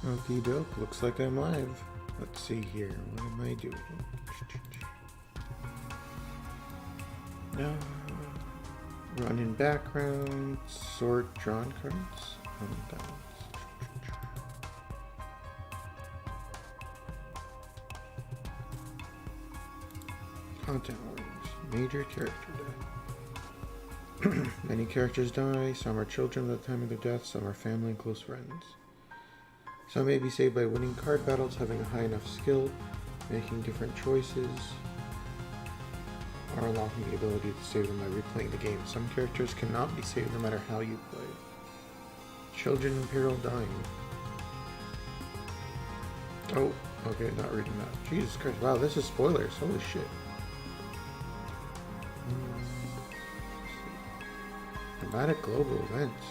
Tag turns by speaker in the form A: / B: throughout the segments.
A: Okie doke, looks like I'm live. Let's see here, what am I doing? No. Run in background, sort drawn cards. That one's. Content warnings. Major character death. Many characters die, some are children at the time of their death, some are family and close friends. Some may be saved by winning card battles, having a high enough skill, making different choices, or unlocking the ability to save them by replaying the game. Some characters cannot be saved no matter how you play. Children in peril dying. Oh, okay, not reading that. Jesus Christ, wow, this is spoilers, holy shit. Dramatic global events.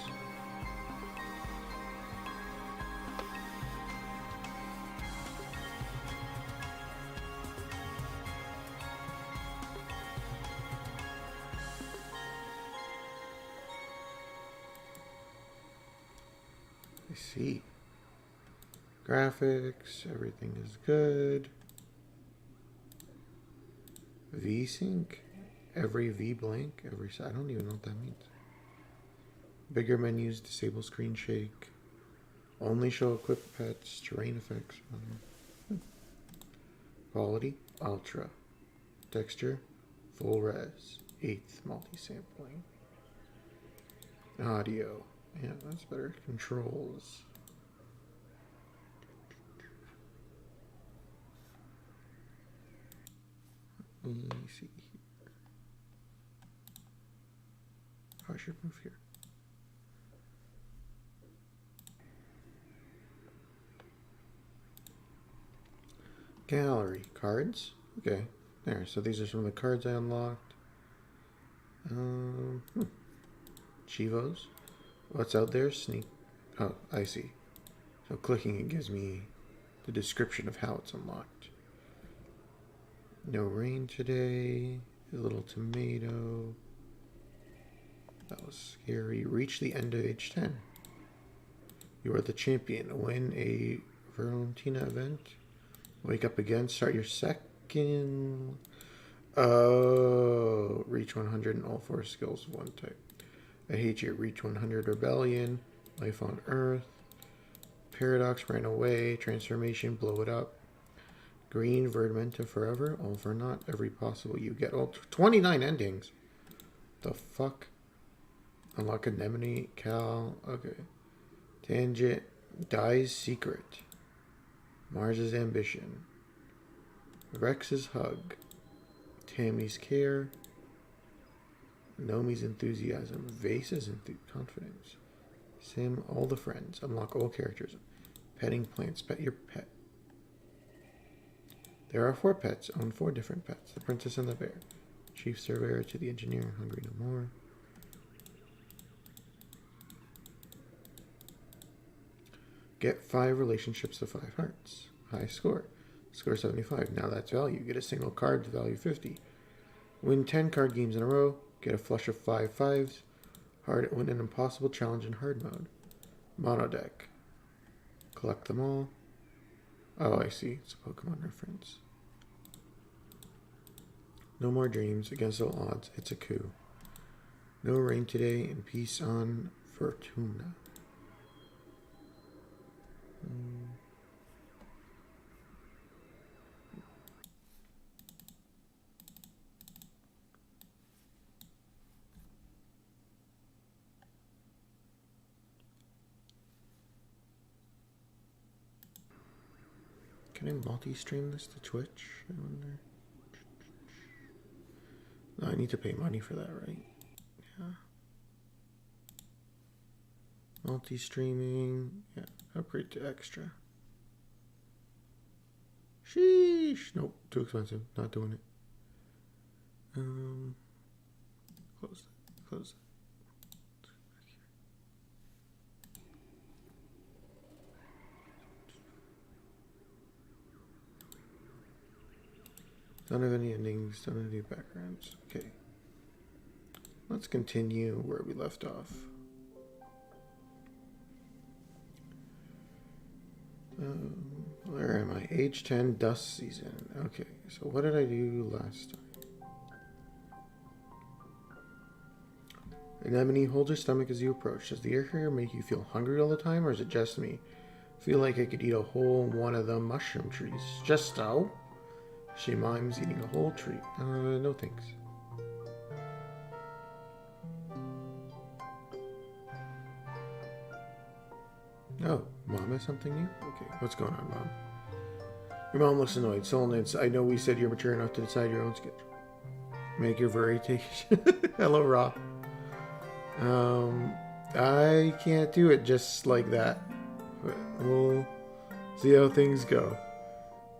A: I see. Graphics, everything is good. VSync, every V blank, every I don't even know what that means. Bigger menus, disable screen shake. Only show equipped pets, terrain effects. Quality, ultra. Texture, full res. 8th multi-sampling. Audio, yeah, that's better. Controls. Let me see here. I should move here. Gallery cards. Okay, there. So these are some of the cards I unlocked. Chivos. What's out there? Sneak. Oh, I see. So clicking it gives me the description of how it's unlocked. No rain today. A little tomato. That was scary. Reach the end of age 10. You are the champion. Win a Valentina event. Wake up again. Start your second. Oh, reach 100 in all 4 skills of one type. I hate you. Reach 100 rebellion. Life on Earth. Paradox ran away. Transformation. Blow it up. Green Verdmenta forever. All for naught. Every possible you get. Oh, 29 endings. The fuck? Unlock Anemone. Cal. Okay. Tangent. Dai's secret. Mars's ambition. Rex's hug. Tammy's care. Nomi's enthusiasm. Vase's confidence. Sim, all the friends. Unlock all characters. Petting plants. Pet your pet. There are 4 pets. Own 4 different pets. The princess and the bear. Chief surveyor to the engineer. Hungry no more. Get 5 relationships to 5 hearts. High score. Score 75. Now that's value. Get a single card to value 50. Win 10 card games in a row. Get a flush of 5 5s. Win an impossible challenge in hard mode. Mono deck. Collect them all. Oh, I see. It's a Pokemon reference. No more dreams. Against all odds. It's a coup. No rain today and peace on Fortuna. Can I multi-stream this to Twitch? I wonder. No, I need to pay money for that, right? Yeah. Multi-streaming. Yeah. Upgrade to extra. Sheesh. Nope. Too expensive. Not doing it. Close that. Close that. Don't have any endings, don't have any backgrounds. Okay. Let's continue where we left off. Where am I? Age 10, dust season. Okay, so what did I do last time? Anemone, hold your stomach as you approach. Does the air here make you feel hungry all the time, or is it just me? Feel like I could eat a whole one of the mushroom trees. Just so? She mimes eating a whole tree. No thanks. Oh, Mom has something new? Okay, what's going on, Mom? Your mom looks annoyed. Solnance, I know we said you're mature enough to decide your own schedule. Make your very take. Hello, Ra. I can't do it just like that. We'll see how things go.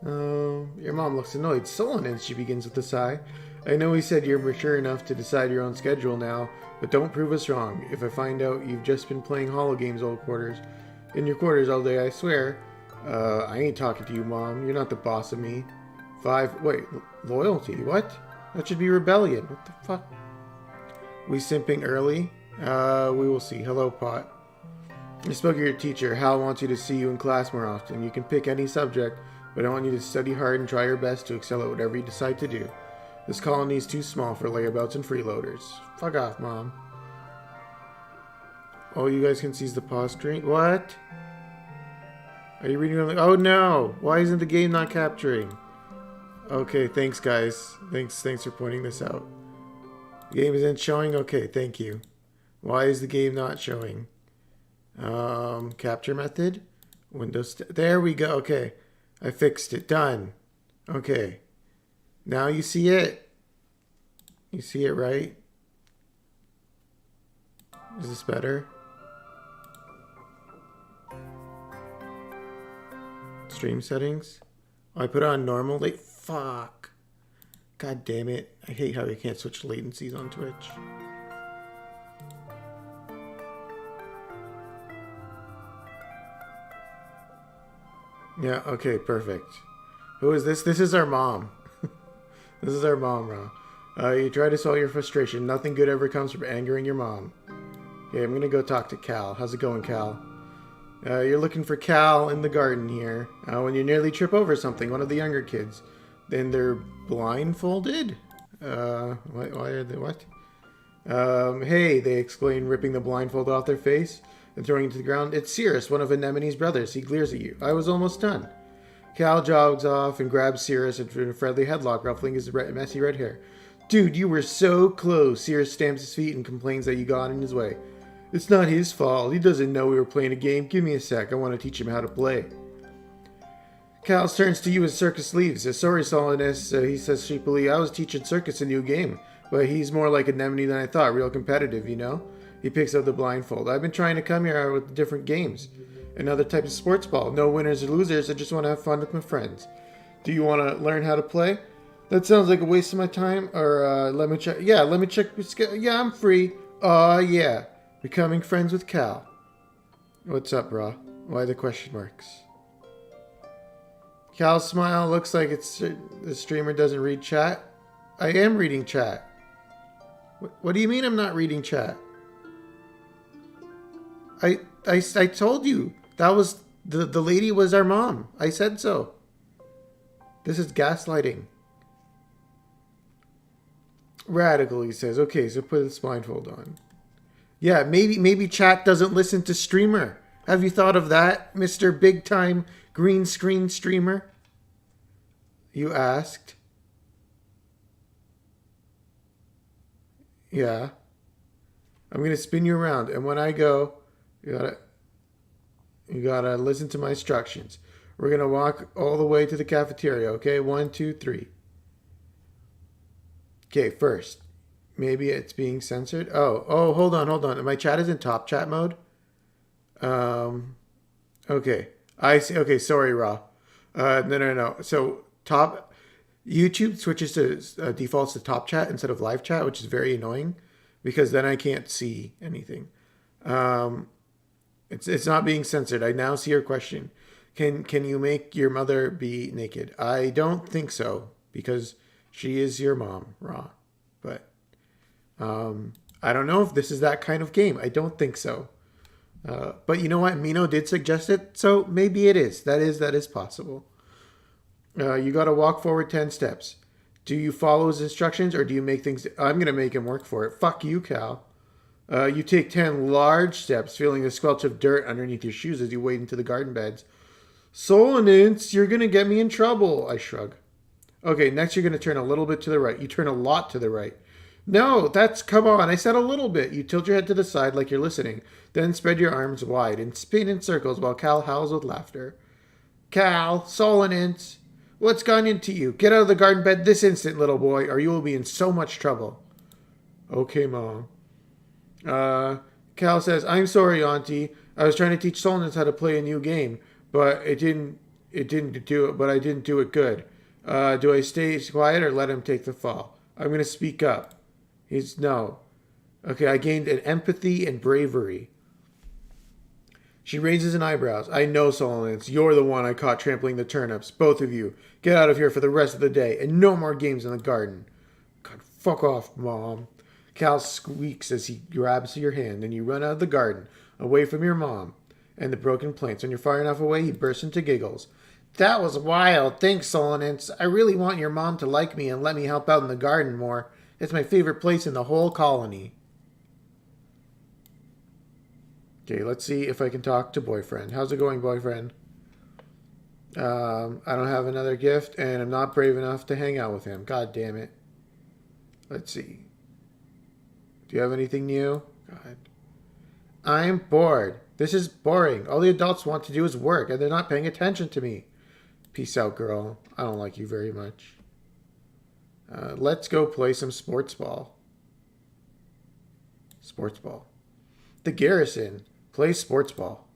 A: Your mom looks annoyed. Solnance, she begins with a sigh. I know we said you're mature enough to decide your own schedule now, but don't prove us wrong. If I find out you've just been playing holo games in your quarters all day, I swear. I ain't talking to you, Mom. You're not the boss of me. Wait, loyalty? What? That should be rebellion. What the fuck? We simping early? We will see. Hello, Pot. I spoke to your teacher. Hal wants you to see you in class more often. You can pick any subject, but I want you to study hard and try your best to excel at whatever you decide to do. This colony is too small for layabouts and freeloaders. Fuck off, Mom. All you guys can see is the pause screen. What? Are you reading on the... Oh no! Why isn't the game not capturing? Okay, thanks guys. Thanks for pointing this out. The game isn't showing? Okay, thank you. Why is the game not showing? Capture method? Windows... There we go. Okay. I fixed it. Done. Okay. Now you see it. You see it, right? Is this better? Stream settings. Oh, I put it on normal. Fuck. God damn it. I hate how you can't switch latencies on Twitch. Yeah, okay, perfect. Who is this? This is our mom. This is our mom, Ra. You try to solve your frustration. Nothing good ever comes from angering your mom. Okay, I'm gonna go talk to Cal. How's it going, Cal? You're looking for Cal in the garden here. When you nearly trip over something, one of the younger kids. Then they're blindfolded? Why are they, what? Hey, they exclaim, ripping the blindfold off their face and throwing it to the ground. It's Cirrus, one of Anemone's brothers. He glares at you. I was almost done. Cal jogs off and grabs Cirrus in a friendly headlock, ruffling his messy red hair. Dude, you were so close. Cirrus stamps his feet and complains that you got in his way. It's not his fault. He doesn't know we were playing a game. Give me a sec. I want to teach him how to play. Cal turns to you as Circus leaves. Sorry, Solonist, he says sheepily. I was teaching Circus a new game, but he's more like Anemone than I thought. Real competitive, you know? He picks up the blindfold. I've been trying to come here with different games. Another type of sports ball. No winners or losers. I just want to have fun with my friends. Do you want to learn how to play? That sounds like a waste of my time. Or let me check. Yeah, let me check. Yeah, I'm free. Yeah. Becoming friends with Cal. What's up, Ra? Why the question marks? Cal's smile looks like it's the streamer doesn't read chat. I am reading chat. What do you mean I'm not reading chat? I told you. That was the lady was our mom. I said so. This is gaslighting. Radical, he says. Okay, so put this blindfold on. Yeah, maybe chat doesn't listen to streamer. Have you thought of that, Mr. Big Time Green Screen Streamer? You asked. Yeah. I'm going to spin you around, and when I go, you gotta listen to my instructions. We're going to walk all the way to the cafeteria, okay? 1, 2, 3. Okay, first. Maybe it's being censored. Oh, hold on. My chat is in top chat mode. Okay. I see. Okay, sorry, Ra. No. So top YouTube switches to defaults to top chat instead of live chat, which is very annoying because then I can't see anything. It's not being censored. I now see your question. Can you make your mother be naked? I don't think so because she is your mom, Ra. But I don't know if this is that kind of game. I don't think so. But you know what? Mino did suggest it, so maybe it is. That is possible. You got to walk forward 10 steps. Do you follow his instructions or do you make things... I'm going to make him work for it. Fuck you, Cal. You take 10 large steps, feeling the squelch of dirt underneath your shoes as you wade into the garden beds. Solonance, you're going to get me in trouble, I shrug. Okay, next you're going to turn a little bit to the right. You turn a lot to the right. No, come on, I said a little bit. You tilt your head to the side like you're listening, then spread your arms wide and spin in circles while Cal howls with laughter. Cal, Solonance, what's gone into you? Get out of the garden bed this instant, little boy, or you will be in so much trouble. Okay, Mom. Cal says, I'm sorry, Auntie. I was trying to teach Solonance how to play a new game, but I didn't do it good. Do I stay quiet or let him take the fall? I'm going to speak up. No. Okay, I gained an empathy and bravery. She raises an eyebrows. I know, Solonance. You're the one I caught trampling the turnips. Both of you. Get out of here for the rest of the day, and no more games in the garden. God, fuck off, Mom. Cal squeaks as he grabs your hand, and you run out of the garden, away from your mom and the broken plants. When you're far enough away, he bursts into giggles. That was wild. Thanks, Solonance. I really want your mom to like me and let me help out in the garden more. It's my favorite place in the whole colony. Okay, let's see if I can talk to boyfriend. How's it going, boyfriend? I don't have another gift, and I'm not brave enough to hang out with him. God damn it. Let's see. Do you have anything new? God. I'm bored. This is boring. All the adults want to do is work, and they're not paying attention to me. Peace out, girl. I don't like you very much. Let's go play some sports ball. Sports ball. The garrison. Play sports ball.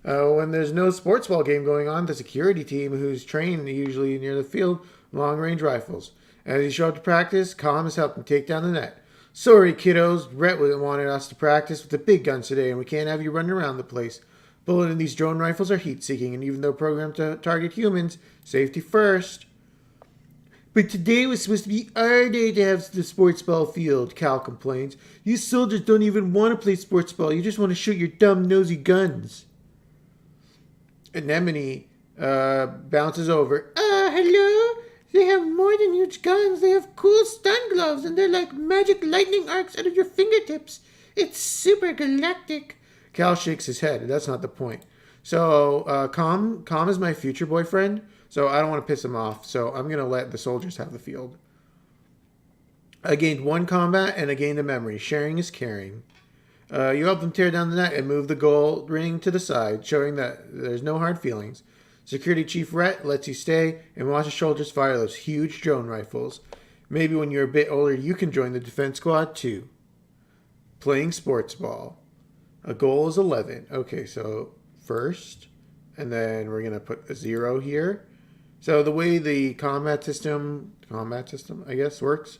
A: When there's no sports ball game going on, the security team, who's trained usually near the field, long-range rifles. As you show up to practice, Calm has helped him take down the net. Sorry, kiddos. Rhett wanted us to practice with the big guns today, and we can't have you running around the place. Bullet in these drone rifles are heat-seeking, and even though programmed to target humans, safety first. But today was supposed to be our day to have the sports ball field, Cal complains. You soldiers don't even want to play sports ball. You just want to shoot your dumb, nosy guns. Anemone bounces over. Hello? They have more than huge guns. They have cool stun gloves, and they're like magic lightning arcs out of your fingertips. It's super galactic. Cal shakes his head. That's not the point. So, Calm is my future boyfriend, so I don't want to piss him off, so I'm going to let the soldiers have the field. I gained 1 combat, and I gained a memory. Sharing is caring. You help them tear down the net and move the gold ring to the side, showing that there's no hard feelings. Security Chief Rhett lets you stay and watch the soldiers fire those huge drone rifles. Maybe when you're a bit older, you can join the defense squad too. Playing sports ball. A goal is 11. Okay, so first, and then we're going to put a 0 here. So the way the combat system, I guess, works,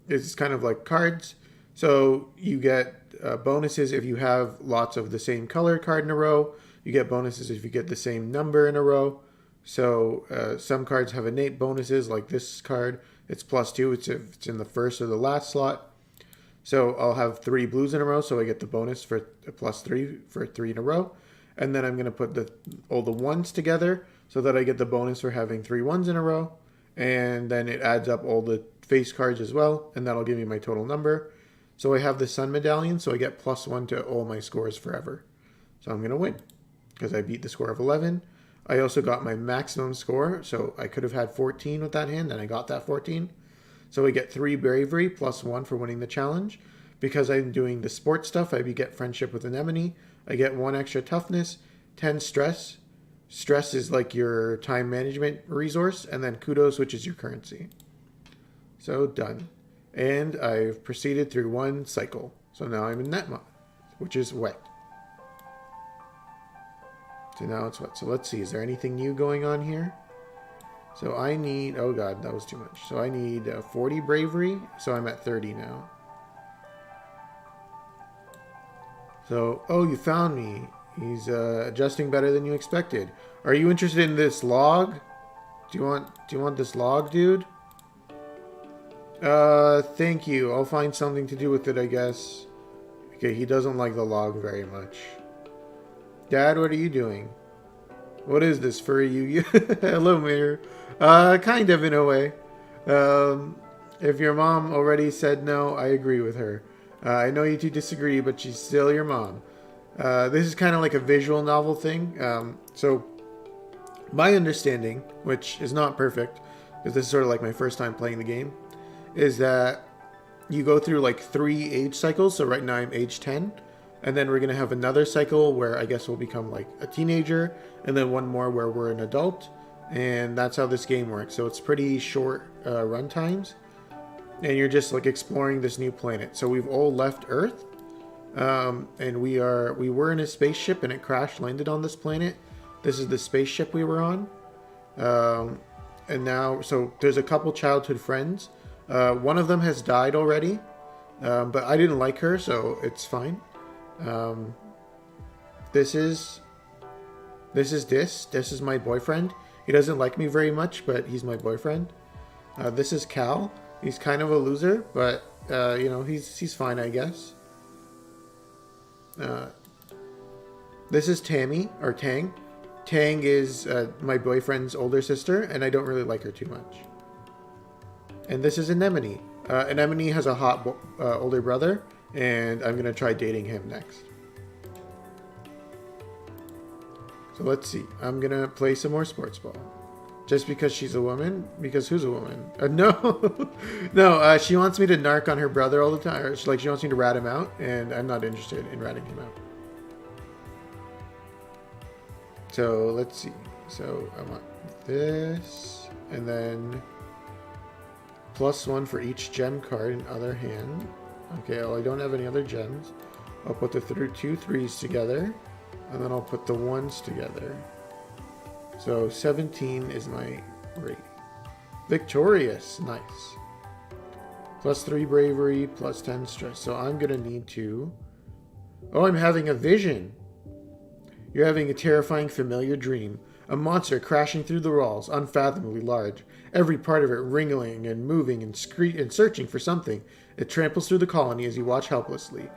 A: is kind of like cards. So you get bonuses if you have lots of the same color card in a row. You get bonuses if you get the same number in a row. So some cards have innate bonuses, like this card. It's +2. It's in the first or the last slot. So I'll have 3 blues in a row, so I get the bonus for +3 for 3 in a row. And then I'm going to put all the ones together so that I get the bonus for having 3 ones in a row. And then it adds up all the face cards as well, and that'll give me my total number. So I have the Sun Medallion, so I get +1 to all my scores forever. So I'm going to win because I beat the score of 11. I also got my maximum score, so I could have had 14 with that hand, and I got that 14. So I get 3 bravery +1 for winning the challenge. Because I'm doing the sports stuff, I get friendship with Anemone. I get 1 extra toughness, 10 stress. Stress is like your time management resource, and then kudos, which is your currency. So done. And I've proceeded through 1 cycle. So now I'm in net mode, which is wet. So now it's wet. So let's see, is there anything new going on here? So I need, oh god, that was too much. So I need 40 bravery, so I'm at 30 now. So, oh, you found me. He's adjusting better than you expected. Are you interested in this log? Do you want this log, dude? Thank you. I'll find something to do with it, I guess. Okay, he doesn't like the log very much. Dad, what are you doing? What is this, furry you? Hello, Mayor. Kind of in a way. If your mom already said no, I agree with her. I know you two disagree, but she's still your mom. This is kind of like a visual novel thing. So, my understanding, which is not perfect, because this is sort of like my first time playing the game, is that you go through like 3 age cycles. So right now I'm age 10. And then we're going to have another cycle where I guess we'll become like a teenager. And then one more where we're an adult. And that's how this game works. So it's pretty short run times. And you're just like exploring this new planet. So we've all left Earth. And we were in a spaceship and it crash landed on this planet. This is the spaceship we were on. And now, so there's a couple childhood friends. One of them has died already. But I didn't like her, so it's fine. This is my boyfriend. He doesn't like me very much, but he's my boyfriend. This is Cal. He's kind of a loser, but you know, he's fine, I guess. This is Tammy or Tang. Tang is my boyfriend's older sister, and I don't really like her too much. And this is Anemone. Anemone has a hot older brother, and I'm gonna try dating him next. So let's see. I'm gonna play some more sports ball. Just because she's a woman? Because who's a woman? No. No, she wants me to narc on her brother all the time. Or she wants me to rat him out, and I'm not interested in ratting him out. So let's see. So I want this, and then +1 for each gem card in other hand. Okay, well, I don't have any other gems. I'll put the 2 3s together, and then I'll put the 1s together. So 17 is my rating. Victorious, nice. +3 bravery, +10 stress. So I'm gonna need to. Oh, I'm having a vision. You're having a terrifying familiar dream. A monster crashing through the walls, unfathomably large. Every part of it wriggling and moving and searching for something. It tramples through the colony as you watch helplessly.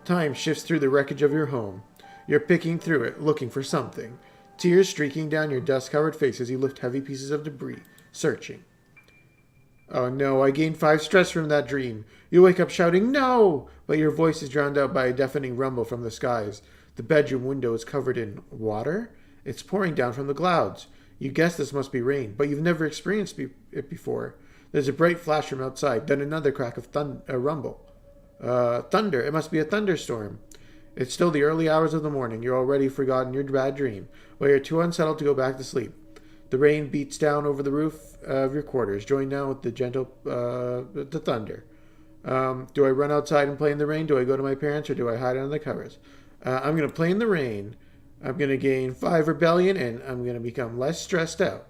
A: Time shifts through the wreckage of your home. You're picking through it, looking for something. Tears streaking down your dust-covered face as you lift heavy pieces of debris, searching. Oh no, I gained 5 stress from that dream. You wake up shouting, no! But your voice is drowned out by a deafening rumble from the skies. The bedroom window is covered in water. It's pouring down from the clouds. You guess this must be rain, but you've never experienced it before. There's a bright flash from outside, then another crack of rumble. Thunder. It must be a thunderstorm. It's still the early hours of the morning. You're already forgotten your bad dream, but you're too unsettled to go back to sleep. The rain beats down over the roof of your quarters, joined now with the gentle the thunder. Do I run outside and play in the rain? Do I go to my parents, or do I hide under the covers? I'm going to play in the rain. I'm going to gain 5 rebellion, and I'm going to become less stressed out.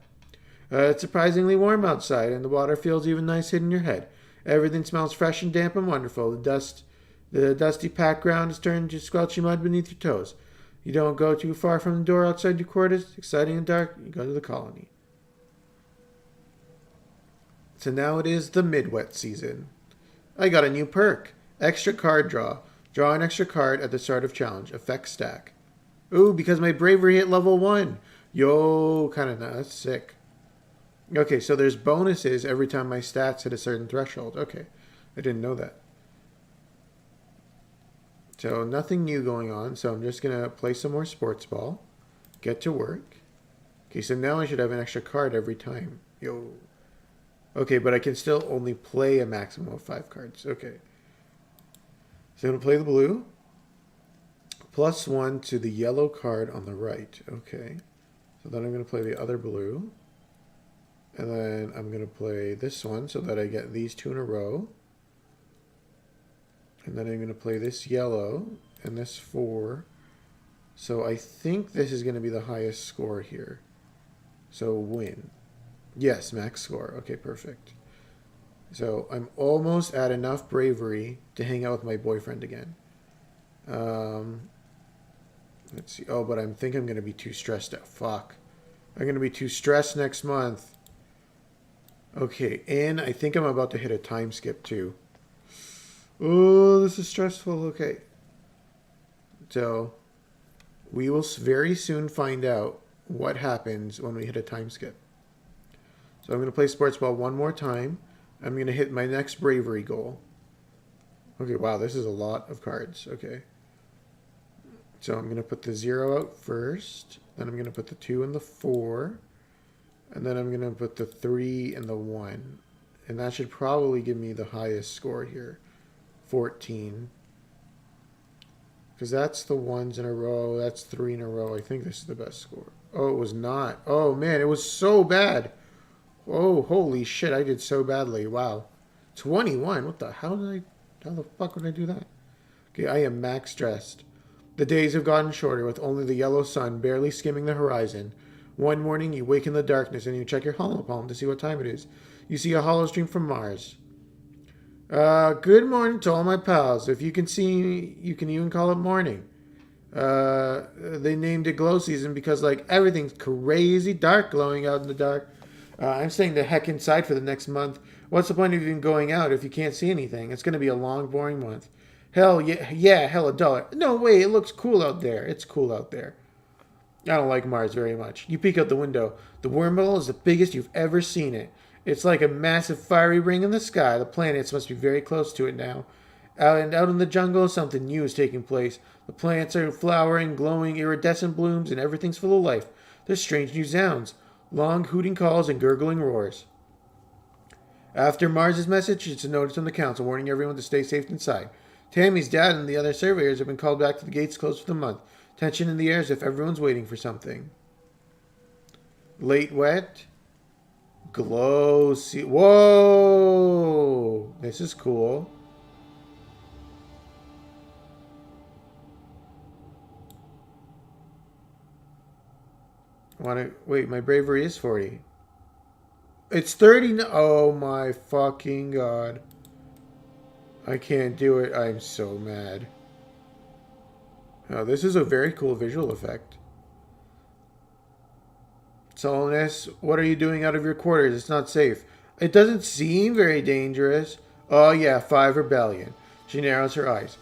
A: It's surprisingly warm outside, and the water feels even nice hitting your head. Everything smells fresh and damp and wonderful. The dusty packed ground is turned to squelchy mud beneath your toes. You don't go too far from the door outside your quarters. Exciting and dark, you go to the colony. So now it is the mid-wet season. I got a new perk. Extra card draw. Draw an extra card at the start of challenge. Effect stack. Ooh, because my bravery hit level 1. Yo, kind of nice. That's sick. Okay, so there's bonuses every time my stats hit a certain threshold. Okay, I didn't know that. So nothing new going on. So I'm just going to play some more sports ball. Get to work. Okay, so now I should have an extra card every time. Yo. Okay, but I can still only play a maximum of 5 cards. Okay. So I'm going to play the blue. +1 to the yellow card on the right. Okay. So then I'm going to play the other blue. And then I'm going to play this one so that I get these 2 in a row. And then I'm going to play this yellow and this 4. So I think this is going to be the highest score here. So win. Yes, max score. Okay, perfect. So I'm almost at enough bravery to hang out with my boyfriend again. Let's see. Oh, but I think I'm going to be too stressed out. Fuck. I'm going to be too stressed next month. Okay, and I think I'm about to hit a time skip too. Oh, this is stressful. Okay. So we will very soon find out what happens when we hit a time skip. So I'm going to play sports ball one more time. I'm going to hit my next bravery goal. Okay, wow, this is a lot of cards. Okay. So I'm going to put the 0 out first. Then I'm going to put the 2 and the 4. And then I'm going to put the 3 and the 1. And that should probably give me the highest score here. 14. Because that's the 1s in a row. That's 3 in a row. I think this is the best score. Oh, it was not. Oh, man, it was so bad. Oh, holy shit, I did so badly. Wow. 21. What the hell did I... How the fuck would I do that? Okay, I am max stressed. The days have gotten shorter with only the yellow sun barely skimming the horizon. One morning you wake in the darkness and you check your holopalm to see what time it is. You see a hollow stream from Mars. Good morning to all my pals. If you can see me, you can even call it morning. They named it glow season because like everything's crazy dark glowing out in the dark. I'm staying the heck inside for the next month. What's the point of even going out if you can't see anything? It's going to be a long, boring month. Hell, yeah, hell, $1. No way, it looks cool out there. It's cool out there. I don't like Mars very much. You peek out the window. The wormhole is the biggest you've ever seen it. It's like a massive fiery ring in the sky. The planets must be very close to it now. Out in the jungle, something new is taking place. The plants are flowering, glowing iridescent blooms, and everything's full of life. There's strange new sounds. Long hooting calls and gurgling roars. After Mars's message, it's a notice from the council warning everyone to stay safe inside. Tammy's dad and the other surveyors have been called back to the gates closed for the month. Tension in the air as if everyone's waiting for something. Late wet. Glow. Whoa! This is cool. Wait, my bravery is 40. It's 30. Oh my fucking god. I can't do it. I'm so mad. Oh, this is a very cool visual effect. Soloness, what are you doing out of your quarters? It's not safe. It doesn't seem very dangerous. Oh yeah, 5 rebellion. She narrows her eyes.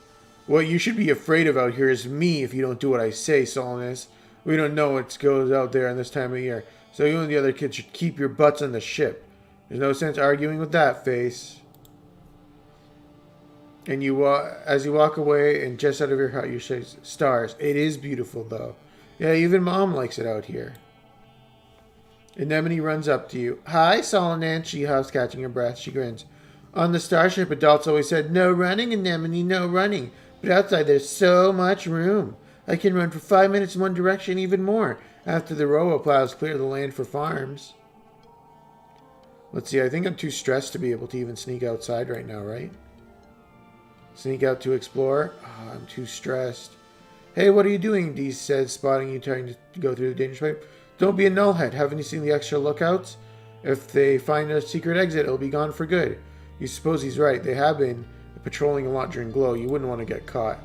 A: What you should be afraid of out here is me if you don't do what I say, Soloness. We don't know what goes out there in this time of year, so you and the other kids should keep your butts on the ship. There's no sense arguing with that face. And as you walk away and just out of your hut, you say, stars. It is beautiful, though. Yeah, even Mom likes it out here. Anemone runs up to you. Hi, Solonance, she huffs, catching her breath. She grins. On the starship, adults always said, no running, Anemone, no running. But outside, there's so much room. I can run for 5 minutes in one direction, even more, after the robo-plows clear the land for farms. Let's see, I think I'm too stressed to be able to even sneak outside right now, right? Sneak out to explore? Oh, I'm too stressed. Hey, what are you doing? Dee says, spotting you trying to go through the dangerous pipe. Don't be a nullhead. Haven't you seen the extra lookouts? If they find a secret exit, it'll be gone for good. You suppose he's right. They have been patrolling a lot during glow. You wouldn't want to get caught.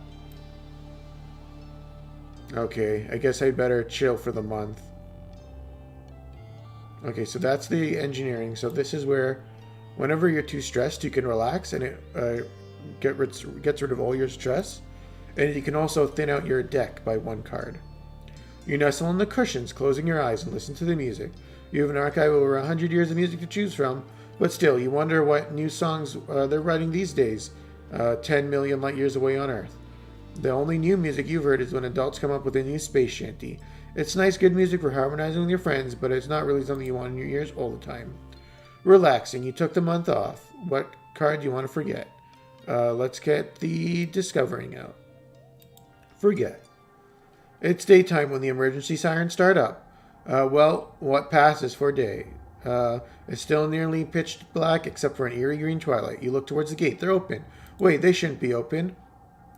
A: Okay, I guess I'd better chill for the month. Okay, so that's the engineering. So this is where, whenever you're too stressed, you can relax and it gets rid of all your stress. And you can also thin out your deck by 1 card. You nestle in the cushions, closing your eyes, and listen to the music. You have an archive of over 100 years of music to choose from, but still, you wonder what new songs they're writing these days, 10 million light years away on Earth. The only new music you've heard is when adults come up with a new space shanty. It's nice, good music for harmonizing with your friends, but it's not really something you want in your ears all the time. Relaxing, you took the month off. What card do you want to forget? Let's get the discovering out. Forget. It's daytime when the emergency sirens start up. Well, what passes for day? It's still nearly pitch black except for an eerie green twilight. You look towards the gate. They're open. Wait, they shouldn't be open.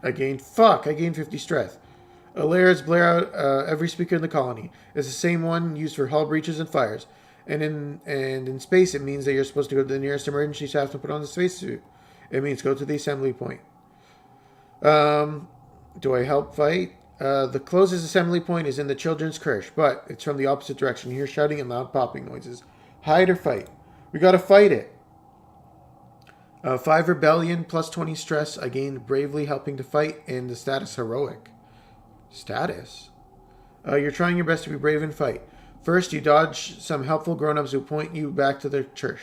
A: I gained 50 strength. Alerts blare out every speaker in the colony. It's the same one used for hull breaches and fires. And in space, it means that you're supposed to go to the nearest emergency shaft and put on the spacesuit. It means go to the assembly point. Do I help fight? The closest assembly point is in the children's crèche, but it's from the opposite direction. You hear shouting and loud popping noises. Hide or fight? We gotta fight it. 5 rebellion plus 20 stress. I gained bravely helping to fight and the status heroic. Status? You're trying your best to be brave and fight. First, you dodge some helpful grown-ups who point you back to the church.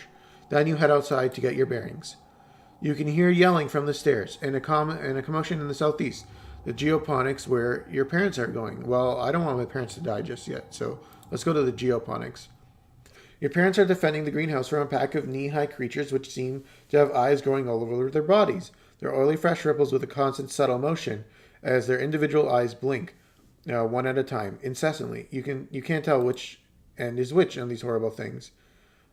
A: Then you head outside to get your bearings. You can hear yelling from the stairs and a commotion in the southeast. The geoponics where your parents are going. Well, I don't want my parents to die just yet, so let's go to the geoponics. Your parents are defending the greenhouse from a pack of knee-high creatures which seem to have eyes growing all over their bodies. They're oily, fresh ripples with a constant, subtle motion as their individual eyes blink, one at a time, incessantly. You can't tell which end is which on these horrible things.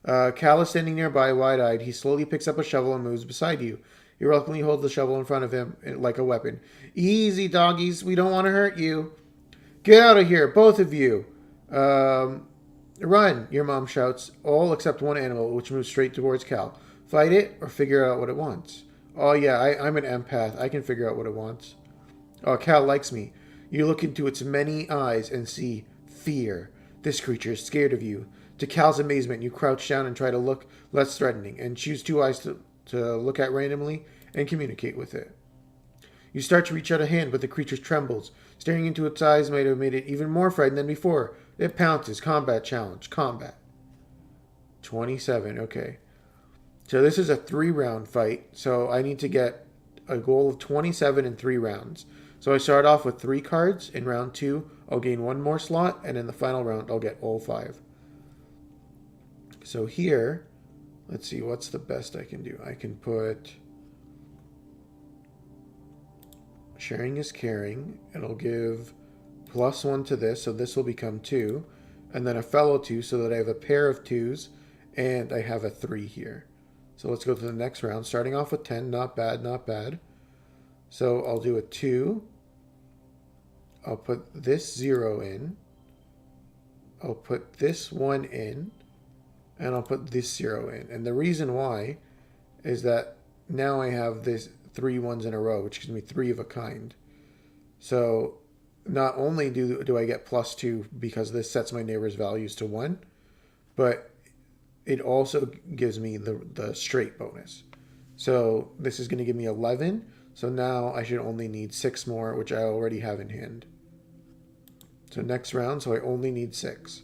A: Cal is standing nearby, wide-eyed. He slowly picks up a shovel and moves beside you. He reluctantly holds the shovel in front of him like a weapon. Easy, doggies. We don't want to hurt you. Get out of here, both of you. Run, your mom shouts, all except one animal, which moves straight towards Cal. Fight it or figure out what it wants. Oh, yeah, I'm an empath. I can figure out what it wants. Oh, Cal likes me. You look into its many eyes and see fear. This creature is scared of you. To Cal's amazement, you crouch down and try to look less threatening and choose two eyes to look at randomly and communicate with it. You start to reach out a hand, but the creature trembles. Staring into its eyes might have made it even more frightened than before. It pounces. Combat challenge. Combat. 27. Okay. So this is a 3-round fight. So I need to get a goal of 27 in 3 rounds. So I start off with 3 cards. In round 2, I'll gain 1 more slot. And in the final round, I'll get all 5. So here, let's see, what's the best I can do? I can put sharing is caring. It'll give +1 to this, so this will become 2. And then a fellow 2, so that I have a pair of 2s, and I have a 3 here. So let's go to the next round. Starting off with 10, not bad, not bad. So I'll do a 2. I'll put this 0 in. I'll put this 1 in. And I'll put this 0 in. And the reason why is that now I have this 3 ones in a row, which gives me 3 of a kind. So not only do I get +2 because this sets my neighbor's values to 1, but it also gives me the straight bonus. So this is going to give me 11. So now I should only need 6 more, which I already have in hand. So next round, so I only need 6.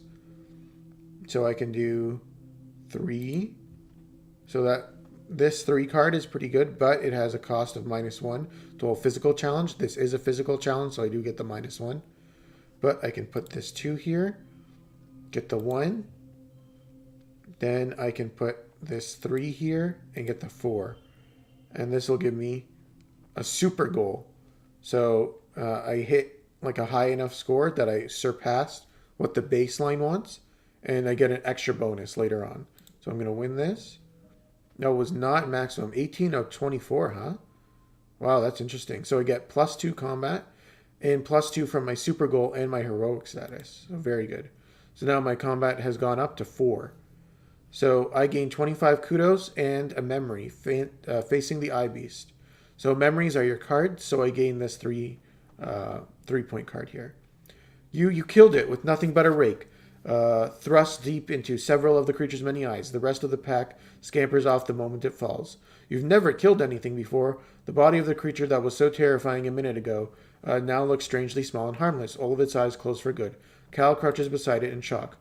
A: So I can do 3. So that this 3 card is pretty good, but it has a cost of -1 to a physical challenge. This is a physical challenge, so I do get the -1. But I can put this 2 here, get the 1. Then I can put this 3 here and get the 4. And this will give me a super goal. So I hit like a high enough score that I surpassed what the baseline wants, and I get an extra bonus later on. So I'm going to win this. No, it was not maximum. 18 of 24, huh? Wow, that's interesting. So I get +2 combat and +2 from my super goal and my heroic status. So very good. So now my combat has gone up to 4. So I gain 25 kudos and a memory facing the eye beast. So memories are your cards. So I gain this 3-point card here. You killed it with nothing but a rake. Thrust deep into several of the creature's many eyes. The rest of the pack scampers off the moment it falls. You've never killed anything before. The body of the creature that was so terrifying a minute ago now looks strangely small and harmless. All of its eyes closed for good. Cal crouches beside it in shock.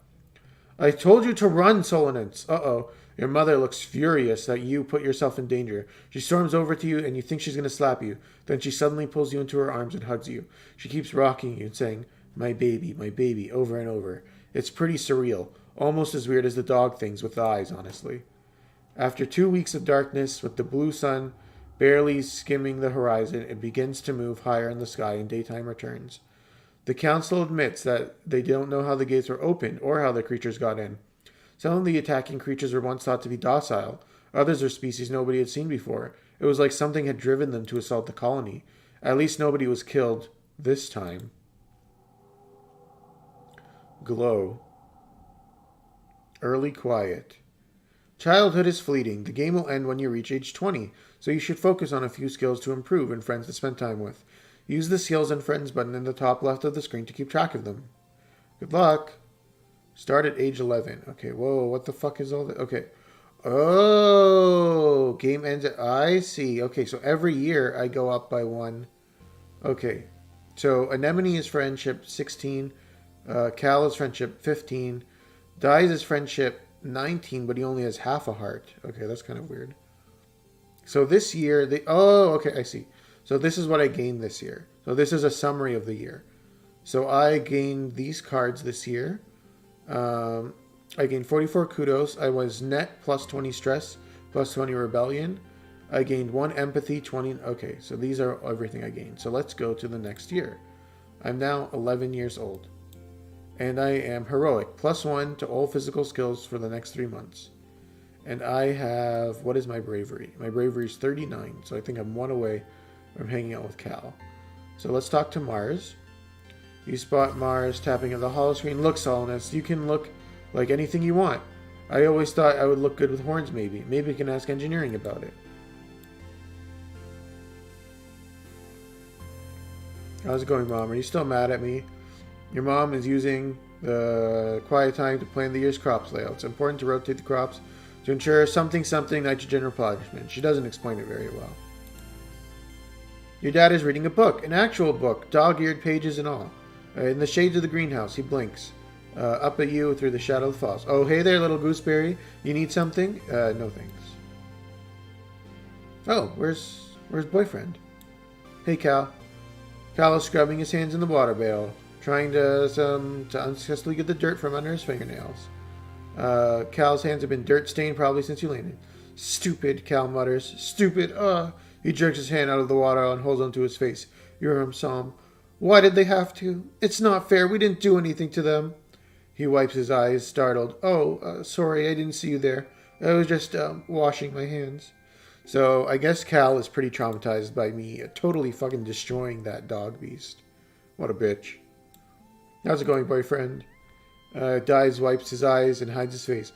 A: I told you to run, Solonance. Uh-oh. Your mother looks furious that you put yourself in danger. She storms over to you and you think she's going to slap you. Then she suddenly pulls you into her arms and hugs you. She keeps rocking you and saying, my baby, over and over. It's pretty surreal, almost as weird as the dog things with the eyes, honestly. After 2 weeks of darkness, with the blue sun barely skimming the horizon, it begins to move higher in the sky and daytime returns. The council admits that they don't know how the gates were opened or how the creatures got in. Some of the attacking creatures were once thought to be docile. Others are species nobody had seen before. It was like something had driven them to assault the colony. At least nobody was killed this time. Glow. Early quiet. Childhood is fleeting. The game will end when you reach age 20, so you should focus on a few skills to improve and friends to spend time with. Use the Skills and Friends button in the top left of the screen to keep track of them. Good luck. Start at age 11. Okay, whoa, what the fuck is all that? Okay. Oh, game ends at... I see. Okay, so every year I go up by 1. Okay. So Anemone is friendship 16. Cal is friendship 15. Dies is friendship 19, but he only has half a heart. Okay, that's kind of weird. So this year, okay, I see. So this is what I gained this year. So this is a summary of the year. So I gained these cards this year. I gained 44 kudos. I was net plus 20 stress, plus 20 rebellion. I gained 1 empathy, 20. Okay, so these are everything I gained. So let's go to the next year. I'm now 11 years old. And I am heroic, plus 1 to all physical skills for the next 3 months. And I have, what is my bravery? My bravery is 39, so I think I'm 1 away from hanging out with Cal. So let's talk to Mars. You spot Mars tapping at the hollow screen. Look, Solonist, you can look like anything you want. I always thought I would look good with horns, maybe. Maybe we can ask engineering about it. How's it going, Mom? Are you still mad at me? Your mom is using the quiet time to plan the year's crops layout. It's important to rotate the crops to ensure something nitrogen replenishment. She doesn't explain it very well. Your dad is reading a book, an actual book, dog-eared pages and all. In the shades of the greenhouse, he blinks. Up at you through the shadow of the falls. Oh, hey there, little gooseberry. You need something? No thanks. Oh, where's boyfriend? Hey, Cal. Cal is scrubbing his hands in the water barrel, trying to unsuccessfully get the dirt from under his fingernails. Cal's hands have been dirt-stained probably since you landed. Stupid, Cal mutters. Stupid, He jerks his hand out of the water and holds onto his face. You hear him sob. Why did they have to? It's not fair. We didn't do anything to them. He wipes his eyes, startled. Sorry, I didn't see you there. I was just washing my hands. So I guess Cal is pretty traumatized by me totally fucking destroying that dog beast. What a bitch. How's it going, boyfriend? Dies, wipes his eyes, and hides his face.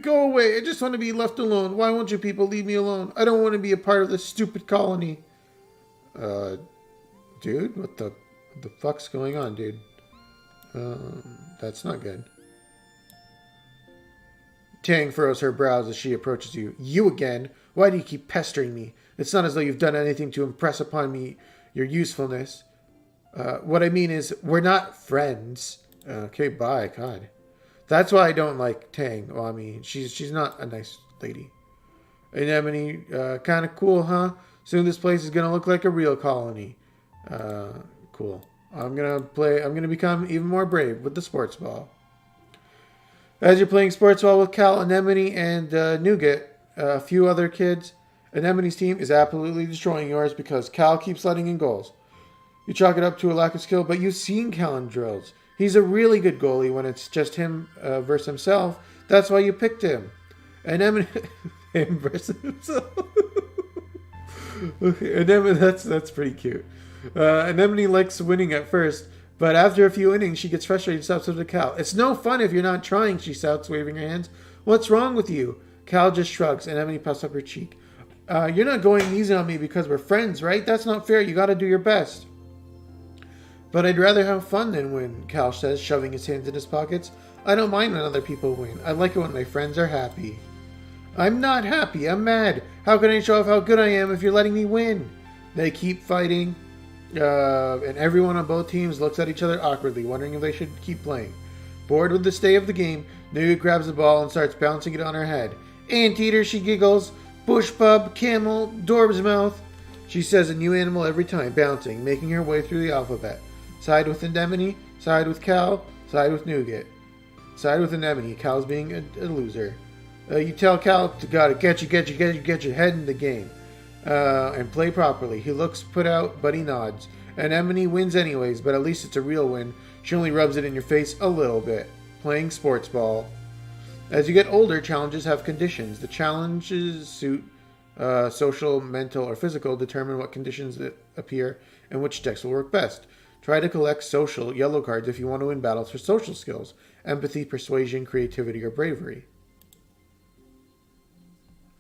A: Go away. I just want to be left alone. Why won't you people leave me alone? I don't want to be a part of this stupid colony. Dude, what the fuck's going on, dude? That's not good. Tang furrows her brows as she approaches you. You again? Why do you keep pestering me? It's not as though you've done anything to impress upon me your usefulness. What I mean is, we're not friends. Okay, bye, God. That's why I don't like Tang. Well, I mean, she's not a nice lady. Anemone, kind of cool, huh? Soon this place is gonna look like a real colony. Cool. I'm gonna become even more brave with the sports ball. As you're playing sports ball with Cal, Anemone, and Nougat, a few other kids, Anemone's team is absolutely destroying yours because Cal keeps letting in goals. You chalk it up to a lack of skill, but you've seen Cal in drills. He's a really good goalie when it's just him versus himself. That's why you picked him. Anemone him versus himself. Okay, Anemone, that's pretty cute. Anemone likes winning at first, but after a few innings, she gets frustrated and stops with the Cal. It's no fun if you're not trying, she shouts, waving her hands. What's wrong with you? Cal just shrugs. Anemone puffs up her cheek. You're not going easy on me because we're friends, right? That's not fair. You gotta do your best. But I'd rather have fun than win, Cal says, shoving his hands in his pockets. I don't mind when other people win. I like it when my friends are happy. I'm not happy. I'm mad. How can I show off how good I am if you're letting me win? They keep fighting, and everyone on both teams looks at each other awkwardly, wondering if they should keep playing. Bored with the stay of the game, Nougat grabs the ball and starts bouncing it on her head. Anteater, she giggles. Bush bub, camel, Dorb's mouth. She says a new animal every time, bouncing, making her way through the alphabet. Side with Anemone, side with Cal, side with Nougat. Side with Anemone, Cal's being a loser. You tell Cal to gotta get your head in the game. And play properly. He looks put out, but he nods. Anemone wins anyways, but at least it's a real win. She only rubs it in your face a little bit. Playing sports ball. As you get older, challenges have conditions. The challenges suit social, mental, or physical determine what conditions that appear and which decks will work best. Try to collect social yellow cards if you want to win battles for social skills. Empathy, persuasion, creativity, or bravery.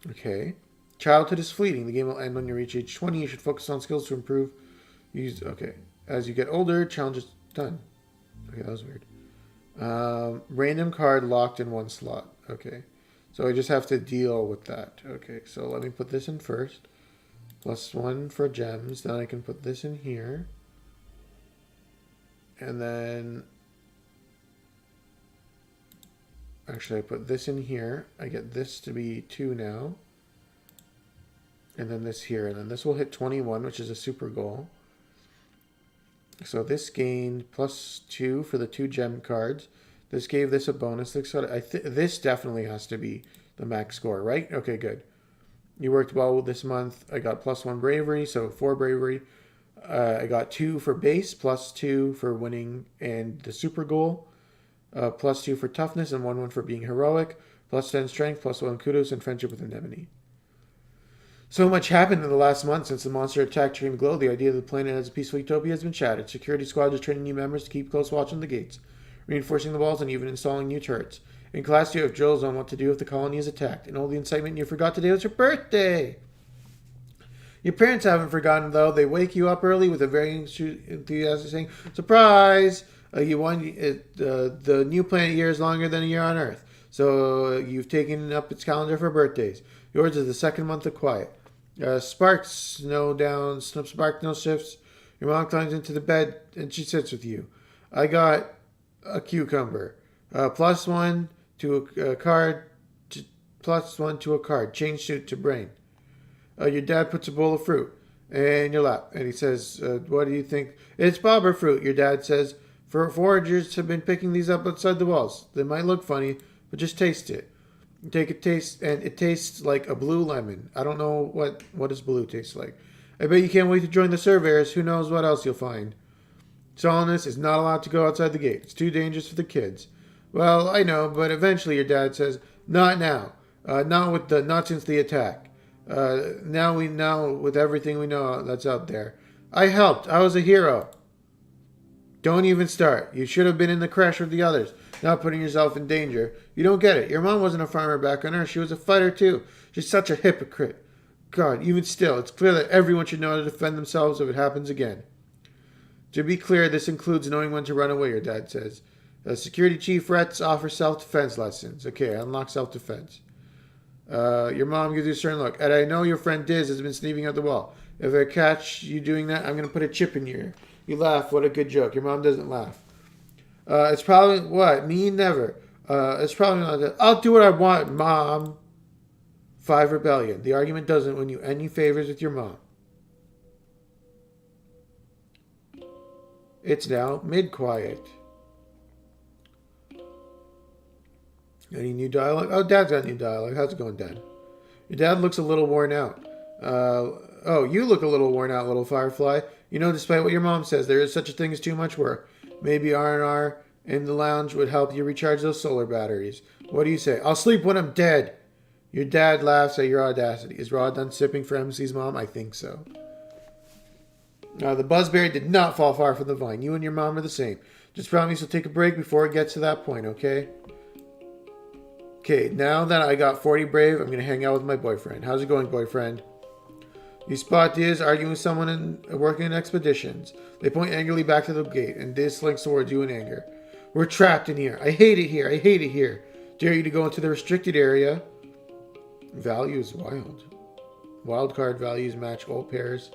A: Okay. Childhood is fleeting. The game will end when you reach age 20. You should focus on skills to improve. Okay. As you get older, challenges done. Okay, that was weird. Random card locked in one slot. Okay. So I just have to deal with that. Okay, so let me put this in first. +1 for gems. Then I can put this in here. And then... Actually, I put this in here. I get this to be 2 now. And then this here. And then this will hit 21, which is a super goal. So this gained +2 for the 2 gem cards. This gave this a bonus. This definitely has to be the max score, right? Okay, good. You worked well this month. I got +1 bravery, so 4 bravery. I got 2 for base, +2 for winning and the super goal. +2 for toughness and 1 for being heroic. +10 strength, +1 kudos, and friendship with anemone. So much happened in the last month since the monster attacked Dream Glow. The idea of the planet as a peaceful utopia has been shattered. Security squad is training new members to keep close watch on the gates, reinforcing the walls and even installing new turrets. In class, you have drills on what to do if the colony is attacked. And all the incitement you forgot today was your birthday. Your parents haven't forgotten, though. They wake you up early with a very enthusiastic saying, "Surprise! You won. The new planet year is longer than a year on Earth. So you've taken up its calendar for birthdays. Yours is the second month of quiet. Sparks snow down, spark no shifts. Your mom climbs into the bed and she sits with you. I got a cucumber. +1 to a card. +1 to a card. Change suit to brain. Your dad puts a bowl of fruit in your lap and he says, what do you think? It's bobber fruit, your dad says. Foragers have been picking these up outside the walls. They might look funny, but just taste it. Take a taste, and it tastes like a blue lemon. I don't know what does blue taste like. I bet you can't wait to join the surveyors. Who knows what else you'll find. Colonist is not allowed to go outside the gate. It's too dangerous for the kids. Well, I know, but eventually your dad says, not now. Not since the attack. Now with everything we know that's out there. I helped. I was a hero. Don't even start. You should have been in the crash with the others, not putting yourself in danger. You don't get it. Your mom wasn't a farmer back on Earth. She was a fighter too. She's such a hypocrite. God, even still, it's clear that everyone should know how to defend themselves if it happens again. To be clear, this includes knowing when to run away, your dad says. Security chief Retz offers self-defense lessons. Okay, unlock self-defense. Your mom gives you a certain look. And I know your friend Diz has been sneaking out the wall. If I catch you doing that, I'm going to put a chip in your ear. You laugh. What a good joke. Your mom doesn't laugh. It's probably... What? Me? Never. It's probably not that. I'll do what I want, Mom. 5 rebellion. The argument doesn't win you any favors with your mom. It's now mid-quiet. Any new dialogue? Oh, Dad's got new dialogue. How's it going, Dad? Your dad looks a little worn out. You look a little worn out, little Firefly. You know, despite what your mom says, there is such a thing as too much work. Maybe R&R in the lounge would help you recharge those solar batteries. What do you say? I'll sleep when I'm dead. Your dad laughs at your audacity. Is Rod done sipping for MC's mom? I think so. The buzzberry did not fall far from the vine. You and your mom are the same. Just promise you'll take a break before it gets to that point, okay? Okay, now that I got 40 brave, I'm going to hang out with my boyfriend. How's it going, boyfriend? You spot Diz arguing with someone working in expeditions. They point angrily back to the gate, and Diz slinks towards you in anger. We're trapped in here. I hate it here. I hate it here. Dare you to go into the restricted area. Value is wild. Wildcard values match all pairs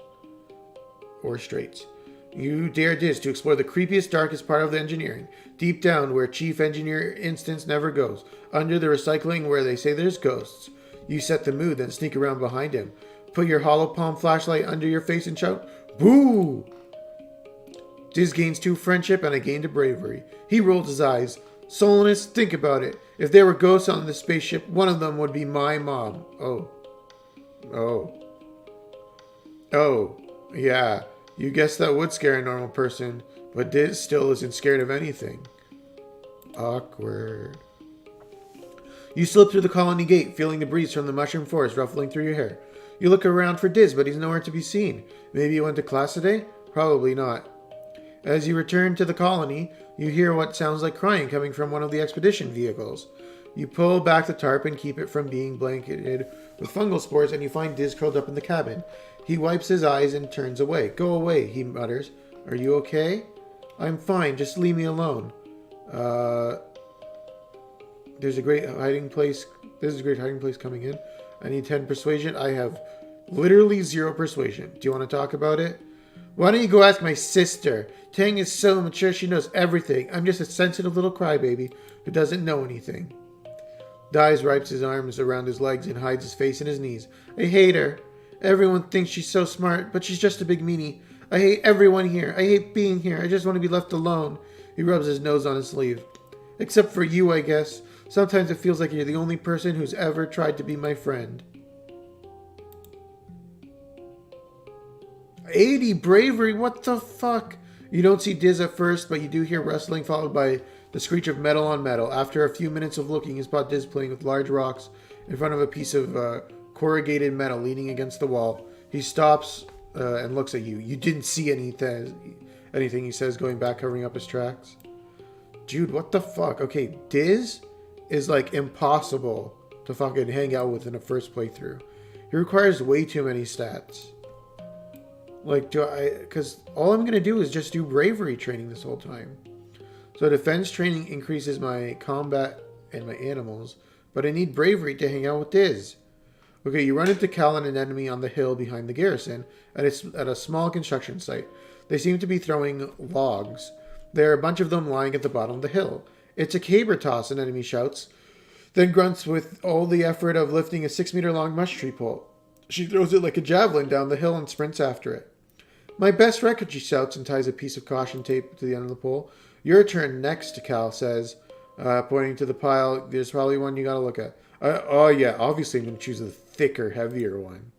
A: or straights. You dare Diz to explore the creepiest, darkest part of the engineering. Deep down where chief engineer instance never goes. Under the recycling where they say there's ghosts. You set the mood, then sneak around behind him. Put your hollow palm flashlight under your face and shout, Boo! Diz gains 2 friendship and I gained a bravery. He rolled his eyes. Solonist, think about it. If there were ghosts on this spaceship, one of them would be my mom. Oh, yeah. You guess that would scare a normal person, but Diz still isn't scared of anything. Awkward. You slip through the colony gate, feeling the breeze from the mushroom forest ruffling through your hair. You look around for Diz, but he's nowhere to be seen. Maybe he went to class today? Probably not. As you return to the colony, you hear what sounds like crying coming from one of the expedition vehicles. You pull back the tarp and keep it from being blanketed with fungal spores, and you find Diz curled up in the cabin. He wipes his eyes and turns away. Go away, he mutters. Are you okay? I'm fine, just leave me alone. There's a great hiding place. This is a great hiding place coming in. I need 10 persuasion. I have literally 0 persuasion. Do you want to talk about it? Why don't you go ask my sister? Tang is so mature, she knows everything. I'm just a sensitive little crybaby who doesn't know anything. Dais wraps his arms around his legs and hides his face in his knees. I hate her. Everyone thinks she's so smart, but she's just a big meanie. I hate everyone here. I hate being here. I just want to be left alone. He rubs his nose on his sleeve. Except for you, I guess. Sometimes it feels like you're the only person who's ever tried to be my friend. 80 bravery? What the fuck? You don't see Diz at first, but you do hear rustling followed by the screech of metal on metal. After a few minutes of looking, you spot Diz playing with large rocks in front of a piece of corrugated metal leaning against the wall. He stops and looks at you. You didn't see anything, he says, going back, covering up his tracks. Jude, what the fuck? Okay, Diz is like impossible to fucking hang out with in a first playthrough. He requires way too many stats. Like, because all I'm going to do is just do bravery training this whole time. So defense training increases my combat and my animals, but I need bravery to hang out with Diz. Okay, you run into Cal and an enemy on the hill behind the garrison, and it's at a small construction site. They seem to be throwing logs. There are a bunch of them lying at the bottom of the hill. It's a caber toss, an enemy shouts, then grunts with all the effort of lifting a 6-meter-long mush tree pole. She throws it like a javelin down the hill and sprints after it. My best record, she shouts and ties a piece of caution tape to the end of the pole. Your turn next, Cal says, pointing to the pile. There's probably one you gotta look at. Oh yeah, obviously I'm gonna choose the thicker, heavier one.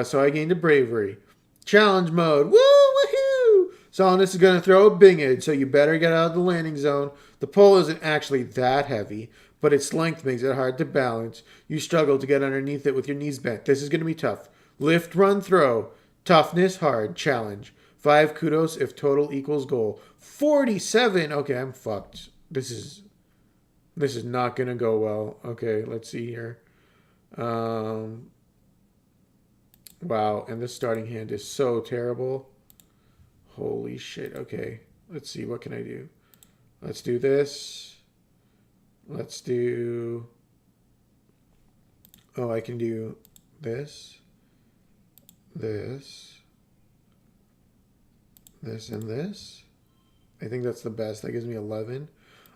A: So I gained a bravery. Challenge mode. Woo, woohoo! Solonist is gonna throw a binged, so you better get out of the landing zone. The pole isn't actually that heavy, but its length makes it hard to balance. You struggle to get underneath it with your knees bent. This is gonna be tough. Lift, run, throw. Toughness, hard. Challenge. 5 kudos if total equals goal. 47! Okay, I'm fucked. This is not gonna go well. Okay, let's see here. Wow, and this starting hand is so terrible. Holy shit. Okay, let's see. What can I do? Let's do this. Let's do... Oh, I can do this. This, and this. I think that's the best. That gives me 11.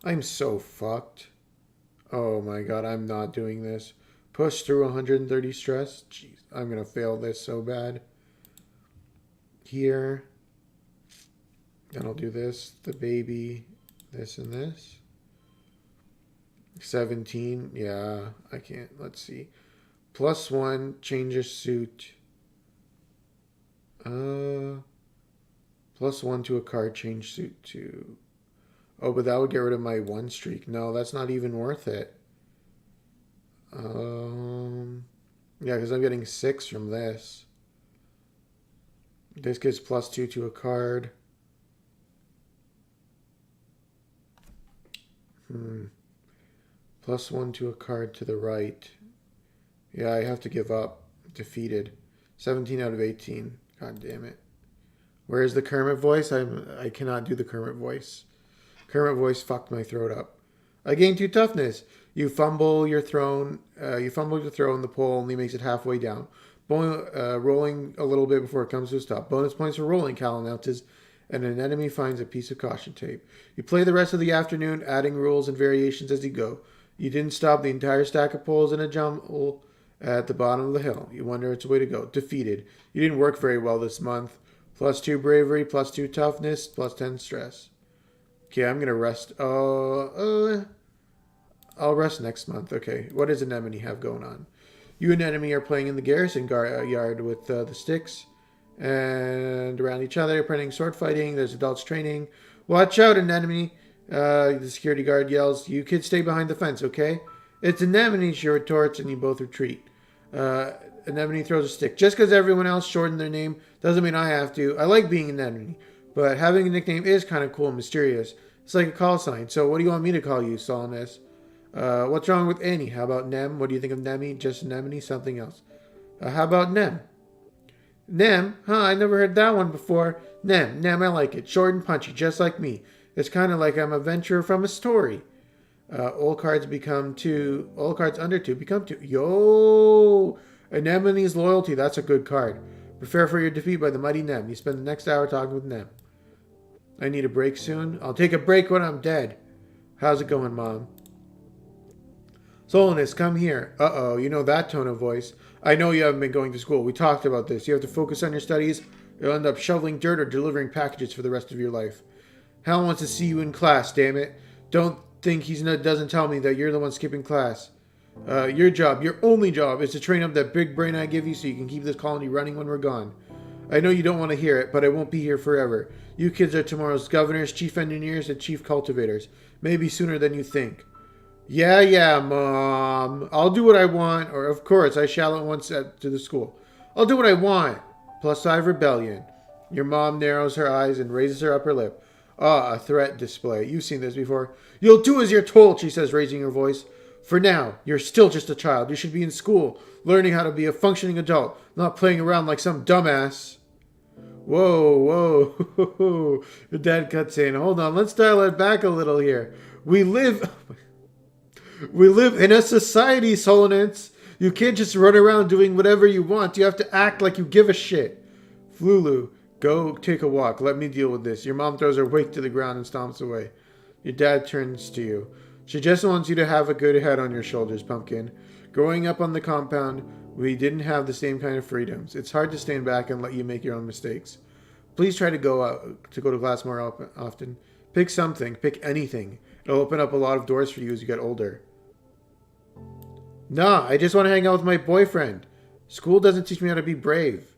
A: I'm so fucked. Oh my god, I'm not doing this. Push through 130 stress. Jeez, I'm gonna fail this so bad. Here. Then I'll do this, the baby, this and this. 17. Yeah, I can't. Let's see. +1, change your suit. +1 to a card, change suit to... Oh, but that would get rid of my 1 streak. No, that's not even worth it. Yeah, because I'm getting 6 from this. This gives +2 to a card. +1 to a card to the right. Yeah, I have to give up. Defeated. 17 out of 18. God damn it. Where's the Kermit voice? I cannot do the Kermit voice. Kermit voice fucked my throat up. I gained 2 toughness. You fumble your throw, and the pole only makes it halfway down. Rolling a little bit before it comes to a stop. Bonus points for rolling, Cal announces, and an enemy finds a piece of caution tape. You play the rest of the afternoon, adding rules and variations as you go. You didn't stop the entire stack of poles in a jumble at the bottom of the hill. You wonder its way to go. Defeated. You didn't work very well this month. +2 bravery, +2 toughness, +10 stress. Okay, I'm gonna rest. I'll rest next month. Okay, what does Anemone have going on? You and Enemy are playing in the garrison yard with the sticks and around each other, playing sword fighting. There's adults training. Watch out, Anemone! The security guard yells. You kids stay behind the fence, okay? It's Anemone, she retorts, and you both retreat. Anemone throws a stick. Just because everyone else shortened their name doesn't mean I have to. I like being Anemone, but having a nickname is kind of cool and mysterious. It's like a call sign. So what do you want me to call you, Solonist? What's wrong with Annie? How about Nem? What do you think of Nemi? Just Anemone? Something else. How about Nem? Nem? Huh, I never heard that one before. Nem, I like it. Short and punchy, just like me. It's kind of like I'm a venturer from a story. All cards under 2 become 2. Yo! Anemone's Loyalty, that's a good card. Prepare for your defeat by the mighty Nem. You spend the next hour talking with Nem. I need a break soon. I'll take a break when I'm dead. How's it going, Mom? Solonus, come here. Uh-oh, you know that tone of voice. I know you haven't been going to school. We talked about this. You have to focus on your studies. You'll end up shoveling dirt or delivering packages for the rest of your life. Hal wants to see you in class, damn it. Don't think doesn't tell me that you're the one skipping class. Your job, your only job, is to train up that big brain I give you so you can keep this colony running when we're gone. I know you don't want to hear it, but I won't be here forever. You kids are tomorrow's governors, chief engineers, and chief cultivators. Maybe sooner than you think. Yeah, Mom. I'll do what I want, or of course, I shall at once to the school. I'll do what I want. +5 rebellion. Your mom narrows her eyes and raises her upper lip. Ah, a threat display. You've seen this before. You'll do as you're told, she says, raising her voice. For now, you're still just a child. You should be in school, learning how to be a functioning adult, not playing around like some dumbass. Whoa. Your dad cuts in. Hold on, let's dial it back a little here. We live in a society, Solonance. You can't just run around doing whatever you want. You have to act like you give a shit. Flulu, go take a walk. Let me deal with this. Your mom throws her weight to the ground and stomps away. Your dad turns to you. She just wants you to have a good head on your shoulders, Pumpkin. Growing up on the compound, we didn't have the same kind of freedoms. It's hard to stand back and let you make your own mistakes. Please try to go to class more often. Pick something. Pick anything. It'll open up a lot of doors for you as you get older. Nah, I just want to hang out with my boyfriend. School doesn't teach me how to be brave.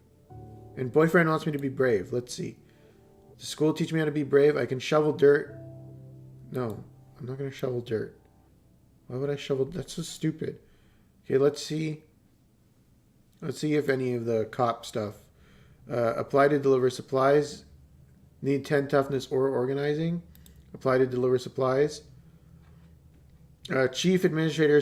A: And boyfriend wants me to be brave. Let's see. Does school teach me how to be brave? I can shovel dirt. No, I'm not going to shovel dirt. Why would I shovel? That's so stupid. Okay, let's see. Let's see if any of the cop stuff. Apply to deliver supplies. Need 10 toughness or organizing. Apply to deliver supplies. Chief Administrator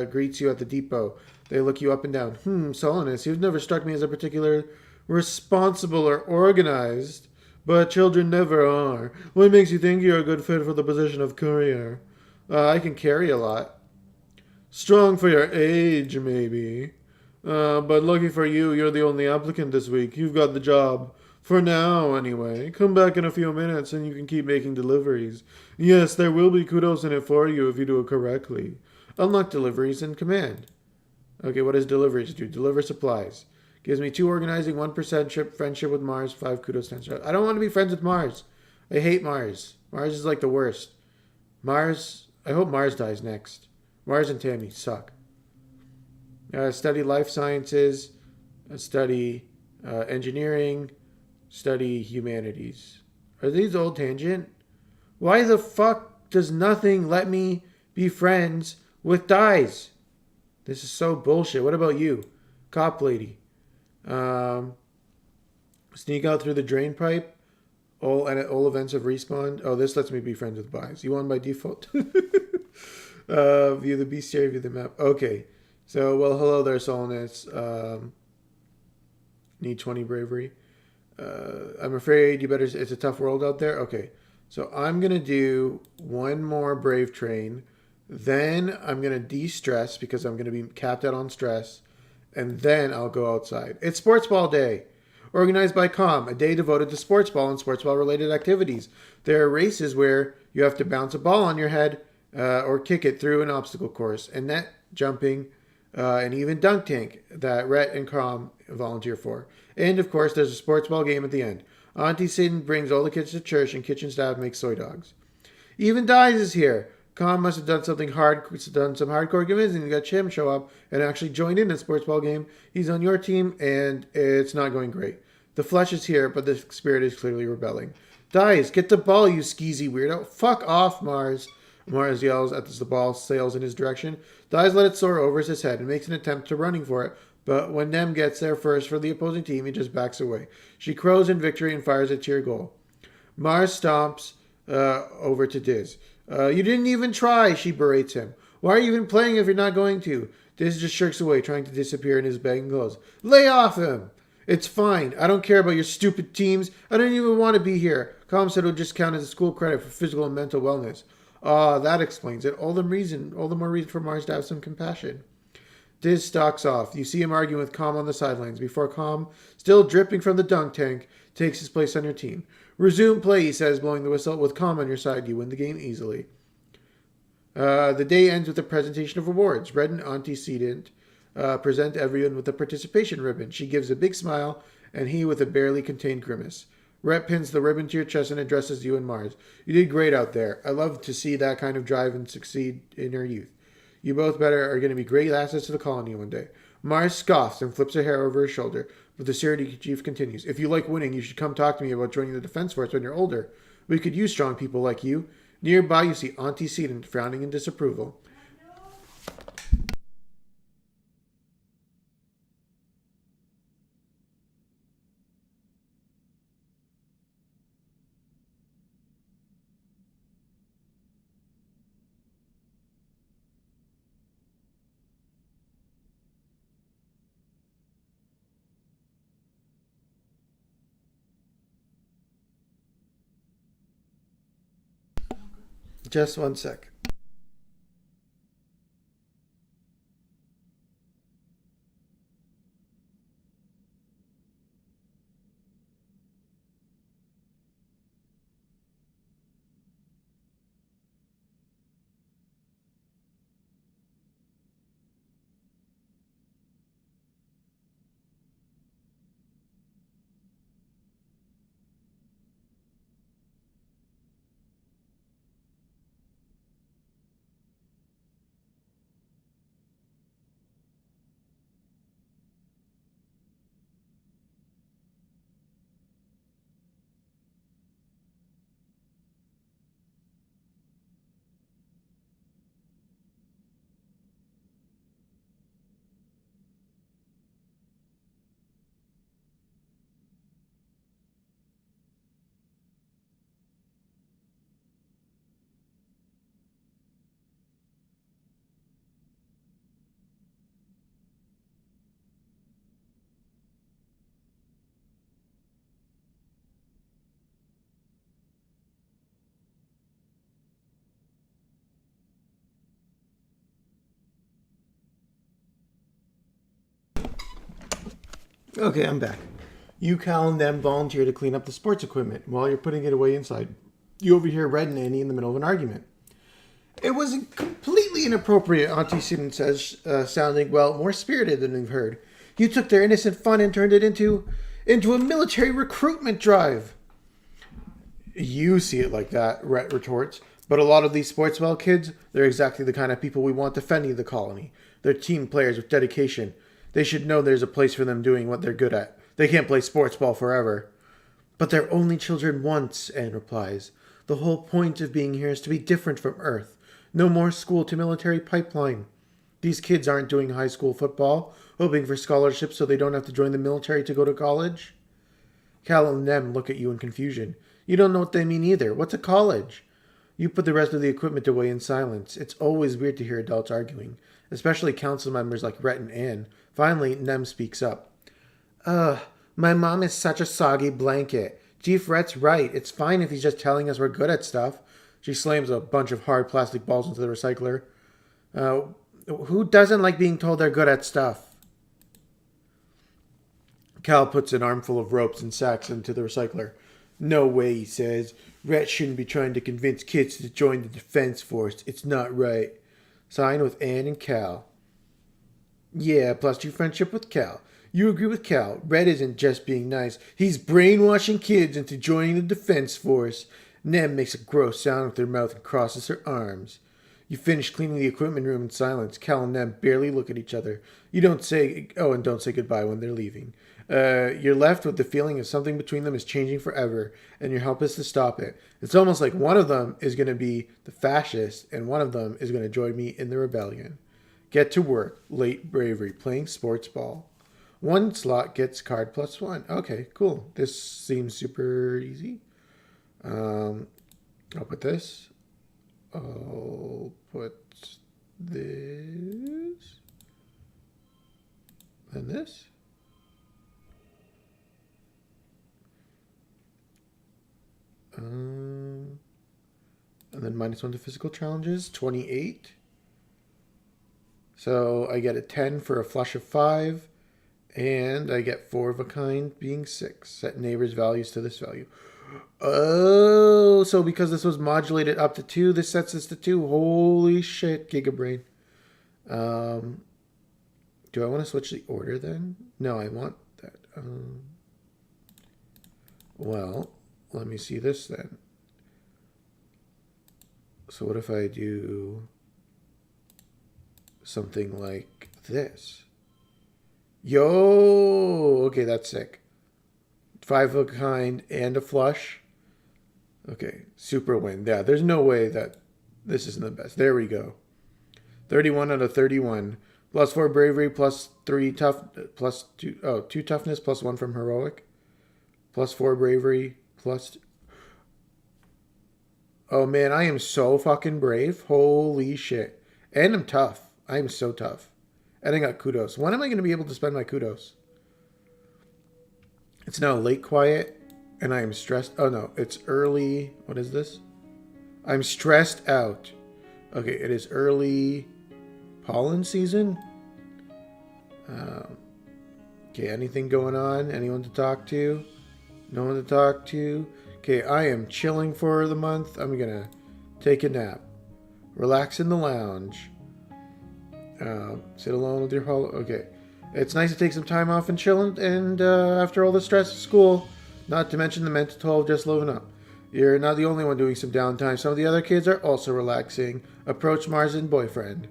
A: greets you at the depot. They look you up and down. Solonus, you've never struck me as a particular responsible or organized. But children never are. What makes you think you're a good fit for the position of courier? I can carry a lot. Strong for your age, maybe. But lucky for you, you're the only applicant this week. You've got the job. For now, anyway. Come back in a few minutes and you can keep making deliveries. Yes, there will be kudos in it for you if you do it correctly. Unlock deliveries in command. Okay, what does deliveries do? Deliver supplies. Gives me 2 organizing, 1% friendship with Mars, 5 kudos, 10 stars. I don't want to be friends with Mars. I hate Mars. Mars is like the worst. Mars, I hope Mars dies next. Mars and Tammy suck. Study life sciences. Study engineering. Study humanities. Are these old tangent? Why the fuck does nothing let me be friends with dyes? This is so bullshit. What about you? Cop lady. Sneak out through the drain pipe. All events have respawned. Oh, this lets me be friends with buys. You want by default? View the bestiary, view the map. Okay. So, well, hello there, Solonus. Need 20 bravery. I'm afraid you better... It's a tough world out there. Okay. So I'm going to do 1 more brave train. Then I'm going to de-stress because I'm going to be capped out on stress. And then I'll go outside. It's Sports Ball Day. Organized by COM, a day devoted to sports ball and sports ball related activities. There are races where you have to bounce a ball on your head or kick it through an obstacle course, and net jumping, and even dunk tank that Rhett and COM volunteer for. And of course, there's a sports ball game at the end. Auntie Sin brings all the kids to church, and kitchen staff makes soy dogs. Even Dies is here. Con must have done something done some hardcore convincing to get Chim show up and actually join in a sports ball game. He's on your team, and it's not going great. The flesh is here, but the spirit is clearly rebelling. Dies, get the ball, you skeezy weirdo. Fuck off, Mars. Mars yells as the ball sails in his direction. Dies let it soar over his head and makes an attempt to running for it, but when Nem gets there first for the opposing team, he just backs away. She crows in victory and fires a cheer goal. Mars stomps over to Diz. You didn't even try, she berates him. Why are you even playing if you're not going to? Diz just shirks away, trying to disappear in his begging clothes. Lay off him! It's fine. I don't care about your stupid teams. I don't even want to be here. Com said it would just count as a school credit for physical and mental wellness. Ah, that explains it. All the more reason for Mars to have some compassion. Diz stalks off. You see him arguing with Calm on the sidelines before Calm, still dripping from the dunk tank, takes his place on your team. Resume play, he says, blowing the whistle. With Calm on your side, you win the game easily. The day ends with a presentation of awards. Red and antecedent present everyone with a participation ribbon. She gives a big smile, and he with a barely contained grimace. Rhett pins the ribbon to your chest and addresses you and Mars. You did great out there. I love to see that kind of drive and succeed in your youth. You both better are going to be great assets to the colony one day. Mars scoffs and flips her hair over his shoulder, but the security chief continues. If you like winning, you should come talk to me about joining the defense force when you're older. We could use strong people like you. Nearby, you see antecedent frowning in disapproval. Just one sec. Okay, I'm back. You, Cal, and them volunteer to clean up the sports equipment while you're putting it away inside. You overhear Red and Annie in the middle of an argument. It was completely inappropriate, Antecedent says, sounding, well, more spirited than we've heard. You took their innocent fun and turned it into a military recruitment drive. You see it like that, Rhett retorts. But a lot of these sports ball kids, they're exactly the kind of people we want defending the colony. They're team players with dedication. They should know there's a place for them doing what they're good at. They can't play sports ball forever. But they're only children once, Anne replies. The whole point of being here is to be different from Earth. No more school to military pipeline. These kids aren't doing high school football, hoping for scholarships so they don't have to join the military to go to college. Cal and them look at you in confusion. You don't know what they mean either. What's a college? You put the rest of the equipment away in silence. It's always weird to hear adults arguing, especially council members like Rhett and Anne. Finally, Nem speaks up. My mom is such a soggy blanket. Chief Rhett's right. It's fine if he's just telling us we're good at stuff. She slams a bunch of hard plastic balls into the recycler. Who doesn't like being told they're good at stuff? Cal puts an armful of ropes and sacks into the recycler. No way, he says. Rhett shouldn't be trying to convince kids to join the defense force. It's not right. Sign with Anne and Cal. Yeah, plus your friendship with Cal. You agree with Cal. Red isn't just being nice. He's brainwashing kids into joining the defense force. Nem makes a gross sound with her mouth and crosses her arms. You finish cleaning the equipment room in silence. Cal and Nem barely look at each other. You don't say goodbye when they're leaving. You're left with the feeling of something between them is changing forever, and you're helpless to stop it. It's almost like one of them is going to be the fascist, and one of them is going to join me in the rebellion. Get to work. Late bravery. Playing sports ball. One slot gets card +1. Okay, cool. This seems super easy. I'll put this. I'll put this. And this. And then -1 to physical challenges. 28. So I get a 10 for a flush of 5. And I get 4 of a kind being 6. Set neighbors' values to this value. Oh, so because this was modulated up to 2, this sets this to 2. Holy shit, Gigabrain. Do I want to switch the order then? No, I want that. Well, let me see this then. So what if I do something like this? Yo! Okay, that's sick. 5 of a kind and a flush. Okay, super win. Yeah, there's no way that this isn't the best. There we go. 31 out of 31. Plus 4 bravery, plus 3 tough, plus 2, 2 toughness, plus 1 from heroic. Plus 4 bravery, plus... Oh man, I am so fucking brave. Holy shit. And I'm tough. I am so tough. And I got kudos. When am I going to be able to spend my kudos? It's now late quiet, and I am stressed. Oh no, it's early. What is this? I'm stressed out. Okay, it is early pollen season. Okay, anything going on? Anyone to talk to? No one to talk to? Okay, I am chilling for the month. I'm going to take a nap. Relax in the lounge. Sit alone with your hollow. Okay. It's nice to take some time off and chill and after all the stress of school, not to mention the mental toll of just loading up. You're not the only one doing some downtime. Some of the other kids are also relaxing. Approach Mars and boyfriend.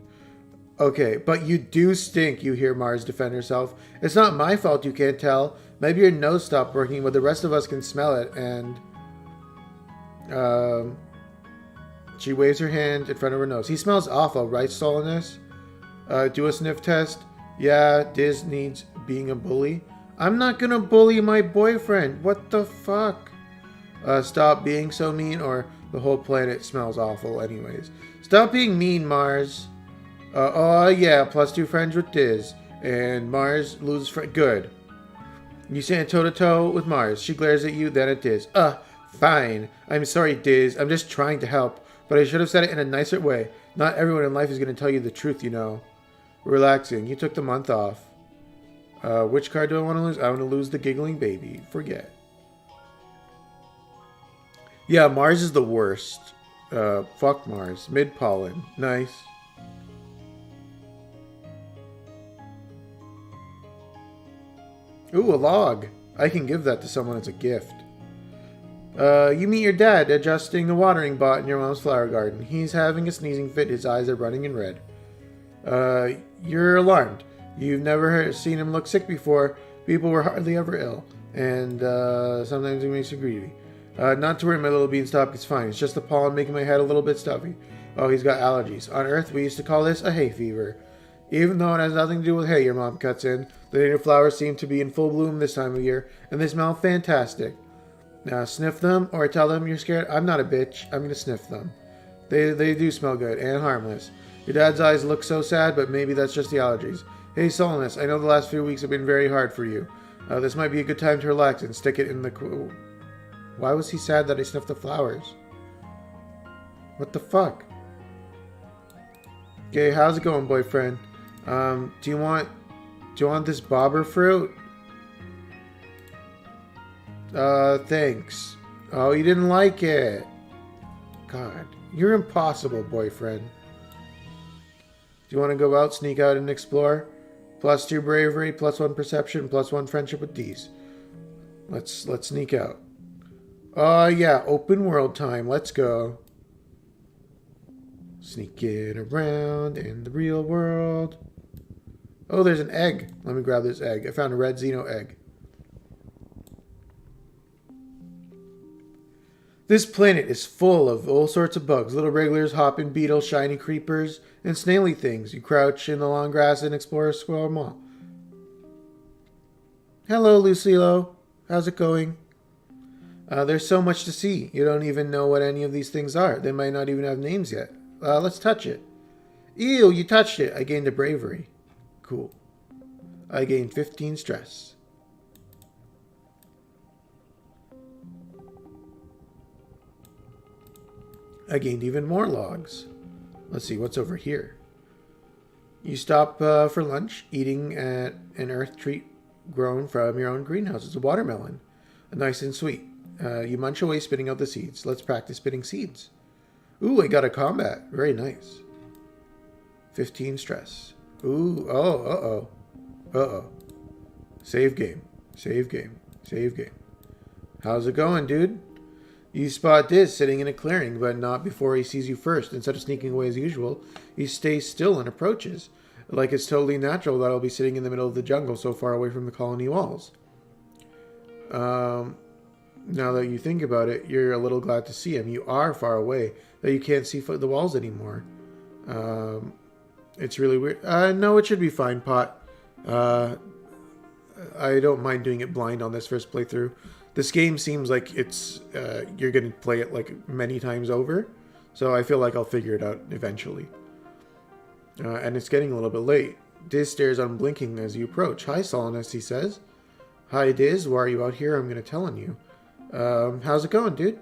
A: Okay, but you do stink, you hear Mars defend herself. It's not my fault you can't tell. Maybe your nose stopped working, but the rest of us can smell it, and... she waves her hand in front of her nose. He smells awful, right, Solanus? Do a sniff test. Yeah, Diz needs being a bully. I'm not gonna bully my boyfriend. What the fuck? Stop being so mean, or the whole planet smells awful anyways. Stop being mean, Mars. Oh yeah, plus 2 friends with Diz. And Mars loses friend. Good. You stand toe-to-toe with Mars. She glares at you, then at Diz. Fine. I'm sorry, Diz. I'm just trying to help. But I should have said it in a nicer way. Not everyone in life is going to tell you the truth, you know. Relaxing. You took the month off. Which card do I want to lose? I want to lose the giggling baby. Forget. Yeah, Mars is the worst. Fuck Mars. Mid-pollen. Nice. Ooh, a log. I can give that to someone as a gift. You meet your dad adjusting a watering pot in your mom's flower garden. He's having a sneezing fit. His eyes are running in red. You're alarmed. You've never seen him look sick before. People were hardly ever ill. And sometimes it makes you greedy. Not to worry, my little beanstalk. It's fine. It's just the pollen making my head a little bit stuffy. Oh, he's got allergies. On Earth, we used to call this a hay fever. Even though it has nothing to do with hay, your mom cuts in. The native flowers seem to be in full bloom this time of year, and they smell fantastic. Now, sniff them, or tell them you're scared. I'm not a bitch. I'm going to sniff them. They do smell good, and harmless. Your dad's eyes look so sad, but maybe that's just the allergies. Hey, Solanus, I know the last few weeks have been very hard for you. This might be a good time to relax and stick it in the... Why was he sad that I sniffed the flowers? What the fuck? Okay, how's it going, boyfriend? Do you want this bobber fruit? Thanks. Oh, you didn't like it. God, you're impossible, boyfriend. Do you want to go out, sneak out, and explore? Plus 2 bravery, plus 1 perception, plus 1 friendship with these. Let's sneak out. Yeah, open world time. Let's go. Sneaking around in the real world. Oh, there's an egg. Let me grab this egg. I found a red Xeno egg. This planet is full of all sorts of bugs. Little regulars, hopping beetles, shiny creepers, and snaily things. You crouch in the long grass and explore a squirrel mall. Hello, Lucilo. How's it going? There's so much to see. You don't even know what any of these things are. They might not even have names yet. Let's touch it. Ew, you touched it. I gained a bravery. Cool. I gained 15 stress. I gained even more logs. Let's see, what's over here? You stop for lunch, eating at an earth treat grown from your own greenhouse. It's a watermelon, nice and sweet. You munch away, spitting out the seeds. Let's practice spitting seeds. Ooh, I got a combat. Very nice. 15 stress. Ooh, oh, uh-oh. Save game. Save game. Save game. How's it going, dude? You spot Diz sitting in a clearing, but not before he sees you first. Instead of sneaking away as usual, he stays still and approaches. Like it's totally natural that I'll be sitting in the middle of the jungle so far away from the colony walls. Now that you think about it, you're a little glad to see him. You are far away, that you can't see the walls anymore. It's really weird. No, it should be fine, Pot. I don't mind doing it blind on this first playthrough. This game seems like it's you're going to play it like many times over. So I feel like I'll figure it out eventually. And it's getting a little bit late. Diz stares unblinking as you approach. Hi, Solonist, he says. Hi, Diz. Why are you out here? I'm going to tell on you. How's it going, dude?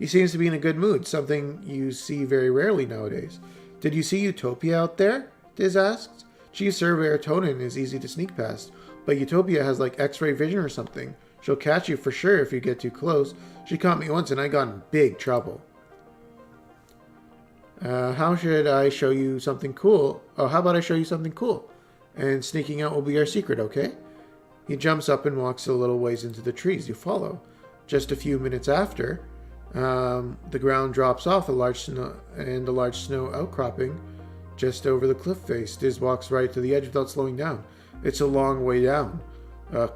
A: He seems to be in a good mood, something you see very rarely nowadays. Did you see Utopia out there? Diz asks. Chief Surveyor Tonin is easy to sneak past, but Utopia has like X-ray vision or something. She'll catch you for sure if you get too close. She caught me once and I got in big trouble. How should I show you something cool? Oh, how about I show you something cool? And sneaking out will be our secret, okay? He jumps up and walks a little ways into the trees. You follow. Just a few minutes after, the ground drops off a large snow outcropping just over the cliff face. Diz walks right to the edge without slowing down. It's a long way down.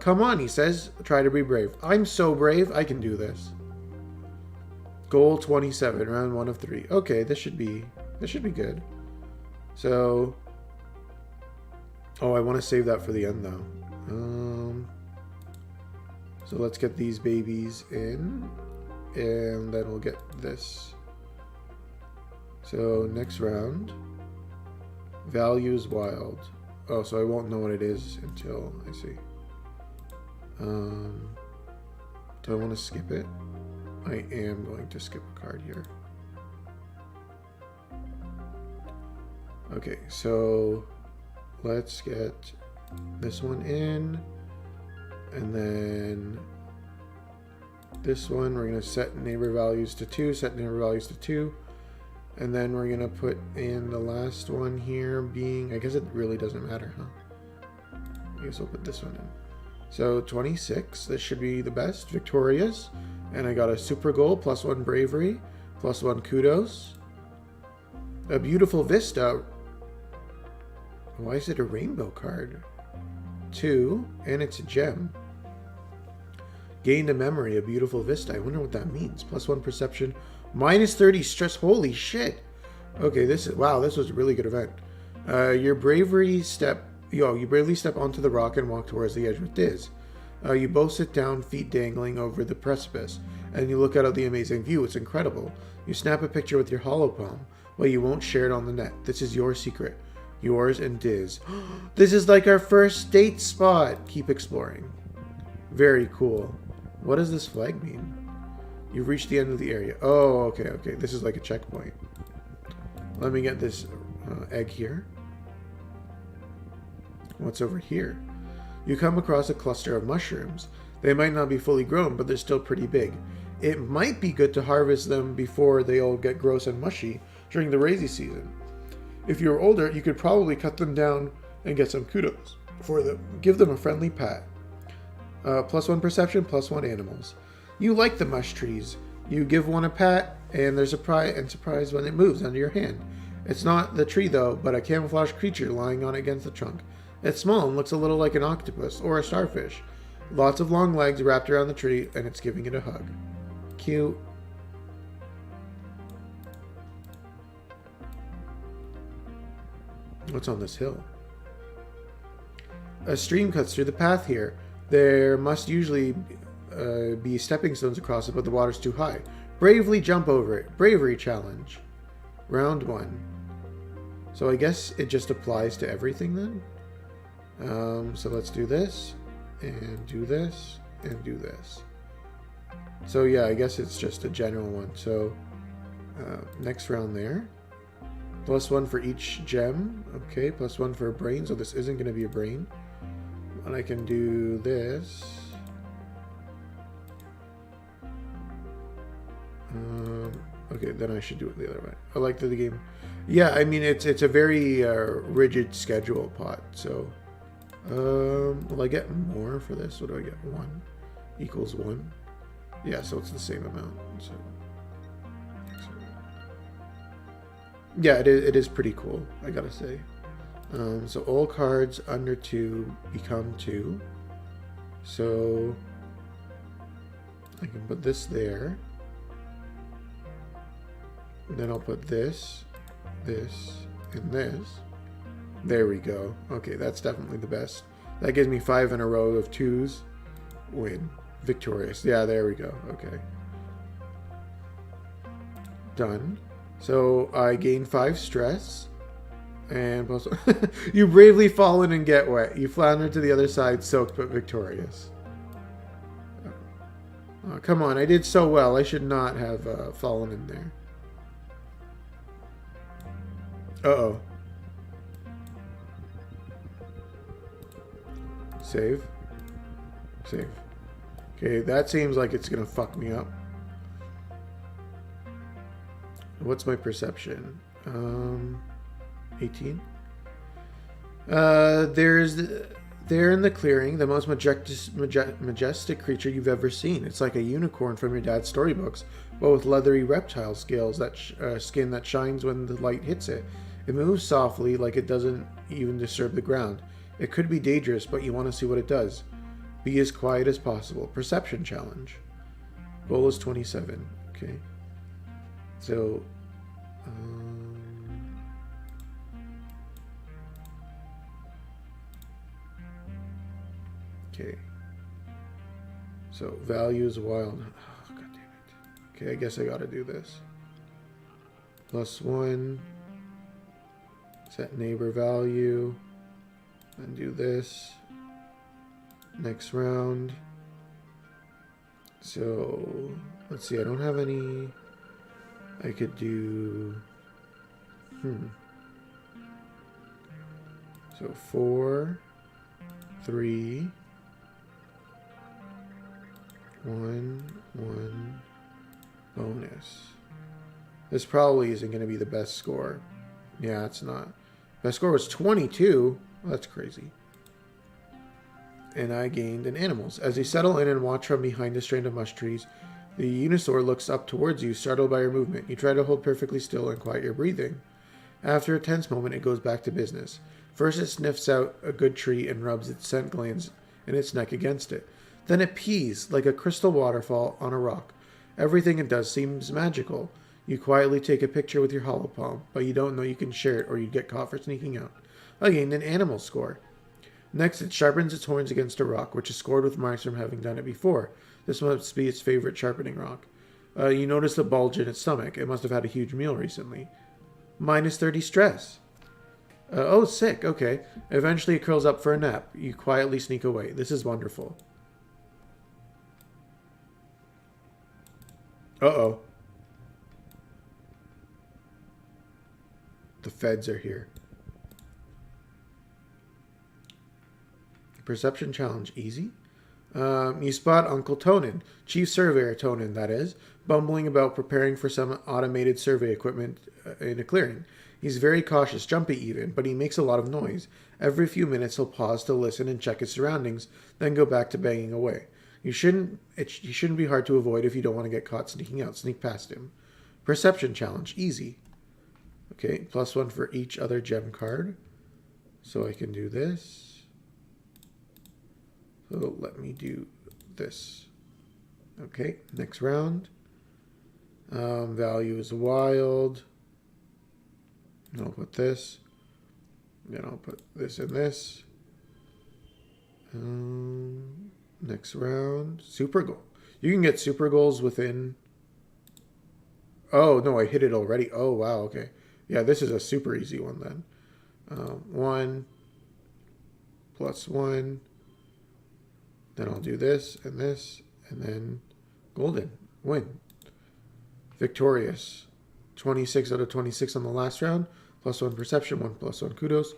A: Come on, he says. Try to be brave. I'm so brave, I can do this. Goal 27, round 1 of 3. Okay, this should be good. So, I want to save that for the end though. So let's get these babies in, and then we'll get this. So next round, values wild. Oh, so I won't know what it is until I see. Do I want to skip it? I am going to skip a card here. Okay, so let's get this one in, and then this one we're going to set neighbor values to 2, set neighbor values to 2, and then we're going to put in the last one here being, I guess it really doesn't matter, huh? I guess we'll put this one in. So 26, this should be the best, victorious. And I got a super goal, +1 bravery, +1 kudos. A beautiful vista. Why is it a rainbow card? 2, and it's a gem. Gained a memory, a beautiful vista. I wonder what that means. +1 perception, -30 stress. Holy shit. Okay, this was a really good event. You bravely step onto the rock and walk towards the edge with Diz. You both sit down, feet dangling over the precipice, and you look out at the amazing view. It's incredible. You snap a picture with your hollow palm, but you won't share it on the net. This is your secret. Yours and Diz. This is like our first date spot. Keep exploring. Very cool. What does this flag mean? You've reached the end of the area. Oh, okay. This is like a checkpoint. Let me get this egg here. What's over here? You come across a cluster of mushrooms. They might not be fully grown, but they're still pretty big. It might be good to harvest them before they all get gross and mushy during the rainy season. If you're older, you could probably cut them down and get some kudos for them. Give them a friendly pat. +1 perception, +1 animals. You like the mush trees. You give one a pat, and they're surprised when it moves under your hand. It's not the tree though, but a camouflage creature lying on it against the trunk. It's small and looks a little like an octopus or a starfish. Lots of long legs wrapped around the tree, and it's giving it a hug. Cute. What's on this hill? A stream cuts through the path here. There must usually be stepping stones across it, but the water's too high. Bravely jump over it. Bravery challenge. Round 1. So I guess it just applies to everything then? So let's do this, and do this, and do this. So yeah, I guess it's just a general one. So next round there. +1 for each gem. Okay, +1 for a brain. So this isn't going to be a brain. And I can do this. Okay, then I should do it the other way. I like the game. Yeah, I mean, it's a very rigid schedule pot. So, will I get more for this? What do I get? 1 equals 1. Yeah, so it's the same amount. So yeah, it is pretty cool, I gotta say. So all cards under 2 become 2. So I can put this there. Then I'll put this, this, and this. There we go. Okay, that's definitely the best. That gives me 5 in a row of 2s. Win. Victorious. Yeah, there we go. Okay. Done. So I gain 5 stress. And plus, you bravely fall in and get wet. You flounder to the other side, soaked but victorious. Oh, come on, I did so well. I should not have fallen in there. Uh-oh. Save. Save. Okay, that seems like it's gonna fuck me up. What's my perception? 18. There in the clearing, the most majestic creature you've ever seen. It's like a unicorn from your dad's storybooks, but with leathery reptile scales skin that shines when the light hits it. It moves softly, like it doesn't even disturb the ground. It could be dangerous, but you want to see what it does. Be as quiet as possible. Perception challenge. Goal is 27. Okay. So, okay. So value is wild. Oh, God damn it. Okay, I guess I gotta do this. +1. Set neighbor value. And do this. Next round. So let's see, I don't have any. I could do so 4, 3, 1, 1 bonus. This probably isn't going to be the best score. Yeah, it's not. Best score was 22. Well, that's crazy. And I gained an animals. As you settle in and watch from behind a strand of mush trees, the Unisaur looks up towards you, startled by your movement. You try to hold perfectly still and quiet your breathing. After a tense moment, it goes back to business. First, it sniffs out a good tree and rubs its scent glands and its neck against it. Then it pees like a crystal waterfall on a rock. Everything it does seems magical. You quietly take a picture with your hollow palm, but you don't know you can share it or you'd get caught for sneaking out. I gained an animal score. Next, it sharpens its horns against a rock, which is scored with marks from having done it before. This must be its favorite sharpening rock. You notice a bulge in its stomach. It must have had a huge meal recently. -30 stress. Oh, sick. Okay. Eventually, it curls up for a nap. You quietly sneak away. This is wonderful. Uh-oh. The feds are here. Perception challenge easy. You spot Uncle Tonin, Chief Surveyor Tonin, that is, bumbling about preparing for some automated survey equipment in a clearing. He's very cautious, jumpy even, but he makes a lot of noise. Every few minutes he'll pause to listen and check his surroundings, then go back to banging away. He shouldn't be hard to avoid if you don't want to get caught sneaking out. Sneak past him. Perception challenge easy. Okay, +1 for each other gem card. So I can do this. So let me do this. Okay, next round. Value is wild. I'll put this. Then I'll put this and this. Next round. Super goal. You can get super goals within... Oh, no, I hit it already. Oh, wow, okay. Yeah, this is a super easy one then. 1 +1. Then I'll do this, and then golden. Win. Victorious. 26 out of 26 on the last round. +1 perception, 1 +1 kudos,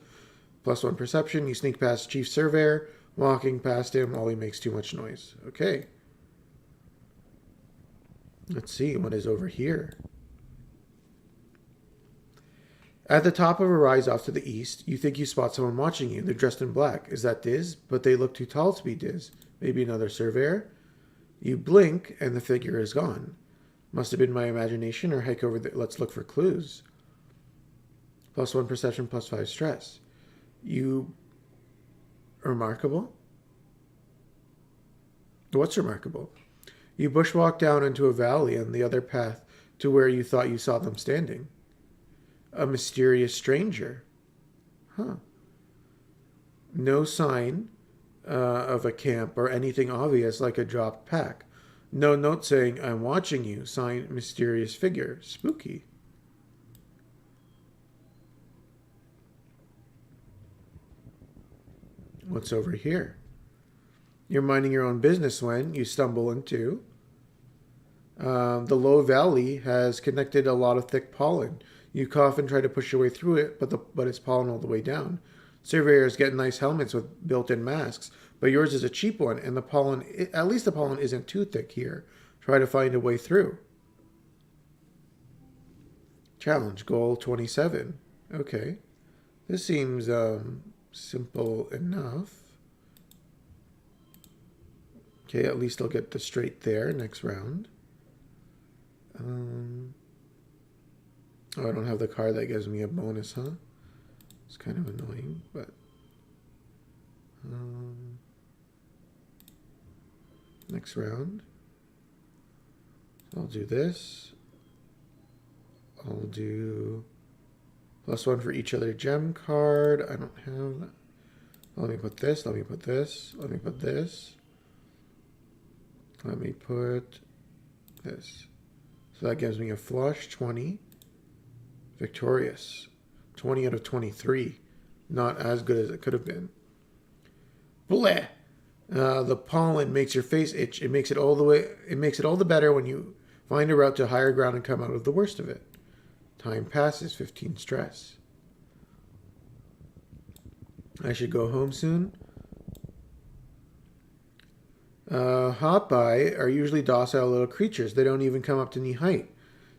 A: +1 perception. You sneak past Chief Surveyor, walking past him while he makes too much noise. Okay. Let's see what is over here. At the top of a rise off to the east, you think you spot someone watching you. They're dressed in black. Is that Diz? But they look too tall to be Diz. Maybe another surveyor? You blink, and the figure is gone. Must have been my imagination, or hike over there. Let's look for clues. +1 perception, +5 stress. You... Remarkable? What's remarkable? You bushwalk down into a valley on the other path to where you thought you saw them standing. A mysterious stranger. Huh. No sign of a camp or anything obvious like a dropped pack. No note saying, I'm watching you. Sign, mysterious figure. Spooky. What's over here? You're minding your own business when you stumble into... the low valley has connected a lot of thick pollen. You cough and try to push your way through it, but it's pollen all the way down. Surveyors get nice helmets with built-in masks, but yours is a cheap one, and the pollen, at least the pollen isn't too thick here. Try to find a way through. Challenge, goal 27. Okay. This seems simple enough. Okay, at least I'll get the straight there next round. Oh, I don't have the card that gives me a bonus, huh? It's kind of annoying, but... next round. I'll do this. I'll do +1 for each other gem card. I don't have that. Let me put this. Let me put this. Let me put this. Let me put this. So that gives me a flush, 20. Victorious. 20 out of 23. Not as good as it could have been. Bleh. The pollen makes your face itch. It makes it all the better when you find a route to higher ground and come out of the worst of it. Time passes, 15 stress. I should go home soon. Hop by are usually docile little creatures. They don't even come up to knee height.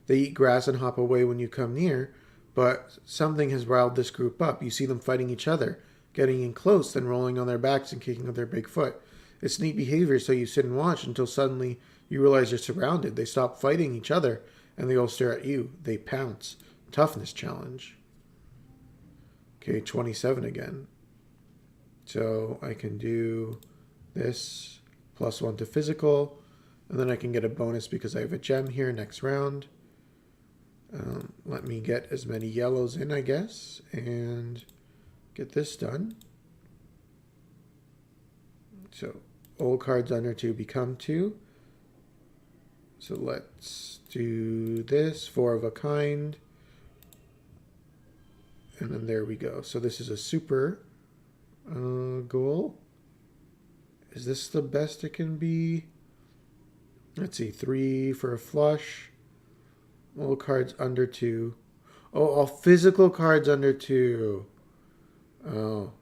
A: They eat grass and hop away when you come near, but something has riled this group up. You see them fighting each other, getting in close, then rolling on their backs and kicking with their big foot. It's neat behavior, so you sit and watch until suddenly you realize you're surrounded. They stop fighting each other, and they all stare at you. They pounce. Toughness challenge. Okay, 27 again. So I can do this, +1 to physical, and then I can get a bonus because I have a gem here next round. Let me get as many yellows in, I guess, and get this done. So old cards under 2 become 2. So let's do this, 4 of a kind. And then there we go. So this is a super goal. Is this the best it can be? Let's see, 3 for a flush. All cards under 2. Oh, all physical cards under 2. Oh.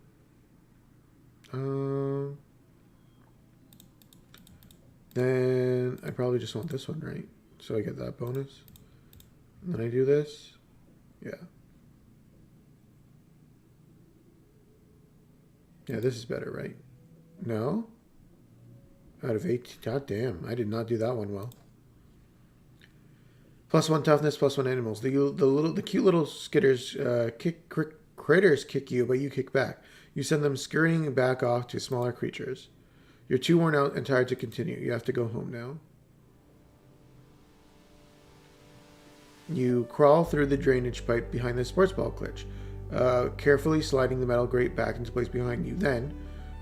A: Then I probably just want this one, right? So I get that bonus. And then I do this. Yeah. Yeah, this is better, right? No? Out of 8. God damn, I did not do that one well. +1 toughness, +1 animals. The cute little skitters critters kick you, but you kick back. You send them scurrying back off to smaller creatures. You're too worn out and tired to continue. You have to go home now. You crawl through the drainage pipe behind the sports ball glitch, carefully sliding the metal grate back into place behind you. Then,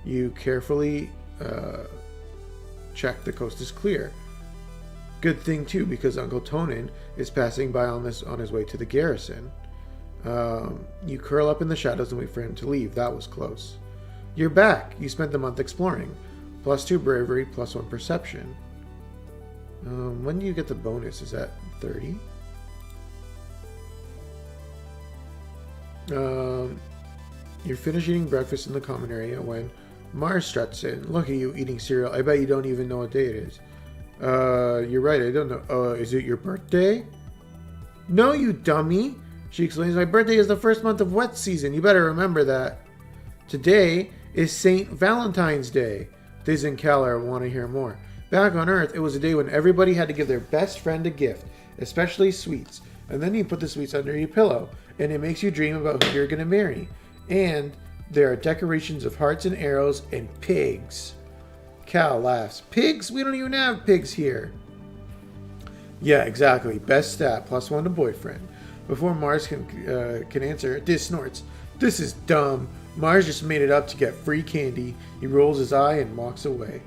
A: you carefully check the coast is clear. Good thing too, because Uncle Tonin is passing by on his way to the garrison. You curl up in the shadows and wait for him to leave. That was close. You're back. You spent the month exploring. +2 bravery, +1 perception. When do you get the bonus? Is that 30? Um, you're finished eating breakfast in the common area when Mars struts in. Look at you eating cereal. I bet you don't even know what day it is. You're right. I don't know. Is it your birthday? No, you dummy. She explains, my birthday is the first month of wet season. You better remember that. Today is St. Valentine's Day. Diz and Keller want to hear more. Back on Earth, it was a day when everybody had to give their best friend a gift, especially sweets. And then you put the sweets under your pillow, and it makes you dream about who you're going to marry. And there are decorations of hearts and arrows and pigs. Cal laughs. Pigs? We don't even have pigs here. Yeah, exactly. Best stat, +1 to boyfriend. Before Mars can answer, Diz snorts. This is dumb. Mars just made it up to get free candy. He rolls his eye and walks away.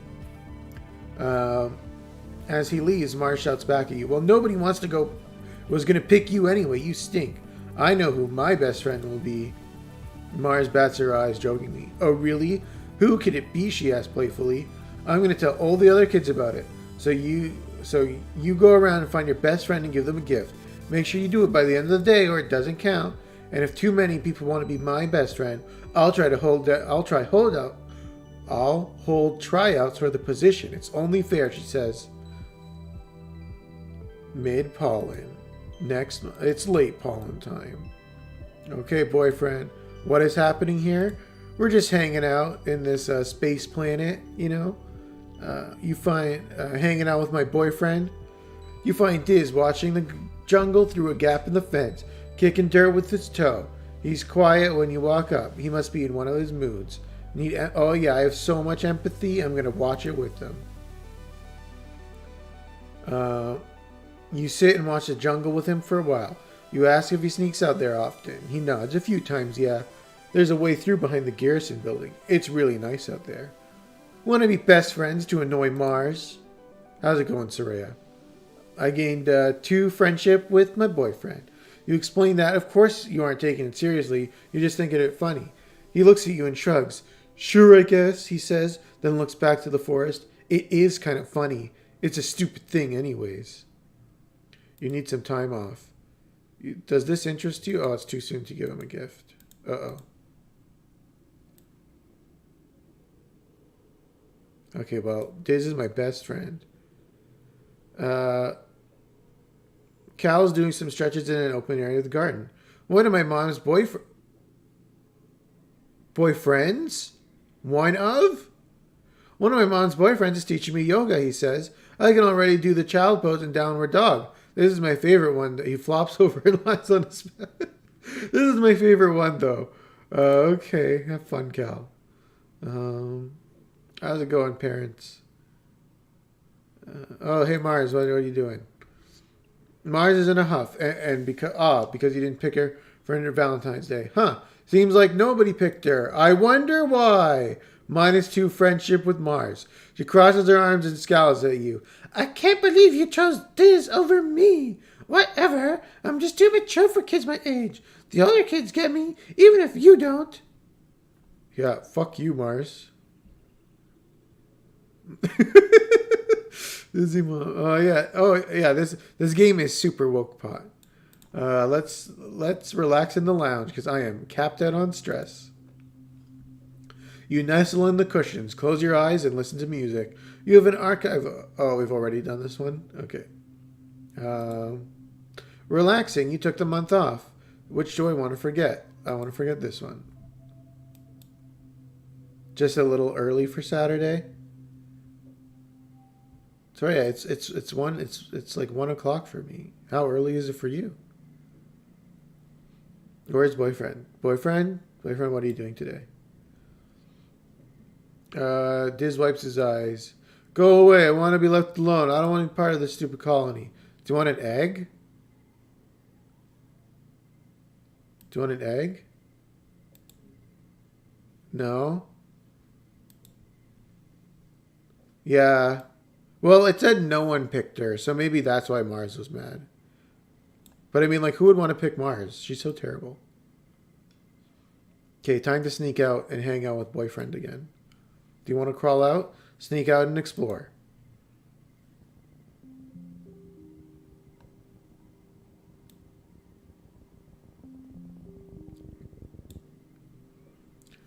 A: As he leaves, Mars shouts back at you. Well, nobody was going to pick you anyway. You stink. I know who my best friend will be. Mars bats her eyes jokingly. Oh, really? Who could it be? She asks playfully. I'm going to tell all the other kids about it. So you go around and find your best friend and give them a gift. Make sure you do it by the end of the day or it doesn't count. And if too many people want to be my best friend, I'll hold tryouts for the position. It's only fair, she says. Mid-pollen. It's late pollen time. Okay, boyfriend. What is happening here? We're just hanging out in this space planet, you know. You find hanging out with my boyfriend. You find Diz watching the jungle through a gap in the fence, kicking dirt with his toe. He's quiet when you walk up. He must be in one of his moods. Oh yeah, I have so much empathy. I'm gonna watch it with them. You sit and watch the jungle with him for a while. You ask if he sneaks out there often. He nods a few times. Yeah, there's a way through behind the garrison building. It's really nice out there. Want to be best friends to annoy Mars? How's it going, Soraya? I gained 2 friendship with my boyfriend. You explain that. Of course you aren't taking it seriously. You're just thinking it funny. He looks at you and shrugs. Sure, I guess, he says, then looks back to the forest. It is kind of funny. It's a stupid thing anyways. You need some time off. Does this interest you? Oh, it's too soon to give him a gift. Uh-oh. Okay, well, Diz is my best friend. Cal's doing some stretches in an open area of the garden. One of my mom's boyfriends? One of? One of my mom's boyfriends is teaching me yoga, he says. I can already do the child pose and downward dog. This is my favorite one. He flops over and lies on his back. This is my favorite one, though. Okay, have fun, Cal. How's it going, parents? Oh, hey, Mars, what are you doing? Mars is in a huff, and because you didn't pick her for Valentine's Day. Huh, seems like nobody picked her. I wonder why. -2 friendship with Mars. She crosses her arms and scowls at you. I can't believe you chose Diz over me. Whatever, I'm just too mature for kids my age. The older kids get me, even if you don't. Yeah, fuck you, Mars. Oh yeah. This game is super woke pot. Let's relax in the lounge because I am capped out on stress. You nestle in the cushions, close your eyes, and listen to music. You have an archive. Oh, we've already done this one. Okay. Relaxing. You took the month off. Which do I want to forget? I want to forget this one. Just a little early for Saturday. So yeah, it's like 1 o'clock for me. How early is it for you? Where's boyfriend? Boyfriend, what are you doing today? Diz wipes his eyes. Go away. I want to be left alone. I don't want to be part of this stupid colony. Do you want an egg? Do you want an egg? No. Yeah. Well, it said no one picked her, so maybe that's why Mars was mad. But I mean, like, who would want to pick Mars? She's so terrible. Okay, time to sneak out and hang out with boyfriend again. Do you want to crawl out? Sneak out and explore.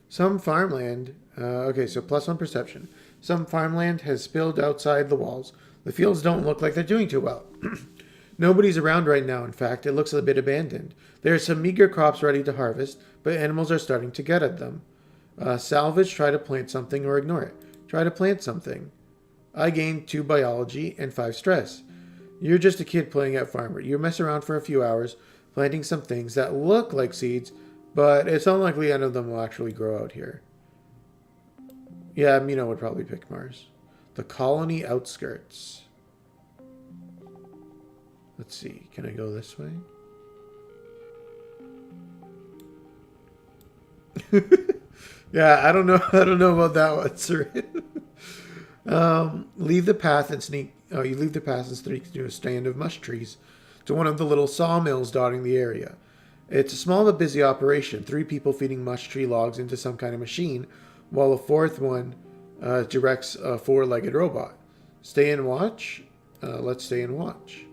A: Some farmland, okay, so +1 perception. Some farmland has spilled outside the walls. The fields don't look like they're doing too well. Nobody's around right now, in fact. It looks a bit abandoned. There are some meager crops ready to harvest, but animals are starting to get at them. Salvage, try to plant something or ignore it. Try to plant something. I gained 2 biology and 5 stress. You're just a kid playing at farmer. You mess around for a few hours, planting some things that look like seeds, but it's unlikely any of them will actually grow out here. Yeah, Mino would probably pick Mars. The colony outskirts. Let's see. Can I go this way? Yeah, I don't know. I don't know about that one, sir. Leave the path and sneak. Oh, you leave the path and sneak to a stand of mush trees to one of the little sawmills dotting the area. It's a small but busy operation. 3 people feeding mush tree logs into some kind of machine, while a 4th one directs a 4-legged robot. Stay and watch? Let's stay and watch.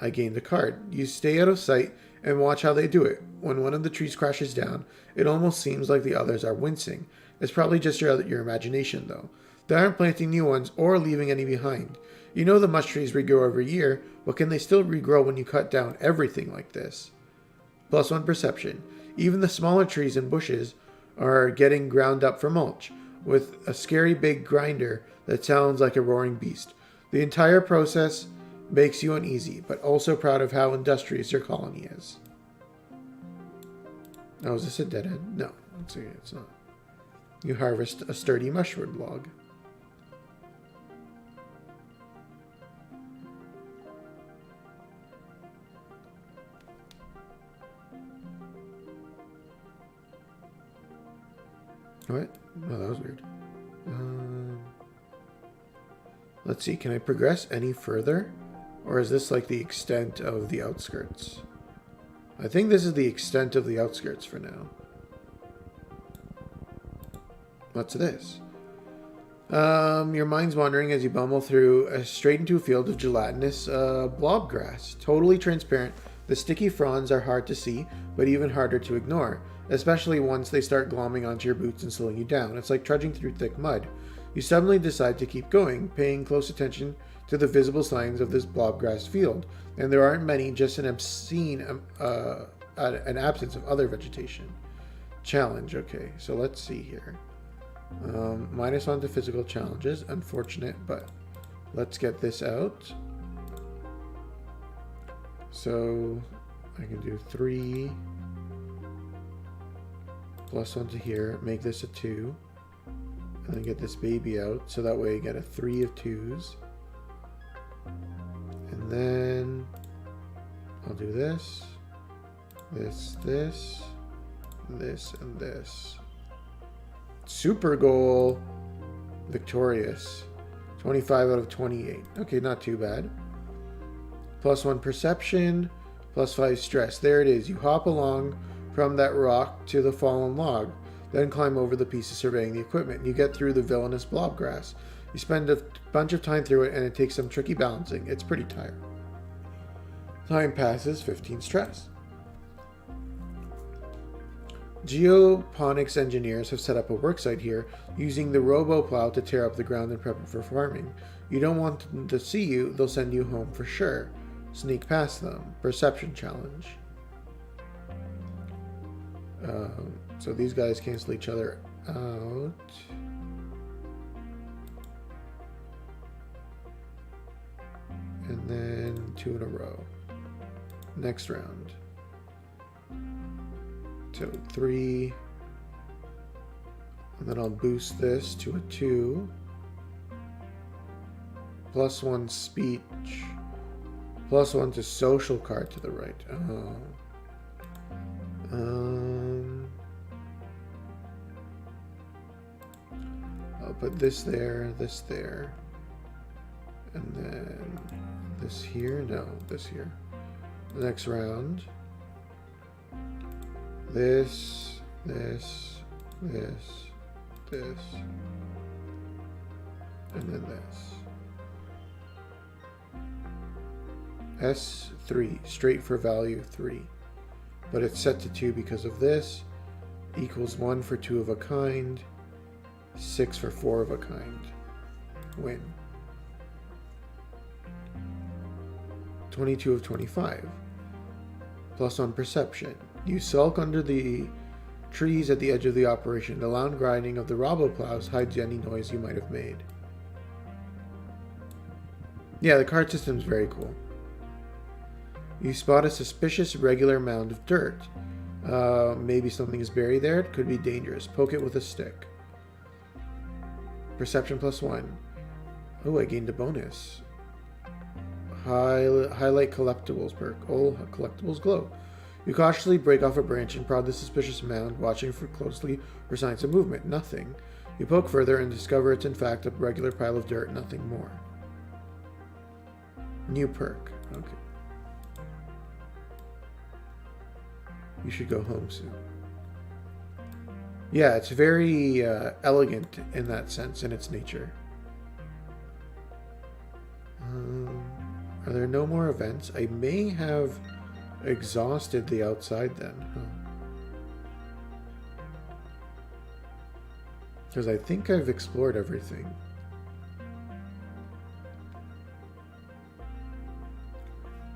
A: I gained a card. You stay out of sight and watch how they do it. When one of the trees crashes down, it almost seems like the others are wincing. It's probably just your imagination, though. They aren't planting new ones or leaving any behind. You know the mush trees regrow every year, but can they still regrow when you cut down everything like this? +1 perception. Even the smaller trees and bushes are getting ground up for mulch, with a scary big grinder that sounds like a roaring beast. The entire process makes you uneasy, but also proud of how industrious your colony is. Oh, is this a dead end? No, it's not. You harvest a sturdy mushroom log. What? Oh, that was weird. Let's see, can I progress any further? Or is this like the extent of the outskirts? I think this is the extent of the outskirts for now. What's this? Your mind's wandering as you bumble through straight into a field of gelatinous blob grass. Totally transparent. The sticky fronds are hard to see, but even harder to ignore, especially once they start glomming onto your boots and slowing you down. It's like trudging through thick mud. You suddenly decide to keep going, paying close attention to the visible signs of this blobgrass field, and there aren't many, just an obscene an absence of other vegetation. Challenge, okay, so let's see here. -1 to physical challenges, unfortunate, but let's get this out. So I can do 3 +1 to here, make this a 2, and then get this baby out, so that way I get a 3 of 2s. And then I'll do this, this, and this. Super goal. Victorious. 25 out of 28. Okay, not too bad. +1 perception, +5 stress. There it is. You hop along from that rock to the fallen log, then climb over the piece of surveying the equipment. You get through the villainous blobgrass. You spend a bunch of time through it, and it takes some tricky balancing. It's pretty tiring. Time passes, 15 stress. Geoponics engineers have set up a worksite here, using the robo-plow to tear up the ground and prep it for farming. You don't want them to see you, they'll send you home for sure. Sneak past them. Perception challenge. So these guys cancel each other out. And then 2 in a row. Next round. So 3. And then I'll boost this to a 2. +1 speech. +1 to social card to the right. Oh. I'll put this there, and then this here. No, this here. The next round. This, and then this. S3, straight for value 3. But it's set to 2 because of this. Equals 1 for 2 of a kind. 6 for 4 of a kind. Win. 22 of 25. Plus 1 perception. You sulk under the trees at the edge of the operation. The loud grinding of the roboplows hides any noise you might have made. Yeah, the card system is very cool. You spot a suspicious regular mound of dirt. Maybe something is buried there. It could be dangerous. Poke it with a stick. Perception plus 1. Oh, I gained a bonus. Highlight collectibles perk. All collectibles glow. You cautiously break off a branch and prod the suspicious mound, watching for closely for signs of movement. Nothing. You poke further and discover it's in fact a regular pile of dirt, nothing more. New perk. Okay. You should go home soon. Yeah, it's very elegant in that sense, in its nature. Are there no more events? I may have exhausted the outside then. Because I think I've explored everything.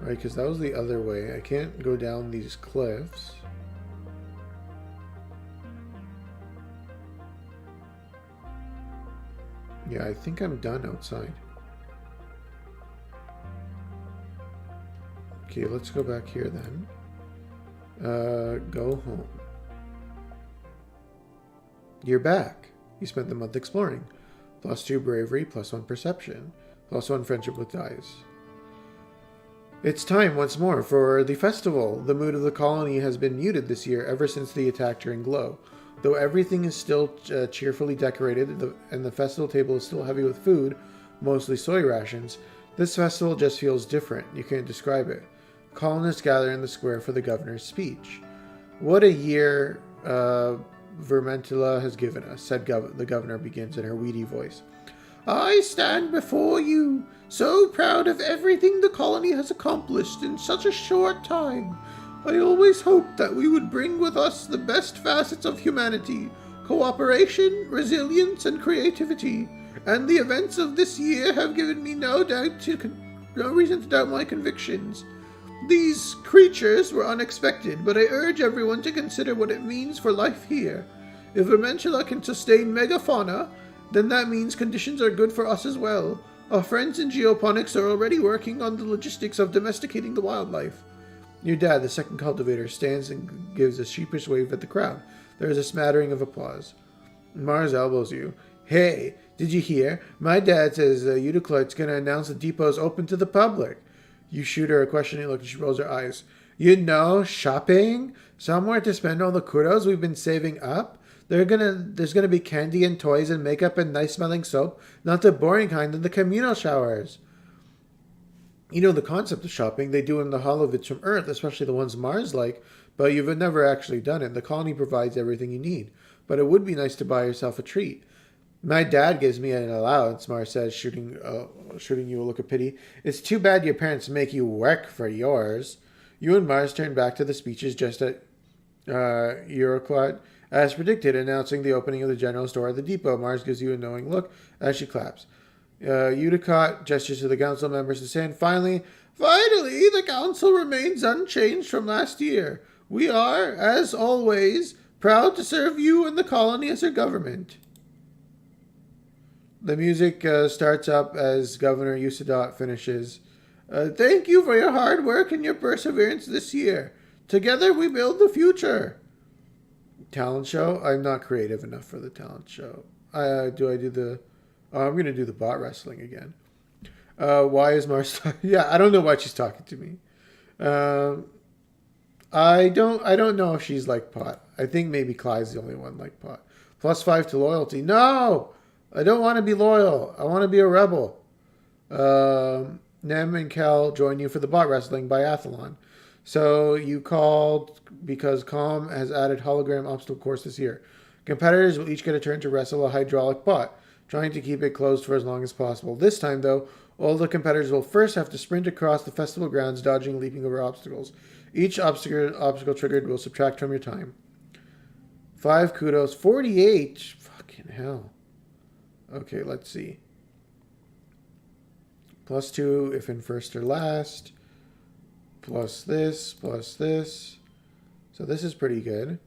A: Right, because that was the other way. I can't go down these cliffs. Yeah, I think I'm done outside. Okay, let's go back here then. Go home. You're back. You spent the month exploring. Plus 2 bravery, plus 1 perception. Plus 1 friendship with dice. It's time once more for the festival. The mood of the colony has been muted this year ever since the attack during Glow. Though everything is still cheerfully decorated and the festival table is still heavy with food, mostly soy rations, this festival just feels different. You can't describe it. Colonists gather in the square for the governor's speech. What a year Vermentula has given us, said the governor begins in her weedy voice. I stand before you, so proud of everything the colony has accomplished in such a short time. I always hoped that we would bring with us the best facets of humanity, cooperation, resilience, and creativity, and the events of this year have given me no reason to doubt my convictions. These creatures were unexpected, but I urge everyone to consider what it means for life here. If Vermentula can sustain megafauna, then that means conditions are good for us as well. Our friends in geoponics are already working on the logistics of domesticating the wildlife. Your dad, the second cultivator, stands and gives a sheepish wave at the crowd. There is a smattering of applause. Mars elbows you. Hey, did you hear? My dad says Eudicloid's going to announce the depot's open to the public. You shoot her a questioning look and she rolls her eyes. You know, shopping? Somewhere to spend all the kudos we've been saving up? There's gonna be candy and toys and makeup and nice-smelling soap, not the boring kind in the communal showers. You know the concept of shopping. They do in the Holovitz from Earth, especially the ones Mars like, but you've never actually done it. The colony provides everything you need, but it would be nice to buy yourself a treat. My dad gives me an allowance, Mars says, shooting you a look of pity. It's too bad your parents make you work for yours. You and Mars turn back to the speeches just at Euroclad. As predicted, announcing the opening of the general store at the depot, Mars gives you a knowing look as she claps. Eudicott gestures to the council members to stand. Finally, the council remains unchanged from last year. We are, as always, proud to serve you and the colony as our government. The music starts up as Governor Usadot finishes. Thank you for your hard work and your perseverance this year. Together we build the future. Talent show? I'm not creative enough for the talent show. I'm going to do the bot wrestling again. Why is Mars yeah, I don't know why she's talking to me. I don't know if she's like pot. I think maybe Clyde's the only one like pot. Plus 5 to loyalty. No! I don't want to be loyal. I want to be a rebel. Nem and Kel join you for the bot wrestling biathlon. So you called because Calm has added hologram obstacle course this year. Competitors will each get a turn to wrestle a hydraulic bot, trying to keep it closed for as long as possible. This time, though, all the competitors will first have to sprint across the festival grounds, dodging and leaping over obstacles. Each obstacle triggered will subtract from your time. 5 kudos. 48. Fucking hell. Okay, let's see. +2 if in first or last. Plus this, plus this. So this is pretty good.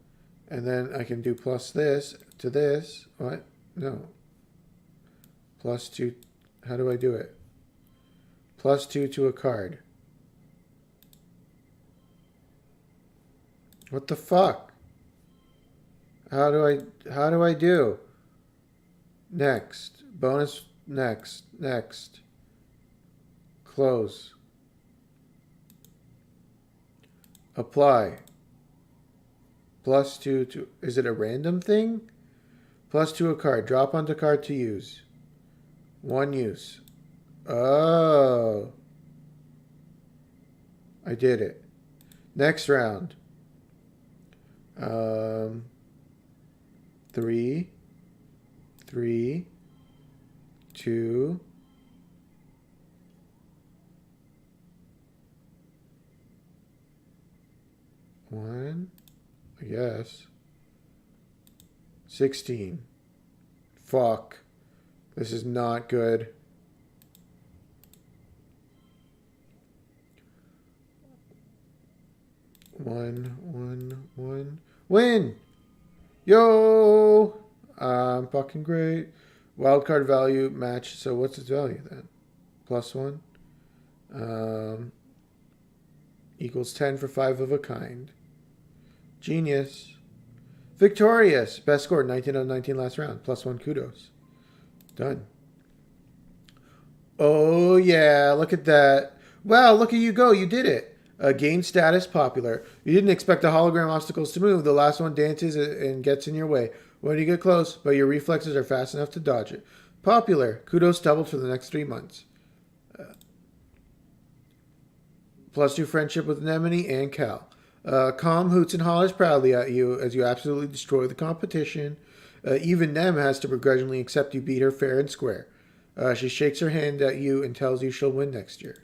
A: And then I can do plus this to this. What? No. +2. How do I do it? +2 to a card. What the fuck? How do I do? Next. Bonus. Next. Next. Close. Apply. +2 to... Is it a random thing? +2 a card. Drop onto card to use. 1 use. Oh. I did it. Next round. 3, 2, 1, I guess. 16. Fuck. This is not good. One. Win! Yo! I'm fucking great. Wildcard value match. So what's its value then? +1. Equals 10 for 5 of a kind. Genius. Victorious. Best score, 19 out of 19 last round. +1 kudos. Done. Oh, yeah. Look at that. Wow, look at you go. You did it. Gain status popular. You didn't expect the hologram obstacles to move. The last one dances and gets in your way. When you get close, but your reflexes are fast enough to dodge it. Popular. Kudos doubled for the next 3 months. +2 friendship with Nemini and Cal. Calm hoots and hollers proudly at you as you absolutely destroy the competition. Even Nem has to begrudgingly accept you beat her fair and square. She shakes her hand at you and tells you she'll win next year.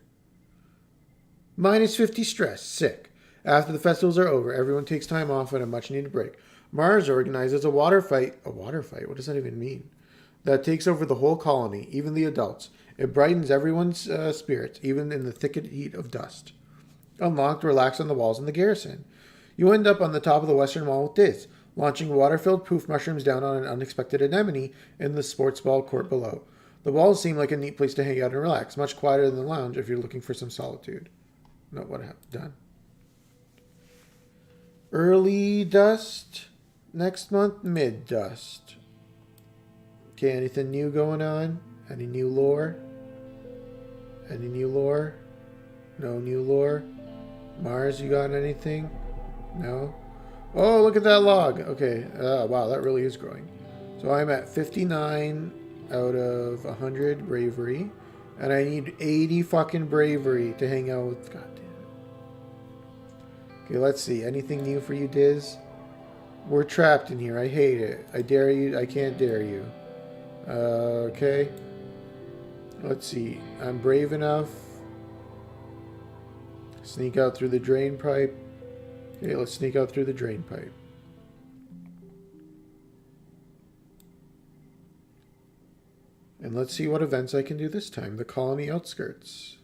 A: -50 stress. Sick. After the festivals are over, everyone takes time off and a much-needed break. Mars organizes a water fight. A water fight? What does that even mean? That takes over the whole colony, even the adults. It brightens everyone's spirits, even in the thicket heat of dust. Unlocked, relax on the walls in the garrison. You end up on the top of the western wall with Diz, launching water-filled poof mushrooms down on an unexpected anemone in the sports ball court below. The walls seem like a neat place to hang out and relax, much quieter than the lounge if you're looking for some solitude. No, what happened? Done. Early dust. Next month, mid dust. Okay, anything new going on? Any new lore? Any new lore? No new lore? Mars, you got anything? No? Oh, look at that log. Okay. Wow, that really is growing. So I'm at 59 out of 100 bravery. And I need 80 fucking bravery to hang out with... God damn it. Okay, let's see. Anything new for you, Diz? We're trapped in here. I hate it. I dare you. I can't dare you. Okay. Let's see. I'm brave enough. Sneak out through the drain pipe. Okay, let's sneak out through the drain pipe. And let's see what events I can do this time. The colony outskirts.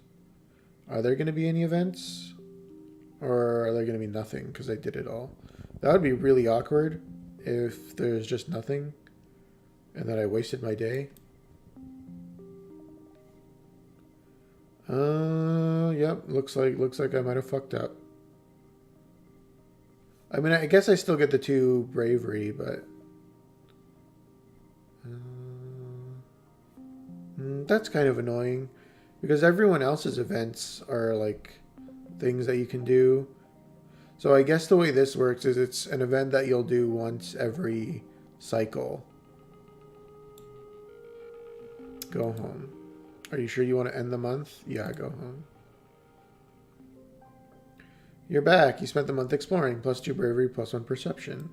A: Are there going to be any events? Or are there going to be nothing because I did it all? That would be really awkward if there's just nothing and that I wasted my day. Yep, looks like I might have fucked up. I mean, I guess I still get the 2 bravery, but that's kind of annoying because everyone else's events are like things that you can do. So I guess the way this works is it's an event that you'll do once every cycle. Go home. Are you sure you want to end the month? Yeah, go home. You're back. You spent the month exploring. +2 bravery, +1 perception.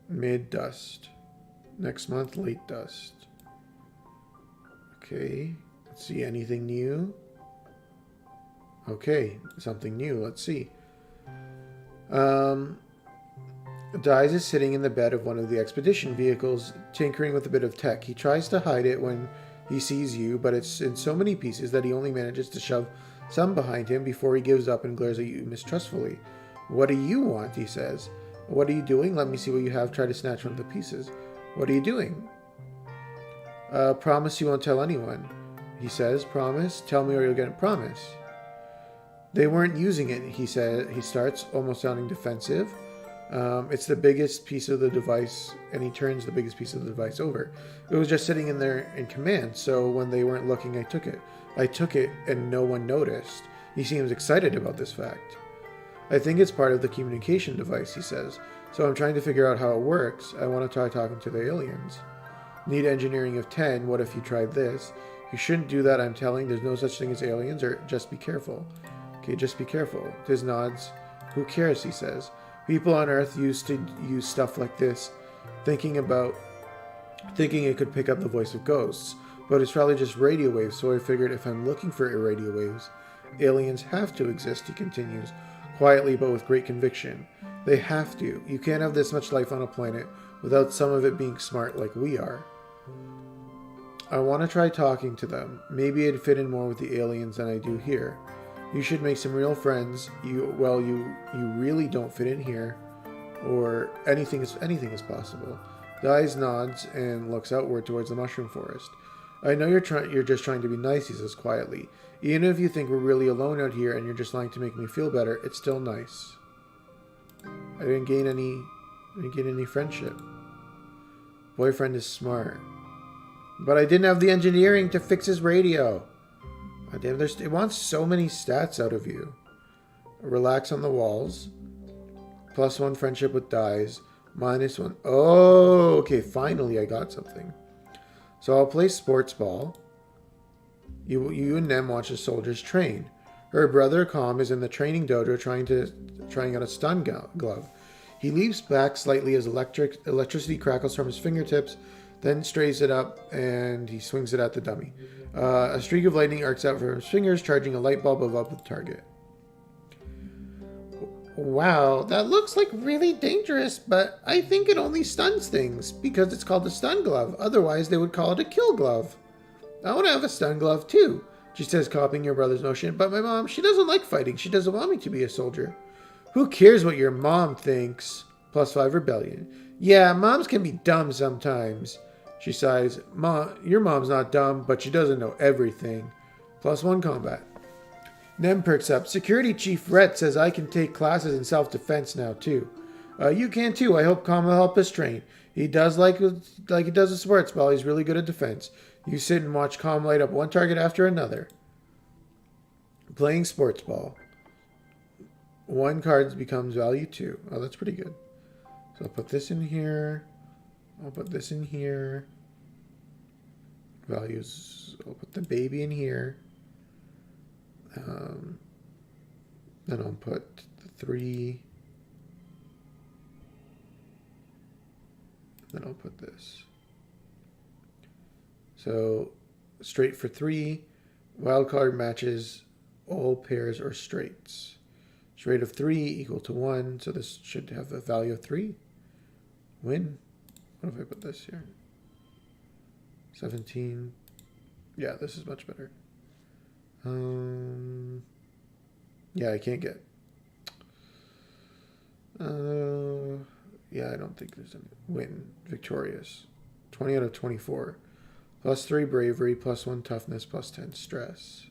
A: Mid dust. Next month, late dust. Okay. Let's see. Anything new? Okay. Something new. Let's see. Dies is sitting in the bed of one of the expedition vehicles, tinkering with a bit of tech. He tries to hide it when he sees you, but it's in so many pieces that he only manages to shove some behind him before he gives up and glares at you mistrustfully. What do you want? He says. What are you doing? Let me see what you have. Try to snatch one of the pieces. What are you doing? Promise you won't tell anyone. He says. Promise? Tell me or you'll get a promise. They weren't using it, he said. He starts, almost sounding defensive. It's the biggest piece of the device, and he turns the biggest piece of the device over. It was just sitting in there in command, so when they weren't looking, I took it. I took it, and no one noticed. He seems excited about this fact. I think it's part of the communication device, he says. So I'm trying to figure out how it works. I want to try talking to the aliens. Need engineering of 10. What if you tried this? You shouldn't do that, I'm telling. There's no such thing as aliens, or just be careful. Okay, just be careful. Tiz nods. Who cares, he says. People on Earth used to use stuff like this, thinking it could pick up the voice of ghosts. But it's probably just radio waves, so I figured if I'm looking for radio waves, aliens have to exist, he continues, quietly but with great conviction. They have to. You can't have this much life on a planet without some of it being smart like we are. I want to try talking to them. Maybe it'd fit in more with the aliens than I do here. You should make some real friends. You really don't fit in here. Or anything is possible. Dies nods and looks outward towards the mushroom forest. I know you're just trying to be nice, he says quietly. Even if you think we're really alone out here and you're just lying to make me feel better, it's still nice. I didn't gain any friendship. Boyfriend is smart. But I didn't have the engineering to fix his radio. Oh, damn, it wants so many stats out of you. Relax on the walls. +1 friendship with dies. -1. Oh, okay, finally I got something. So I'll play sports ball. You and Nem watch the soldiers train. Her brother, Calm, is in the training dojo trying out a stun glove. He leaps back slightly as electricity crackles from his fingertips, then strays it up and he swings it at the dummy. A streak of lightning arcs out from his fingers, charging a light bulb above the target. Wow, that looks like really dangerous, but I think it only stuns things because it's called a stun glove. Otherwise, they would call it a kill glove. I want to have a stun glove too, she says, copying her brother's notion. But my mom, she doesn't like fighting. She doesn't want me to be a soldier. Who cares what your mom thinks? +5 rebellion. Yeah, moms can be dumb sometimes. She sighs. Your mom's not dumb, but she doesn't know everything. +1 combat. Nem perks up. Security Chief Rhett says I can take classes in self-defense now, too. You can, too. I hope Calm will help us train. He does like he does a sports ball. He's really good at defense. You sit and watch Calm light up one target after another. Playing sports ball. 1 card becomes value 2. Oh, that's pretty good. So I'll put this in here. I'll put this in here. Values. I'll put the baby in here. Then I'll put the 3. Then I'll put this. So straight for 3. Wild card matches all pairs or straights. Straight of 3 equal to 1. So this should have a value of 3. Win. What if I put this here? 17. Yeah, this is much better. Yeah, I can't get. Yeah, I don't think there's any. Win. Victorious. 20 out of 24. +3 bravery, +1 toughness, +10 stress.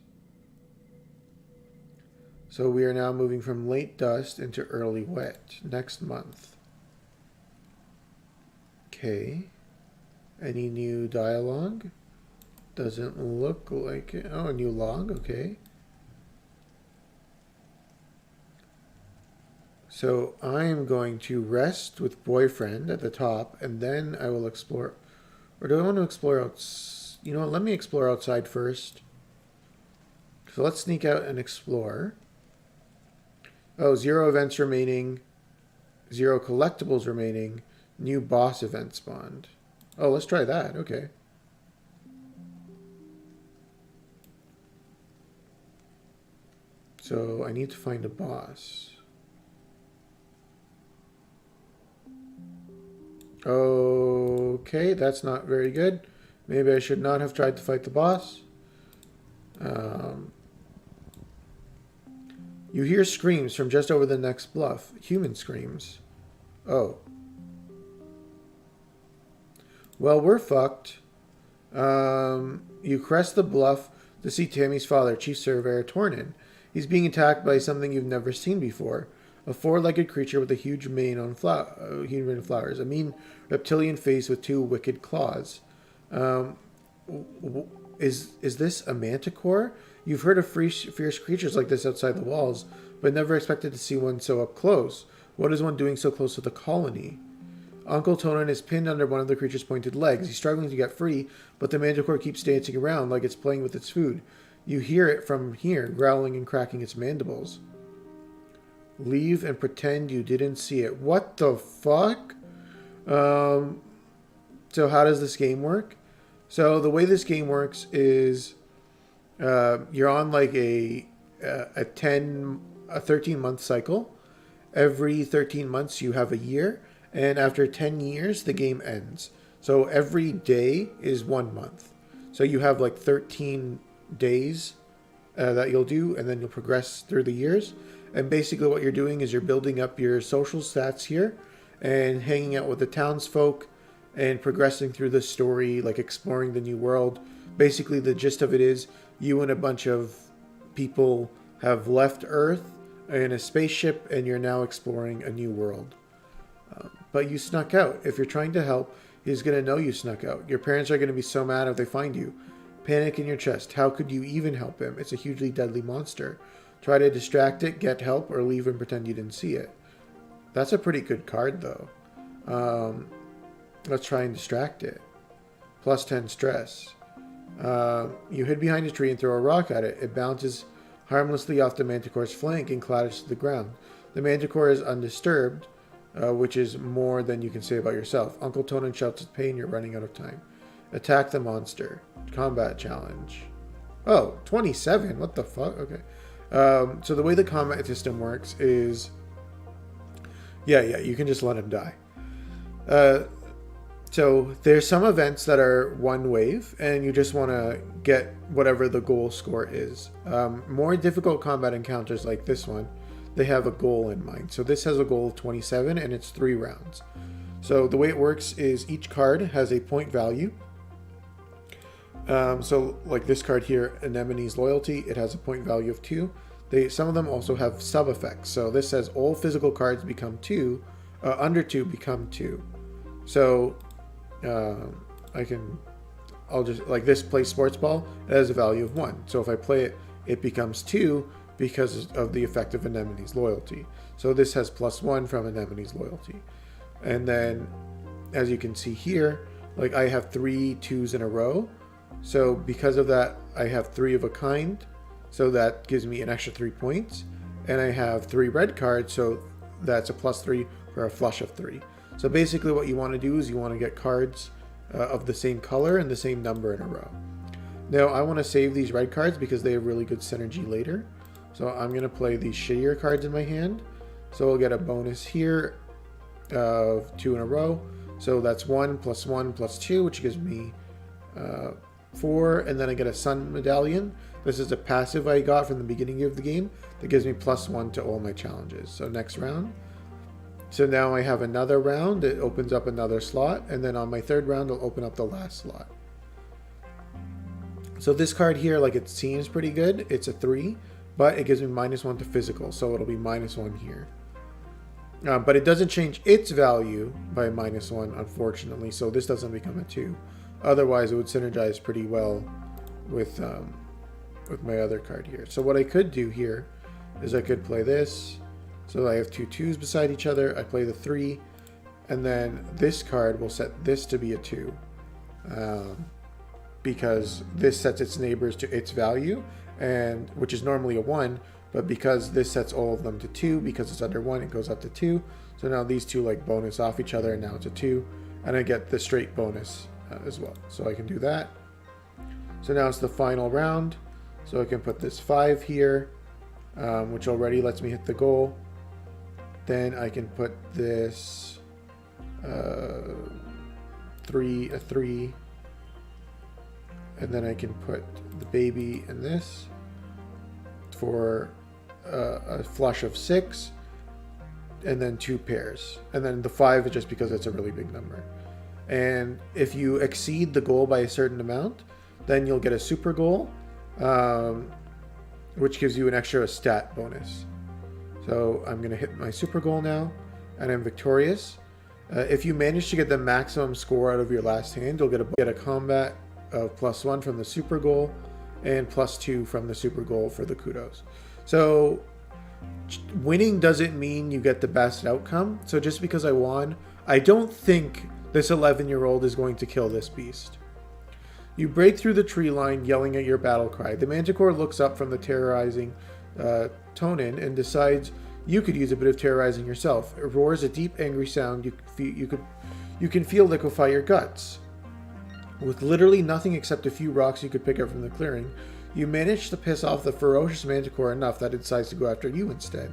A: So we are now moving from late dust into early wet next month. Okay. Any new dialogue? Doesn't look like it. Oh, a new log. Okay. So I'm going to rest with boyfriend at the top, and then I will explore. Or do I want to explore out? You know what? Let me explore outside first. So let's sneak out and explore. Oh, 0 events remaining. 0 collectibles remaining. New boss event spawned. Oh, let's try that. Okay. So I need to find a boss. Okay, that's not very good. Maybe I should not have tried to fight the boss. You hear screams from just over the next bluff. Human screams. Oh. Well, we're fucked. You crest the bluff to see Tammy's father, Chief Surveyor Tornin. He's being attacked by something you've never seen before. A four-legged creature with a huge mane on human flowers. A mean reptilian face with two wicked claws. Is this a manticore? You've heard of fierce creatures like this outside the walls, but never expected to see one so up close. What is one doing so close to the colony? Uncle Tonin is pinned under one of the creature's pointed legs. He's struggling to get free, but the manticore keeps dancing around like it's playing with its food. You hear it from here, growling and cracking its mandibles. Leave and pretend you didn't see it. What the fuck? So how does this game work? So the way this game works is you're on like a 13-month cycle. Every 13 months you have a year, and after 10 years the game ends. So every day is 1 month. So you have like 13 days that you'll do, and then you'll progress through the years. And basically what you're doing is you're building up your social stats here and hanging out with the townsfolk and progressing through the story, like exploring the new world. Basically the gist of it is you and a bunch of people have left Earth in a spaceship and you're now exploring a new world. But you snuck out. If you're trying to help, he's going to know you snuck out. Your parents are going to be so mad if they find you. Panic in your chest. How could you even help him? It's a hugely deadly monster. Try to distract it, get help, or leave and pretend you didn't see it. That's a pretty good card, though. Let's try and distract it. Plus 10 stress. You hid behind a tree and throw a rock at it. It bounces harmlessly off the manticore's flank and clatters to the ground. The manticore is undisturbed, which is more than you can say about yourself. Uncle Tonin shouts with pain. You're running out of time. Attack the monster. Combat challenge. Oh, 27. What the fuck? Okay. So the way the combat system works is... Yeah, you can just let him die. So there's some events that are one wave, and you just want to get whatever the goal score is. More difficult combat encounters like this one, they have a goal in mind. So this has a goal of 27, and it's 3 rounds. So the way it works is each card has a point value. So like this card here, Anemone's Loyalty, it has a point value of 2. Some of them also have sub-effects. So this says all physical cards become 2, under 2 become 2. So I'll just, like this play sports ball, it has a value of 1. So if I play it, it becomes 2 because of the effect of Anemone's Loyalty. So this has +1 from Anemone's Loyalty. And then, as you can see here, like I have 3 2s in a row. So because of that, I have 3 of a kind. So that gives me an extra 3 points. And I have 3 red cards, so that's a +3 for a flush of 3. So basically what you want to do is you want to get cards of the same color and the same number in a row. Now I want to save these red cards because they have really good synergy later. So I'm going to play these shittier cards in my hand. So I'll get a bonus here of 2 in a row. So that's 1 + 1 + 2, which gives me 4. And then I get a Sun Medallion. This is a passive I got from the beginning of the game that gives me +1 to all my challenges. So next round. So now I have another round. It opens up another slot. And then on my 3rd round, I'll open up the last slot. So this card here, like it seems pretty good. It's a 3, but it gives me -1 to physical. So it'll be -1 here. But it doesn't change its value by -1, unfortunately. So this doesn't become a 2. Otherwise, it would synergize pretty well with my other card here. So what I could do here is I could play this. So I have 2 2s beside each other. I play the 3, and then this card will set this to be a 2, because this sets its neighbors to its value, and which is normally a 1, but because this sets all of them to 2, because it's under 1, it goes up to 2. So now these two like bonus off each other, and now it's a 2, and I get the straight bonus as well. So I can do that. So now it's the final round. So I can put this 5 here, which already lets me hit the goal. Then I can put this a 3. And then I can put the baby in this for a flush of 6. And then 2 pairs. And then the 5 is just because it's a really big number. And if you exceed the goal by a certain amount, then you'll get a super goal, which gives you an extra stat bonus. So I'm going to hit my super goal now, and I'm victorious. If you manage to get the maximum score out of your last hand, you'll get a combat of +1 from the super goal, and +2 from the super goal for the kudos. So winning doesn't mean you get the best outcome. So just because I won, I don't think this 11-year-old is going to kill this beast. You break through the tree line yelling at your battle cry. The manticore looks up from the terrorizing Tonin and decides you could use a bit of terrorizing yourself. It roars a deep, angry sound you can feel liquefy your guts. With literally nothing except a few rocks you could pick up from the clearing, you manage to piss off the ferocious manticore enough that it decides to go after you instead.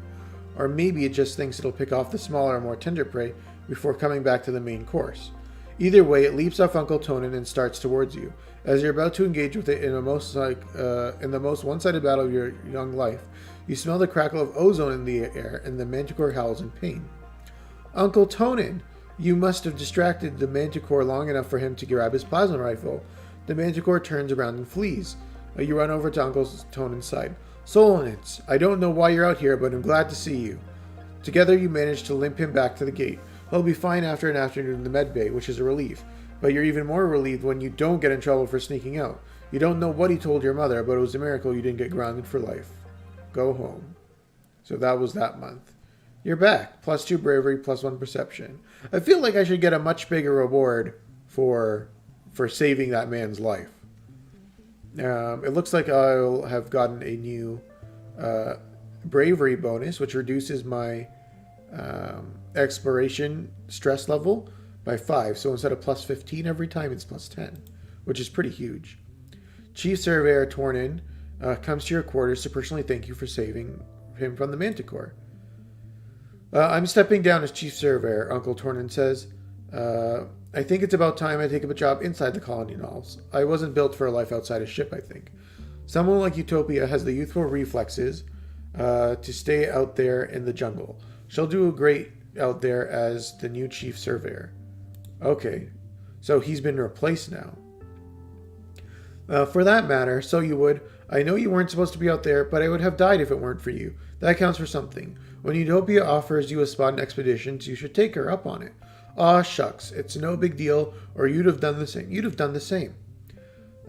A: Or maybe it just thinks it'll pick off the smaller, more tender prey before coming back to the main course. Either way, it leaps off Uncle Tonin and starts towards you. As you're about to engage with it in the most one-sided battle of your young life, you smell the crackle of ozone in the air, and the manticore howls in pain. Uncle Tonin! You must have distracted the manticore long enough for him to grab his plasma rifle. The manticore turns around and flees. You run over to Uncle Tonin's side. Solonitz, I don't know why you're out here, but I'm glad to see you. Together you manage to limp him back to the gate. He'll be fine after an afternoon in the med bay, which is a relief. But you're even more relieved when you don't get in trouble for sneaking out. You don't know what he told your mother, but it was a miracle you didn't get grounded for life. Go home. So that was that month. You're back. +2 bravery, +1 perception. I feel like I should get a much bigger reward for saving that man's life. It looks like I'll have gotten a new bravery bonus, which reduces my exploration stress level by 5. So instead of +15 every time, it's +10, which is pretty huge. Chief Surveyor Tornin comes to your quarters to personally thank you for saving him from the manticore. I'm stepping down as Chief Surveyor, Uncle Tornin says. I think it's about time I take up a job inside the colony walls. I wasn't built for a life outside a ship, I think. Someone like Utopia has the youthful reflexes to stay out there in the jungle. She'll do great out there as the new Chief Surveyor. Okay, so he's been replaced now. For that matter, so you would. I know you weren't supposed to be out there, but I would have died if it weren't for you. That counts for something. When Utopia offers you a spot in expeditions, you should take her up on it. Aw, shucks, it's no big deal, or you'd have done the same.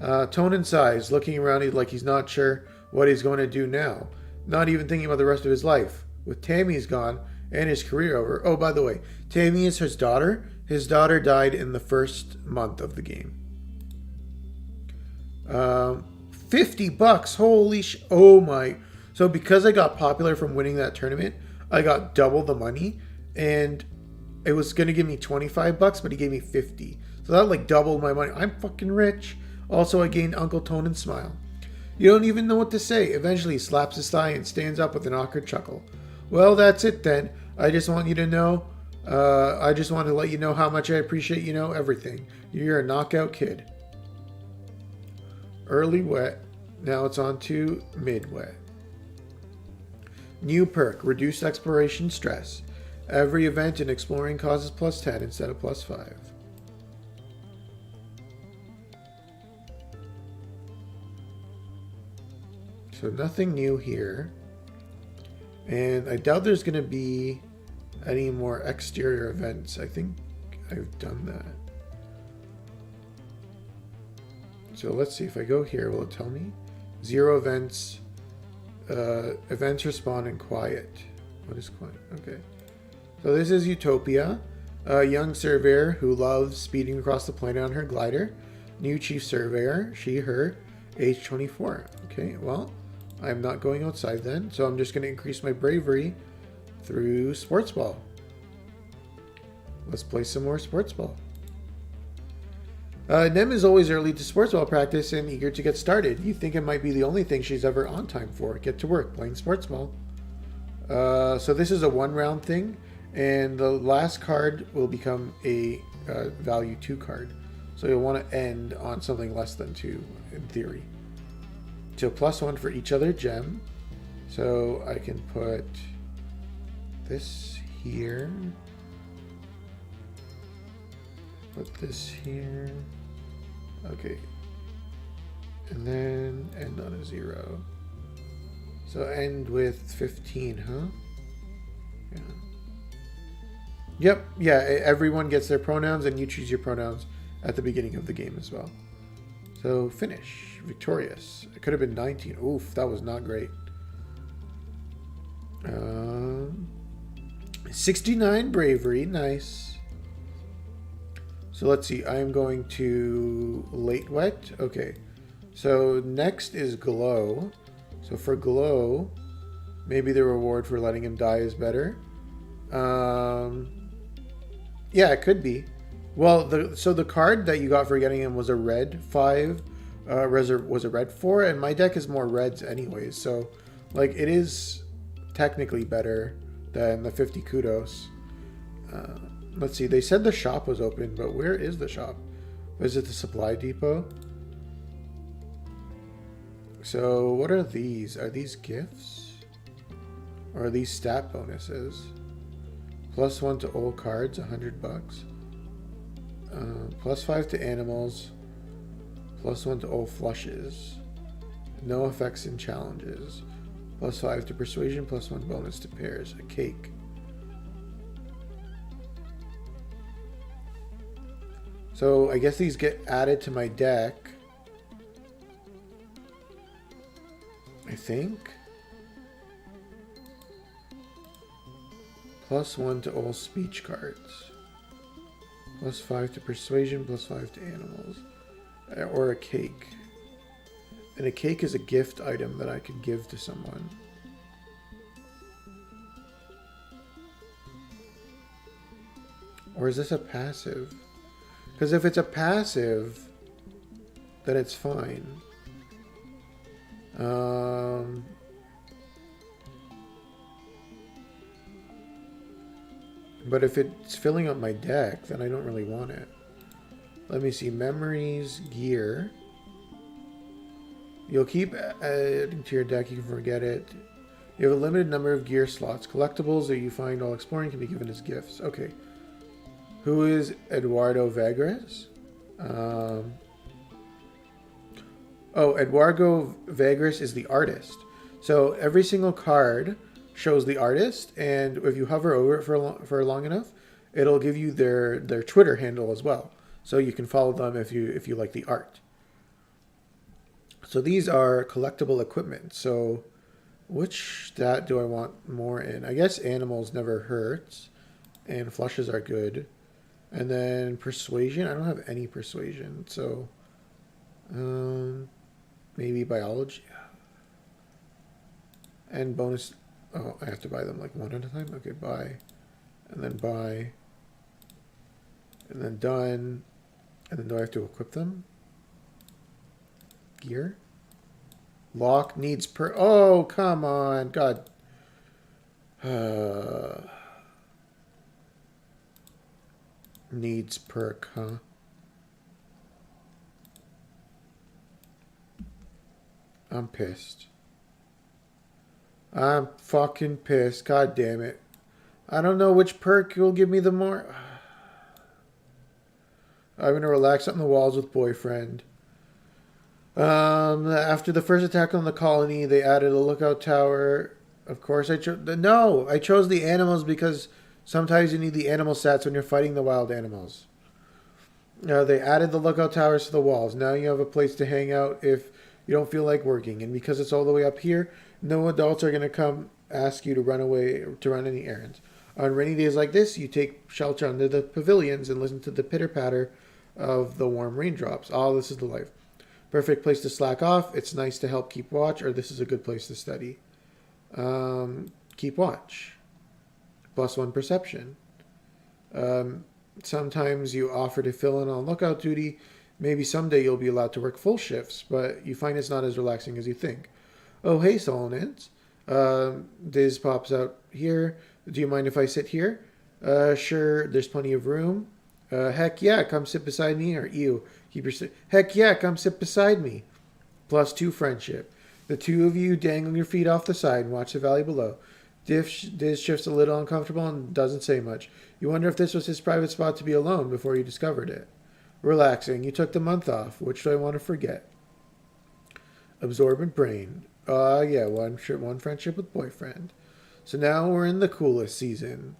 A: Tonin sighs, looking around like he's not sure what he's going to do now. Not even thinking about the rest of his life. With Tammy's gone, and his career over. Oh, by the way, Tammy is his daughter. His daughter died in the first month of the game. $50, holy oh my. So because I got popular from winning that tournament, I got double the money, and it was going to give me $25, but he gave me 50. So that like doubled my money. I'm fucking rich. Also, I gained Uncle Tonin's smile. You don't even know what to say. Eventually, he slaps his thigh and stands up with an awkward chuckle. Well, that's it then. I just want you to know, I just want to let you know how much I appreciate everything. You're a knockout kid. Early wet. Now it's on to mid wet. New perk, reduced exploration stress. Every event in exploring causes +10 instead of +5. So nothing new here. And I doubt there's going to be any more exterior events. I think I've done that. So let's see, if I go here, will it tell me? 0 events. Events respawn in quiet. What is quiet? Okay. So this is Utopia, a young surveyor who loves speeding across the planet on her glider. New chief surveyor, she, her, age 24. Okay, well, I'm not going outside then, so I'm just going to increase my bravery through sports ball. Let's play some more sports ball. Nem is always early to sports ball practice and eager to get started. You think it might be the only thing she's ever on time for. Get to work playing sports ball. So this is a 1-round thing, And the last card will become a value 2 card. So you'll want to end on something less than 2 in theory. So +1 for each other gem. So I can put this here. Put this here. Okay. And then end on a 0. So end with 15, huh? Yeah. Yep, yeah, everyone gets their pronouns and you choose your pronouns at the beginning of the game as well. So finish, victorious. It could have been 19. Oof, that was not great. 69 bravery, nice. So let's see, I'm going to late wet. Okay, so next is glow. So for glow, maybe the reward for letting him die is better. Yeah, it could be. Well, so the card that you got for getting him was a red 5, was a red 4, and my deck is more reds anyways. So, like, it is technically better than the 50 kudos. Let's see. They said the shop was open, but where is the shop? Visit the supply depot. So, what are these? Are these gifts? Or are these stat bonuses? +1 to all cards, $100. +5 to animals. +1 to all flushes. No effects in challenges. +5 to persuasion. +1 bonus to pairs. A cake. So I guess these get added to my deck. I think. +1 to all speech cards. +5 to persuasion, +5 to animals. Or a cake. And a cake is a gift item that I could give to someone. Or is this a passive? Because if it's a passive, then it's fine. But if it's filling up my deck, then I don't really want it. Let me see. Memories, gear. You'll keep adding to your deck. You can forget it. You have a limited number of gear slots. Collectibles that you find while exploring can be given as gifts. Okay. Who is Eduardo Vagres? Eduardo Vagres is the artist. So every single card shows the artist, and if you hover over it for long enough, it'll give you their Twitter handle as well. So you can follow them if you like the art. So these are collectible equipment. So which stat do I want more in? I guess animals never hurts, and flushes are good. And then persuasion. I don't have any persuasion, so maybe biology. And bonus. Oh, I have to buy them like one at a time. Okay, buy, and then buy, and then done, and then do I have to equip them? Gear. Lock needs per. Oh, come on, God. Needs perk, huh? I'm pissed. I'm fucking pissed. God damn it. I don't know which perk will give me the more. I'm going to relax on the walls with boyfriend. After the first attack on the colony, they added a lookout tower. Of course, I chose... No! I chose the animals because sometimes you need the animal stats when you're fighting the wild animals. They added the lookout towers to the walls. Now you have a place to hang out if you don't feel like working. And because it's all the way up here, no adults are going to come ask you to run away to run any errands. On rainy days like this, you take shelter under the pavilions and listen to the pitter-patter of the warm raindrops. Oh, this is the life. Perfect place to slack off. It's nice to help keep watch, or this is a good place to study. Keep watch. +1 perception. Sometimes you offer to fill in on lookout duty. Maybe someday you'll be allowed to work full shifts, but you find it's not as relaxing as you think. Oh, hey, Solonins. Diz pops out here. Do you mind if I sit here? Sure, there's plenty of room. Heck yeah, come sit beside me. Or you, keep your. Heck yeah, come sit beside me. +2 friendship. The two of you dangle your feet off the side and watch the valley below. Diz shifts a little uncomfortable and doesn't say much. You wonder if this was his private spot to be alone before you discovered it. Relaxing. You took the month off. Which do I want to forget? Absorbent brain. Yeah, one friendship with boyfriend. So now we're in the coolest season.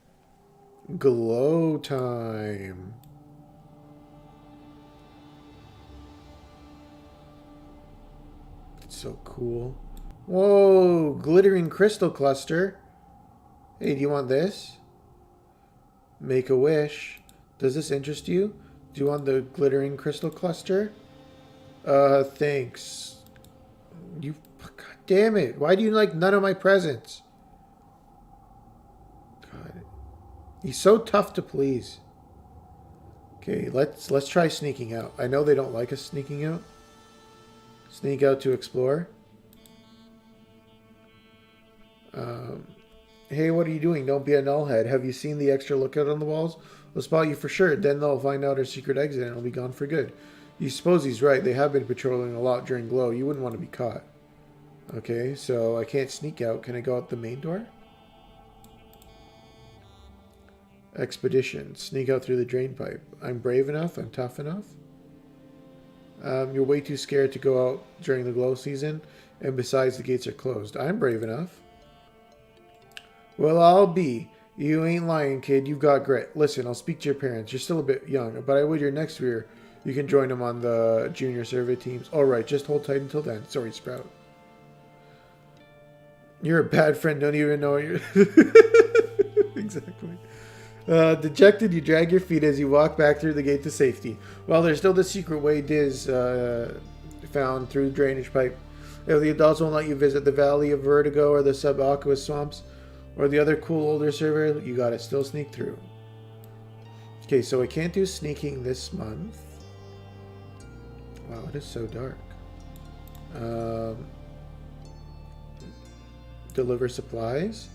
A: Glow time. It's so cool. Whoa, glittering crystal cluster. Hey, do you want this? Make a wish. Does this interest you? Do you want the glittering crystal cluster? Thanks. You, God damn it. Why do you like none of my presents? God. He's so tough to please. Okay, let's try sneaking out. I know they don't like us sneaking out. Sneak out to explore. Hey, what are you doing? Don't be a nullhead. Have you seen the extra lookout on the walls? They'll spot you for sure. Then they'll find out our secret exit and it'll be gone for good. You suppose he's right. They have been patrolling a lot during glow. You wouldn't want to be caught. Okay, so I can't sneak out. Can I go out the main door? Expedition. Sneak out through the drain pipe. I'm brave enough. I'm tough enough. You're way too scared to go out during the glow season. And besides, the gates are closed. I'm brave enough. Well, I'll be. You ain't lying, kid. You've got grit. Listen, I'll speak to your parents. You're still a bit young, but I would your next year. You can join them on the junior survey teams. All right, just hold tight until then. Sorry, Sprout. You're a bad friend. Don't even know you're... Exactly. Dejected, you drag your feet as you walk back through the gate to safety. Well, there's still the secret way Diz found through drainage pipe. If the adults won't let you visit the Valley of Vertigo or the subaqueous swamps or the other cool older server, you gotta still sneak through. Okay, so I can't do sneaking this month. Wow, it is so dark. Deliver supplies.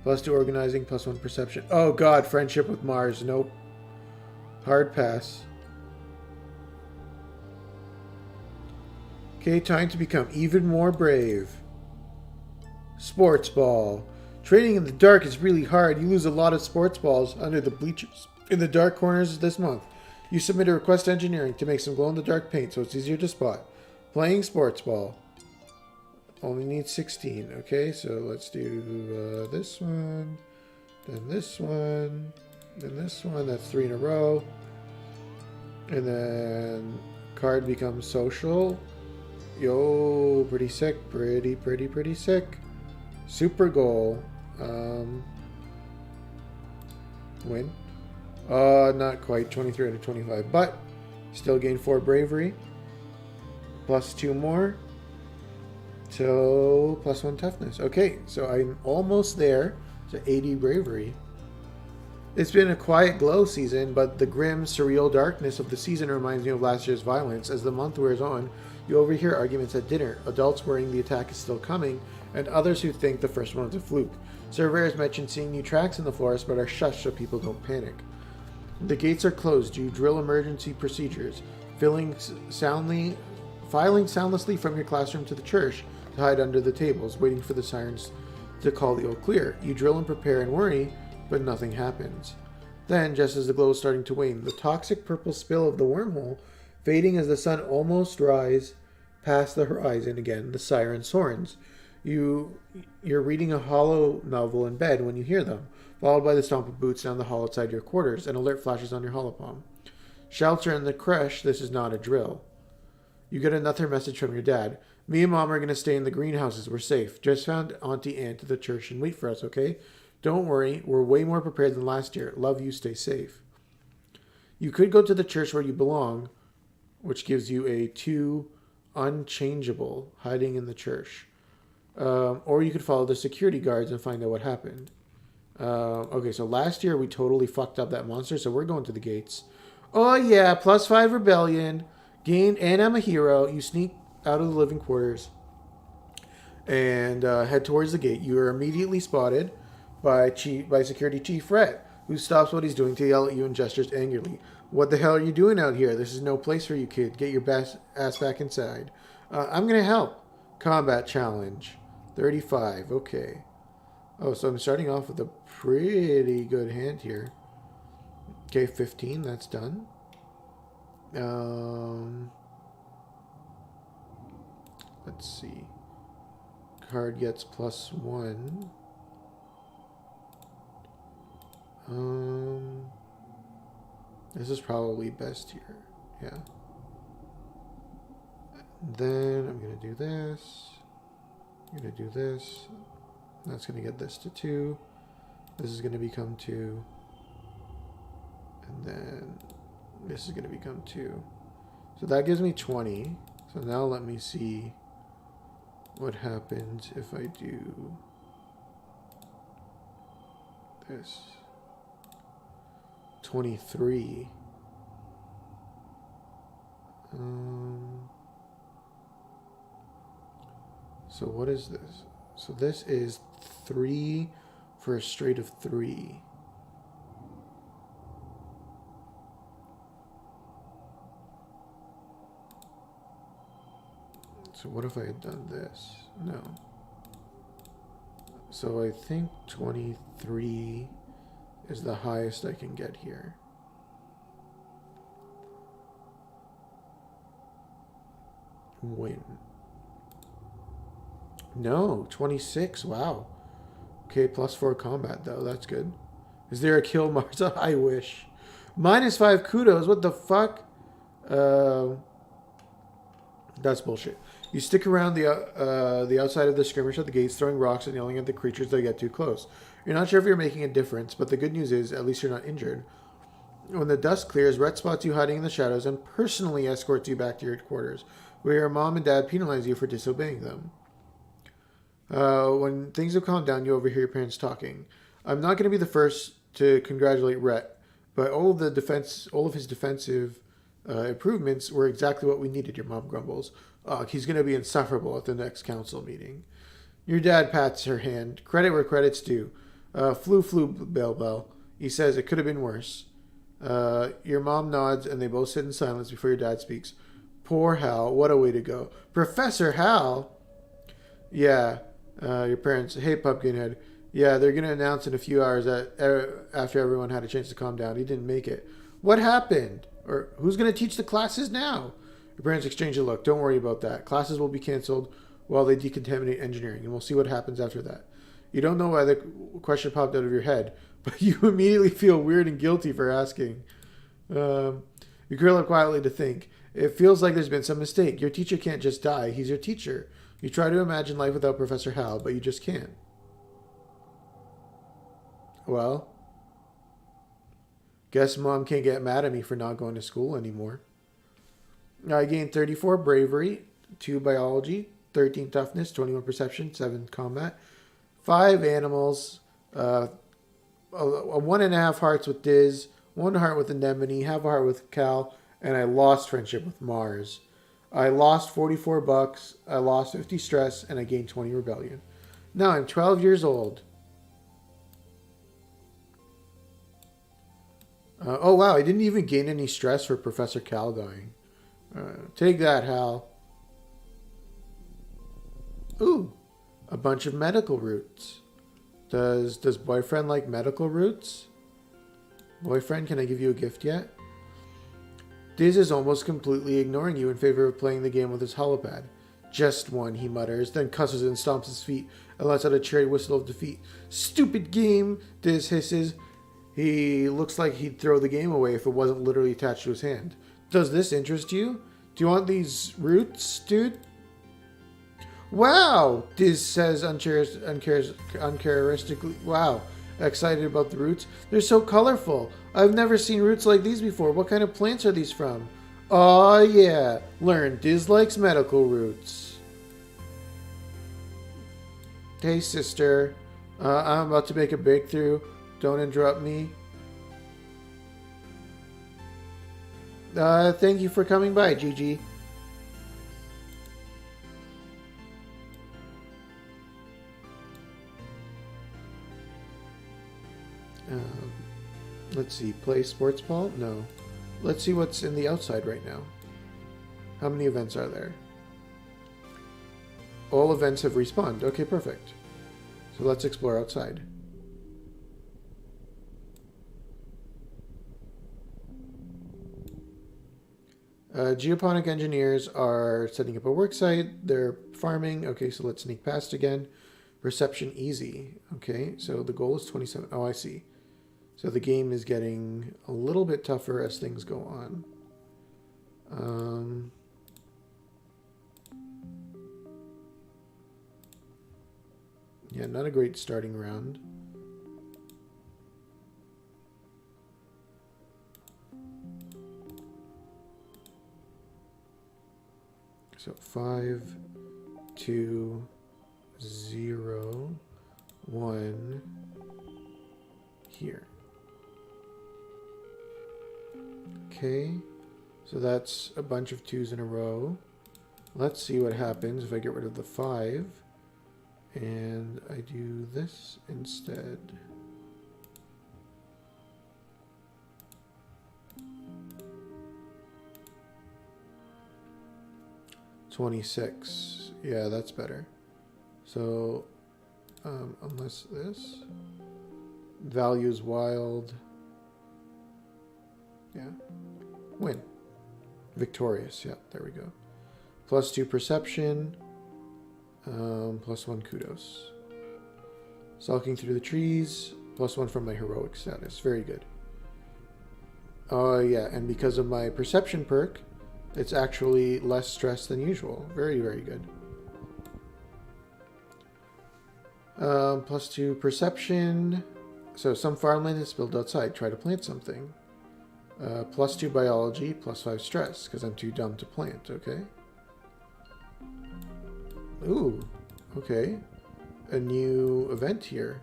A: +2 organizing, +1 perception. Oh god, friendship with Mars. Nope. Hard pass. Okay, time to become even more brave. Sports ball. Training in the dark is really hard. You lose a lot of sports balls under the bleachers in the dark corners this month. You submit a request to engineering to make some glow-in-the-dark paint so it's easier to spot. Playing sports ball. Only need 16. Okay, so let's do this one, then this one, then this one. That's 3 in a row. And then card becomes social. Yo, pretty sick. Pretty sick. Super goal. Win. Not quite. 23 out of 25. But still gain 4 bravery. +2 more. So, +1 toughness. Okay, so I'm almost there to 80 bravery. It's been a quiet glow season, but the grim, surreal darkness of the season reminds me of last year's violence. As the month wears on, you overhear arguments at dinner, adults worrying the attack is still coming, and others who think the first one's a fluke. Surveyors mention seeing new tracks in the forest, but are shushed so people don't panic. The gates are closed. You drill emergency procedures, filing soundlessly from your classroom to the church, to hide under the tables, waiting for the sirens to call the all clear. You drill and prepare and worry, but nothing happens. Then, just as the glow is starting to wane, the toxic purple spill of the wormhole fading as the sun almost rises past the horizon again, the siren's horns. You're reading a hollow novel in bed when you hear them, followed by the stomp of boots down the hall outside your quarters. An alert flashes on your holopalm. Shelter in the creche, this is not a drill. You get another message from your dad. Me and Mom are going to stay in the greenhouses. We're safe. Just found Auntie Ann to the church and wait for us, okay? Don't worry. We're way more prepared than last year. Love you. Stay safe. You could go to the church where you belong, which gives you a 2 unchangeable, hiding in the church. Or you could follow the security guards and find out what happened. Okay, so last year we totally fucked up that monster, so we're going to the gates. Oh yeah, +5 rebellion. Gain, and I'm a hero. You sneak out of the living quarters and head towards the gate. You are immediately spotted by Security Chief Rhett, who stops what he's doing to yell at you and gestures angrily. What the hell are you doing out here? This is no place for you, kid. Get your ass back inside. I'm going to help. Combat challenge. 35. Okay. Oh, so I'm starting off with a pretty good hand here. Okay, 15. That's done. Let's see. Card gets +1. This is probably best here. Yeah. Then I'm going to do this. I'm going to do this. That's going to get this to 2. This is going to become 2. And then this is going to become 2. So that gives me 20. So now let me see what happens if I do this. 23. So what is this? So this is 3 for a straight of 3. So what if I had done this? No. So I think 23 is the highest I can get here. Win. No, 26. Wow. Okay, +4 combat though. That's good. Is there a kill, Marza? I wish. -5 kudos. What the fuck? That's bullshit. You stick around the outside of the skirmish at the gates, throwing rocks and yelling at the creatures that get too close. You're not sure if you're making a difference, but the good news is, at least you're not injured. When the dust clears, Rhett spots you hiding in the shadows and personally escorts you back to your quarters, where your mom and dad penalize you for disobeying them. When things have calmed down, you overhear your parents talking. I'm not going to be the first to congratulate Rhett, but all of his defensive improvements were exactly what we needed, your mom grumbles. He's going to be insufferable at the next council meeting. Your dad pats her hand. Credit where credit's due. Flu, Bell. He says it could have been worse. Your mom nods, and they both sit in silence before your dad speaks. Poor Hal. What a way to go. Professor Hal? Yeah. Your parents. Hey, Pumpkinhead. Yeah, they're going to announce in a few hours that after everyone had a chance to calm down. He didn't make it. What happened? Or who's going to teach the classes now? Your parents exchange a look. Don't worry about that. Classes will be canceled while they decontaminate engineering, and we'll see what happens after that. You don't know why the question popped out of your head, but you immediately feel weird and guilty for asking. You curl up quietly to think. It feels like there's been some mistake. Your teacher can't just die. He's your teacher. You try to imagine life without Professor Hal, but you just can't. Well, guess Mom can't get mad at me for not going to school anymore. I gained 34 bravery, 2 biology, 13 toughness, 21 perception, 7 combat, 5 animals, 1.5 hearts with Diz, 1 heart with Anemone, half a heart with Cal, and I lost friendship with Mars. I lost $44, I lost 50 stress, and I gained 20 rebellion. Now I'm 12 years old. Oh wow, I didn't even gain any stress for Professor Cal dying. Take that, Hal. Ooh, a bunch of medical roots. Does boyfriend like medical roots? Boyfriend, can I give you a gift yet? Diz is almost completely ignoring you in favor of playing the game with his holopad. Just one, he mutters, then cusses and stomps his feet and lets out a cherry whistle of defeat. Stupid game, Diz hisses. He looks like he'd throw the game away if it wasn't literally attached to his hand. Does this interest you? Do you want these roots, dude? Wow, Diz says uncharacteristically. Wow, excited about the roots. They're so colorful. I've never seen roots like these before. What kind of plants are these from? Aw, yeah. Learn, Diz likes medical roots. Hey, sister. I'm about to make a breakthrough. Don't interrupt me. Thank you for coming by, Gigi. Let's see. Play sports ball? No. Let's see what's in the outside right now. How many events are there? All events have respawned. Okay, perfect. So let's explore outside. Geoponic engineers are setting up a work site. They're farming. Okay, so let's sneak past again. Reception easy. Okay, so the goal is 27. Oh, I see. So the game is getting a little bit tougher as things go on. Yeah, not a great starting round. So 5, 2, 0, 1 here. Okay, so that's a bunch of 2s in a row. Let's see what happens if I get rid of the 5 and I do this instead. $26. Yeah, that's better. So, unless this value is wild. Yeah. Win. Victorious. Yeah, there we go. +2 perception. +1 kudos. Stalking through the trees. +1 from my heroic status. Very good. Oh, yeah, and because of my perception perk, it's actually less stress than usual. Very, very good. +2 perception. So some farmland is built outside. Try to plant something. +2 biology, +5 stress, because I'm too dumb to plant, okay? Ooh, okay. A new event here.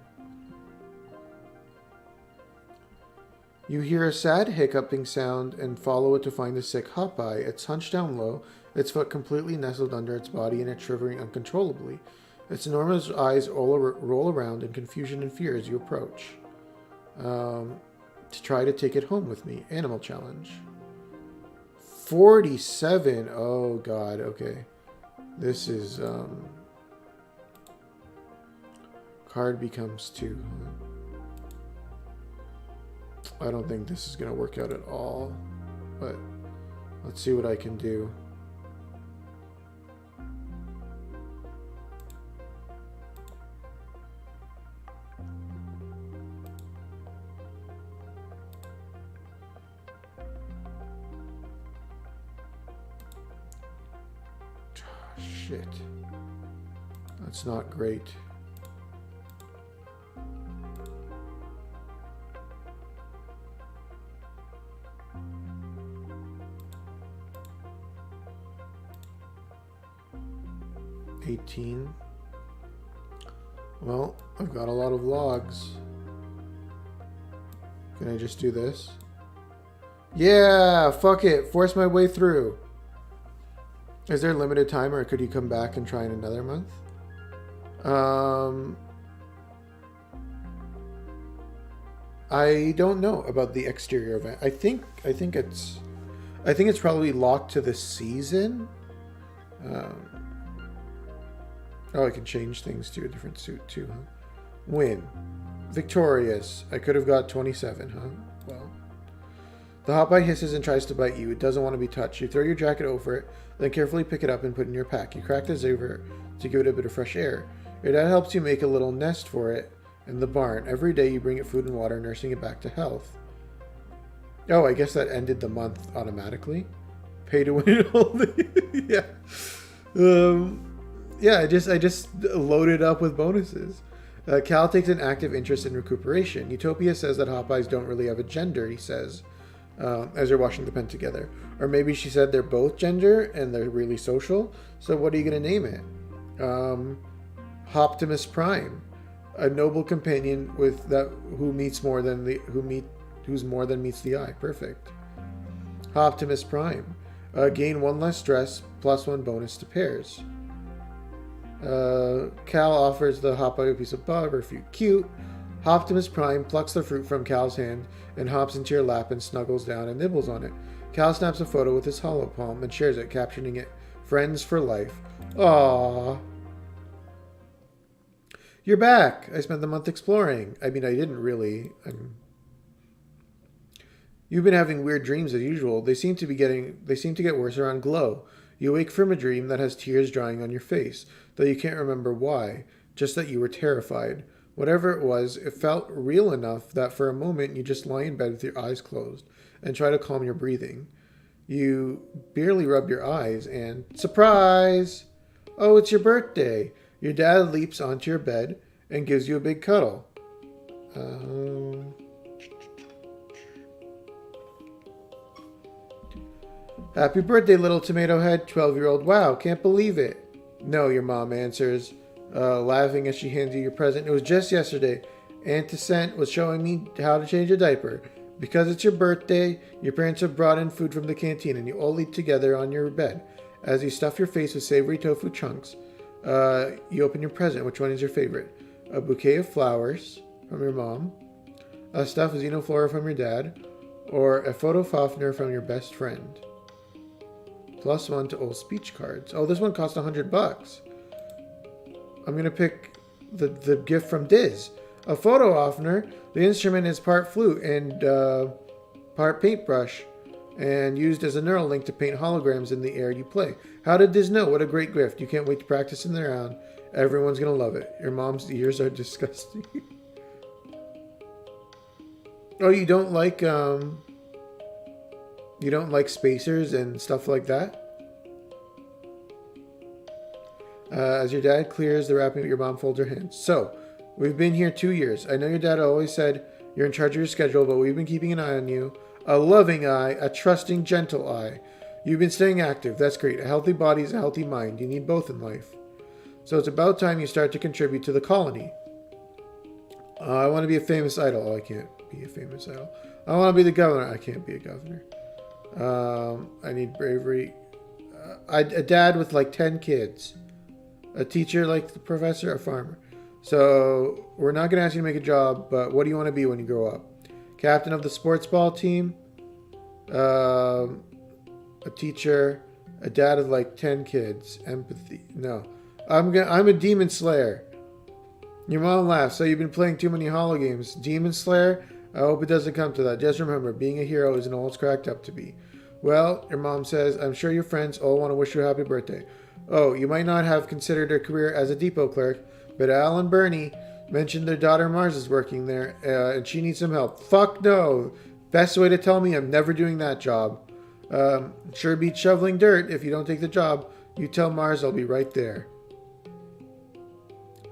A: You hear a sad hiccuping sound and follow it to find a sick Hopeye. It's hunched down low, its foot completely nestled under its body, and it's shivering uncontrollably. Its enormous eyes roll around in confusion and fear as you approach. To try to take it home with me. Animal challenge. 47. Oh, God. Okay. This is, card becomes 2. I don't think this is going to work out at all, but let's see what I can do. Oh, shit. That's not great. Well, I've got a lot of logs. Can I just do this? Yeah, fuck it. Force my way through. Is there a limited time, or could you come back and try in another month? I don't know about the exterior event. I think it's probably locked to the season. Oh, I can change things to a different suit too, huh? Win. Victorious. I could have got 27, huh? Well. The Hopeye hisses and tries to bite you. It doesn't want to be touched. You throw your jacket over it, then carefully pick it up and put it in your pack. You crack the zipper to give it a bit of fresh air. Your dad helps you make a little nest for it in the barn. Every day you bring it food and water, nursing it back to health. Oh, I guess that ended the month automatically. Pay to win it all. Yeah. Yeah, I just loaded up with bonuses. Cal takes an active interest in recuperation. Utopia says that Hopeyes don't really have a gender, he says, as they're washing the pen together. Or maybe she said they're both gender and they're really social. So what are you going to name it? Hoptimus Prime, a noble companion with that who's more than meets the eye. Perfect. Hoptimus Prime, gain 1 less stress, +1 bonus to pairs. Cal offers the Hopeye a piece of bug or if you're cute. Optimus Prime plucks the fruit from Cal's hand and hops into your lap and snuggles down and nibbles on it. Cal snaps a photo with his hollow palm and shares it, captioning it, "Friends for life." Aww. You're back. I spent the month exploring. I mean, I didn't really. You've been having weird dreams as usual. They seem to get worse around glow. You wake from a dream that has tears drying on your face, though you can't remember why, just that you were terrified. Whatever it was, it felt real enough that for a moment you just lie in bed with your eyes closed and try to calm your breathing. You barely rub your eyes and, surprise! Oh, it's your birthday. Your dad leaps onto your bed and gives you a big cuddle. Happy birthday, little tomato head, 12-year-old. Wow, can't believe it. No, your mom answers, laughing as she hands you your present. It was just yesterday. Aunt Descent was showing me how to change a diaper. Because it's your birthday, your parents have brought in food from the canteen and you all eat together on your bed. As you stuff your face with savory tofu chunks, you open your present. Which one is your favorite? A bouquet of flowers from your mom, a stuffed xenoflora from your dad, or a photo Fafner from your best friend? +1 to all speech cards. Oh, this one cost $100. I'm going to pick the gift from Diz. A photo Offner. The instrument is part flute and part paintbrush and used as a neural link to paint holograms in the air you play. How did Diz know? What a great gift. You can't wait to practice in the round. Everyone's going to love it. Your mom's ears are disgusting. Oh, you don't like spacers and stuff like that? As your dad clears the wrapping, your mom folds her hands. So, we've been here 2 years. I know your dad always said you're in charge of your schedule, but we've been keeping an eye on you. A loving eye, a trusting, gentle eye. You've been staying active. That's great. A healthy body is a healthy mind. You need both in life. So it's about time you start to contribute to the colony. I want to be a famous idol. Oh, I can't be a famous idol. I want to be the governor. I can't be a governor. I need bravery. A dad with like 10 kids. A teacher like the professor, a farmer. So we're not going to ask you to make a job, but what do you want to be when you grow up? Captain of the sports ball team, a teacher, a dad of like 10 kids. Empathy. No. I'm a demon slayer. Your mom laughs. So you've been playing too many holo games. Demon slayer? I hope it doesn't come to that. Just remember, being a hero isn't all it's cracked up to be. Well, your mom says, I'm sure your friends all want to wish you a happy birthday. Oh, you might not have considered a career as a depot clerk, but Al and Bernie mentioned their daughter Mars is working there, and she needs some help. Fuck no. Best way to tell me I'm never doing that job. Sure beats shoveling dirt if you don't take the job. You tell Mars I'll be right there.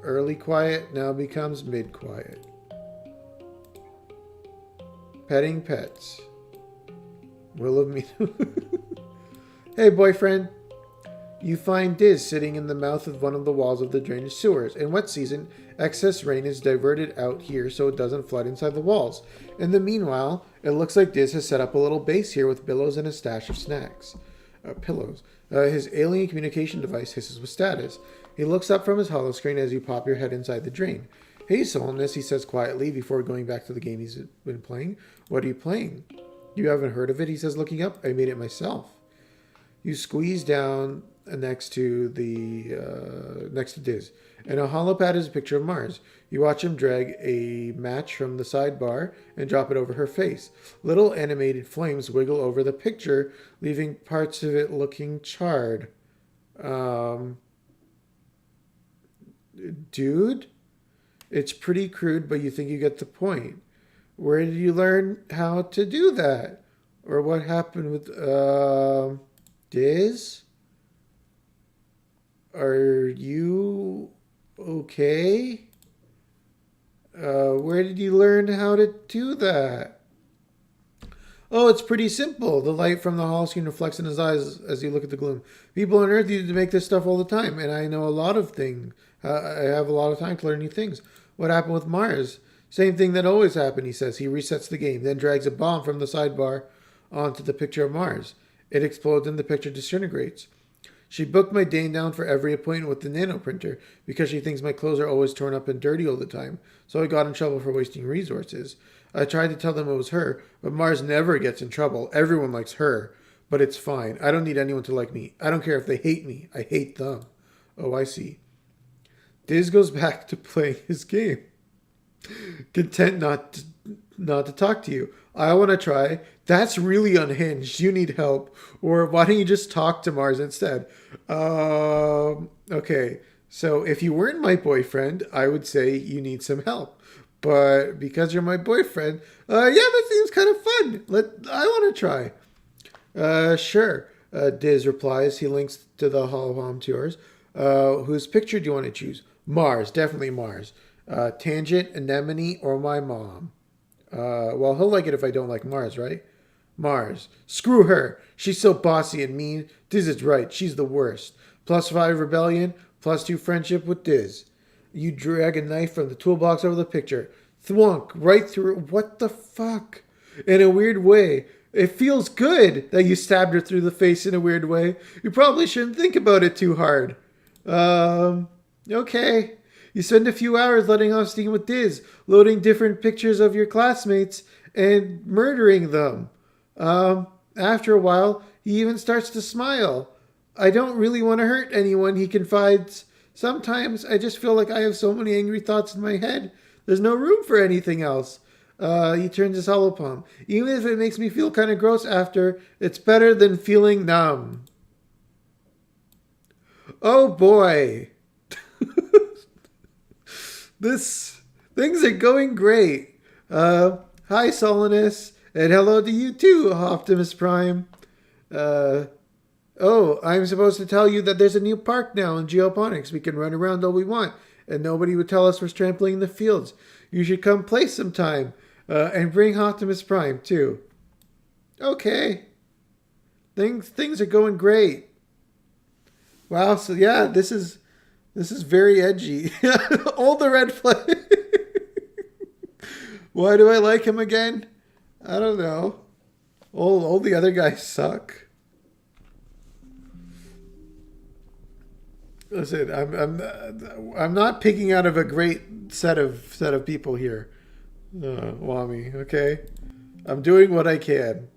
A: Early quiet now becomes mid-quiet. Petting pets. Will of me. Hey, boyfriend. You find Diz sitting in the mouth of one of the walls of the drainage sewers. In wet season, excess rain is diverted out here so it doesn't flood inside the walls. In the meanwhile, it looks like Diz has set up a little base here with billows and a stash of snacks. Pillows. His alien communication device hisses with status. He looks up from his holoscreen as you pop your head inside the drain. Hey, Solness, he says quietly before going back to the game he's been playing. What are you playing? You haven't heard of it, he says, looking up. I made it myself. You squeeze down next to Diz. And a holopad is a picture of Mars. You watch him drag a match from the sidebar and drop it over her face. Little animated flames wiggle over the picture, leaving parts of it looking charred. Dude? It's pretty crude, but you think you get the point. Where did you learn how to do that? Or what happened with, Diz? Are you okay? Where did you learn how to do that? Oh, it's pretty simple. The light from the holoscreen reflects in his eyes as you look at the gloom. People on Earth use it to make this stuff all the time, and I know a lot of things. I have a lot of time to learn new things. What happened with Mars? Same thing that always happened, he says. He resets the game, then drags a bomb from the sidebar onto the picture of Mars. It explodes and the picture disintegrates. She booked my day down for every appointment with the nano printer because she thinks my clothes are always torn up and dirty all the time, so I got in trouble for wasting resources. I tried to tell them it was her, but Mars never gets in trouble. Everyone likes her. But it's fine. I don't need anyone to like me. I don't care if they hate me. I hate them. Oh, I see. Diz goes back to playing his game. Content not to talk to you. I want to try. That's really unhinged. You need help. Or why don't you just talk to Mars instead? Okay. So if you weren't my boyfriend, I would say you need some help. But because you're my boyfriend, yeah, that seems kind of fun. I want to try. Sure. Diz replies. He links to the hologram tours. Whose picture do you want to choose? Mars. Definitely Mars. Tangent, Anemone, or my mom. Well, he'll like it if I don't like Mars, right? Mars. Screw her. She's so bossy and mean. Diz is right. She's the worst. +5 rebellion, +2 friendship with Diz. You drag a knife from the toolbox over the picture. Thwunk. Right through. What the fuck? In a weird way. It feels good that you stabbed her through the face in a weird way. You probably shouldn't think about it too hard. Okay. You spend a few hours letting off steam with Diz, loading different pictures of your classmates and murdering them. After a while, he even starts to smile. I don't really want to hurt anyone, he confides. Sometimes I just feel like I have so many angry thoughts in my head. There's no room for anything else. He turns his hollow palm. Even if it makes me feel kind of gross after, it's better than feeling numb. Oh boy. Things are going great. Hi, Solinus, and hello to you too, Optimus Prime. I'm supposed to tell you that there's a new park now in Geoponics. We can run around all we want, and nobody would tell us we're trampling the fields. You should come play sometime. And bring Optimus Prime, too. Okay. Things are going great. Wow, so yeah, this is very edgy. All the red flag. Why do I like him again? I don't know. All the other guys suck. Listen, I'm not picking out of a great set of people here. Wami, okay? I'm doing what I can.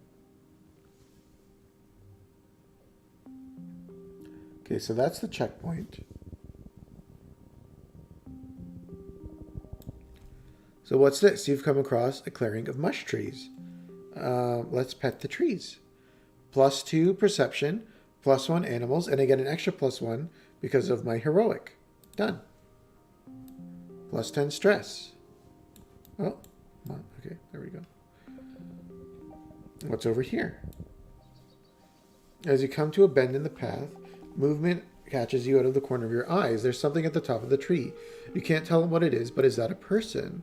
A: Okay, so that's the checkpoint. So what's this? You've come across a clearing of mush trees. Let's pet the trees. +2 perception, +1 animals, and I get an extra +1 because of my heroic. Done. +10 stress. Oh, okay, there we go. What's over here? As you come to a bend in the path, movement catches you out of the corner of your eyes. There's something at the top of the tree. You can't tell what it is, but is that a person?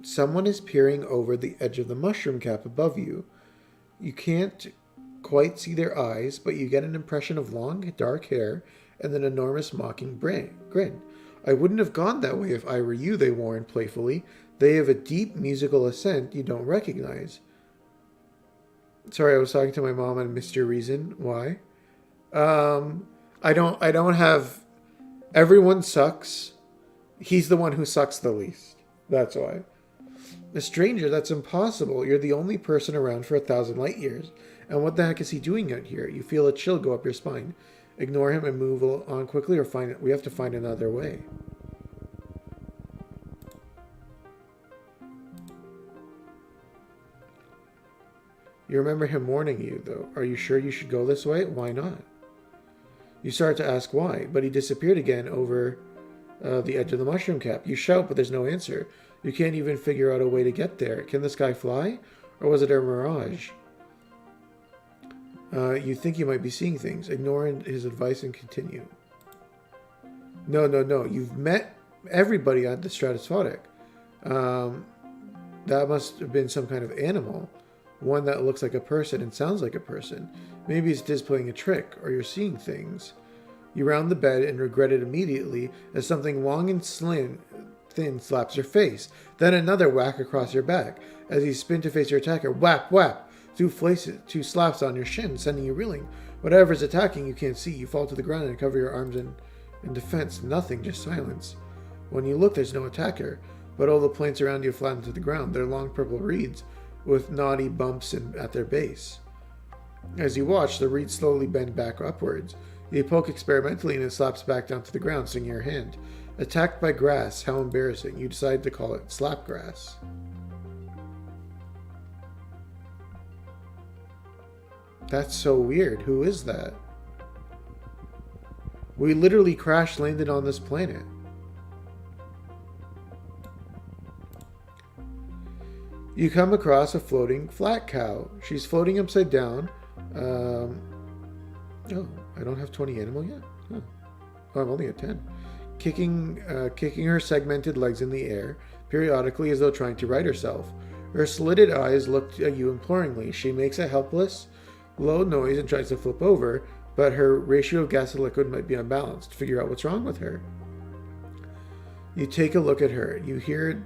A: Someone is peering over the edge of the mushroom cap above you. You can't quite see their eyes, but you get an impression of long, dark hair and an enormous mocking grin. I wouldn't have gone that way if I were you, they warn playfully. They have a deep musical accent you don't recognize. Sorry, I was talking to my mom and missed your reason. Why? I don't have... Everyone sucks. He's the one who sucks the least. That's why. A stranger, that's impossible. You're the only person around for 1,000 light years. And what the heck is he doing out here? You feel a chill go up your spine. Ignore him and move on quickly, or we have to find another way. You remember him warning you, though. Are you sure you should go this way? Why not? You start to ask why, but he disappeared again over the edge of the mushroom cap. You shout, but there's no answer. You can't even figure out a way to get there. Can this guy fly? Or was it a mirage? You think you might be seeing things. Ignore his advice and continue. No. You've met everybody at the Stratospheric. That must have been some kind of animal. One that looks like a person and sounds like a person. Maybe it's displaying a trick, or you're seeing things. You round the bed and regret it immediately as something long and thin slaps your face. Then another whack across your back. As you spin to face your attacker, whap, whap. Two slaps on your shin, sending you reeling. Whatever's attacking you can't see. You fall to the ground and cover your arms in defense. Nothing, just silence. When you look, there's no attacker, but all the plants around you flatten to the ground. They're long purple reeds with knotty bumps at their base. As you watch, the reeds slowly bend back upwards. You poke experimentally and it slaps back down to the ground, swinging your hand. Attacked by grass. How embarrassing. You decide to call it slapgrass. That's so weird. Who is that? We literally crash-landed on this planet. You come across a floating flat cow. She's floating upside down. Oh, I don't have 20 animal yet? Huh. Oh, I'm only at 10. Kicking her segmented legs in the air, periodically as though trying to right herself. Her slitted eyes look at you imploringly. She makes a helpless, low noise and tries to flip over, but her ratio of gas to liquid might be unbalanced. Figure out what's wrong with her. You take a look at her. You hear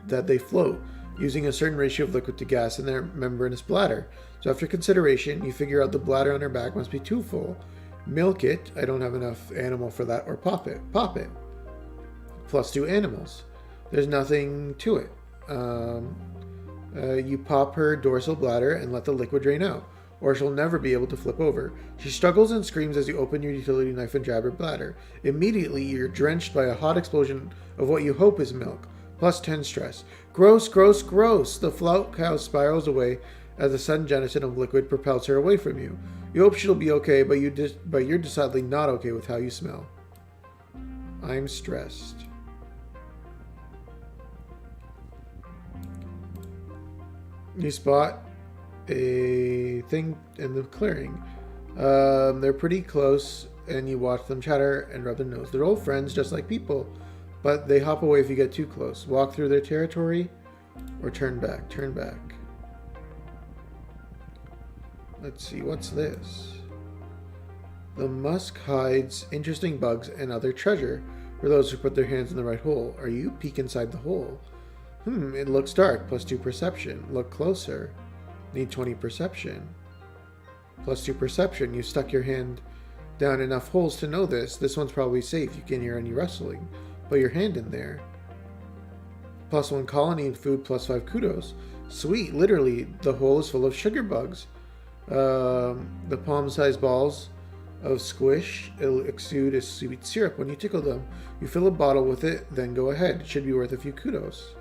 A: that they float, using a certain ratio of liquid to gas in their membranous bladder. So after consideration, you figure out the bladder on her back must be too full. Milk it. I don't have enough animal for that. Or pop it. Pop it. +2 animals. There's nothing to it. You pop her dorsal bladder and let the liquid drain out, or she'll never be able to flip over. She struggles and screams as you open your utility knife and jab her bladder. Immediately, you're drenched by a hot explosion of what you hope is milk. +10 stress. Gross, gross, gross! The float cow spirals away as the sudden genesis of liquid propels her away from you. You hope she'll be okay, but you're decidedly not okay with how you smell. I'm stressed. You spot a thing in the clearing. They're pretty close, and you watch them chatter and rub their nose. They're old friends, just like people, but they hop away if you get too close. Walk through their territory, or turn back. Turn back. Let's see, what's this? The musk hides interesting bugs and other treasure for those who put their hands in the right hole. Are you? Peek inside the hole. It looks dark. +2 perception. Look closer. Need 20 perception. +2 perception. You stuck your hand down enough holes to know this. This one's probably safe. You can't hear any rustling. Put your hand in there. +1 colony and food, +5 kudos. Sweet. Literally, the hole is full of sugar bugs. The palm-sized balls of squish exude a sweet syrup. When you tickle them, you fill a bottle with it, then go ahead. It should be worth a few kudos.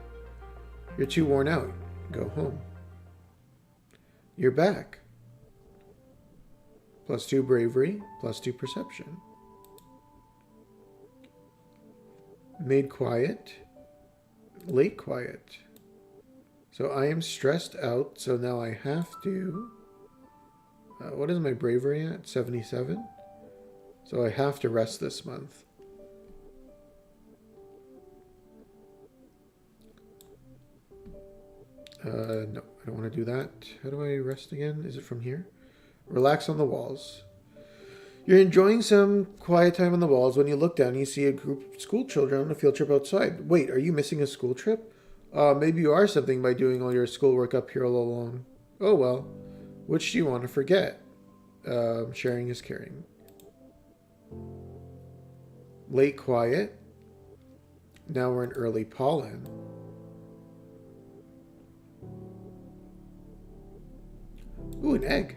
A: You're too worn out. Go home. You're back. +2 bravery, +2 perception. Made quiet, late quiet. So I am stressed out, so now I have to... what is my bravery at? 77? So I have to rest this month. No, I don't want to do that. How do I rest again? Is it from here? Relax on the walls. You're enjoying some quiet time on the walls when you look down and you see a group of school children on a field trip outside. Wait, are you missing a school trip? Maybe you are something by doing all your schoolwork up here all alone. Oh well. Which do you want to forget? Sharing is caring. Late quiet. Now we're in early pollen. Ooh, an egg.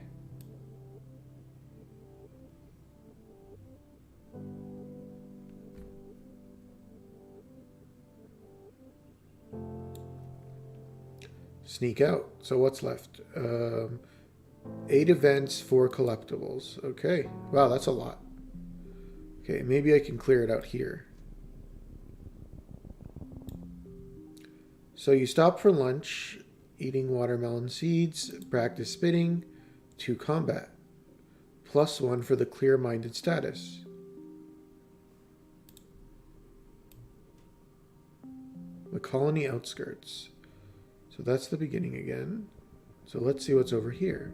A: Sneak out. So what's left? 8 events, 4 collectibles. Okay. Wow, that's a lot. Okay, maybe I can clear it out here. So you stop for lunch, eating watermelon seeds, practice spitting, 2 combat. +1 for the clear-minded status. The colony outskirts. So that's the beginning again. So let's see what's over here.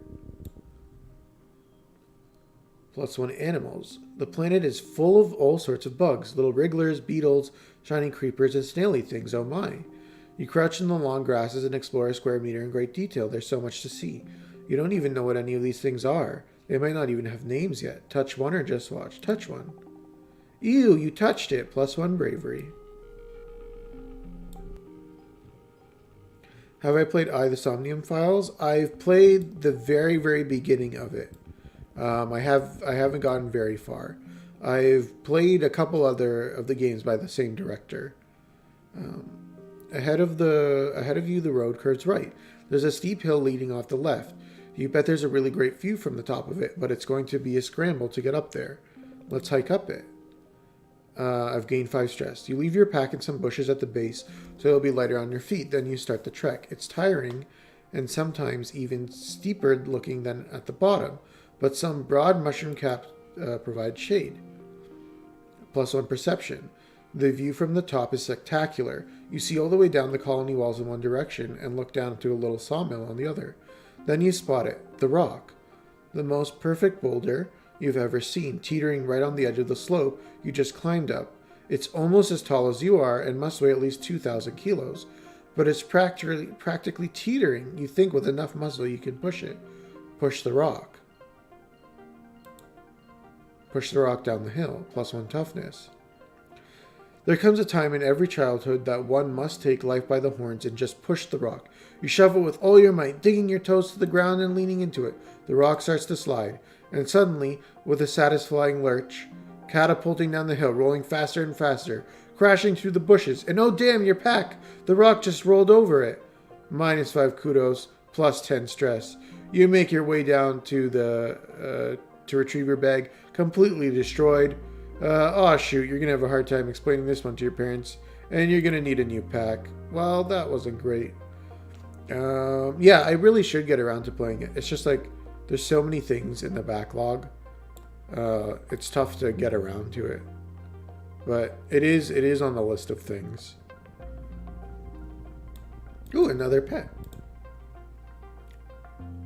A: +1 animals. The planet is full of all sorts of bugs. Little wrigglers, beetles, shiny creepers, and snaily things. Oh my. You crouch in the long grasses and explore a square meter in great detail. There's so much to see. You don't even know what any of these things are. They might not even have names yet. Touch one or just watch? Touch one. Ew, you touched it. +1 bravery. Have I played the Somnium Files? I've played the very, very beginning of it. I haven't gotten very far. I've played a couple other of the games by the same director. Ahead of you, the road curves right. There's a steep hill leading off the left. You bet there's a really great view from the top of it, but it's going to be a scramble to get up there. Let's hike up it. I've gained 5 stress. You leave your pack in some bushes at the base, so it'll be lighter on your feet. Then you start the trek. It's tiring, and sometimes even steeper looking than at the bottom, but some broad mushroom caps provide shade. +1 perception. The view from the top is spectacular. You see all the way down the colony walls in one direction and look down to a little sawmill on the other. Then you spot it, the rock. The most perfect boulder you've ever seen, teetering right on the edge of the slope you just climbed up. It's almost as tall as you are and must weigh at least 2,000 kilos. But it's practically teetering. You think with enough muscle you can push it. Push the rock. Push the rock down the hill, +1 toughness. There comes a time in every childhood that one must take life by the horns and just push the rock. You shove it with all your might, digging your toes to the ground and leaning into it. The rock starts to slide, and suddenly, with a satisfying lurch, catapulting down the hill, rolling faster and faster, crashing through the bushes, and oh damn, your pack! The rock just rolled over it. -5 kudos, +10 stress. You make your way down to the to retrieve your bag, completely destroyed. Oh shoot, you're gonna have a hard time explaining this one to your parents, and you're gonna need a new pack. Well, that wasn't great. Yeah, I really should get around to playing it. It's just like, there's so many things in the backlog. It's tough to get around to it. But it is on the list of things. Ooh, another pet.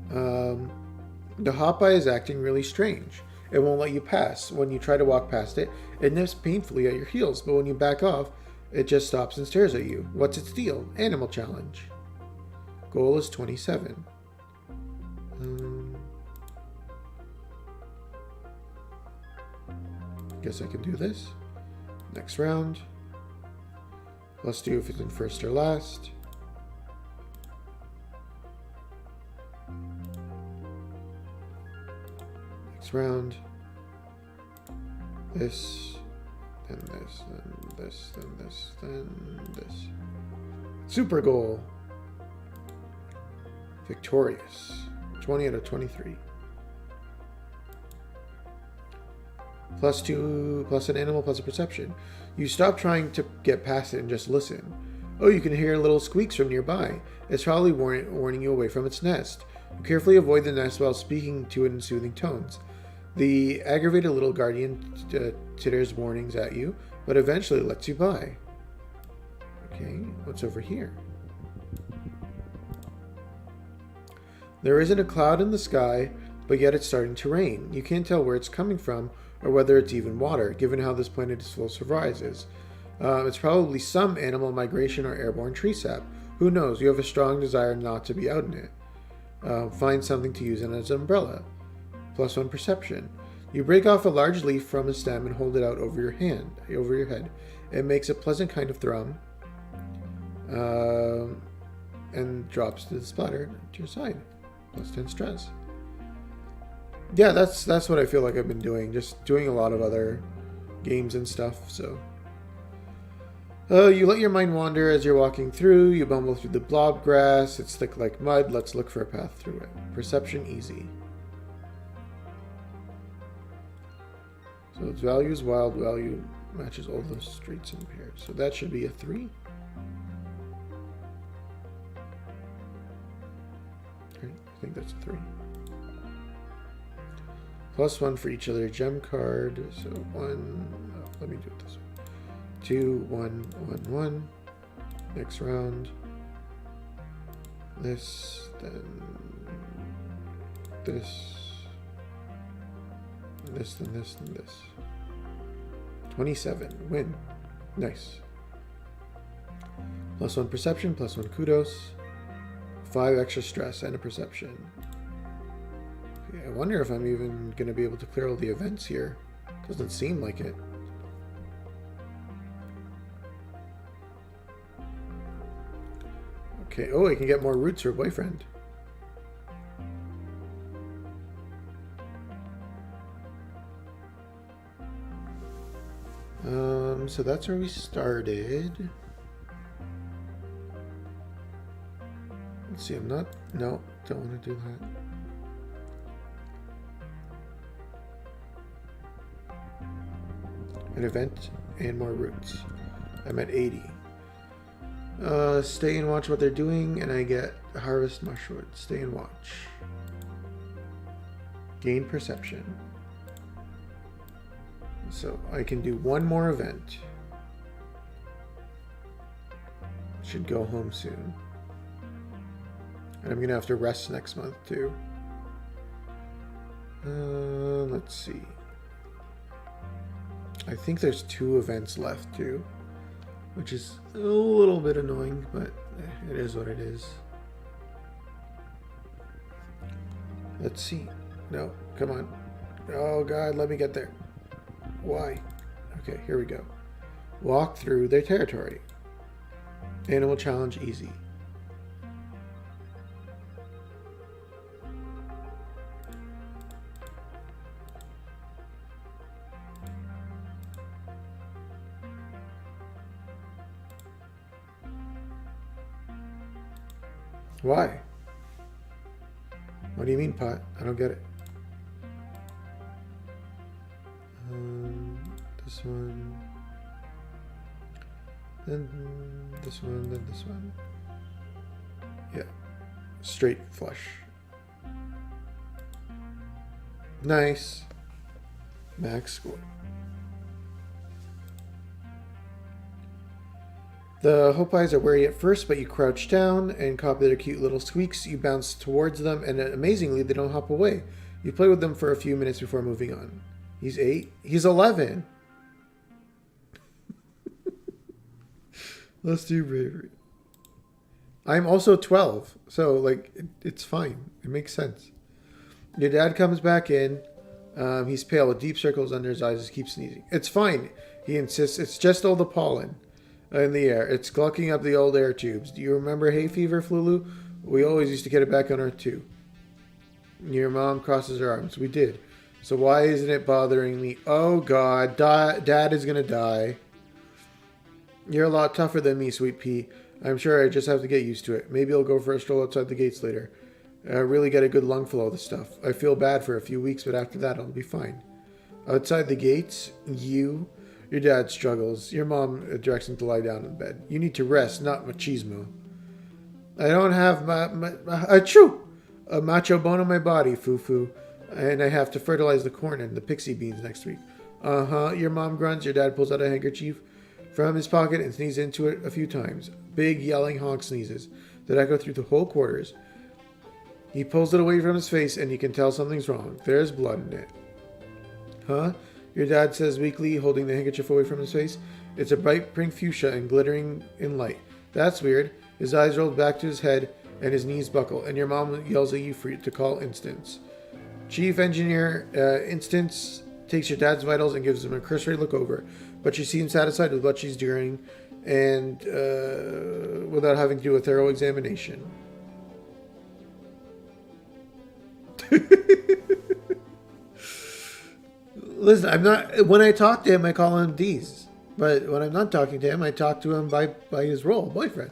A: The Hopeye is acting really strange. It won't let you pass. When you try to walk past it, it nips painfully at your heels, but when you back off, it just stops and stares at you. What's its deal? Animal challenge. Goal is 27. Guess I can do this. Next round. Let's do if it's in first or last. Next round. This, then this, then this, then this, then this. Super goal. Victorious. 20 out of 23. +2, plus an animal, plus a perception. You stop trying to get past it and just listen. Oh, you can hear little squeaks from nearby. It's probably warning you away from its nest. You carefully avoid the nest while speaking to it in soothing tones. The aggravated little guardian titters warnings at you, but eventually lets you by. Okay, what's over here? There isn't a cloud in the sky, but yet it's starting to rain. You can't tell where it's coming from or whether it's even water, given how this planet is full of surprises. It's probably some animal migration or airborne tree sap. Who knows? You have a strong desire not to be out in it. Find something to use as an umbrella. +1 perception. You break off a large leaf from a stem and hold it out over your head. It makes a pleasant kind of thrum, and drops to the splatter to your side. +10 stress. Yeah, that's what I feel like I've been doing. Just doing a lot of other games and stuff, so. You let your mind wander as you're walking through. You bumble through the blob grass. It's thick like mud. Let's look for a path through it. Perception easy. So its value is wild. Value matches all the streets and pairs. So that should be a 3. Okay, I think that's a 3. +1 for each other gem card. So 1. Oh, let me do it this way. 2, 1, 1, 1. Next round. This, then this. This, then this, then this. 27. Win. Nice. +1 perception, +1 kudos. 5 extra stress and a perception. I wonder if I'm even going to be able to clear all the events here. Doesn't seem like it. Okay, oh, I can get more roots for a boyfriend. So that's where we started. Let's see, no, don't want to do that. An event and more roots. I'm at 80. Stay and watch what they're doing, and I get harvest mushroom. Stay and watch. Gain perception. So I can do one more event. Should go home soon. And I'm gonna have to rest next month too. Let's see. I think there's 2 events left too, which is a little bit annoying, but it is what it is. Let's see. No, come on. Oh God, let me get there. Why? Okay, here we go. Walk through their territory. Animal challenge easy. Why? What do you mean, Pot? I don't get it. This one. Then this one, then this one. Yeah. Straight flush. Nice. Max score. The Hopeyes are wary at first, but you crouch down and copy their cute little squeaks. You bounce towards them, and amazingly, they don't hop away. You play with them for a few minutes before moving on. He's 8. He's 11. Let's do bravery. I'm also 12, so like it's fine. It makes sense. Your dad comes back in. He's pale with deep circles under his eyes. He keeps sneezing. It's fine. He insists. It's just all the pollen in the air. It's glucking up the old air tubes. Do you remember hay fever, Flulu? We always used to get it back on Earth too. Your mom crosses her arms. We did. So why isn't it bothering me? Oh God, Dad is gonna die. You're a lot tougher than me, Sweet Pea. I'm sure I just have to get used to it. Maybe I'll go for a stroll outside the gates later. I really get a good lungful of the stuff. I feel bad for a few weeks, but after that, I'll be fine. Outside the gates, your dad struggles. Your mom directs him to lie down in bed. You need to rest, not machismo. I don't have a macho bone in my body, Foo-Foo. And I have to fertilize the corn and the pixie beans next week. Uh-huh, your mom grunts. Your dad pulls out a handkerchief from his pocket and sneezes into it a few times. Big, yelling honk sneezes that echo through the whole quarters. He pulls it away from his face, and you can tell something's wrong. There's blood in it. Huh? Your dad says weakly, holding the handkerchief away from his face. It's a bright pink fuchsia and glittering in light. That's weird. His eyes roll back to his head, and his knees buckle, and your mom yells at you to call Instance. Chief Engineer Instance takes your dad's vitals and gives him a cursory look over, but she seems satisfied with what she's doing and without having to do a thorough examination. Listen, I'm not. When I talk to him, I call him D's, but when I'm not talking to him, I talk to him by his role, boyfriend.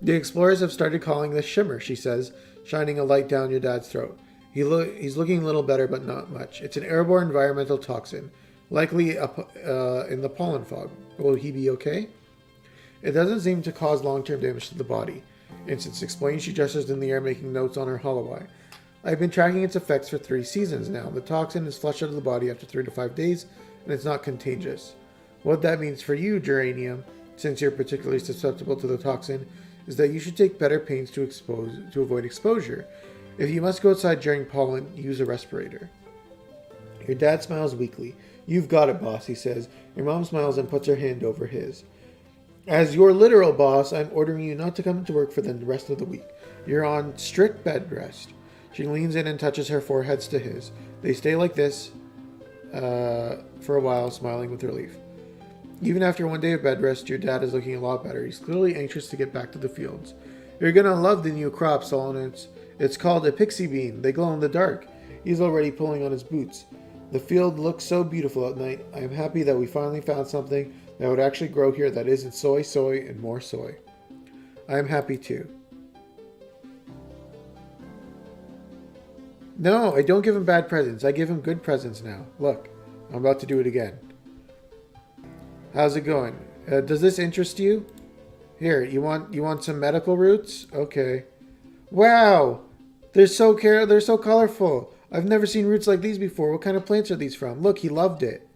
A: The explorers have started calling this Shimmer, she says, shining a light down your dad's throat. He's looking a little better, but not much. It's an airborne environmental toxin, likely in the pollen fog. Will he be okay? It doesn't seem to cause long-term damage to the body. Instance explains. She gestures in the air, making notes on her hollow eye. I've been tracking its effects for 3 seasons now. The toxin is flushed out of the body after 3 to 5 days, and it's not contagious. What that means for you, Geranium, since you're particularly susceptible to the toxin, is that you should take better pains to avoid exposure. If you must go outside during pollen, use a respirator. Your dad smiles weakly. You've got it, boss, he says. Your mom smiles and puts her hand over his. As your literal boss, I'm ordering you not to come into work for the rest of the week. You're on strict bed rest. She leans in and touches her foreheads to his. They stay like this for a while, smiling with relief. Even after one day of bed rest, your dad is looking a lot better. He's clearly anxious to get back to the fields. You're gonna love the new crop, Solon. It's called a pixie bean. They glow in the dark. He's already pulling on his boots. The field looks so beautiful at night. I am happy that we finally found something that would actually grow here that isn't soy, and more soy. I am happy too. No, I don't give him bad presents. I give him good presents now. Look, I'm about to do it again. How's it going? Does this interest you? Here, you want some medical roots? Okay. Wow, they're so colorful. I've never seen roots like these before. What kind of plants are these from? Look, he loved it.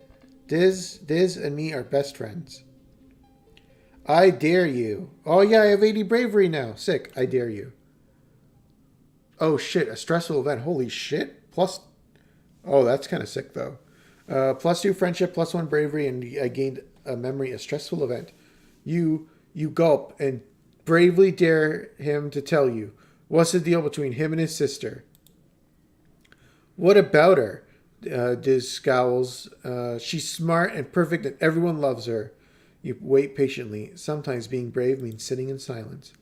A: Diz and me are best friends. I dare you. Oh yeah, I have 80 bravery now. Sick. I dare you. Oh shit, a stressful event. Holy shit. Plus, oh, that's kind of sick though. +2 friendship, +1 bravery, and I gained a memory, a stressful event. You gulp and bravely dare him to tell you. What's the deal between him and his sister? What about her? Diz scowls. She's smart and perfect and everyone loves her. You wait patiently. Sometimes being brave means sitting in silence.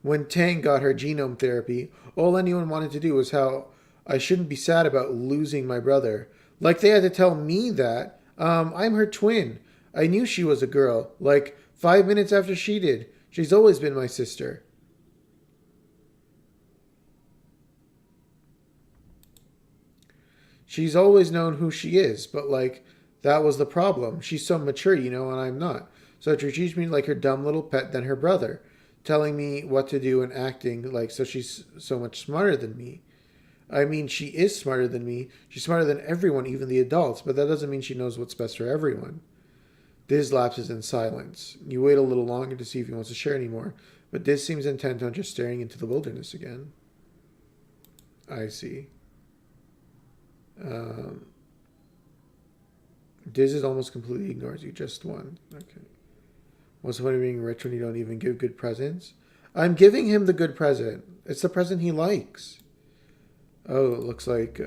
A: When Tang got her genome therapy, all anyone wanted to do was how I shouldn't be sad about losing my brother. Like they had to tell me that. I'm her twin. I knew she was a girl. Like 5 minutes after she did. She's always been my sister. She's always known who she is, but like, that was the problem. She's so mature, and I'm not. So she treats me like her dumb little pet than her brother, telling me what to do and acting like so she's so much smarter than me. I mean, she is smarter than me. She's smarter than everyone, even the adults, but that doesn't mean she knows what's best for everyone. Diz lapses in silence. You wait a little longer to see if he wants to share anymore, but Diz seems intent on just staring into the wilderness again. I see. Diz is almost completely ignores you. Just one. Okay. What's the point of being rich when you don't even give good presents? I'm giving him the good present. It's the present he likes. Oh, it looks like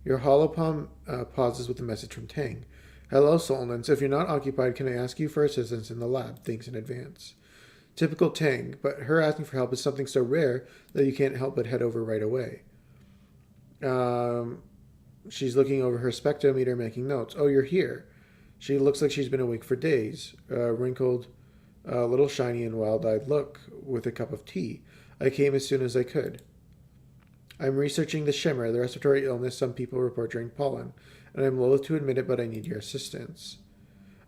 A: your holopalm pauses with a message from Tang. Hello, Solon. So if you're not occupied, can I ask you for assistance in the lab? Thanks in advance. Typical Tang, but her asking for help is something so rare that you can't help but head over right away. She's looking over her spectrometer, making notes. Oh, you're here. She looks like she's been awake for days. Wrinkled, a little shiny and wild-eyed look with a cup of tea. I came as soon as I could. I'm researching the shimmer, the respiratory illness some people report during pollen, and I'm loath to admit it, but I need your assistance.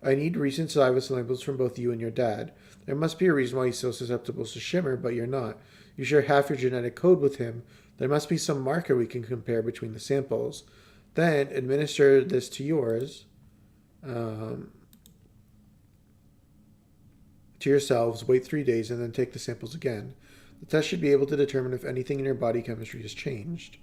A: I need recent saliva samples from both you and your dad. There must be a reason why he's so susceptible to shimmer, but you're not. You share half your genetic code with him. There must be some marker we can compare between the samples. Then administer this to yours, to yourselves, wait 3 days, and then take the samples again. The test should be able to determine if anything in your body chemistry has changed.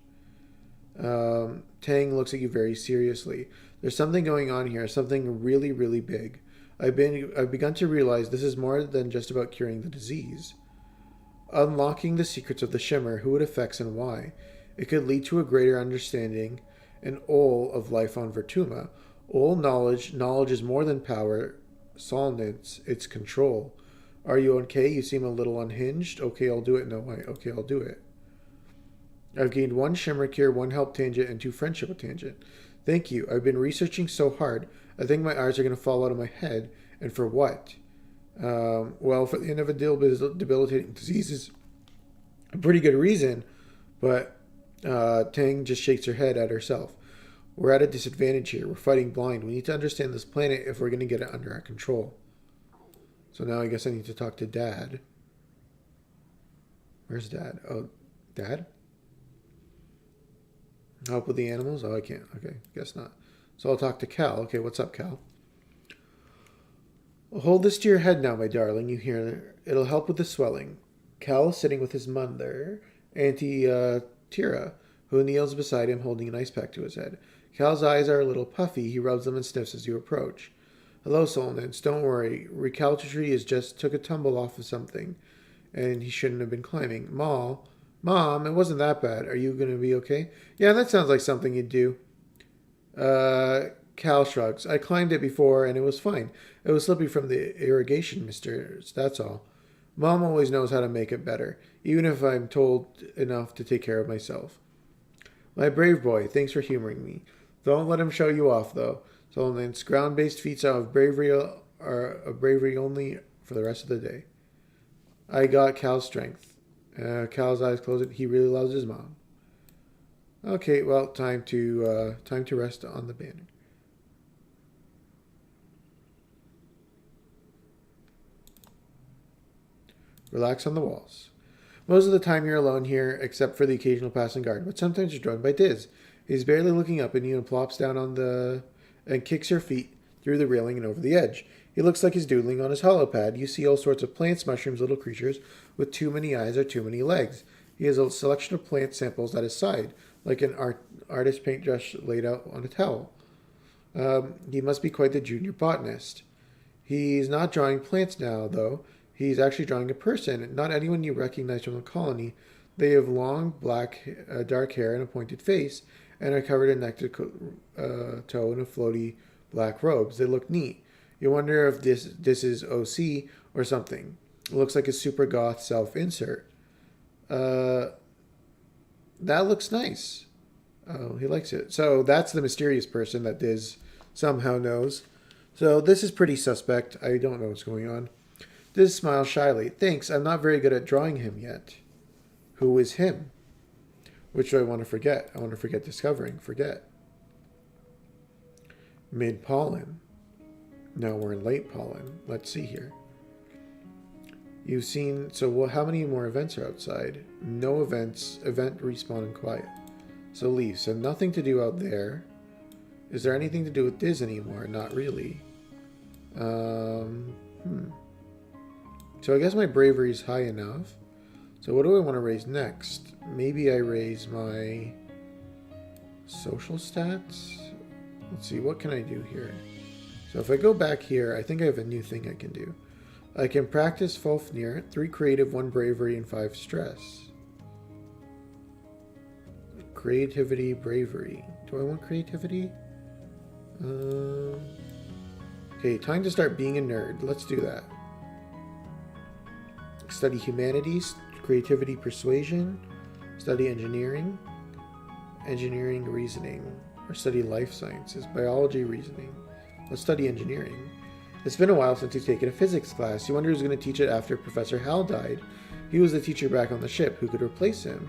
A: Tang looks at you very seriously. There's something going on here, something really, really big. I've begun to realize this is more than just about curing the disease. Unlocking the secrets of the shimmer, who it affects and why. It could lead to a greater understanding and all of life on Vertuma. All knowledge is more than power. Solnance, it's control. Are you okay? You seem a little unhinged. Okay, I'll do it. No way. Okay, I'll do it. I've gained 1 shimmer cure, 1 help tangent, and 2 friendship tangent. Thank you. I've been researching so hard. I think my eyes are going to fall out of my head. And for what? Well, for the end of a debilitating disease is a pretty good reason, but Tang just shakes her head at herself. We're at a disadvantage here. We're fighting blind. We need to understand this planet if we're going to get it under our control. So now I guess I need to talk to Dad. Where's Dad? Oh, Dad? Help with the animals? Oh, I can't. Okay, guess not. So I'll talk to Cal. Okay, what's up, Cal? Hold this to your head now, my darling. You hear? It'll help with the swelling. Cal is sitting with his mother, Auntie Tira, who kneels beside him holding an ice pack to his head. Cal's eyes are a little puffy. He rubs them and sniffs as you approach. Hello, Solnance. Don't worry. Recalcitrant has just took a tumble off of something, and he shouldn't have been climbing. Mom, it wasn't that bad. Are you going to be okay? Yeah, that sounds like something you'd do. Cal shrugs. I climbed it before and it was fine. It was slippy from the irrigation misters, that's all. Mom always knows how to make it better, even if I'm told enough to take care of myself. My brave boy, thanks for humoring me. Don't let him show you off, though. Solomons, ground-based feats out of bravery are of bravery only for the rest of the day. I got Cal's strength. Cal's eyes closed. He really loves his mom. Okay, well, time to rest on the banner. Relax on the walls. Most of the time you're alone here, except for the occasional passing guard, but sometimes you're joined by Diz. He's barely looking up at you and plops down and kicks your feet through the railing and over the edge. He looks like he's doodling on his holopad. You see all sorts of plants, mushrooms, little creatures with too many eyes or too many legs. He has a selection of plant samples at his side, like an artist paintbrush laid out on a towel. He must be quite the junior botanist. He's not drawing plants now, though. He's actually drawing a person, not anyone you recognize from the colony. They have long, dark hair and a pointed face, and are covered in neck to toe in a floaty black robes. They look neat. You wonder if this is OC or something. It looks like a super goth self-insert. That looks nice. Oh, he likes it. So that's the mysterious person that Diz somehow knows. So this is pretty suspect. I don't know what's going on. Diz smiles shyly. Thanks, I'm not very good at drawing him yet. Who is him? Which do I want to forget? I want to forget discovering. Forget. Mid-pollen. Now we're in late pollen. Let's see here. You've seen... So how many more events are outside? No events. Event respawn and quiet. So leave. So nothing to do out there. Is there anything to do with Diz anymore? Not really. So I guess my bravery is high enough. So what do I want to raise next? Maybe I raise my social stats? Let's see, what can I do here? So if I go back here, I think I have a new thing I can do. I can practice Fafnir, 3 creative, 1 bravery, and 5 stress. Creativity, bravery. Do I want creativity? Okay, time to start being a nerd. Let's do that. Study humanities, creativity, persuasion. Study engineering. Engineering, reasoning. Or study life sciences, biology, reasoning. Let's study engineering. It's been a while since he's taken a physics class. You wonder who's going to teach it after Professor Hal died. He was the teacher back on the ship. Who could replace him?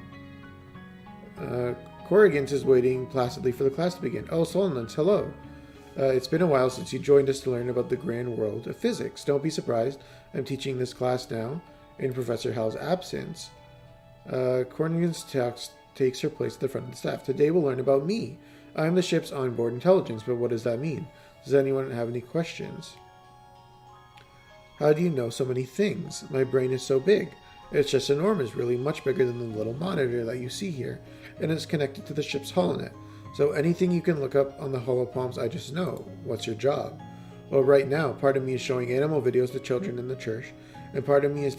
A: Corrigans is waiting placidly for the class to begin. Oh, Solomons, hello. It's been a while since you joined us to learn about the grand world of physics. Don't be surprised. I'm teaching this class now, in Professor Hal's absence. Corrigans takes her place at the front of the staff. Today we'll learn about me. I'm the ship's onboard intelligence, but what does that mean? Does anyone have any questions? How do you know so many things? My brain is so big. It's just enormous, really, much bigger than the little monitor that you see here, and it's connected to the ship's holonet. So anything you can look up on the holopalms, I just know. What's your job? Well, right now, part of me is showing animal videos to children in the church, and part of me is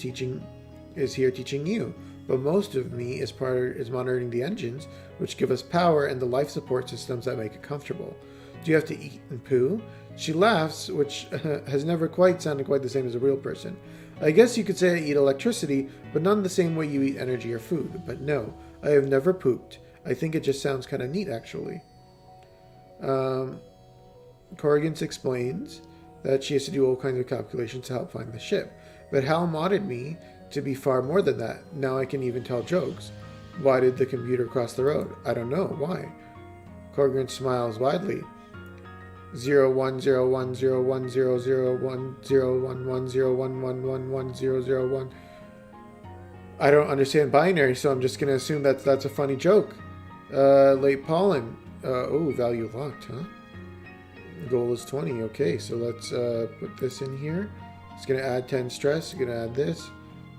A: here teaching you. But most of me is monitoring the engines, which give us power, and the life support systems that make it comfortable. Do you have to eat and poo? She laughs, which has never quite sounded quite the same as a real person. I guess you could say I eat electricity, but not in the same way you eat energy or food. But no, I have never pooped. I think it just sounds kind of neat, actually. Corrigans explains that she has to do all kinds of calculations to help find the ship. But Hal modded me to be far more than that. Now I can even tell jokes. Why did the computer cross the road? I don't know. Why? Corrigan smiles widely. 01010100101011101. I don't understand binary, so I'm just gonna assume that's a funny joke. Late pollen. Value locked, huh? Goal is 20. Okay, so let's put this in here. It's gonna add 10 stress. I'm gonna add this.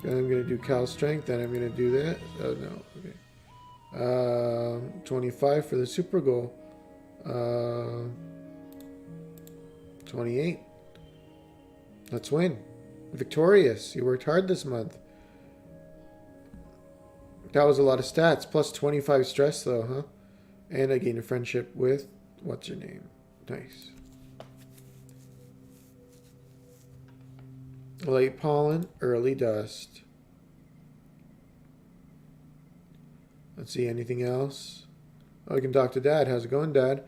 A: Then I'm gonna do Cal strength. Then I'm gonna do that. Oh no. Okay. 25 for the super goal. 28. Let's win. Victorious. You worked hard this month. That was a lot of stats. Plus 25 stress, though, huh? And I gained a friendship with... What's her name? Nice. Late pollen, early dust. Let's see, anything else? Oh, I can talk to Dad. How's it going, Dad?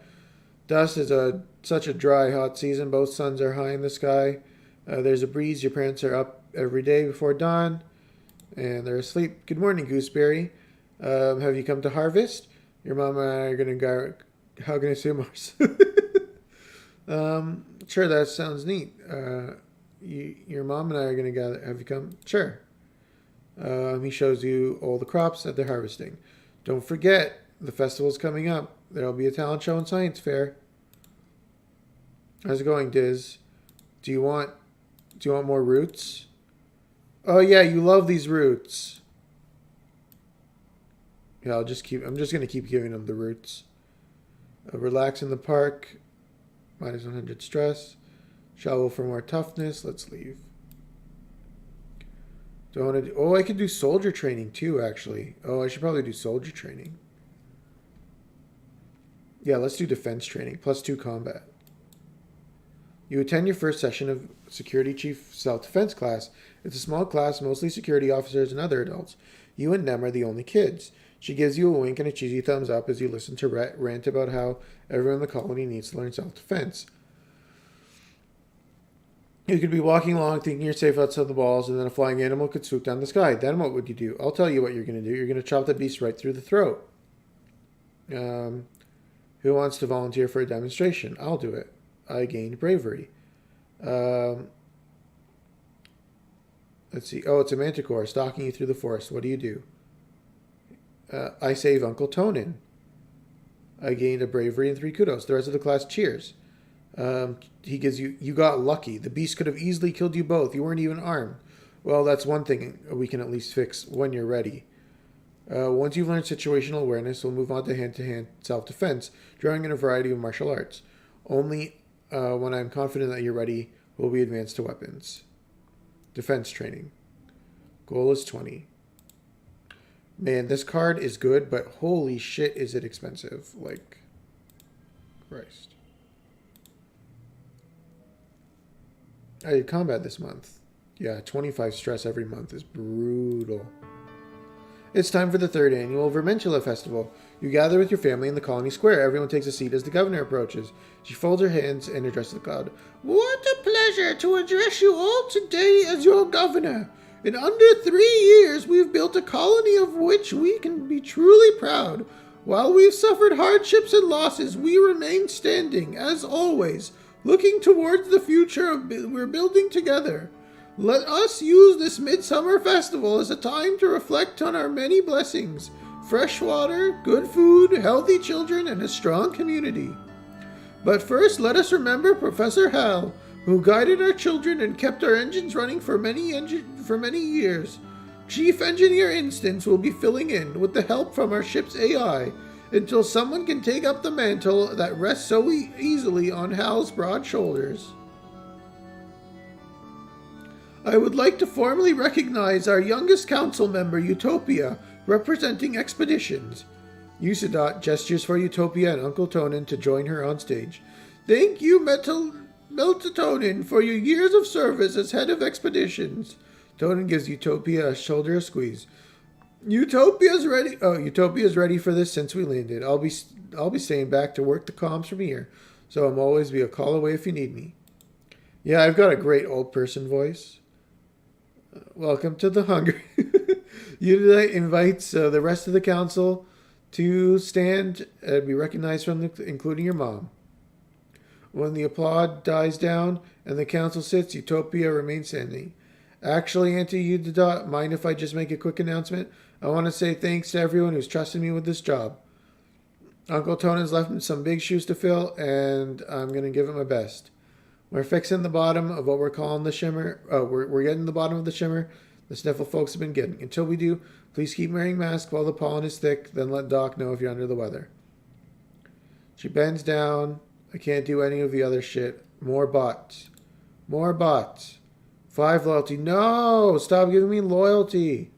A: Dust is such a dry, hot season. Both suns are high in the sky. There's a breeze. Your parents are up every day before dawn, and they're asleep. Good morning, Gooseberry. Have you come to harvest? Your mom and I are going to go hugging us Mars. Sure, that sounds neat. Your mom and I are going to gather. Have you come? Sure. He shows you all the crops that they're harvesting. Don't forget, the festival's coming up. There'll be a talent show and science fair. How's it going, Diz? Do you want more roots? Oh yeah, you love these roots. Yeah, I'm just gonna keep giving them the roots. Relax in the park. Minus 100 stress. Shovel for more toughness. Let's leave. Don't want to. Oh, I could do soldier training too. Actually. Oh, I should probably do soldier training. Yeah, let's do defense training. Plus 2 combat. You attend your first session of Security Chief Self-Defense class. It's a small class, mostly security officers and other adults. You and Nem are the only kids. She gives you a wink and a cheesy thumbs up as you listen to rant about how everyone in the colony needs to learn self-defense. You could be walking along thinking you're safe outside the walls, and then a flying animal could swoop down the sky. Then what would you do? I'll tell you what you're going to do. You're going to chop the beast right through the throat. Who wants to volunteer for a demonstration? I'll do it. I gained bravery. Let's see. Oh, it's a manticore stalking you through the forest. What do you do? I save Uncle Tonin. I gained a bravery and 3 kudos. The rest of the class cheers. He gives you... You got lucky. The beast could have easily killed you both. You weren't even armed. Well, that's one thing we can at least fix when you're ready. Once you've learned situational awareness, we'll move on to hand-to-hand self-defense, drawing in a variety of martial arts. Only when I'm confident that you're ready, will we advance to weapons. Defense training. Goal is 20. Man, this card is good, but holy shit is it expensive. Like, Christ. I did combat this month. Yeah, 25 stress every month is brutal. It's time for the 3rd annual Vermentula Festival. You gather with your family in the colony square. Everyone takes a seat as the governor approaches. She folds her hands and addresses the crowd. What a pleasure to address you all today as your governor. In under 3 years, we've built a colony of which we can be truly proud. While we've suffered hardships and losses, we remain standing, as always, looking towards the future we're building together. Let us use this midsummer festival as a time to reflect on our many blessings. Fresh water, good food, healthy children, and a strong community. But first, let us remember Professor Hal, who guided our children and kept our engines running for many years. Chief Engineer Instance will be filling in with the help from our ship's AI until someone can take up the mantle that rests so easily on Hal's broad shoulders. I would like to formally recognize our youngest council member, Utopia, representing Expeditions. Usadot gestures for Utopia and Uncle Tonin to join her on stage. Thank you, Melatonin, for your years of service as head of Expeditions. Tonin gives Utopia a shoulder squeeze. Utopia's ready. Oh, Utopia's ready for this since we landed. I'll be staying back to work the comms from here, so I'm always be a call away if you need me. Yeah, I've got a great old person voice. Welcome to the Hunger. Unite invites the rest of the council to stand and be recognized including your mom. When the applaud dies down and the council sits, Utopia remains standing. Actually, Auntie Udadot, mind if I just make a quick announcement? I want to say thanks to everyone who's trusted me with this job. Uncle Tonin's left me some big shoes to fill, and I'm going to give it my best. We're fixing the bottom of what we're calling the shimmer. Oh, we're getting the bottom of the shimmer the sniffle folks have been getting. Until we do, please keep wearing masks while the pollen is thick, then let Doc know if you're under the weather. She bends down. I can't do any of the other shit. More bots. More bots. 5 loyalty. No! Stop giving me loyalty.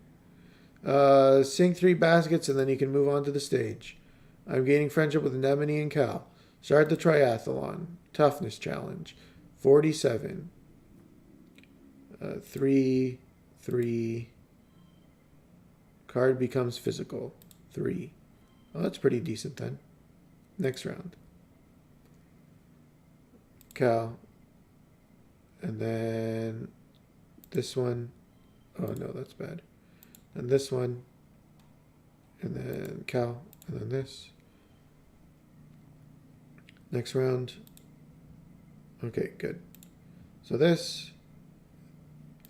A: Sink 3 baskets and then you can move on to the stage. I'm gaining friendship with Anemone and Cal. Start the triathlon. Toughness challenge. 47. 3. 3. Card becomes physical. 3. Oh, that's pretty decent then. Next round. Cal. And then this one. Oh no, that's bad. And this one. And then Cal. And then this. Next round. Okay, good. So this.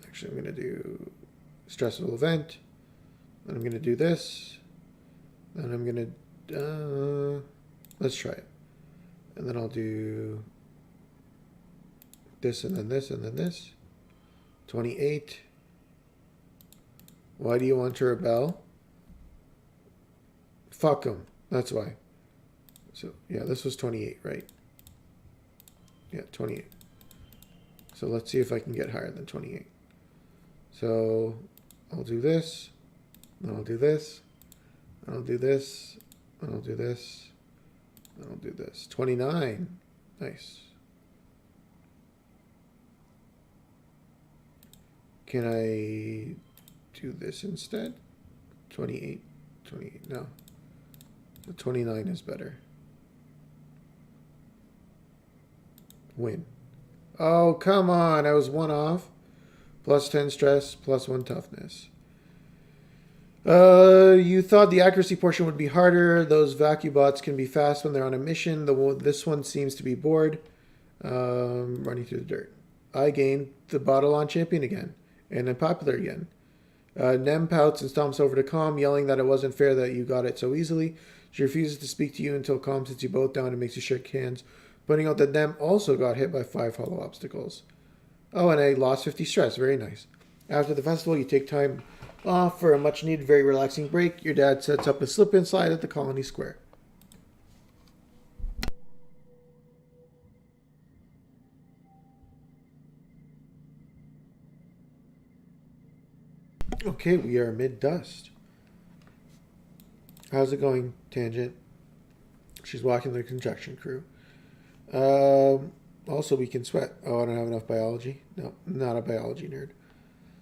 A: Actually, I'm going to do stressful event. Then I'm going to do this. Then I'm going to... let's try it. And then I'll do this and then this and then this. 28. Why do you want to rebel? Fuck them. That's why. So, yeah, this was 28, right? Yeah, 28. So let's see if I can get higher than 28. So I'll do this. And I'll do this. And I'll do this. And I'll do this. And I'll do this. 29. Nice. Can I do this instead? 28. 28. No. The 29 is better. Win. Oh, come on. I was 1 off. Plus 10 stress, plus 1 toughness. You thought the accuracy portion would be harder. Those vacuum bots can be fast when they're on a mission. This one seems to be bored. Running through the dirt. I gained the bottle on champion again. And I'm popular again. Nem pouts and stomps over to Calm, yelling that it wasn't fair that you got it so easily. She refuses to speak to you until Calm sits you both down and makes you shake hands, pointing out that Nem also got hit by 5 hollow obstacles. Oh, and I lost 50 stress. Very nice. After the festival, you take time off for a much-needed, very relaxing break. Your dad sets up a slip-and slide at the Colony Square. Okay, we are mid-dust. How's it going, Tangent? She's walking the construction crew. Also, we can sweat. Oh, I don't have enough biology. No, not a biology nerd.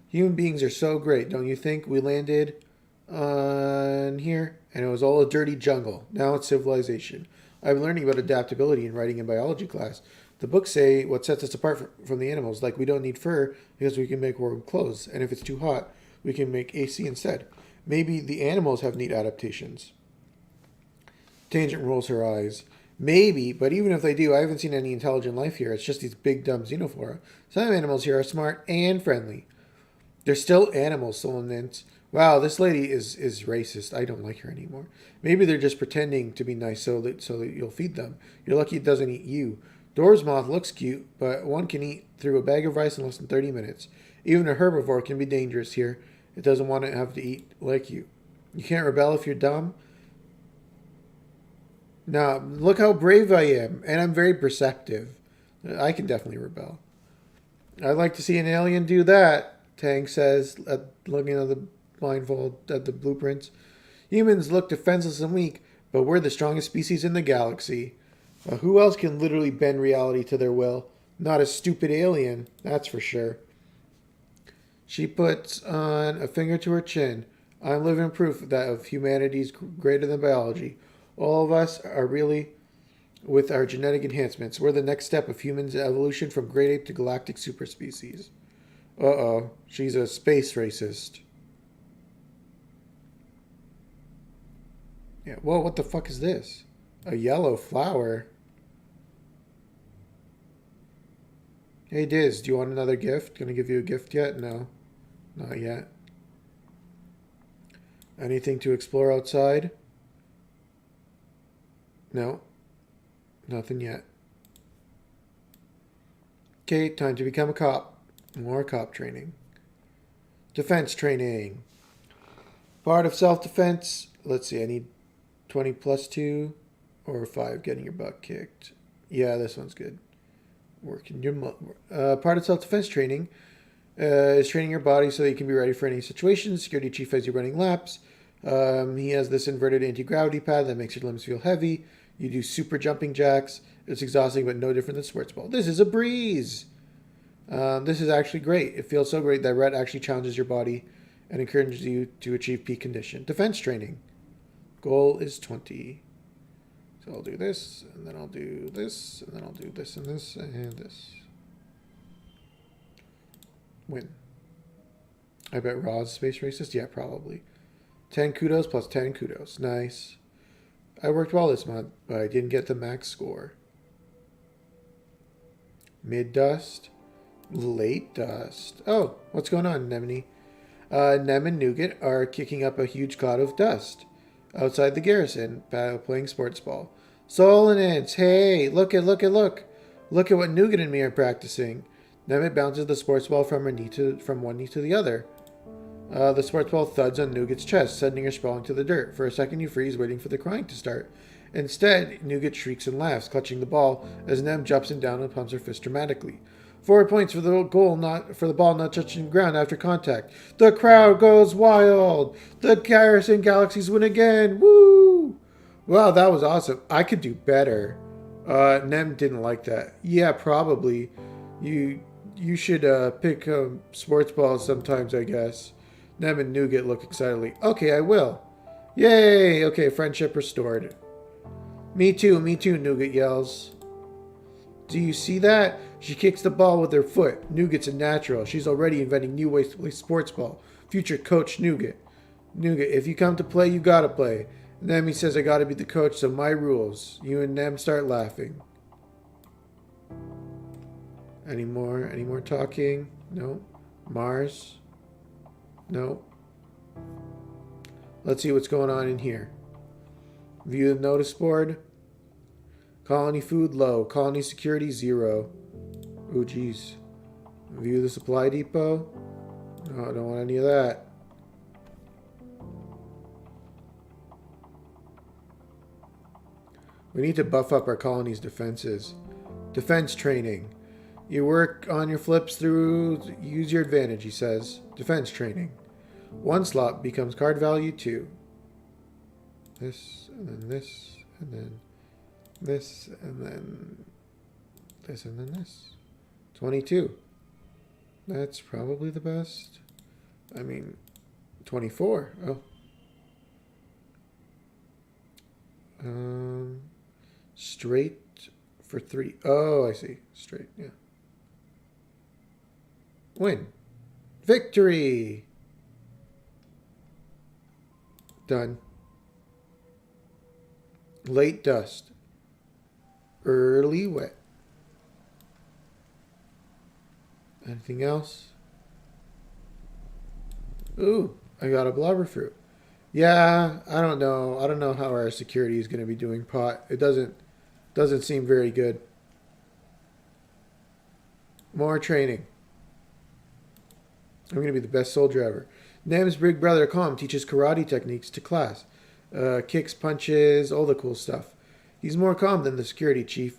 A: Human beings are so great, don't you think? We landed on here, and it was all a dirty jungle. Now it's civilization. I'm learning about adaptability in writing in biology class. The books say what sets us apart from the animals, like we don't need fur because we can make warm clothes, and if it's too hot, we can make AC instead. Maybe the animals have neat adaptations. Tangent rolls her eyes. Maybe, but even if they do, I haven't seen any intelligent life here. It's just these big, dumb xenoflora. Some animals here are smart and friendly. They're still animals, Solonance. Wow, this lady is racist. I don't like her anymore. Maybe they're just pretending to be nice so that you'll feed them. You're lucky it doesn't eat you. Door's moth looks cute, but one can eat through a bag of rice in less than 30 minutes. Even a herbivore can be dangerous here. It doesn't want to have to eat like you. You can't rebel if you're dumb. Now, look how brave I am, and I'm very perceptive. I can definitely rebel. I'd like to see an alien do that, Tang says, looking at the blindfold at the blueprints. Humans look defenseless and weak, but we're the strongest species in the galaxy. Who else can literally bend reality to their will? Not a stupid alien, that's for sure. She puts on a finger to her chin. I'm living proof that of humanity's greater than biology. All of us are really with our genetic enhancements. We're the next step of humans' evolution from great ape to galactic superspecies. Uh-oh. She's a space racist. Yeah, whoa, what the fuck is this? A yellow flower? Hey, Diz, do you want another gift? Gonna give you a gift yet? No. Not yet. Anything to explore outside? No. Nothing yet. Okay, time to become a cop. More cop training. Defense training. Part of self-defense. Let's see, I need 20 plus 2 or 5 getting your butt kicked. Yeah, this one's good. Working your part of self-defense training. Is training your body so that you can be ready for any situation. Security chief has you running laps. He has this inverted anti-gravity pad that makes your limbs feel heavy. You do super jumping jacks. It's exhausting, but no different than sports ball. This is a breeze. This is actually great. It feels so great that Red actually challenges your body and encourages you to achieve peak condition. Defense training. Goal is 20. So I'll do this, and then I'll do this, and then I'll do this and this and this. Win. I bet Raw's space racist? Yeah, probably. 10 kudos plus 10 kudos. Nice. I worked well this month, but I didn't get the max score. Mid dust. Late dust. Oh, what's going on, Nemini? Nem and Nougat are kicking up a huge cloud of dust outside the garrison, playing sports ball. Solinance, hey, look. Look at what Nougat and me are practicing. Nemit bounces the sports ball from one knee to the other. The sports ball thuds on Nougat's chest, sending her sprawling to the dirt. For a second you freeze, waiting for the crying to start. Instead, Nougat shrieks and laughs, clutching the ball, as Nem jumps and down and pumps her fist dramatically. 4 points for the ball not touching the ground after contact. The crowd goes wild. The Garrison Galaxies win again. Woo! Wow, that was awesome. I could do better. Nem didn't like that. Yeah, probably. You should pick sports balls sometimes, I guess. Nem and Nougat look excitedly. Okay, I will. Yay! Okay, friendship restored. Me too, Nougat yells. Do you see that? She kicks the ball with her foot. Nougat's a natural. She's already inventing new ways to play sports ball. Future coach Nougat. Nougat, if you come to play, you gotta play. Nem, he says I gotta be the coach, so my rules. You and Nem start laughing. Any more talking? No. Mars? No. Let's see what's going on in here. View the notice board. Colony food low. Colony security 0. Oh, geez. View the supply depot. No, I don't want any of that. We need to buff up our colony's defenses. Defense training. You work on your flips through, use your advantage, he says. Defense training. 1 slot becomes card value 2. This, and then this, and then this, and then this, and then this. 22. That's probably the best. I mean, 24. Oh. Straight for 3. Oh, I see. Straight, yeah. Win. Victory! Done. Late dust. Early wet. Anything else? Ooh, I got a blubber fruit. Yeah, I don't know. I don't know how our security is going to be doing pot. It doesn't seem very good. More training. I'm going to be the best soldier ever. Nem's big brother Calm teaches karate techniques to class. Kicks, punches, all the cool stuff. He's more calm than the security chief.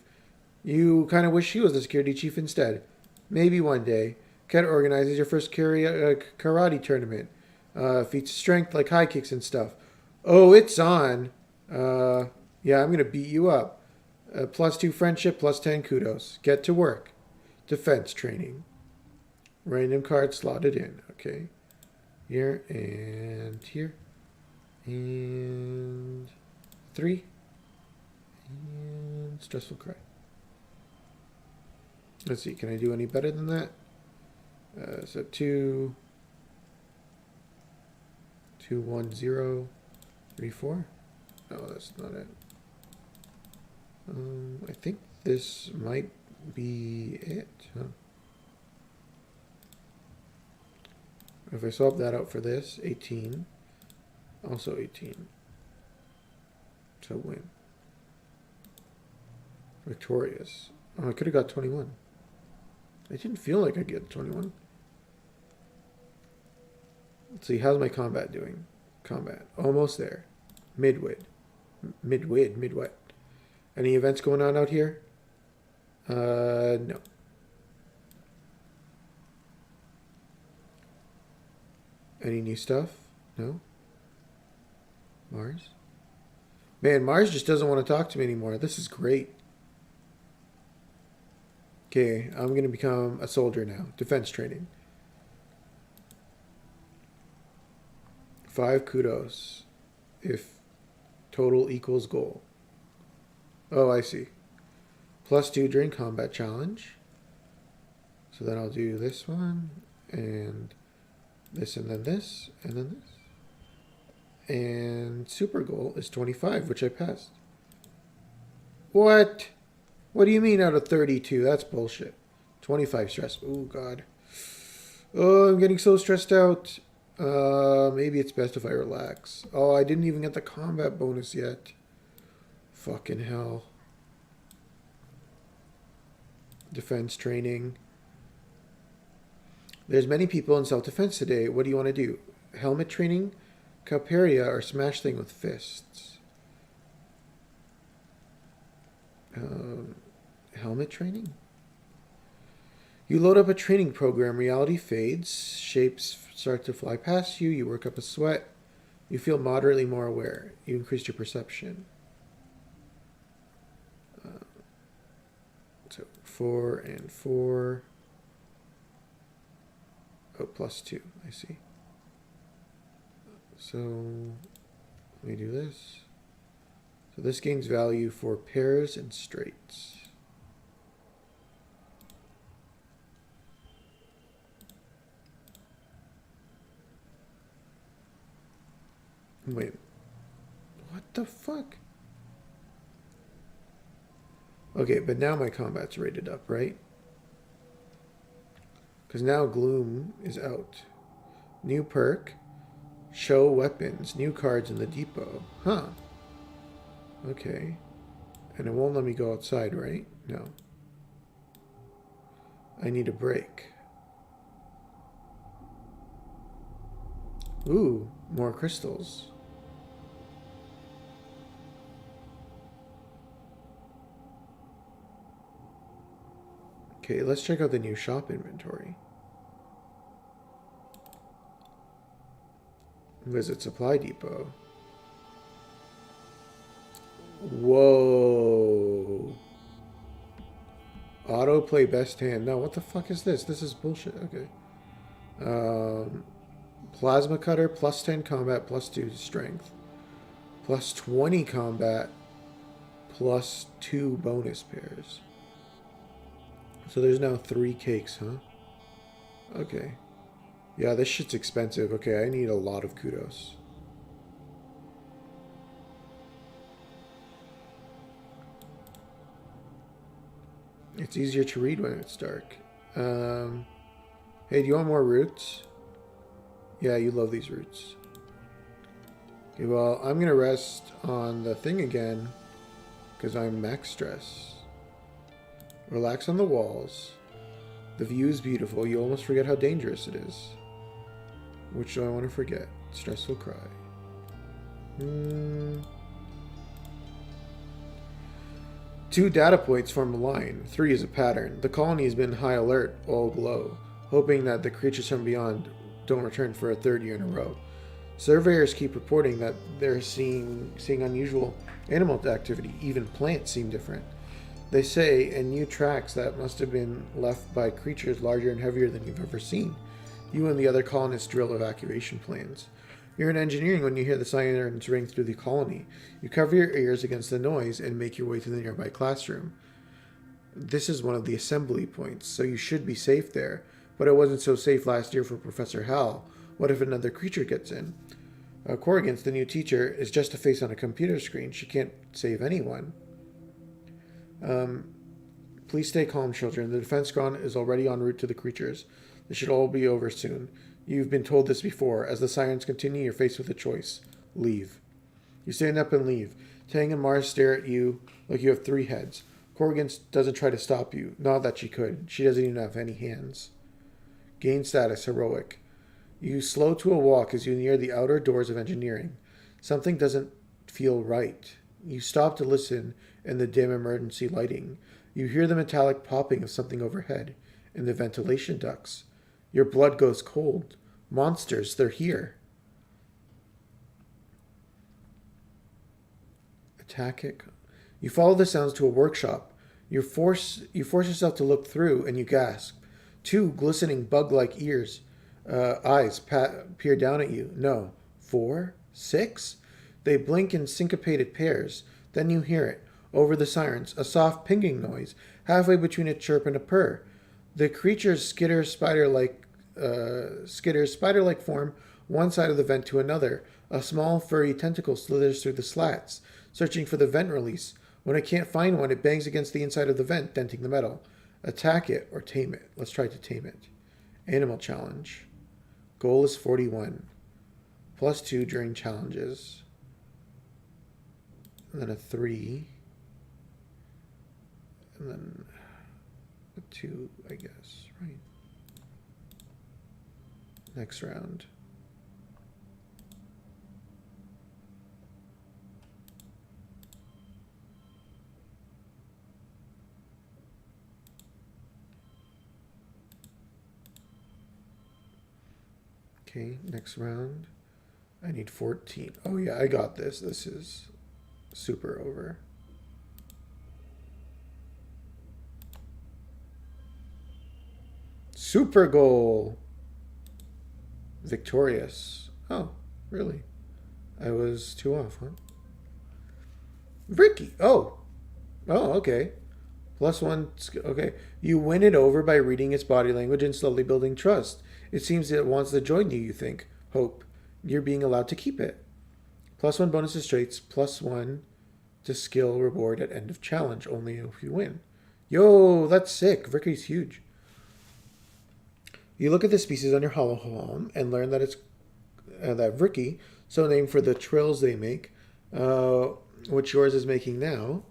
A: You kind of wish he was the security chief instead. Maybe one day. Ket organizes your first karate tournament. Feats of strength like high kicks and stuff. Oh, it's on. Yeah, I'm going to beat you up. +2 friendship, +10 kudos. Get to work. Defense training. Random card slotted in. Okay. Here and here. And 3. And stressful cry. Let's see. Can I do any better than that? So 2, 2, 1, 0, 3, 4. No, that's not it. I think this might be it. Huh? If I swap that out for this, 18. Also 18. So win. Victorious. Oh, I could have got 21. I didn't feel like I'd get 21. Let's see, how's my combat doing? Combat. Almost there. Mid-wit. Mid-wet. Any events going on out here? No. Any new stuff? No? Mars? Man, Mars just doesn't want to talk to me anymore. This is great. Okay, I'm going to become a soldier now. Defense training. 5 kudos. If total equals goal. Oh, I see. +2 during combat challenge. So then I'll do this one, and this, and then this, and then this. And super goal is 25, which I passed. What? What do you mean out of 32? That's bullshit. 25 stress. Oh, God. Oh, I'm getting so stressed out. Maybe it's best if I relax. Oh, I didn't even get the combat bonus yet. Fucking hell. Defense training. There's many people in self-defense today. What do you want to do? Helmet training, Calperia, or smash thing with fists? Helmet training? You load up a training program. Reality fades. Shapes start to fly past you. You work up a sweat. You feel moderately more aware. You increase your perception. So 4 and 4. Oh, +2. I see. So let me do this. So this gains value for pairs and straights. Wait. What the fuck? Okay, but now my combat's rated up, right? Because now Gloom is out. New perk. Show weapons. New cards in the depot. Huh. Okay. And it won't let me go outside, right? No. I need a break. Ooh, more crystals. Okay, let's check out the new shop inventory. Visit Supply Depot. Whoa. Autoplay best hand. No, what the fuck is this? This is bullshit. Okay. Plasma cutter, +10 combat, +2 strength. +20 combat, +2 bonus pairs. So there's now 3 cakes, huh? Okay. Yeah, this shit's expensive. Okay, I need a lot of kudos. It's easier to read when it's dark. Hey, do you want more roots? Yeah, you love these roots. Okay, well, I'm going to rest on the thing again because I'm max stress. Relax on the walls. The view is beautiful. You almost forget how dangerous it is. Which do I want to forget? Stressful cry. 2 data points form a line. 3 is a pattern. The colony has been high alert, all glow, hoping that the creatures from beyond don't return for a 3rd year in a row. Surveyors keep reporting that they're seeing unusual animal activity. Even plants seem different. They say in new tracks that must have been left by creatures larger and heavier than you've ever seen. You and the other colonists drill evacuation plans. You're in engineering when you hear the sirens ring through the colony. You cover your ears against the noise and make your way to the nearby classroom. This is one of the assembly points, so you should be safe there. But it wasn't so safe last year for Professor Hal. What if another creature gets in? Corrigan's, the new teacher, is just a face on a computer screen. She can't save anyone. Please stay calm, children. The defense squad is already en route to the creatures. This should all be over soon. You've been told this before. As the sirens continue, you're faced with a choice. Leave. You stand up and leave. Tang and Mars stare at you like you have 3 heads. Corrigan doesn't try to stop you. Not that she could. She doesn't even have any hands. Gain status, heroic. You slow to a walk as you near the outer doors of engineering. Something doesn't feel right. You stop to listen in the dim emergency lighting. You hear the metallic popping of something overhead in the ventilation ducts. Your blood goes cold. Monsters, they're here. Attack it. You follow the sounds to a workshop. You force yourself to look through, and you gasp. Two glistening bug-like eyes peer down at you. No. 4? 6? They blink in syncopated pairs. Then you hear it. Over the sirens, a soft pinging noise, halfway between a chirp and a purr. The creatures skitter spider-like form one side of the vent to another. A small furry tentacle slithers through the slats, searching for the vent release. When it can't find one, it bangs against the inside of the vent, denting the metal. Attack it or tame it. Let's try to tame it. Animal challenge. Goal is 41. +2 during challenges. And then a 3. And then a 2, I guess, right? Next round. Okay, next round. I need 14. Oh yeah, I got this. This is super over. Super goal. Victorious. Oh, really? I was 2 off, huh? Ricky. Oh. Oh, okay. +1. Okay. You win it over by reading its body language and slowly building trust. It seems that it wants to join you think. Hope. You're being allowed to keep it. +1 bonus to traits. +1 to skill reward at end of challenge. Only if you win. Yo, that's sick. Ricky's huge. You look at the species on your hologram and learn that it's that Ricky, so named for the trills they make, which yours is making now,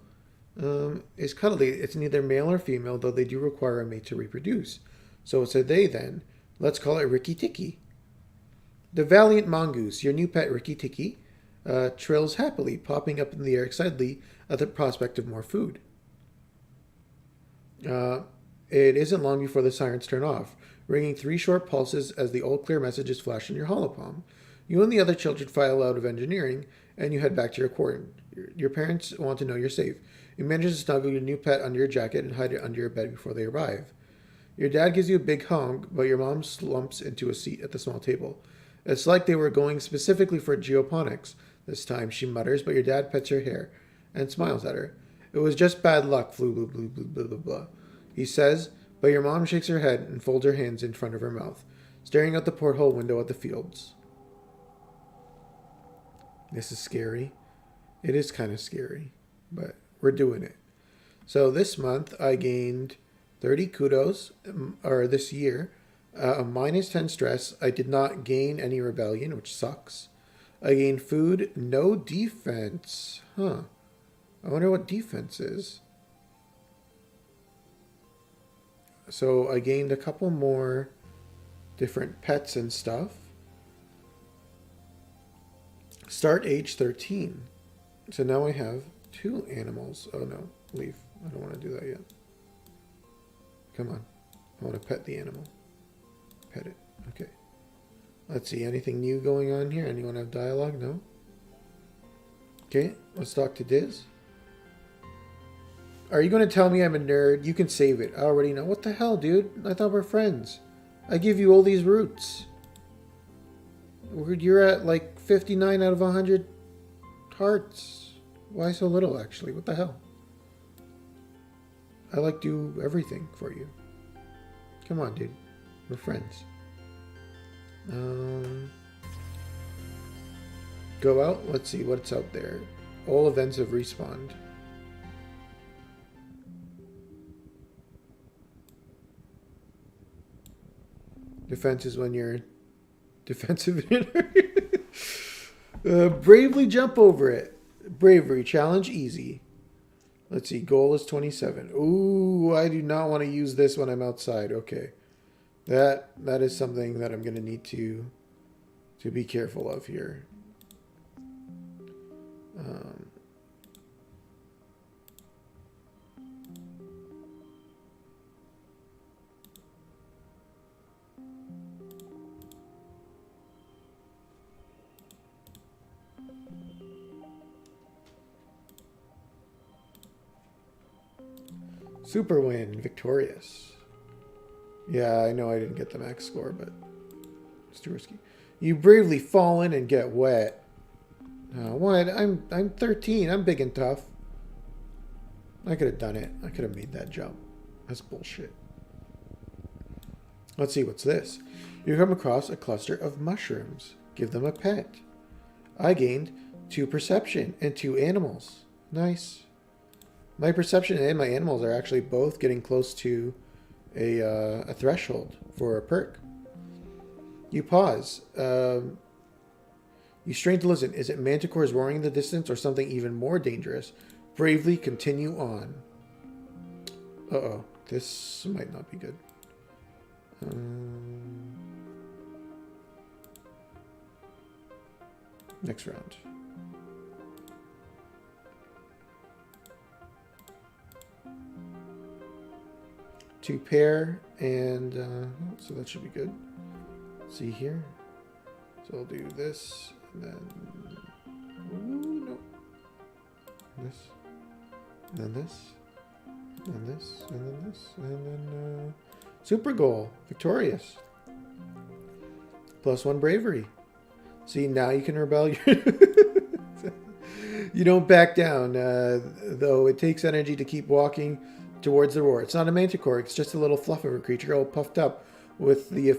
A: is cuddly. It's neither male or female, though they do require a mate to reproduce. So it's a they then. Let's call it Ricky Tiki. The valiant mongoose, your new pet Ricky Tiki, trills happily, popping up in the air excitedly at the prospect of more food. It isn't long before the sirens turn off, ringing 3 short pulses as the all clear messages flash in your holopalm. You and the other children file out of engineering, and you head back to your quarters. Your parents want to know you're safe. You manage to snuggle your new pet under your jacket and hide it under your bed before they arrive. Your dad gives you a big hug, but your mom slumps into a seat at the small table. It's like they were going specifically for geoponics this time, she mutters, but your dad pets her hair and smiles at her. It was just bad luck, blah, blah, blah, blah, blah, blah, he says, but your mom shakes her head and folds her hands in front of her mouth, staring out the porthole window at the fields. This is scary. It is kind of scary, but we're doing it. So this month I gained 30 kudos, or this year, a -10 stress. I did not gain any rebellion, which sucks. I gained food, no defense. Huh. I wonder what defense is. So I gained a couple more different pets and stuff. Start age 13. So now I have 2 animals. Oh no, leave. I don't want to do that yet. Come on. I want to pet the animal. Pet it. Okay. Let's see. Anything new going on here? Anyone have dialogue? No? Okay. Let's talk to Diz. Are you going to tell me I'm a nerd? You can save it. I already know. What the hell, dude? I thought we're friends. I give you all these roots. You're at like 59 out of 100 hearts. Why so little, actually? What the hell? I like do everything for you. Come on, dude. We're friends. Go out. Let's see what's out there. All events have respawned. Defense is when you're defensive. Bravely jump over it. Bravery challenge easy. Let's see. Goal is 27. Ooh, I do not want to use this when I'm outside. Okay. That is something that I'm going to need to be careful of here. Super win. Victorious. Yeah, I know I didn't get the max score, but it's too risky. You bravely fall in and get wet. What? I'm 13. I'm big and tough. I could have done it. I could have made that jump. That's bullshit. Let's see, what's this? You come across a cluster of mushrooms. Give them a pet. I gained 2 perception and 2 animals. Nice. My perception and my animals are actually both getting close to a threshold for a perk. You pause. You strain to listen. Is it manticores roaring in the distance or something even more dangerous? Bravely continue on. Uh-oh. This might not be good. Next round. Two pair, and so that should be good. Let's see here. So I'll do this, and then ooh, no. This, and then this, and then this, and then this, and then super goal, victorious. +1 bravery. See, now you can rebel. You don't back down, though it takes energy to keep walking towards the roar. It's not a manticore, it's just a little fluff of a creature all puffed up with the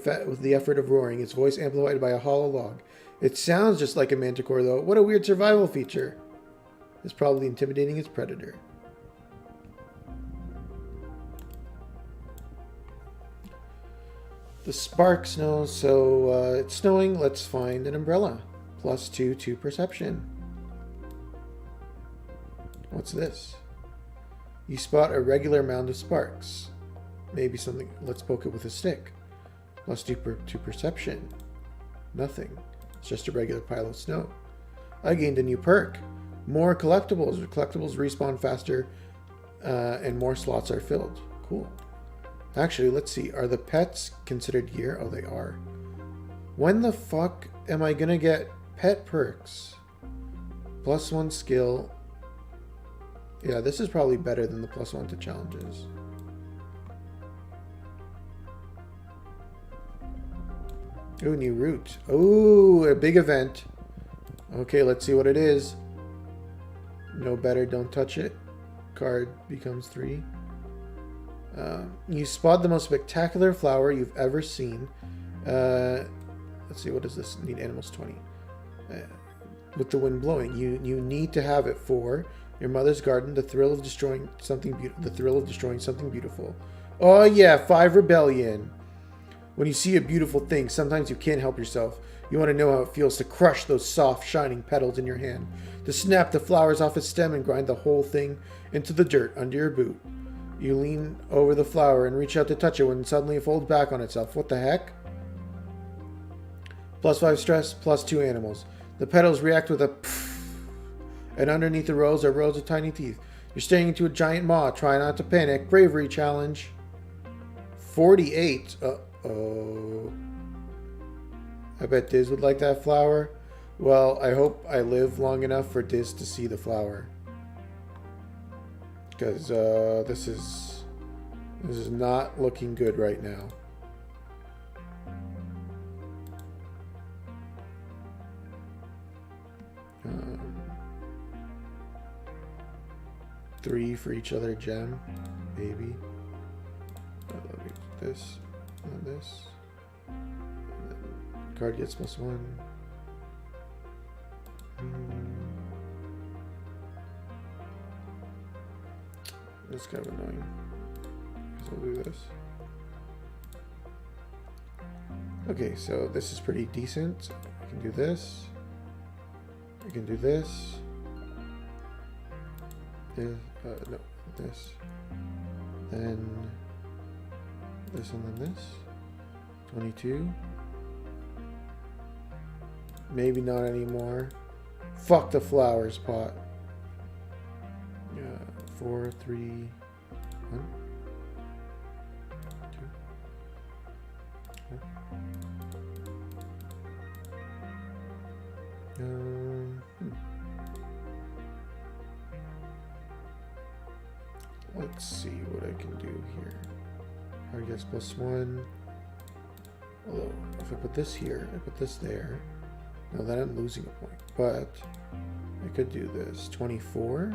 A: effort of roaring, its voice amplified by a hollow log. It sounds just like a manticore, though. What a weird survival feature. It's probably intimidating its predator. The spark snows, so it's snowing. Let's find an umbrella. +2 to perception. What's this? You spot a regular mound of sparks. Maybe something. Let's poke it with a stick. +2 to perception. Nothing. It's just a regular pile of snow. I gained a new perk. More collectibles. Collectibles respawn faster and more slots are filled. Cool. Actually, let's see. Are the pets considered gear? Oh, they are. When the fuck am I gonna get pet perks? +1 skill. Yeah, this is probably better than the +1 to challenges. Ooh, new route. Ooh, a big event. Okay, let's see what it is. No better, don't touch it. Card becomes 3. You spot the most spectacular flower you've ever seen. Let's see, what does this need? Animals 20. With the wind blowing, you need to have it for your mother's garden. The thrill of destroying something beautiful. Oh yeah, 5 rebellion. When you see a beautiful thing, sometimes you can't help yourself. You want to know how it feels to crush those soft, shining petals in your hand, to snap the flowers off its stem and grind the whole thing into the dirt under your boot. You lean over the flower and reach out to touch it when suddenly it folds back on itself. What the heck? +5 stress, +2 animals. The petals react with a pfft, and underneath the rows are rows of tiny teeth. You're staring into a giant maw. Try not to panic. Bravery challenge. 48. Uh-oh. I bet Diz would like that flower. Well, I hope I live long enough for Diz to see the flower. Because this is not looking good right now. Three for each other gem, maybe. This and this. And then card gets +1. That's kind of annoying. So we'll do this. Okay, so this is pretty decent. I can do this. I can do this. No, this. Then this and then this. 22. Maybe not anymore. Fuck the flowers pot. 4, 3, 1, 2. Let's see what I can do here. Hard gets +1. Although, if I put this here, I put this there. No, then I'm losing a point. But I could do this. 24.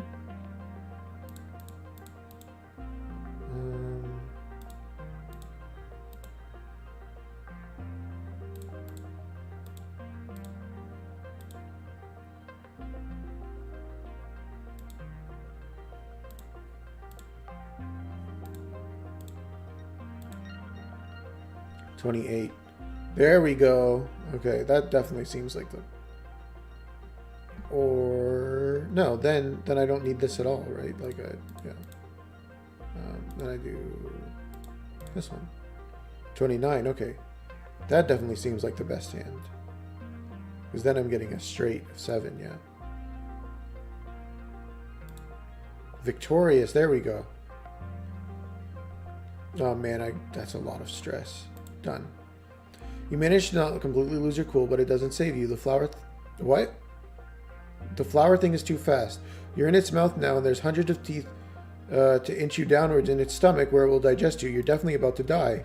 A: 28. There we go. Okay, that definitely seems like the... Or... No, then I don't need this at all, right? Like, yeah. Then I do this one. 29, okay. That definitely seems like the best hand. Because then I'm getting a straight of 7, yeah. Victorious, there we go. Oh man, that's a lot of stress. Done. You managed to not completely lose your cool, but it doesn't save you. The flower... What? The flower thing is too fast. You're in its mouth now, and there's hundreds of teeth to inch you downwards in its stomach where it will digest you. You're definitely about to die.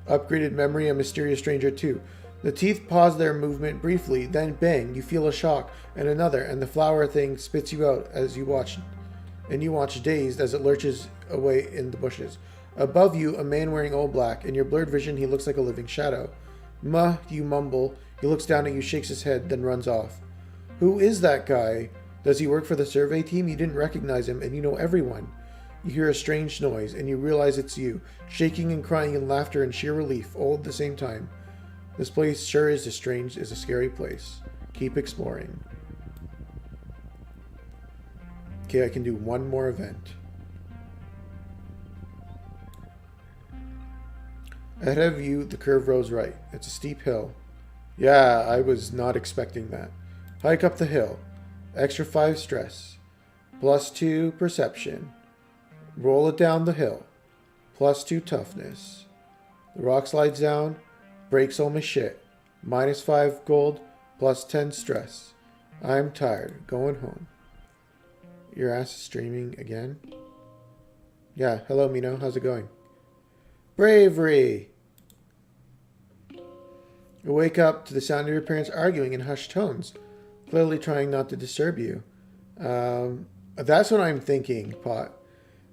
A: Upgraded memory, a mysterious stranger too. The teeth pause their movement briefly, then bang, you feel a shock, and another, and the flower thing spits you out as you watch. And you watch dazed as it lurches away in the bushes. Above you, a man wearing all black. In your blurred vision, he looks like a living shadow. Muh, you mumble. He looks down at you, shakes his head, then runs off. Who is that guy? Does he work for the survey team? You didn't recognize him, and you know everyone. You hear a strange noise, and you realize it's you, shaking and crying in laughter and sheer relief, all at the same time. This place sure is a scary place. Keep exploring. Okay, I can do one more event. Ahead of you, the curve rose right. It's a steep hill. Yeah, I was not expecting that. Hike up the hill. Extra 5 stress. +2 perception. Roll it down the hill. +2 toughness. The rock slides down. Breaks all my shit. -5 gold. +10 stress. I'm tired. Going home. Your ass is streaming again? Yeah, hello Mino, how's it going? Bravery! You wake up to the sound of your parents arguing in hushed tones, clearly trying not to disturb you. That's what I'm thinking, Pot.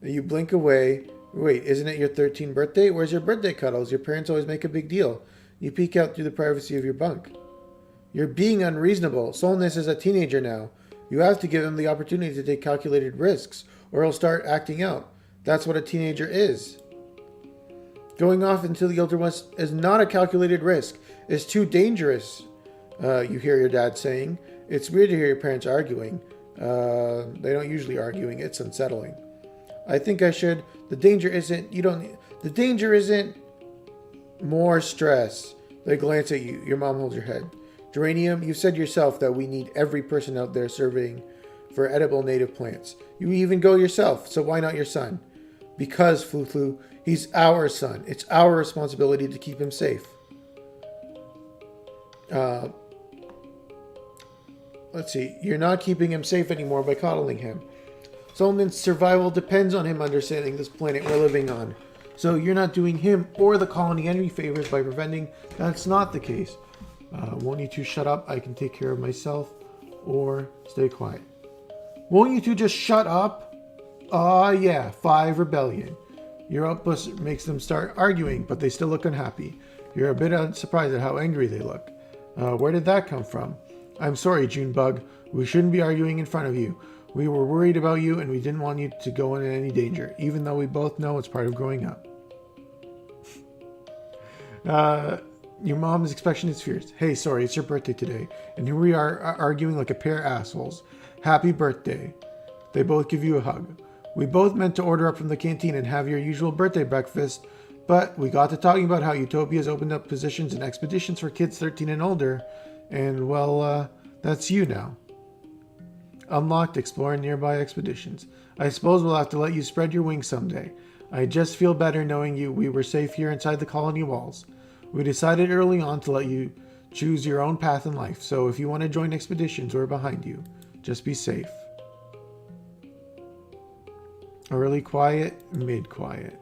A: You blink away. Wait, isn't it your 13th birthday? Where's your birthday cuddles? Your parents always make a big deal. You peek out through the privacy of your bunk. You're being unreasonable. Solness is a teenager now. You have to give him the opportunity to take calculated risks, or he'll start acting out. That's what a teenager is. Going off into the Wilderness is not a calculated risk. It's too dangerous, you hear your dad saying. It's weird to hear your parents arguing. They don't usually arguing. It's unsettling. I think I should. The danger isn't more stress. They glance at you. Your mom holds your head. Geranium, you said yourself that we need every person out there surveying for edible native plants. You even go yourself, so why not your son? Because, Flu, he's our son. It's our responsibility to keep him safe. Let's see. You're not keeping him safe anymore by coddling him. Solomon's survival depends on him understanding this planet we're living on. So you're not doing him or the colony any favors by preventing that's not the case. Won't you two shut up? I can take care of myself. Or stay quiet. Won't you two just shut up? Yeah, 5 rebellion. Your outburst makes them start arguing, but they still look unhappy. You're a bit surprised at how angry they look. Where did that come from? I'm sorry, Junebug. We shouldn't be arguing in front of you. We were worried about you, and we didn't want you to go in any danger, even though we both know it's part of growing up. Your mom's expression is fierce. Hey, sorry, it's your birthday today, and here we are arguing like a pair of assholes. Happy birthday. They both give you a hug. We both meant to order up from the canteen and have your usual birthday breakfast, but we got to talking about how Utopia's opened up positions and expeditions for kids 13 and older, and, well, that's you now. Unlocked, exploring nearby expeditions. I suppose we'll have to let you spread your wings someday. I just feel better knowing we were safe here inside the colony walls. We decided early on to let you choose your own path in life, so if you want to join expeditions, we're behind you. Just be safe. Early quiet, mid quiet.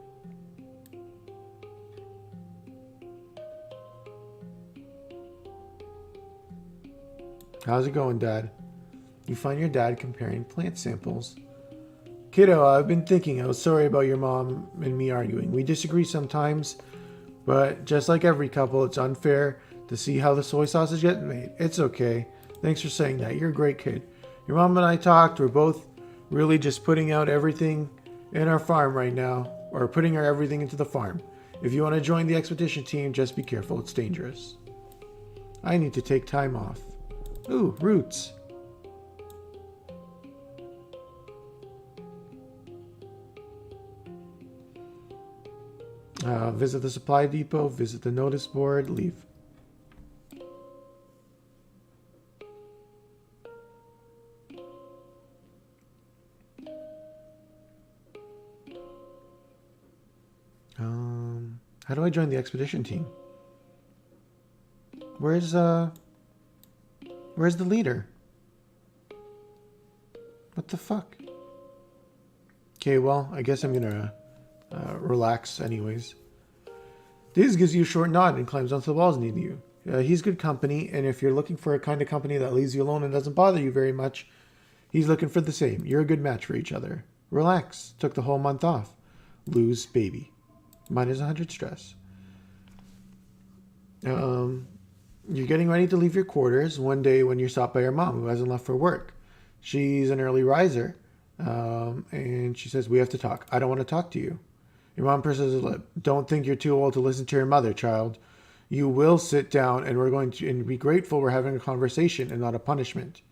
A: How's it going, Dad? You find your dad comparing plant samples. Kiddo, I've been thinking. I was sorry about your mom and me arguing. We disagree sometimes, but just like every couple, it's unfair to see how the soy sauce is getting made. It's okay. Thanks for saying that. You're a great kid. Your mom and I talked. We're both really just putting out everything in our farm right now, or putting our everything into the farm. If you want to join the expedition team, just be careful. It's dangerous. I need to take time off. Ooh, roots. Visit the supply depot, visit the notice board, leave. How do I join the expedition team? Where's the leader? What the fuck? Okay, well, I guess I'm gonna relax anyways. Diz gives you a short nod and climbs onto the walls near you. He's good company, and if you're looking for a kind of company that leaves you alone and doesn't bother you very much, he's looking for the same. You're a good match for each other. Relax. Took the whole month off. Lose baby. Minus 100 stress. You're getting ready to leave your quarters one day when you're stopped by your mom, who hasn't left for work. She's an early riser, and she says, we have to talk. I don't want to talk to you. Your mom purses her lip. Don't think you're too old to listen to your mother, child. You will sit down, and we're going to and be grateful we're having a conversation and not a punishment.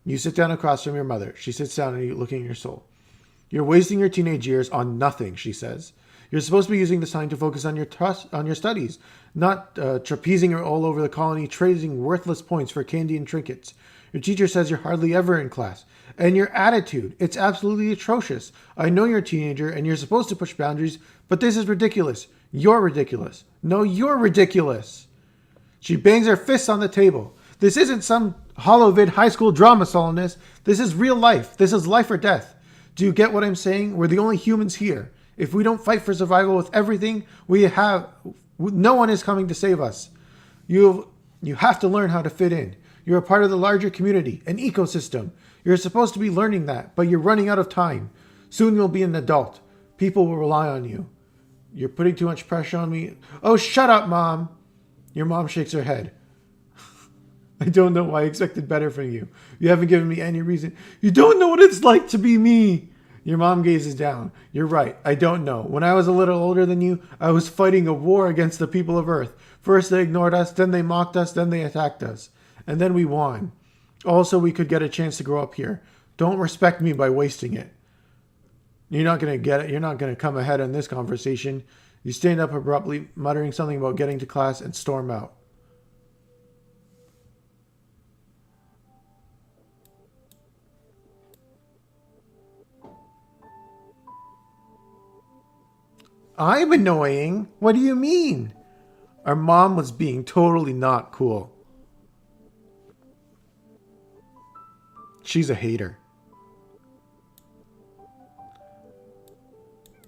A: You sit down across from your mother. She sits down and you looking at your soul. You're wasting your teenage years on nothing, she says. You're supposed to be using this time to focus on your studies, not trapezing all over the colony, trading worthless points for candy and trinkets. Your teacher says you're hardly ever in class. And your attitude, it's absolutely atrocious. I know you're a teenager and you're supposed to push boundaries, but this is ridiculous. You're ridiculous. No, you're ridiculous. She bangs her fists on the table. This isn't some hollow-vid high school drama, Solonus. This is real life. This is life or death. Do you get what I'm saying? We're the only humans here. If we don't fight for survival with everything we have, no one is coming to save us. You have to learn how to fit in. You're a part of the larger community, an ecosystem. You're supposed to be learning that, but you're running out of time. Soon you'll be an adult. People will rely on you. You're putting too much pressure on me. Oh, shut up, Mom. Your mom shakes her head. I don't know why I expected better from you. You haven't given me any reason. You don't know what it's like to be me. Your mom gazes down. You're right. I don't know. When I was a little older than you, I was fighting a war against the people of Earth. First they ignored us, then they mocked us, then they attacked us. And then we won. Also, we could get a chance to grow up here. Don't respect me by wasting it. You're not going to get it. You're not going to come ahead in this conversation. You stand up abruptly, muttering something about getting to class, and storm out. I'm annoying? What do you mean? Our mom was being totally not cool. She's a hater.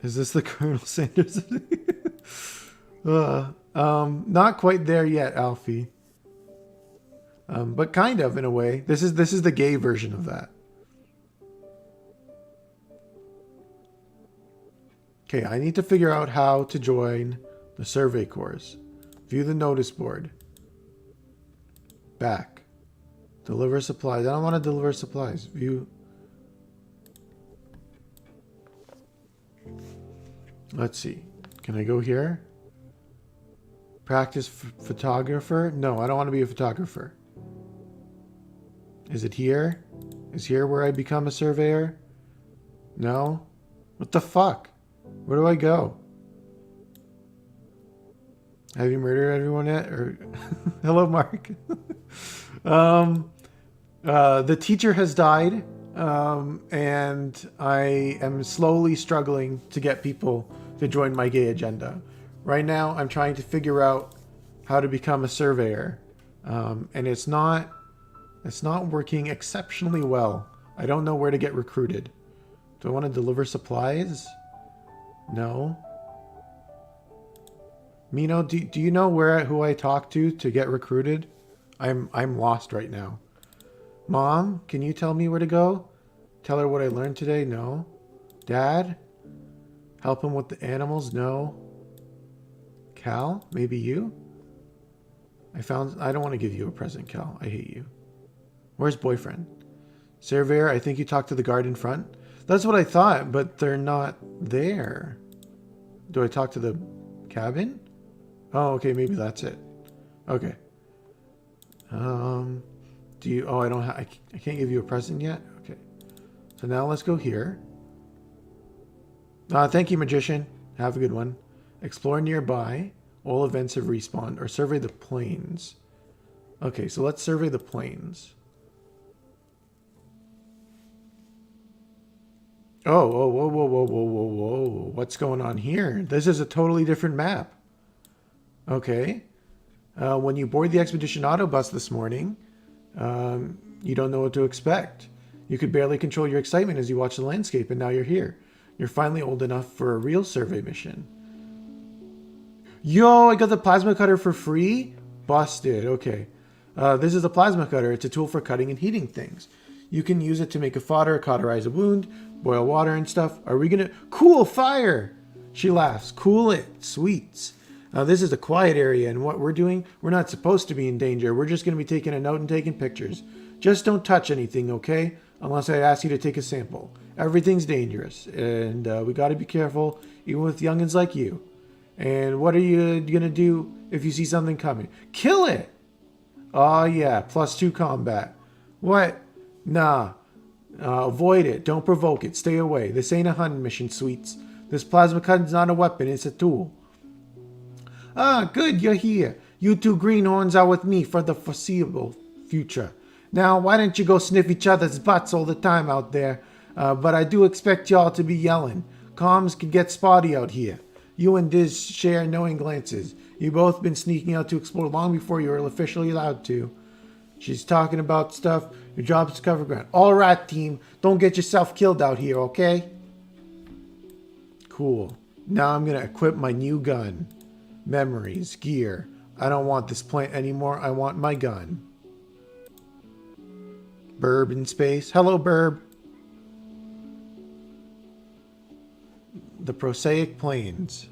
A: Is this the Colonel Sanders? Not quite there yet, Alfie. But kind of, in a way. This is the gay version of that. Okay, I need to figure out how to join the survey course. View the notice board. Back. Deliver supplies. I don't want to deliver supplies. View. Let's see. Can I go here? Practice photographer? No, I don't want to be a photographer. Is it here? Is here where I become a surveyor? No? What the fuck? Where do I go? Have you murdered everyone yet? Or hello, Mark. The teacher has died, and I am slowly struggling to get people to join my gay agenda. Right now, I'm trying to figure out how to become a surveyor, and it's not working exceptionally well. I don't know where to get recruited. Do I want to deliver supplies? No. Mino, do you know who I talked to get recruited? I'm lost right now. Mom, can you tell me where to go? Tell her what I learned today? No. Dad? Help him with the animals? No. Cal? Maybe you? I don't want to give you a present, Cal. I hate you. Where's boyfriend? Surveyor, I think you talked to the guard in front. That's what I thought, but they're not there. Do I talk to the cabin? Oh, okay, maybe that's it. Okay. Do you... Oh, I can't give you a present yet? Okay. So now let's go here. Thank you, magician. Have a good one. Explore nearby. All events have respawned. Or survey the plains. Okay, so let's survey the plains. Oh, whoa, whoa, whoa, whoa, whoa, whoa, whoa. What's going on here? This is a totally different map. Okay. When you board the Expedition Autobus this morning, you don't know what to expect. You could barely control your excitement as you watch the landscape, and now you're here. You're finally old enough for a real survey mission. Yo, I got the plasma cutter for free? Busted. Okay. This is a plasma cutter. It's a tool for cutting and heating things. You can use it to make a fodder, cauterize a wound, boil water and stuff. Are we gonna... Cool fire! She laughs. Cool it. Sweets. Now this is a quiet area, and what we're doing, we're not supposed to be in danger. We're just going to be taking a note and taking pictures. Just don't touch anything, okay? Unless I ask you to take a sample. Everything's dangerous, and we got to be careful, even with youngins like you. And what are you going to do if you see something coming? Kill it! Oh yeah, +2 combat. What? Nah. Avoid it. Don't provoke it. Stay away. This ain't a hunting mission, sweets. This plasma cutter's not a weapon. It's a tool. Ah, good, you're here. You two greenhorns are with me for the foreseeable future. Now, why don't you go sniff each other's butts all the time out there? But I do expect y'all to be yelling. Comms can get spotty out here. You and Diz share knowing glances. You both been sneaking out to explore long before you were officially allowed to. She's talking about stuff. Your job's to cover ground. All right, team. Don't get yourself killed out here, okay? Cool. Now I'm going to equip my new gun. Memories, gear. I don't want this plant anymore. I want my gun. Burb in space. Hello, Burb. The prosaic plains.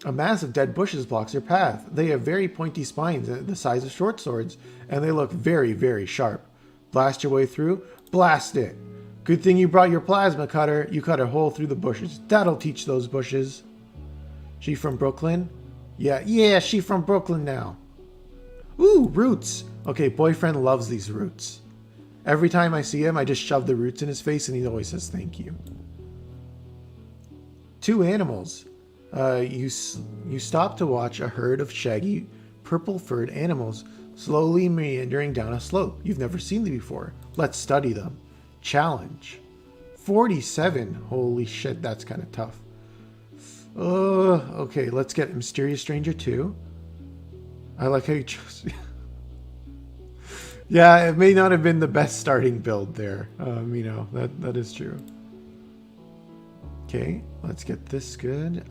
A: A mass of dead bushes blocks your path. They have very pointy spines the size of short swords, and they look very, very sharp. Blast your way through. Blast it. Good thing you brought your plasma cutter. You cut a hole through the bushes. That'll teach those bushes. She from Brooklyn? Yeah, she from Brooklyn now. Ooh, roots. Okay, boyfriend loves these roots. Every time I see him, I just shove the roots in his face and he always says thank you. 2 animals. You stop to watch a herd of shaggy, purple-furred animals slowly meandering down a slope. You've never seen them before. Let's study them. Challenge. 47. Holy shit, that's kind of tough. Okay, let's get Mysterious Stranger 2. I like how you chose... Yeah, it may not have been the best starting build there. That is true. Okay, let's get this good.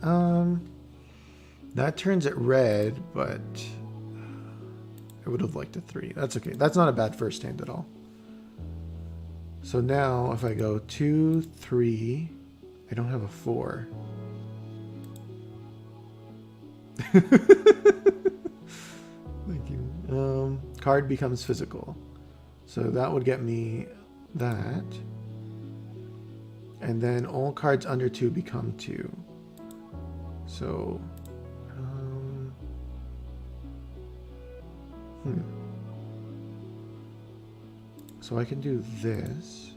A: That turns it red, but I would have liked a 3. That's okay. That's not a bad first hand at all. So now if I go 2, 3, I don't have a 4. Thank you. Card becomes physical. So that would get me that. And then all cards under 2 become 2. So, So I can do this.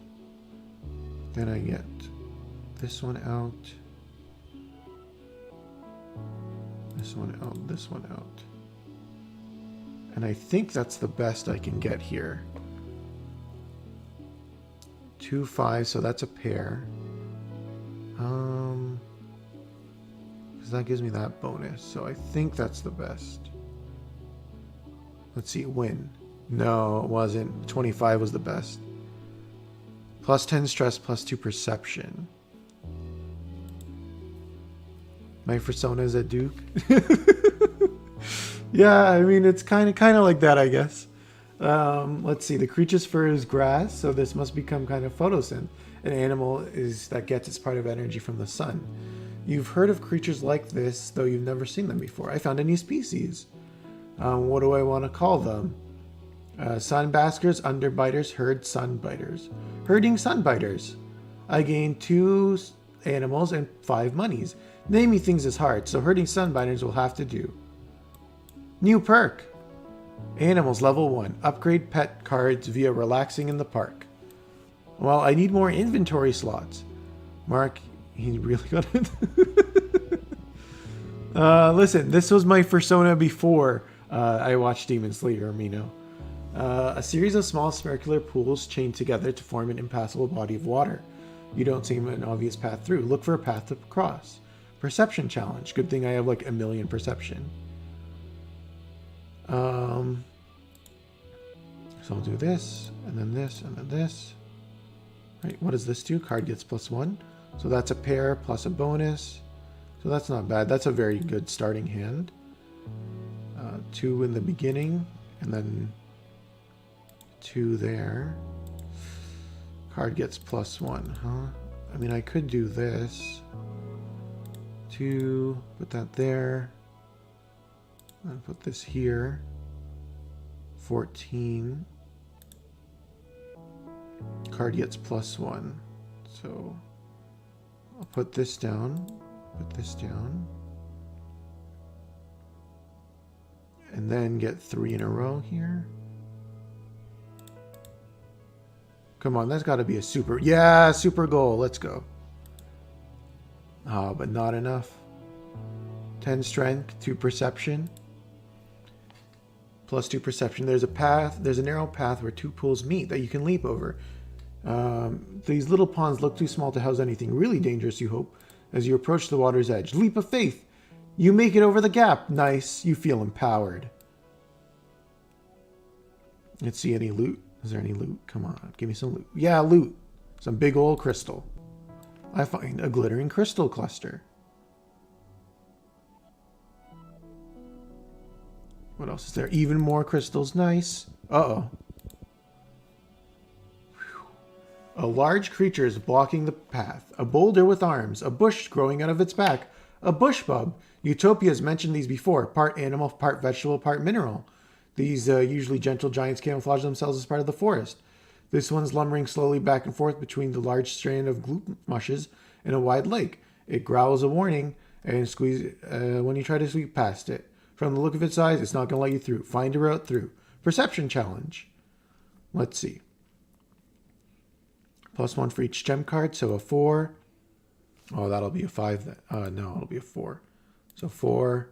A: Then I get this one out. This one out. This one out. And I think that's the best I can get here. 2, 5, so that's a pair. Because that gives me that bonus. So I think that's the best. Let's see, win. No, it wasn't. 25 was the best. Plus 10 stress, plus 2 perception. My persona is a Duke. Yeah, I mean, it's kind of like that, I guess. Let's see. The creature's fur is grass, so this must become kind of photosynth. An animal is that gets its part of energy from the sun. You've heard of creatures like this, though you've never seen them before. I found a new species. What do I want to call them? Sunbaskers, underbiters, herd sunbiters. Herding sunbiters. I gained 2 animals and 5 monies. Naming things is hard, so herding sunbiters will have to do. New perk. Animals level 1. Upgrade pet cards via relaxing in the park. Well, I need more inventory slots. Mark, he really got it. Listen, this was my persona before I watched Demon Slayer, Mino. A series of small circular pools chained together to form an impassable body of water. You don't see an obvious path through. Look for a path to cross. Perception challenge. Good thing I have like 1,000,000 perception. So I'll do this, and then this, and then this. Right, what does this do? Card gets +1. So that's a pair plus a bonus. So that's not bad. That's a very good starting hand. 2 in the beginning, and then 2 there. Card gets +1, huh? I mean, I could do this. 2, put that there. And put this here. 14. Card gets +1. So I'll put this down. Put this down. And then get 3 in a row here. Come on, that's got to be a super. Yeah, super goal. Let's go. Oh, but not enough. 10 strength, 2 perception. Plus 2 perception. There's a path. There's a narrow path where 2 pools meet that you can leap over. These little ponds look too small to house anything really dangerous, you hope, as you approach the water's edge. Leap of faith. You make it over the gap. Nice. You feel empowered. Let's see any loot. Is there any loot? Come on. Give me some loot. Yeah, loot. Some big old crystal. I find a glittering crystal cluster. What else is there? Even more crystals. Nice. Uh-oh. A large creature is blocking the path. A boulder with arms. A bush growing out of its back. A bush bub. Utopia has mentioned these before. Part animal, part vegetable, part mineral. These usually gentle giants camouflage themselves as part of the forest. This one's lumbering slowly back and forth between the large strand of gloop mushes and a wide lake. It growls a warning and squeezes when you try to sweep past it. From the look of its eyes, it's not going to let you through. Find a route through. Perception challenge. Let's see. +1 for each gem card, so a 4. Oh, that'll be a 5 then. No, it'll be a 4. So 4,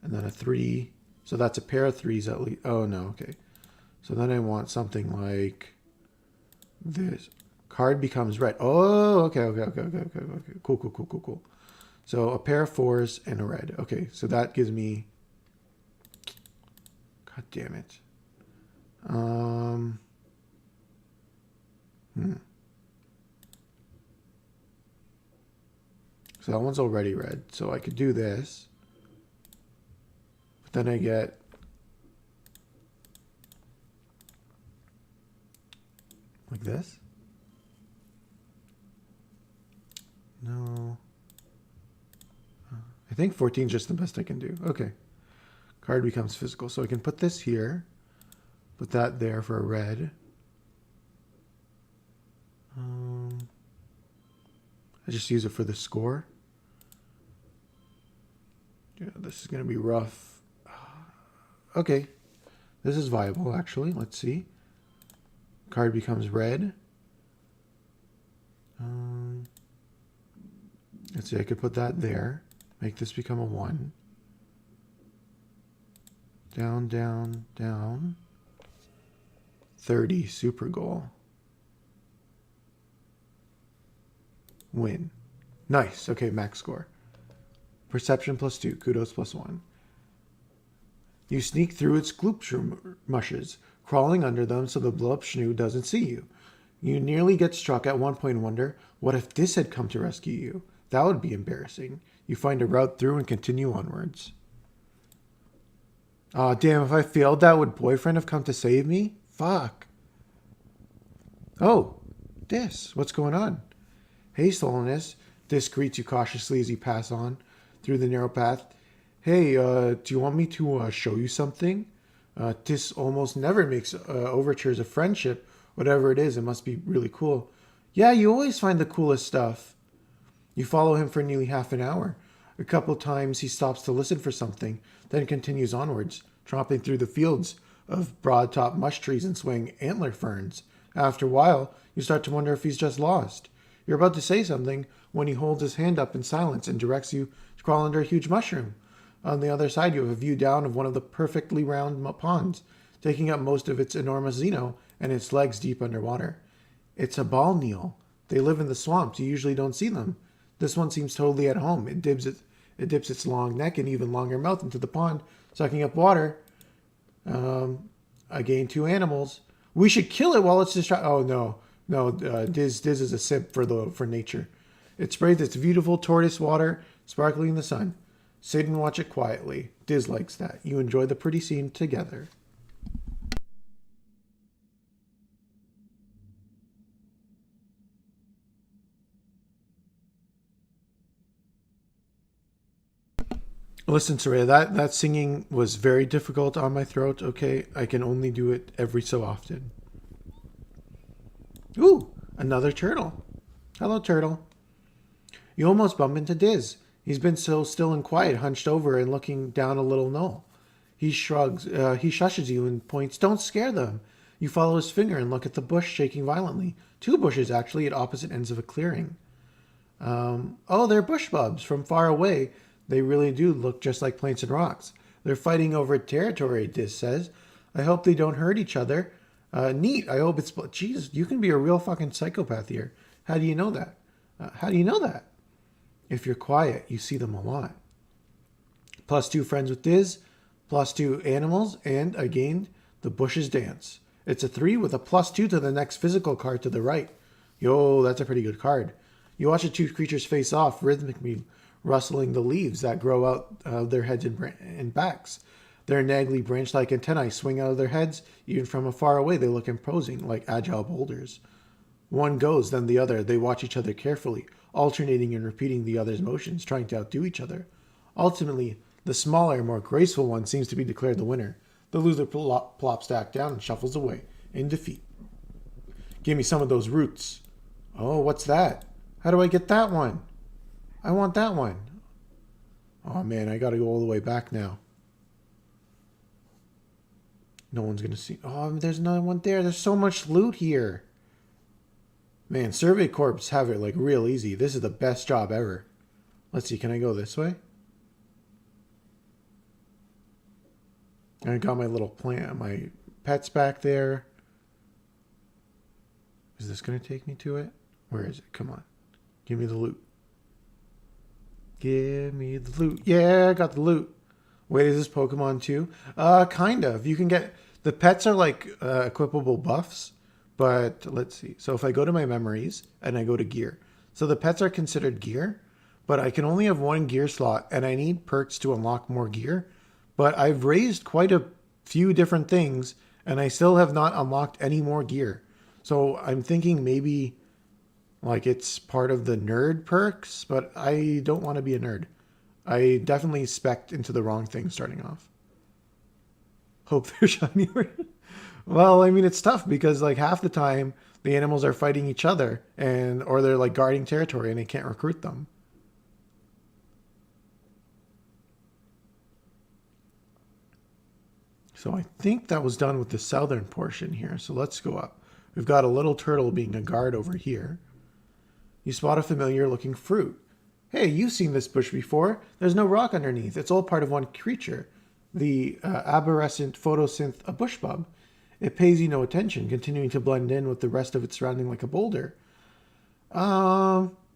A: and then a 3. So that's a pair of 3s at least. Oh, no, okay. So then I want something like this. Card becomes red. Oh, okay. Cool. So a pair of 4s and a red. Okay, so that gives me... God damn it. So that one's already red. So I could do this. But then I get... like this? No. I think 14 is just the best I can do. Okay. Card becomes physical. So I can put this here. Put that there for a red. I just use it for the score. Yeah, this is going to be rough. Okay. This is viable, actually. Let's see. Card becomes red. Let's see. I could put that there. Make this become a 1. Down, down, down. 30. Super goal. Win. Nice. Okay, max score. Perception +2. Kudos +1. You sneak through its gloop mushes. crawling under them so the blow-up schnoo doesn't see you. You nearly get struck at one point and wonder, what if this had come to rescue you? That would be embarrassing. You find a route through and continue onwards. Aw, damn, if I failed that, would boyfriend have come to save me? Fuck. Oh, Dis, what's going on? Hey, Solonist. Dis greets you cautiously as you pass on through the narrow path. Hey, do you want me to show you something? Dis almost never makes overtures of friendship. Whatever it is, it must be really cool. Yeah, you always find the coolest stuff. You follow him for nearly half an hour. A couple times he stops to listen for something, then continues onwards, tromping through the fields of broad-top mush trees and swaying antler ferns. After a while, you start to wonder if he's just lost. You're about to say something when he holds his hand up in silence and directs you to crawl under a huge mushroom. On the other side, you have a view down of one of the perfectly round ponds, taking up most of its enormous xeno and its legs deep underwater. It's a ball kneel. They live in the swamps. You usually don't see them. This one seems totally at home. It dips its long neck and even longer mouth into the pond, sucking up water. Again, 2 animals. We should kill it while it's distracted. Oh no, Diz is a simp for nature. It sprays its beautiful tortoise water, sparkling in the sun. Sit and watch it quietly. Diz likes that. You enjoy the pretty scene together. Listen, Soraya, that singing was very difficult on my throat, okay? I can only do it every so often. Ooh, another turtle. Hello, turtle. You almost bump into Diz. He's been so still and quiet, hunched over and looking down a little knoll. He shrugs, he shushes you and points, don't scare them. You follow his finger and look at the bush shaking violently. 2 bushes, actually, at opposite ends of a clearing. Oh, they're bush bubs. From far away, they really do look just like plants and rocks. They're fighting over territory, Diz says. I hope they don't hurt each other. Neat. I hope it's... Jesus, you can be a real fucking psychopath here. How do you know that? If you're quiet, you see them a lot. +2 friends with Diz, +2 animals, and, again, the bushes dance. It's a 3 with a +2 to the next physical card to the right. Yo, that's a pretty good card. You watch the 2 creatures face off, rhythmically rustling the leaves that grow out of their heads and backs. Their naggly branch-like antennae swing out of their heads. Even from afar away, they look imposing, like agile boulders. One goes, then the other. They watch each other carefully, alternating and repeating the other's motions, trying to outdo each other. Ultimately, the smaller, more graceful one seems to be declared the winner. The loser plops back down and shuffles away, in defeat. Give me some of those roots. Oh, what's that? How do I get that one? I want that one. Oh man, I gotta go all the way back now. No one's gonna see. Oh, there's another one there. There's so much loot here. Man, Survey Corps have it like real easy. This is the best job ever. Let's see, can I go this way? I got my little plant, my pets back there. Is this gonna take me to it? Where is it? Come on. Give me the loot. Give me the loot. Yeah, I got the loot. Wait, is this Pokemon too? Kind of. You can get... The pets are like equipable buffs, but let's see. So if I go to my memories and I go to gear. So the pets are considered gear, but I can only have 1 gear slot and I need perks to unlock more gear. But I've raised quite a few different things and I still have not unlocked any more gear. So I'm thinking maybe... like it's part of the nerd perks, but I don't want to be a nerd. I definitely spec'd into the wrong thing starting off. Hope they're shiny. Well, I mean, it's tough because like half the time the animals are fighting each other or they're like guarding territory and they can't recruit them. So I think that was done with the southern portion here. So let's go up. We've got a little turtle being a guard over here. You spot a familiar looking fruit. Hey, you've seen this bush before. There's no rock underneath. It's all part of one creature. The aberrescent photosynth, a bush bub. It pays you no attention, continuing to blend in with the rest of its surrounding like a boulder.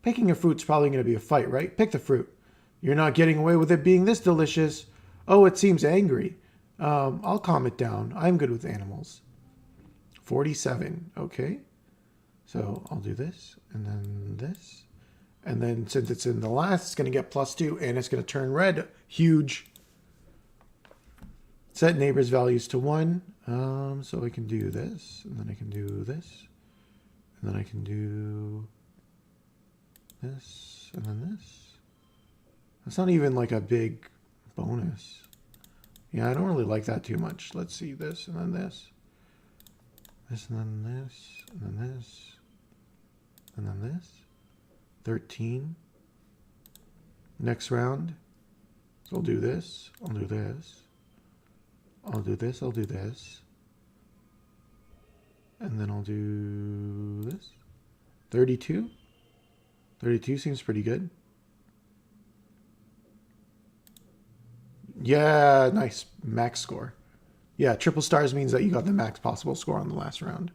A: Picking a fruit's probably going to be a fight, right? Pick the fruit. You're not getting away with it being this delicious. Oh, it seems angry. I'll calm it down. I'm good with animals. 47. Okay. So I'll do this and then this. And then since it's in the last, it's going to get +2 and it's going to turn red. Huge. Set neighbors' values to 1. So I can do this, and then I can do this, and then I can do this, and then this. That's not even like a big bonus. Yeah, I don't really like that too much. Let's see, this, and then this. This, and then this, and then this, and then this. 13. Next round. So I'll do this, I'll do this. I'll do this, I'll do this. And then I'll do this. 32. 32 seems pretty good. Yeah, nice. Max score. Yeah, triple stars means that you got the max possible score on the last round.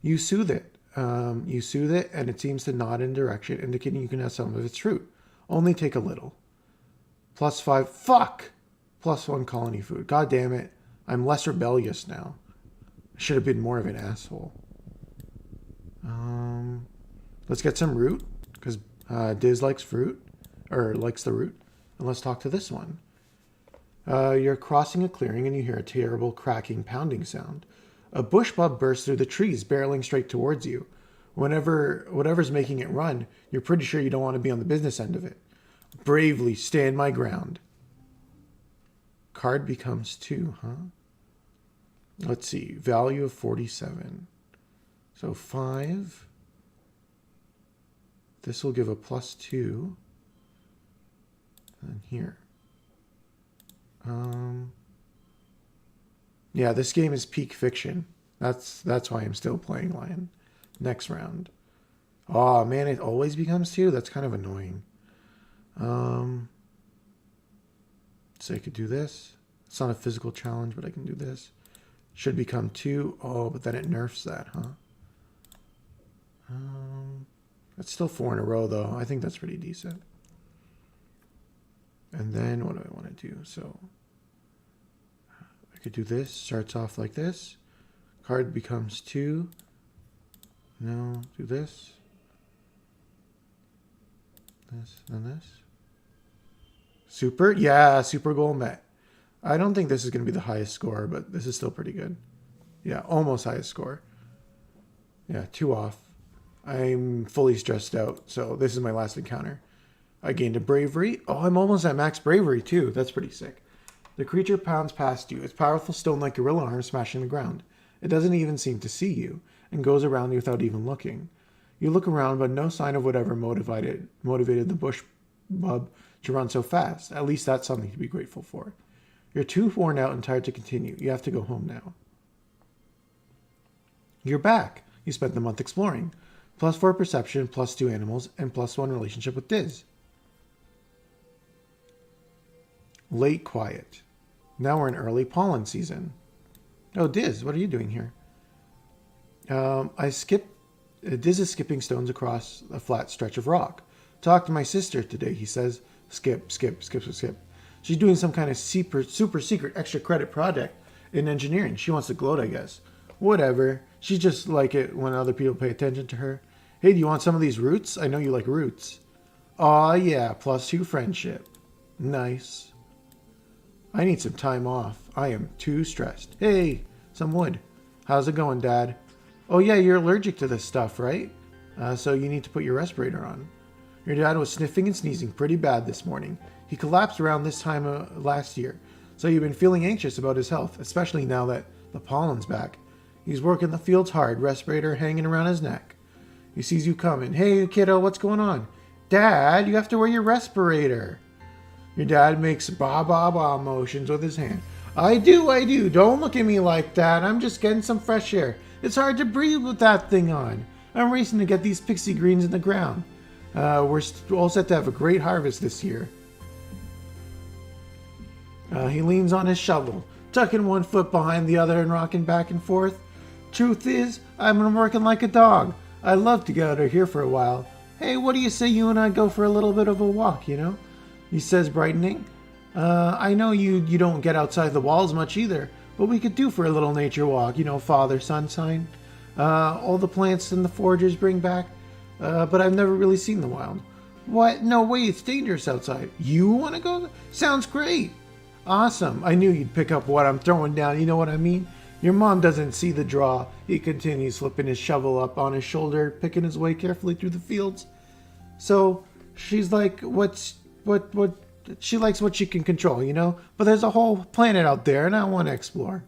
A: You soothe it. You soothe it, and it seems to nod in direction, indicating you can have some of its fruit. Only take a little. +5. Fuck! +1 colony food. God damn it. I'm less rebellious now. I should have been more of an asshole. Let's get some root, because Diz likes fruit, or likes the root. And let's talk to this one. You're crossing a clearing and you hear a terrible cracking, pounding sound. A bush bub bursts through the trees, barreling straight towards you. Whatever's making it run, you're pretty sure you don't want to be on the business end of it. Bravely stand my ground. Card becomes 2, huh? Let's see. Value of 47. So 5. This will give a +2. And here. Yeah, this game is peak fiction. That's why I'm still playing Lion. Next round. Oh man, it always becomes 2. That's kind of annoying. So I could do this. It's not a physical challenge, but I can do this. Should become 2. Oh, but then it nerfs that, huh? That's still 4 in a row, though. I think that's pretty decent. And then what do I want to do? So I could do this. Starts off like this. Card becomes 2. No, do this. This and this. Super? Yeah, super goal met. I don't think this is going to be the highest score, but this is still pretty good. Yeah, almost highest score. Yeah, 2 off. I'm fully stressed out, so this is my last encounter. I gained a bravery. Oh, I'm almost at max bravery, too. That's pretty sick. The creature pounds past you, its powerful stone-like gorilla arm smashing the ground. It doesn't even seem to see you, and goes around you without even looking. You look around, but no sign of whatever motivated the bush bub to run so fast. At least that's something to be grateful for. You're too worn out and tired to continue. You have to go home now. You're back. You spent the month exploring. +4 perception, +2 animals, and +1 relationship with Diz. Late quiet. Now we're in early pollen season. Oh, Diz, what are you doing here? Diz is skipping stones across a flat stretch of rock. Talk to my sister today, he says. Skip. She's doing some kind of super secret extra credit project in engineering. She wants to gloat, I guess. Whatever. She just like it when other people pay attention to her. Hey, do you want some of these roots? I know you like roots. Aw, yeah, +2 friendship. Nice. I need some time off. I am too stressed. Hey, some wood. How's it going, Dad? Oh, yeah, you're allergic to this stuff, right? So you need to put your respirator on. Your dad was sniffing and sneezing pretty bad this morning. He collapsed around this time last year, so you've been feeling anxious about his health, especially now that the pollen's back. He's working the fields hard, respirator hanging around his neck. He sees you coming. Hey, kiddo, what's going on? Dad, you have to wear your respirator. Your dad makes ba-ba-ba motions with his hand. I do. Don't look at me like that. I'm just getting some fresh air. It's hard to breathe with that thing on. I'm racing to get these pixie greens in the ground. We're all set to have a great harvest this year. He leans on his shovel, tucking one foot behind the other and rocking back and forth. Truth is, I've been working like a dog. I'd love to get out of here for a while. Hey, what do you say you and I go for a little bit of a walk, you know? He says, brightening. I know you don't get outside the walls much either. but we could do for a little nature walk. You know, father-son sign. All the plants and the foragers bring back, but I've never really seen the wild. What? No way, it's dangerous outside. You want to go? Sounds great. Awesome. I knew you'd pick up what I'm throwing down, you know what I mean? Your mom doesn't see the draw. He continues, flipping his shovel up on his shoulder, picking his way carefully through the fields. So, she's like, what, she likes what she can control, you know? But there's a whole planet out there, and I want to explore.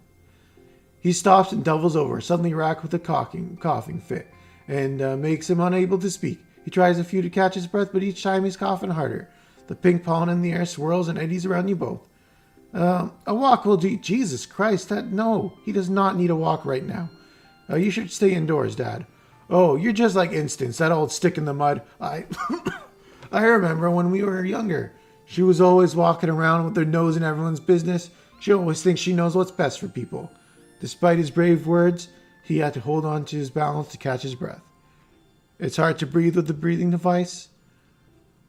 A: He stops and doubles over, suddenly racked with a coughing fit, and makes him unable to speak. He tries a few to catch his breath, but each time he's coughing harder. The pink pollen in the air swirls and eddies around you both. A walk will do. Jesus Christ, no, he does not need a walk right now. You should stay indoors, Dad. Oh, you're just like Instance, that old stick in the mud. I remember when we were younger. She was always walking around with her nose in everyone's business. She always thinks she knows what's best for people. Despite his brave words, he had to hold on to his balance to catch his breath. It's hard to breathe with the breathing device.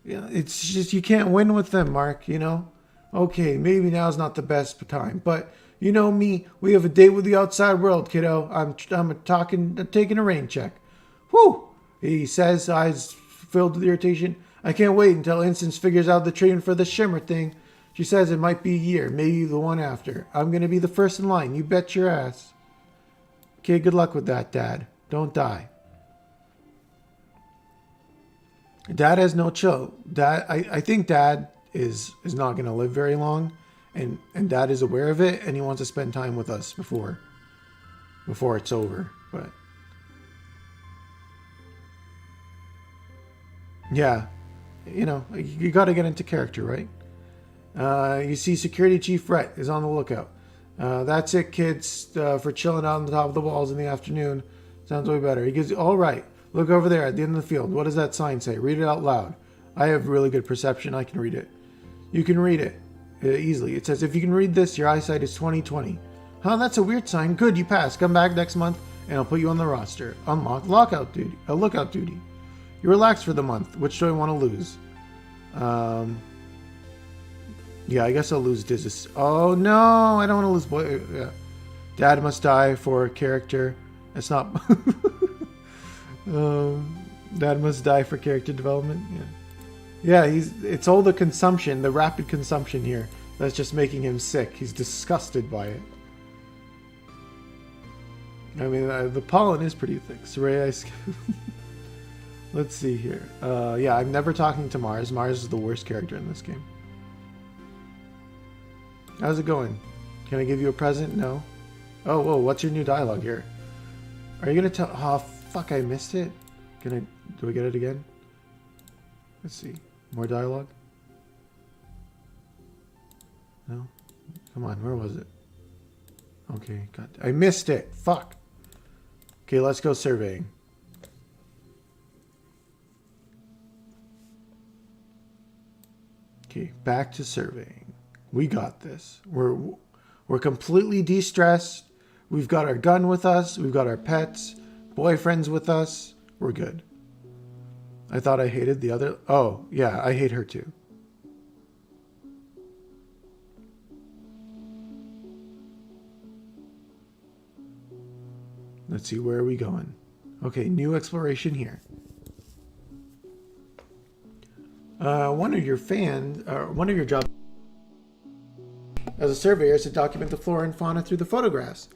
A: Yeah, it's just you can't win with them, Mark, you know? Okay, maybe now's not the best time, but you know me, we have a date with the outside world, kiddo. I'm taking a rain check. Whew, he says, eyes filled with irritation. I can't wait until Instance figures out the treatment for the shimmer thing. She says it might be a year, maybe the one after. I'm going to be the first in line, you bet your ass. Okay, good luck with that, Dad. Don't die. Dad has no chill. Dad, I think Dad is not going to live very long, and Dad is aware of it, and he wants to spend time with us before it's over. But yeah, you know, you got to get into character, right? You see, Security Chief Rhett is on the lookout. That's it, kids, for chilling out on the top of the walls in the afternoon. Sounds way better. He goes, all right. Look over there at the end of the field. What does that sign say? Read it out loud. I have really good perception. I can read it. You can read it easily. It says, if you can read this, your eyesight is 20/20. Huh, that's a weird sign. Good, you passed. Come back next month, and I'll put you on the roster. Unlock lookout duty. You relax for the month. Which do I want to lose? Yeah, I guess I'll lose Dizzy. Oh, no, I don't want to lose boy. Yeah. Dad must die for character. It's not... Dad must die for character development. Yeah, it's all the consumption, the rapid consumption here that's just making him sick. He's disgusted by it. I mean, the pollen is pretty thick. Soraya, let's see here. Yeah, I'm never talking to Mars. Mars is the worst character in this game. How's it going? Can I give you a present? No. Oh, whoa, what's your new dialogue here? Are you gonna tell? Oh, fuck, I missed it. Do I get it again? Let's see. More dialogue? No? Come on, where was it? Okay, God, I missed it. Fuck. Okay, let's go surveying. Okay, back to surveying. We got this. We're completely de-stressed. We've got our gun with us. We've got our pets. Boyfriends with us. We're good. I thought I hated the other... Oh, yeah, I hate her too. Let's see, where are we going? Okay, new exploration here. One of your jobs as a surveyor is to document the flora and fauna through the photographs.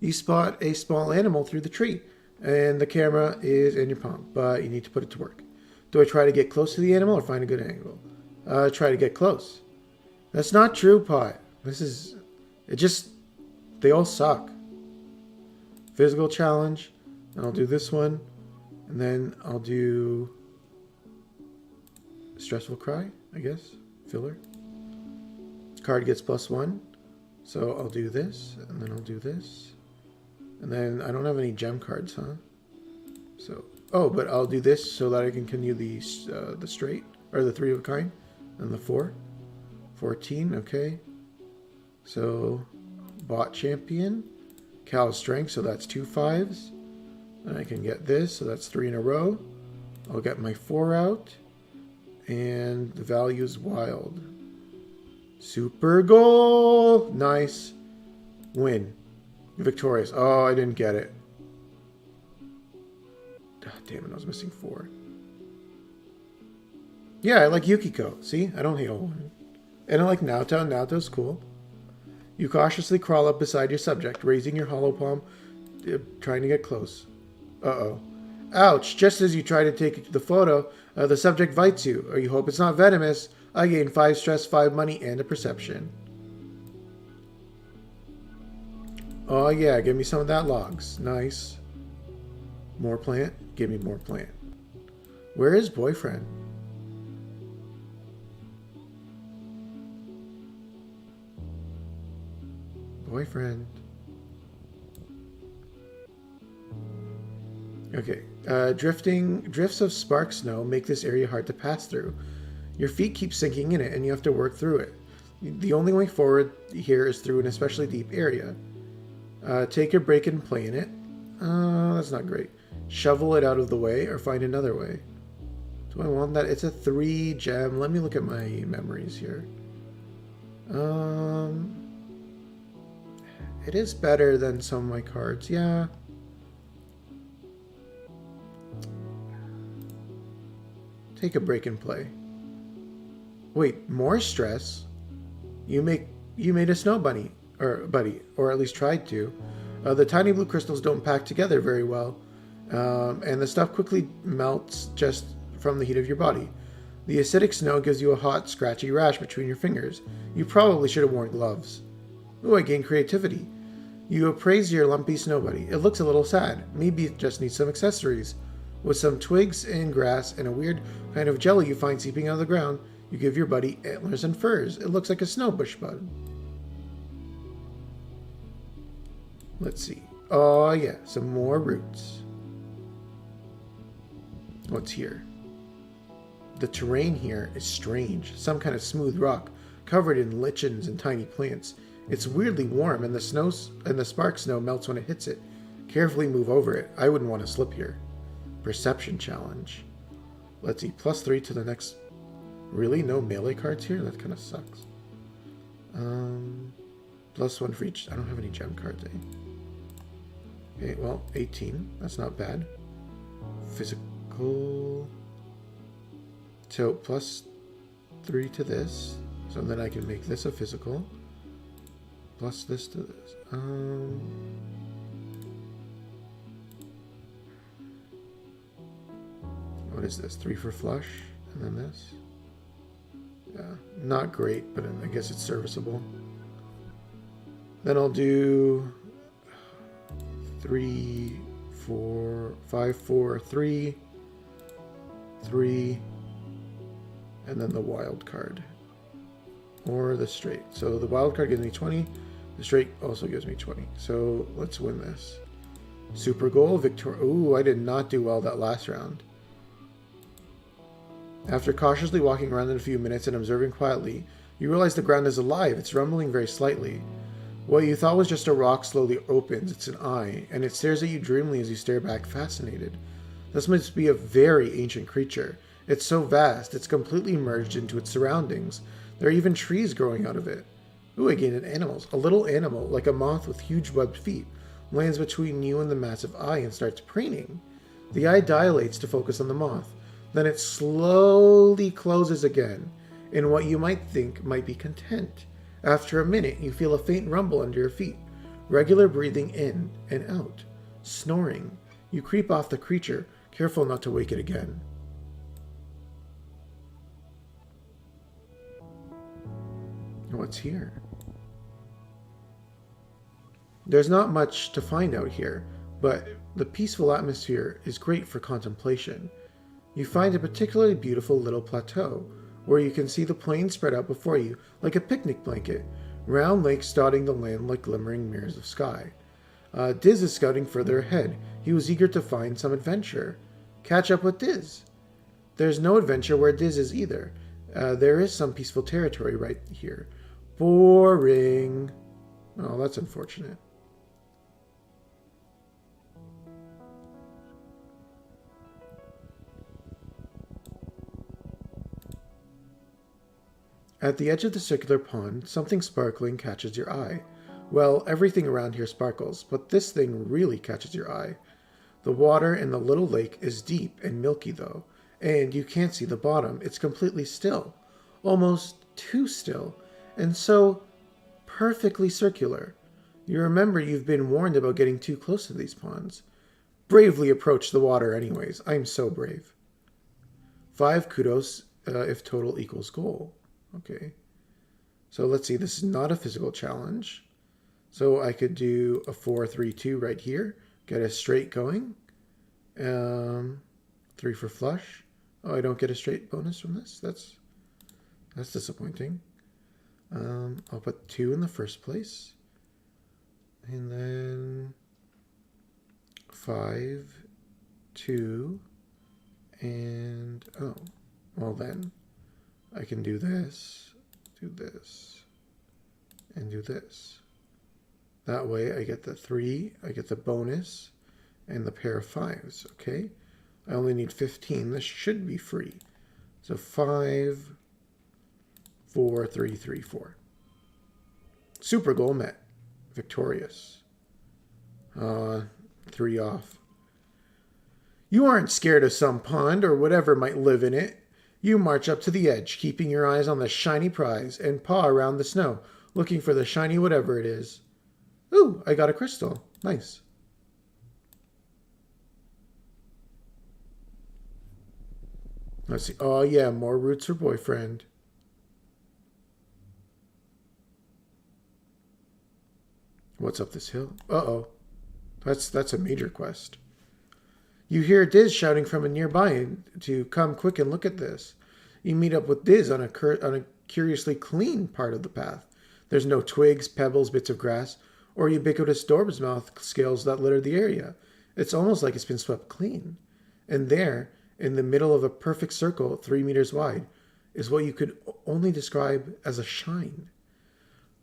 A: You spot a small animal through the tree, and the camera is in your palm, but you need to put it to work. Do I try to get close to the animal or find a good angle? Try to get close. That's not true, Pot. They all suck. Physical challenge, and I'll do this one, and then I'll do stressful cry, I guess, filler. Card gets +1, so I'll do this, and then I'll do this, and then I don't have any gem cards, huh? So, oh, but I'll do this so that I can continue the straight, or the 3 of a kind, and the 4. 14, okay. So, bot champion, Cal strength, so that's 2 5s. And I can get this, so that's 3 in a row. I'll get my 4 out, and the value is wild. Super goal! Nice. Win. Victorious. Oh, I didn't get it. Oh, damn it, I was missing 4. Yeah, I like Yukiko. See? I don't hate all women. And I like Naoto. Naoto's cool. You cautiously crawl up beside your subject, raising your hollow palm, trying to get close. Uh-oh. Ouch! Just as you try to take the photo, the subject bites you. Or you hope it's not venomous. I gain 5 stress, 5 money, and a perception. Oh yeah, give me some of that logs. Nice. More plant? Give me more plant. Where is boyfriend? Boyfriend. Okay. Drifts of spark snow make this area hard to pass through. Your feet keep sinking in it, and you have to work through it. The only way forward here is through an especially deep area. Take your break and play in it. That's not great. Shovel it out of the way, or find another way. Do I want that? It's a 3 gem. Let me look at my memories here. It is better than some of my cards. Yeah. Take a break and play. Wait, more stress? You made a snow bunny, or buddy, or at least tried to. The tiny blue crystals don't pack together very well, and the stuff quickly melts just from the heat of your body. The acidic snow gives you a hot, scratchy rash between your fingers. You probably should have worn gloves. Ooh, I gained creativity. You appraise your lumpy snow buddy. It looks a little sad. Maybe it just needs some accessories. With some twigs and grass and a weird kind of jelly you find seeping out of the ground, you give your buddy antlers and furs. It looks like a snowbush bud. Let's see. Oh yeah, some more roots. What's here? The terrain here is strange. Some kind of smooth rock, covered in lichens and tiny plants. It's weirdly warm, and the spark snow melts when it hits it. Carefully move over it. I wouldn't want to slip here. Perception challenge. Let's see. +3 to the next. Really? No melee cards here? That kind of sucks. +1 for each. I don't have any gem cards, eh? Okay, well, 18. That's not bad. Physical. So, +3 to this. So then I can make this a physical. Plus this to this. What is this? 3 for flush, and then this. Yeah, not great, but I guess it's serviceable. Then I'll do 3, 4, 5, 4, 3, 3, and then the wild card. Or the straight. So the wild card gives me 20. The straight also gives me 20. So let's win this. Super goal, victor. Ooh, I did not do well that last round. After cautiously walking around in a few minutes and observing quietly, you realize the ground is alive. It's rumbling very slightly. What you thought was just a rock slowly opens. It's an eye, and it stares at you dreamily as you stare back, fascinated. This must be a very ancient creature. It's so vast, it's completely merged into its surroundings. There are even trees growing out of it. Ooh, I gained an animal. A little animal, like a moth with huge webbed feet, lands between you and the massive eye and starts preening. The eye dilates to focus on the moth. Then it slowly closes again, in what you might think might be content. After a minute, you feel a faint rumble under your feet. Regular breathing in and out. Snoring. You creep off the creature, careful not to wake it again. What's here? There's not much to find out here, but the peaceful atmosphere is great for contemplation. You find a particularly beautiful little plateau, where you can see the plains spread out before you like a picnic blanket, round lakes dotting the land like glimmering mirrors of sky. Diz is scouting further ahead. He was eager to find some adventure. Catch up with Diz. There's no adventure where Diz is either. There is some peaceful territory right here. Boring. Oh, that's unfortunate. At the edge of the circular pond, something sparkling catches your eye. Well, everything around here sparkles, but this thing really catches your eye. The water in the little lake is deep and milky, though, and you can't see the bottom. It's completely still, almost too still, and so perfectly circular. You remember you've been warned about getting too close to these ponds. Bravely approach the water anyways. I'm so brave. 5 kudos if total equals goal. Okay. So let's see. This is not a physical challenge. So I could do a 4-3-2 right here. Get a straight going. 3 for flush. Oh, I don't get a straight bonus from this. That's disappointing. I'll put 2 in the first place. And then 5, 2, and oh, well then I can do this, and do this. That way I get the 3, I get the bonus, and the pair of 5s, okay? I only need 15. This should be free. So 5, 4, 3, 3, 4. Super goal met. Victorious. 3 off. You aren't scared of some pond or whatever might live in it. You march up to the edge, keeping your eyes on the shiny prize, and paw around the snow, looking for the shiny whatever it is. Ooh, I got a crystal. Nice. Let's see. Oh, yeah, more roots for boyfriend. What's up this hill? Uh-oh. That's a major quest. You hear Diz shouting from a nearby to come quick and look at this. You meet up with Diz on a curiously clean part of the path. There's no twigs, pebbles, bits of grass, or ubiquitous dorb's mouth scales that litter the area. It's almost like it's been swept clean. And there, in the middle of a perfect circle 3 meters wide, is what you could only describe as a shine.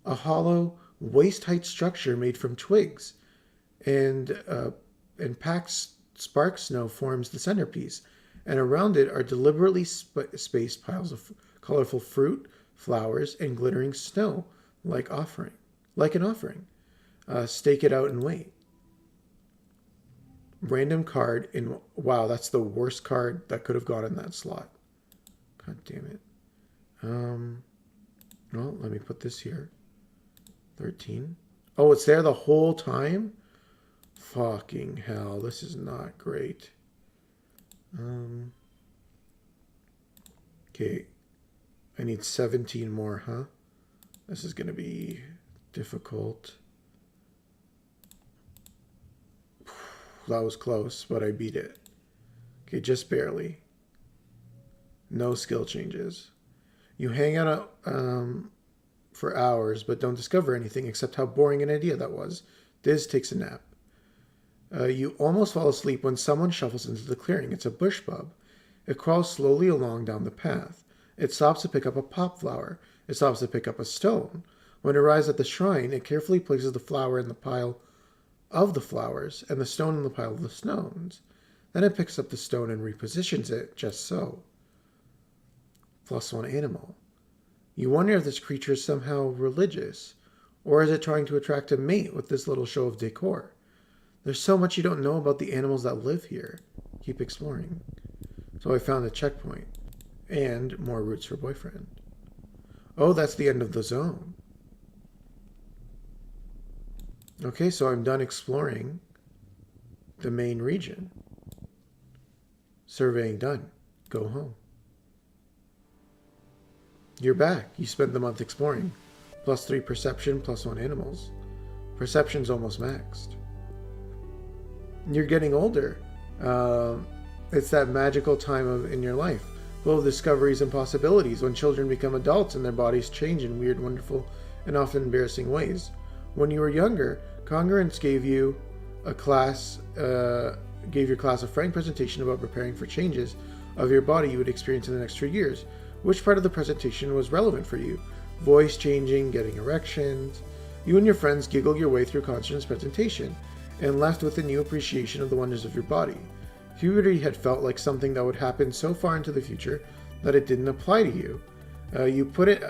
A: A hollow, waist-height structure made from twigs, and packed spark snow forms the centerpiece, and around it are deliberately spaced piles of colorful fruit, flowers, and glittering snow, like an offering. Stake it out and wait. Random card in... Wow, that's the worst card that could have gone in that slot. God damn it. Well, let me put this here. 13. Oh, it's there the whole time? Fucking hell, this is not great. Okay. I need 17 more, huh? This is going to be difficult. That was close, but I beat it. Okay, just barely. No skill changes. You hang out for hours, but don't discover anything except how boring an idea that was. Diz takes a nap. You almost fall asleep when someone shuffles into the clearing. It's a bush bub. It crawls slowly along down the path. It stops to pick up a pop flower. It stops to pick up a stone. When it arrives at the shrine, it carefully places the flower in the pile of the flowers and the stone in the pile of the stones. Then it picks up the stone and repositions it just so. +1 animal. You wonder if this creature is somehow religious, or is it trying to attract a mate with this little show of decor? There's so much you don't know about the animals that live here. Keep exploring. So I found a checkpoint. And more roots for boyfriend. Oh, that's the end of the zone. Okay, so I'm done exploring the main region. Surveying done. Go home. You're back. You spent the month exploring. +3 perception, +1 animals. Perception's almost maxed. You're getting older. It's that magical time in your life, full of discoveries and possibilities, when children become adults and their bodies change in weird, wonderful, and often embarrassing ways. When you were younger, congruence gave your class a frank presentation about preparing for changes of your body you would experience in the next 3 years. Which part of the presentation was relevant for you? Voice changing, getting erections. You and your friends giggled your way through Constance's presentation and left with a new appreciation of the wonders of your body. Puberty had felt like something that would happen so far into the future that it didn't apply to you. You put it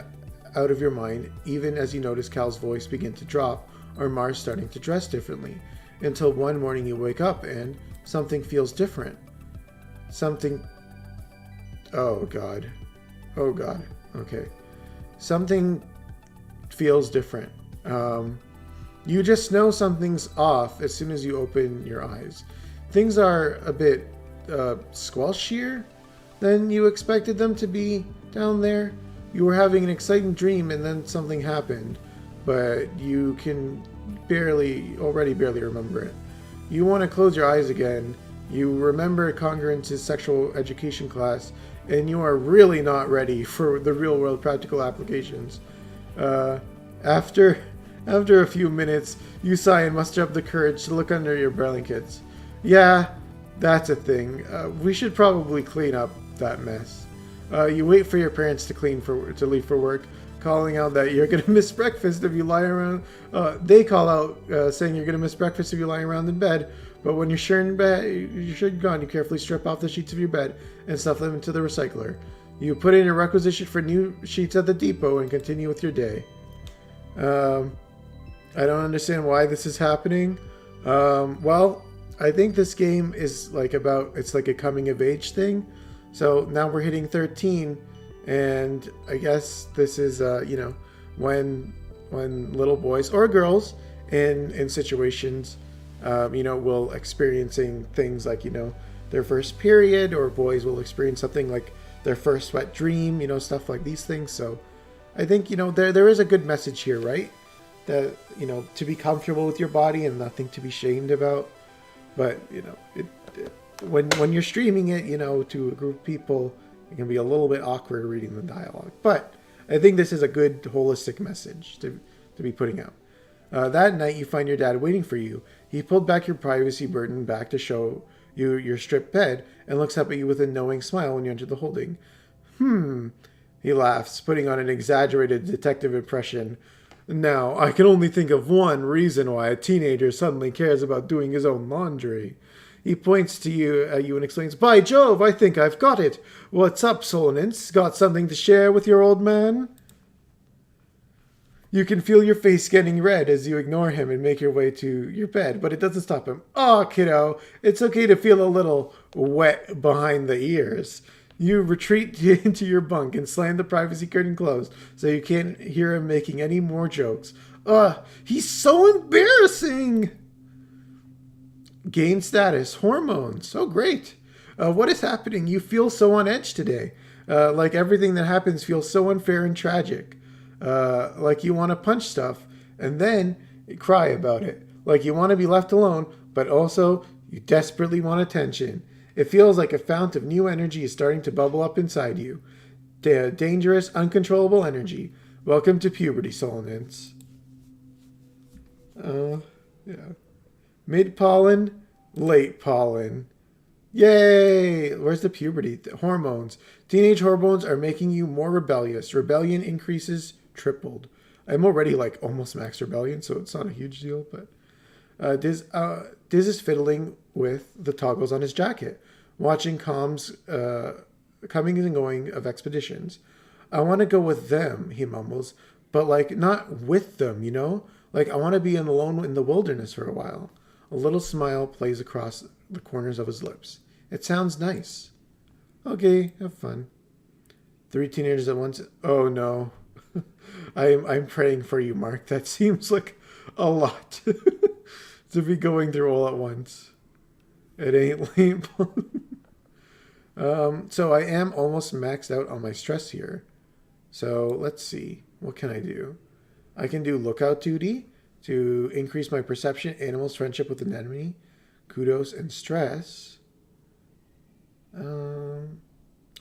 A: out of your mind even as you noticed Cal's voice begin to drop or Mars starting to dress differently, until one morning you wake up and something feels different. Something... Oh, God. Oh, God. Okay. Something feels different. You just know something's off as soon as you open your eyes. Things are a bit squelchier than you expected them to be down there. You were having an exciting dream and then something happened, but you can already barely remember it. You want to close your eyes again. You remember Congruence's sexual education class, and you are really not ready for the real world practical applications. After a few minutes, you sigh and muster up the courage to look under your blankets. Yeah, that's a thing. We should probably clean up that mess. You wait for your parents to leave for work, calling out that you're gonna miss breakfast if you lie around. They call out saying you're gonna miss breakfast if you lie around in bed. But when you're sure you're gone, you carefully strip off the sheets of your bed and stuff them into the recycler. You put in a requisition for new sheets at the depot and continue with your day. I don't understand why this is happening. Well, I think this game is it's like a coming of age thing. So now we're hitting 13, and I guess this is, when little boys or girls in situations, will experiencing things like, their first period, or boys will experience something like their first wet dream, stuff like these things. So I think, there is a good message here, right? That, to be comfortable with your body and nothing to be shamed about. But, when you're streaming it, to a group of people, it can be a little bit awkward reading the dialogue. But I think this is a good holistic message to be putting out. That night, you find your dad waiting for you. He pulled back your privacy curtain back to show you your stripped bed and looks up at you with a knowing smile when you enter the holding. He laughs, putting on an exaggerated detective impression. Now, I can only think of one reason why a teenager suddenly cares about doing his own laundry. He points to you and explains, "By Jove, I think I've got it. What's up, Solonance? Got something to share with your old man?" You can feel your face getting red as you ignore him and make your way to your bed, but it doesn't stop him. "Oh, kiddo, it's okay to feel a little wet behind the ears." You retreat into your bunk and slam the privacy curtain closed so you can't hear him making any more jokes. He's so embarrassing! Gain status. Hormones. Oh, great. What is happening? You feel so on edge today. Like everything that happens feels so unfair and tragic. Like you want to punch stuff and then cry about it. Like you want to be left alone, but also you desperately want attention. It feels like a fount of new energy is starting to bubble up inside you. Dangerous, uncontrollable energy. Welcome to puberty, Solonance. Yeah. Mid-pollen, late pollen. Yay! Where's the puberty? The hormones. Teenage hormones are making you more rebellious. Rebellion increases tripled. I'm already almost max rebellion, so it's not a huge deal, but Diz is fiddling with the toggles on his jacket, watching comms coming and going of expeditions. "I want to go with them," he mumbles, "but not with them, I want to be alone in the wilderness for a while." A little smile plays across the corners of his lips. It sounds nice. Okay, have fun. 3 teenagers at once. Oh no. I'm praying for you, Mark. That seems like a lot to be going through all at once. It ain't late. So I am almost maxed out on my stress here. So let's see. What can I do? I can do lookout duty to increase my perception, animals, friendship with an enemy, kudos, and stress. Or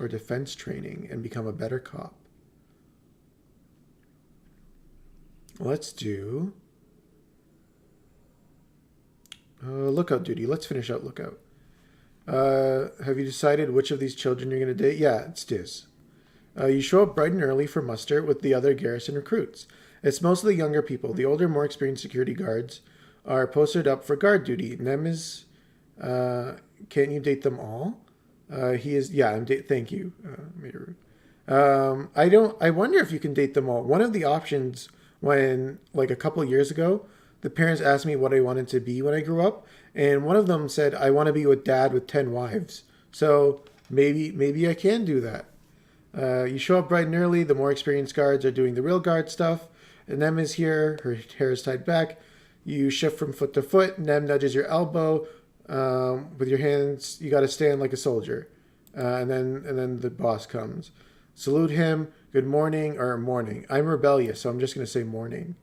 A: defense training and become a better cop. Let's do lookout duty. Let's finish out lookout. Have you decided which of these children you're going to date? Yeah, it's Diz. You show up bright and early for muster with the other garrison recruits. It's mostly younger people. The older, more experienced security guards are posted up for guard duty. Nemes, can't you date them all? He is. Yeah, thank you, Major Rude. I wonder if you can date them all. One of the options when a couple years ago, the parents asked me what I wanted to be when I grew up, and one of them said, I want to be a dad with 10 wives. So maybe I can do that. You show up bright and early. The more experienced guards are doing the real guard stuff. And Nem is here. Her hair is tied back. You shift from foot to foot. Nem nudges your elbow with your hands. You got to stand like a soldier. And then the boss comes. Salute him. Good morning or morning. I'm rebellious, so I'm just going to say morning.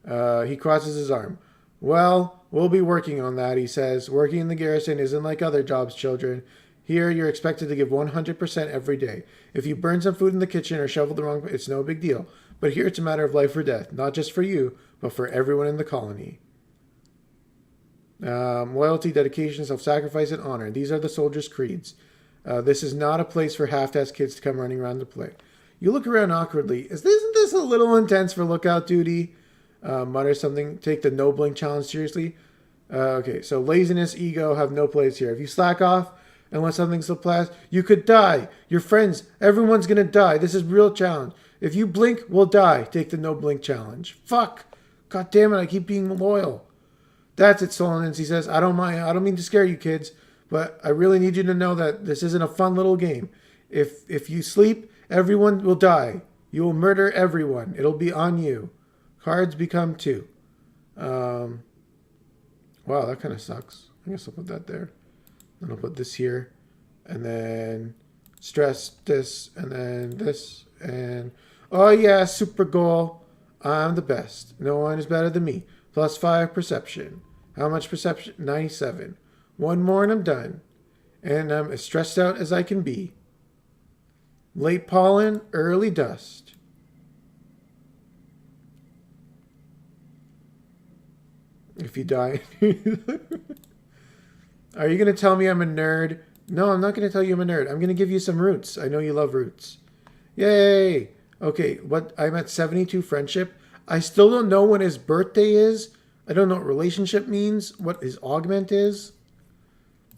A: He crosses his arm. Well, we'll be working on that, he says. Working in the garrison isn't like other jobs, children. Here, you're expected to give 100% every day. If you burn some food in the kitchen or shovel the wrong, it's no big deal. But here, it's a matter of life or death, not just for you, but for everyone in the colony. Loyalty, dedication, self-sacrifice, and honor. These are the soldiers' creeds. This is not a place for half-assed kids to come running around to play. You look around awkwardly. Isn't this a little intense for lookout duty? Mutter something. Take the no blink challenge seriously. Okay, so laziness, ego have no place here. If you slack off and let something slip past, you could die. Your friends, everyone's gonna die. This is real challenge. If you blink, we'll die. Take the no blink challenge. Fuck. God damn it, I keep being loyal. That's it, Solonins, he says. I don't mind. I don't mean to scare you kids, but I really need you to know that this isn't a fun little game. If you sleep, everyone will die. You will murder everyone. It'll be on you. Cards become 2. Wow, that kind of sucks. I guess I'll put that there. Then I'll put this here. And then stress this. And then this. And oh yeah, super goal. I'm the best. No one is better than me. +5 perception. How much perception? 97. One more and I'm done. And I'm as stressed out as I can be. Late pollen, early dust. If you die. Are you going to tell me I'm a nerd? No, I'm not going to tell you I'm a nerd. I'm going to give you some roots. I know you love roots. Yay! Okay, what? I'm at 72 friendship. I still don't know when his birthday is. I don't know what relationship means. What his augment is.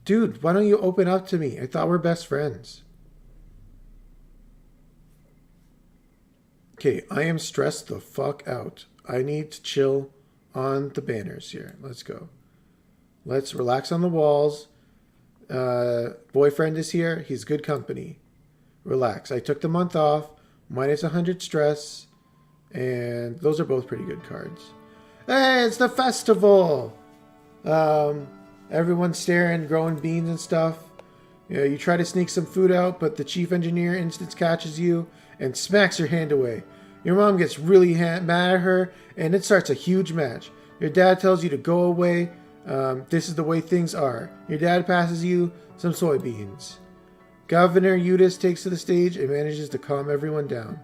A: Dude, why don't you open up to me? I thought we're best friends. Okay, I am stressed the fuck out. I need to chill on the banners here. Let's go. Let's relax on the walls. Boyfriend is here. He's good company. Relax. I took the month off. -100 stress. And those are both pretty good cards. Hey, it's the festival! Everyone's staring, growing beans and stuff. You know, you try to sneak some food out, but the chief engineer instance catches you and smacks your hand away. Your mom gets really mad at her, and it starts a huge match. Your dad tells you to go away. This is the way things are. Your dad passes you some soybeans. Governor Eudes takes to the stage and manages to calm everyone down.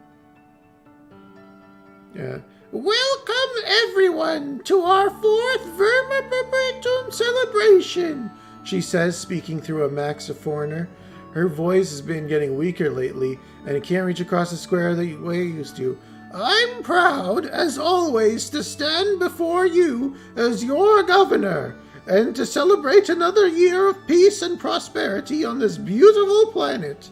A: Welcome, everyone, to our 4th Vermipatum celebration, she says, speaking through a maxophoner. Her voice has been getting weaker lately, and it can't reach across the square the way it used to. I'm proud, as always, to stand before you as your governor, and to celebrate another year of peace and prosperity on this beautiful planet.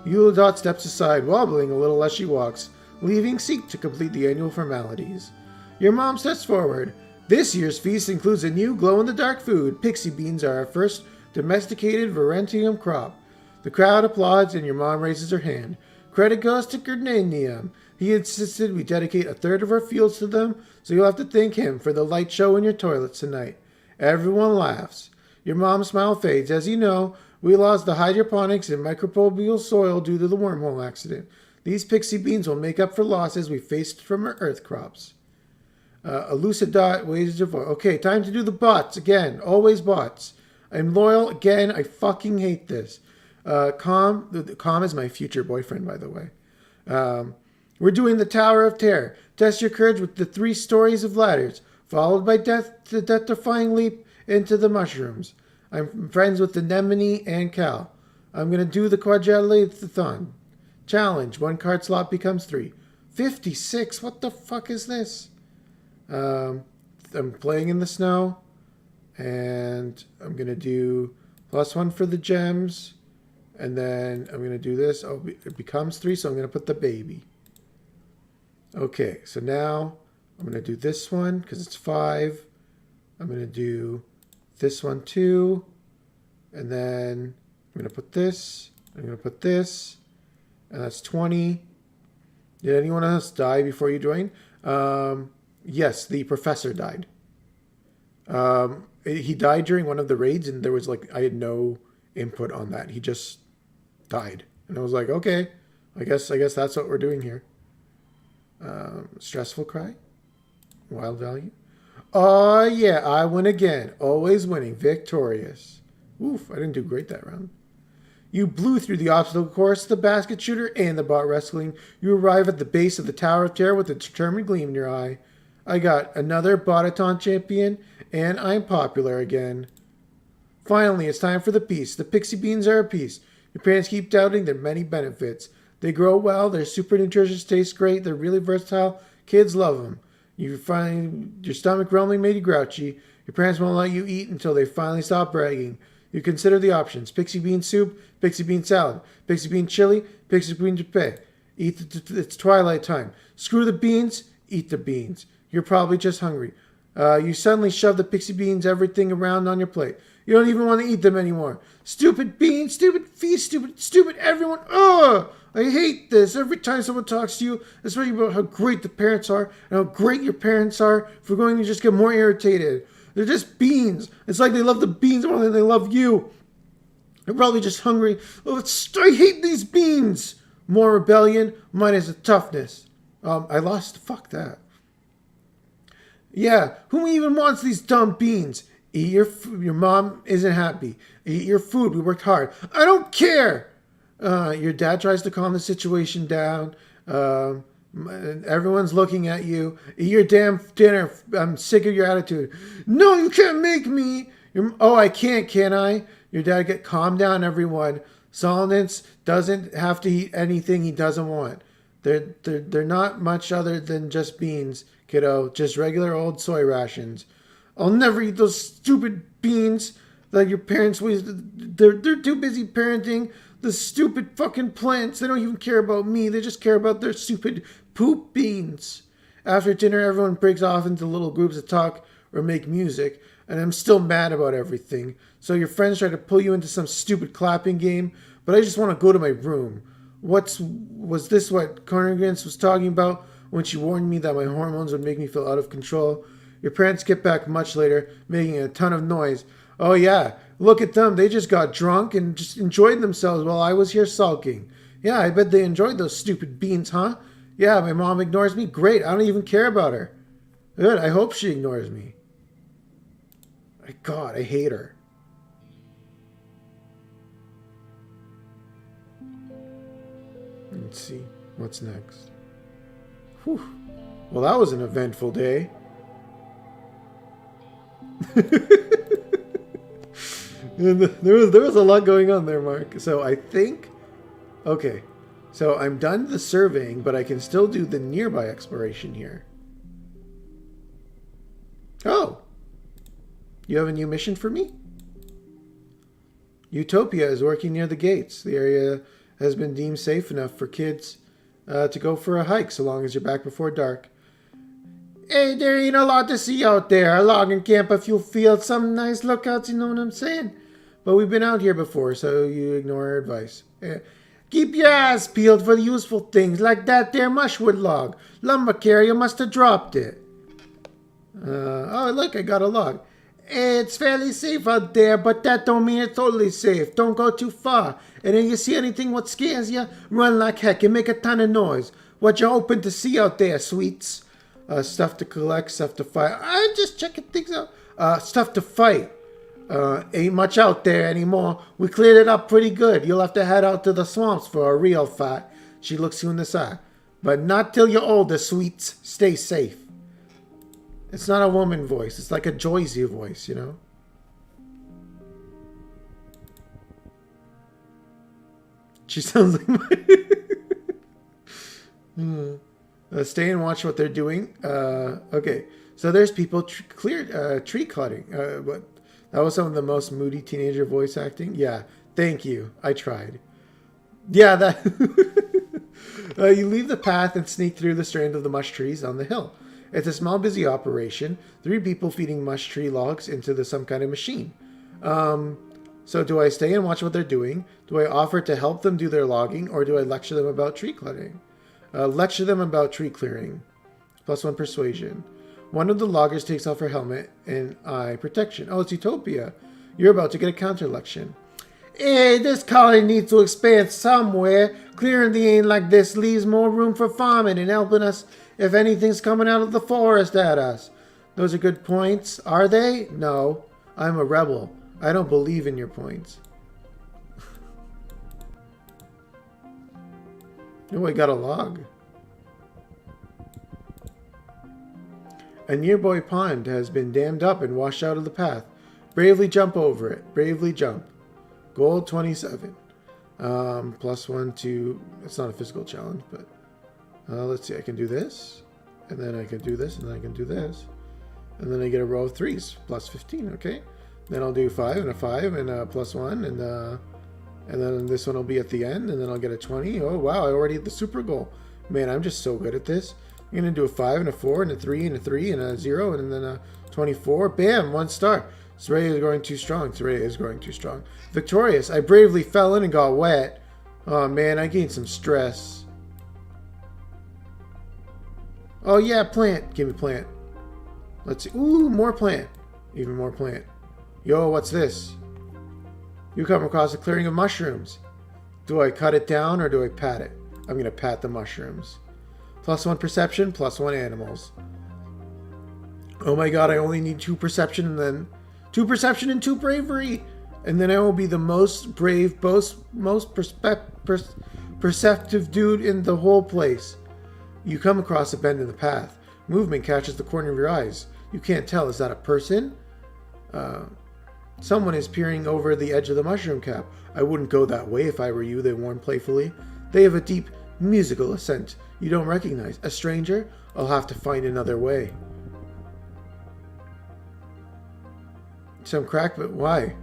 A: Euledot steps aside, wobbling a little as she walks, leaving Seek to complete the annual formalities. Your mom steps forward. This year's feast includes a new glow-in-the-dark food. Pixie beans are our first domesticated Verentium crop. The crowd applauds and your mom raises her hand. Credit goes to Gernanium. He insisted we dedicate a third of our fields to them, so you'll have to thank him for the light show in your toilets tonight. Everyone laughs. Your mom's smile fades. As you know, we lost the hydroponics and microbial soil due to the wormhole accident. These pixie beans will make up for losses we faced from our earth crops. Elucidot waves her voice. Okay, time to do the bots again. Always bots. I'm loyal again. I fucking hate this. Calm is my future boyfriend, by the way. We're doing the Tower of Terror. Test your courage with the 3 stories of ladders, followed by the death-defying leap into the mushrooms. I'm friends with the Nemini and Cal. I'm going to do the quadrilathon. Challenge. 1 card slot becomes 3. 56. What the fuck is this? I'm playing in the snow. And I'm going to do +1 for the gems. And then I'm going to do this. Oh, it becomes 3, so I'm going to put the baby. Okay, so now I'm going to do this one because it's 5. I'm going to do this one too. And then I'm going to put this. I'm going to put this. And that's 20. Did anyone else die before you joined? Yes, the professor died. He died during one of the raids, and there was like, I had no input on that. He just died. And I was like, okay, I guess that's what we're doing here. Stressful cry. Wild value. Oh, yeah, I win again. Always winning. Victorious. Oof, I didn't do great that round. You blew through the obstacle course, the basket shooter, and the bot wrestling. You arrive at the base of the Tower of Terror with a determined gleam in your eye. I got another Botaton champion, and I'm popular again. Finally, it's time for the piece. The pixie beans are a piece. Your parents keep doubting their many benefits. They grow well, they're super nutritious, taste great, they're really versatile. Kids love them. You find your stomach rumbling made you grouchy. Your parents won't let you eat until they finally stop bragging. You consider the options. Pixie bean soup, pixie bean salad, pixie bean chili, pixie bean dupe. It's twilight time. Screw the beans, eat the beans. You're probably just hungry. You suddenly shove the pixie beans, everything around on your plate. You don't even want to eat them anymore. Stupid beans, stupid feast, stupid everyone. Ugh! I hate this. Every time someone talks to you, especially about how great the parents are and how great your parents are, if we're going to just get more irritated. They're just beans. It's like they love the beans more than they love you. They're probably just hungry. Oh, I hate these beans. More rebellion, minus the toughness. I lost. Fuck that. Yeah, who even wants these dumb beans? Eat your mom isn't happy. Eat your food. We worked hard. I don't care. Your dad tries to calm the situation down. Everyone's looking at you. Eat your damn dinner. I'm sick of your attitude. No, you can't make me. Oh, I can't I? Your dad calm down, everyone. Solonance doesn't have to eat anything he doesn't want. They're not much other than just beans, kiddo. Just regular old soy rations. I'll never eat those stupid beans that your parents wasted. They're too busy parenting the stupid fucking plants. They don't even care about me. They just care about their stupid poop beans. After dinner, everyone breaks off into little groups to talk or make music, and I'm still mad about everything. So your friends try to pull you into some stupid clapping game, but I just want to go to my room. Was this what Carnegans was talking about when she warned me that my hormones would make me feel out of control? Your parents get back much later, making a ton of noise. Oh yeah, look at them. They just got drunk and just enjoyed themselves while I was here sulking. Yeah, I bet they enjoyed those stupid beans, huh? Yeah, my mom ignores me. Great, I don't even care about her. Good, I hope she ignores me. My God, I hate her. Let's see, what's next? Whew. Well, that was an eventful day. there was a lot going on there, Mark. So I think, okay, so I'm done the surveying, but I can still do the nearby exploration here. Oh, you have a new mission for me? Utopia is working near the gates. The area has been deemed safe enough for kids to go for a hike so long as you're back before dark. Hey, there ain't a lot to see out there. A logging camp, a few fields, some nice lookouts, you know what I'm saying? But we've been out here before, so you ignore our advice. Keep your ass peeled for the useful things, like that there mushwood log. Lumber carrier must have dropped it. Oh, look, I got a log. It's fairly safe out there, but that don't mean it's totally safe. Don't go too far. And if you see anything what scares you, run like heck and make a ton of noise. What you hoping to see out there, sweets? Stuff to collect, stuff to fight. I'm just checking things out. Stuff to fight. Ain't much out there anymore. We cleared it up pretty good. You'll have to head out to the swamps for a real fight. She looks you in the eye. But not till you're older, sweets. Stay safe. It's not a woman voice. It's like a Joyzy voice, you know? She sounds like my... Stay and watch what they're doing. Okay, so there's people tree cutting. What? That was some of the most moody teenager voice acting. Yeah, thank you. I tried. Yeah, that. You leave the path and sneak through the strand of the mush trees on the hill. It's a small, busy operation. 3 people feeding mush tree logs into some kind of machine. So do I stay and watch what they're doing? Do I offer to help them do their logging? Or do I lecture them about tree clearing? Lecture them about tree clearing. +1 persuasion. One of the loggers takes off her helmet and eye protection. Oh, it's Utopia. You're about to get a counter lection. Hey, this colony needs to expand somewhere. Clearing the air like this leaves more room for farming and helping us if anything's coming out of the forest at us. Those are good points, are they? No, I'm a rebel. I don't believe in your points. Oh, I got a log. A nearby pond has been dammed up and washed out of the path. Bravely jump over it. Bravely jump. Goal 27. +1 to... It's not a physical challenge, but... let's see. I can do this. And then I can do this. And then I can do this. And then I get a row of 3s. +15, okay? Then I'll do 5 and a 5 and a +1. And then this one will be at the end. And then I'll get a 20. Oh, wow. I already hit the super goal. Man, I'm just so good at this. I'm going to do a 5 and a 4 and a 3 and a 3 and a 0 and then a 24. Bam! 1 star. Soraya is growing too strong. Soraya is growing too strong. Victorious. I bravely fell in and got wet. Oh, man. I gained some stress. Oh, yeah. Plant. Give me plant. Let's see. Ooh, more plant. Even more plant. Yo, what's this? You come across a clearing of mushrooms. Do I cut it down or do I pat it? I'm going to pat the mushrooms. +1 perception, +1 animals. Oh my god, I only need 2 perception and then 2 perception and 2 bravery. And then I will be the most brave, most perceptive dude in the whole place. You come across a bend in the path. Movement catches the corner of your eyes. You can't tell, is that a person? Someone is peering over the edge of the mushroom cap. I wouldn't go that way if I were you, they warn playfully. They have a deep, musical accent you don't recognize. A stranger? I'll have to find another way. Some crack, but why?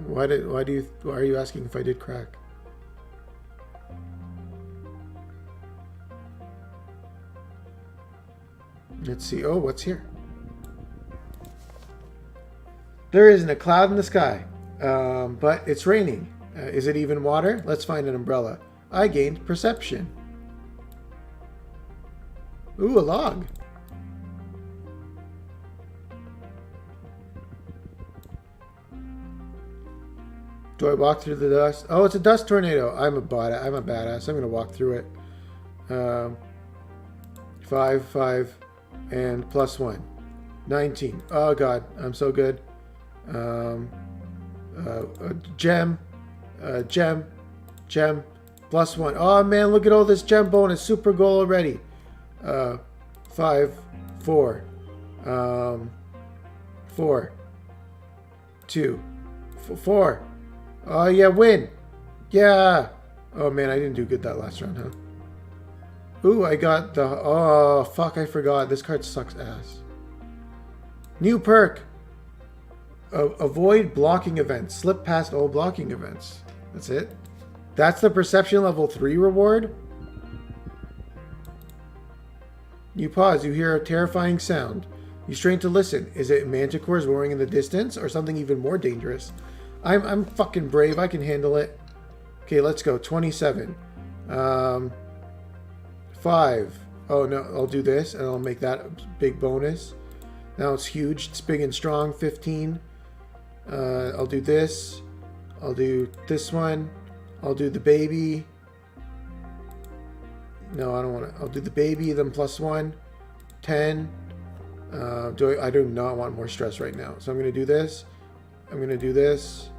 A: Why are you asking if I did crack? Let's see. Oh, what's here? There isn't a cloud in the sky, but it's raining. Is it even water? Let's find an umbrella. I gained perception. Ooh, a log. Do I walk through the dust? Oh, it's a dust tornado. I'm a badass. I'm going to walk through it. 5, 5, and +1. 19. Oh, God. I'm so good. Gem. Gem. +1. Oh, man. Look at all this gem bonus. Super goal already. 5, 4. 4. 2. 4. Oh, yeah, win. Yeah. Oh, man, I didn't do good that last round, huh? Ooh, I got the... Oh, fuck, I forgot. This card sucks ass. New perk. Avoid blocking events. Slip past all blocking events. That's it. That's the perception level 3 reward. You pause. You hear a terrifying sound. You strain to listen. Is it manticores roaring in the distance or something even more dangerous? I'm fucking brave. I can handle it. Okay, let's go. 27. 5. Oh, no. I'll do this, and I'll make that a big bonus. Now it's huge. It's big and strong. 15. I'll do this. I'll do this one. I'll do the baby. No, I don't want to. I'll do the baby, then +1. 10. I do not want more stress right now. So I'm going to do this. I'm going to do this.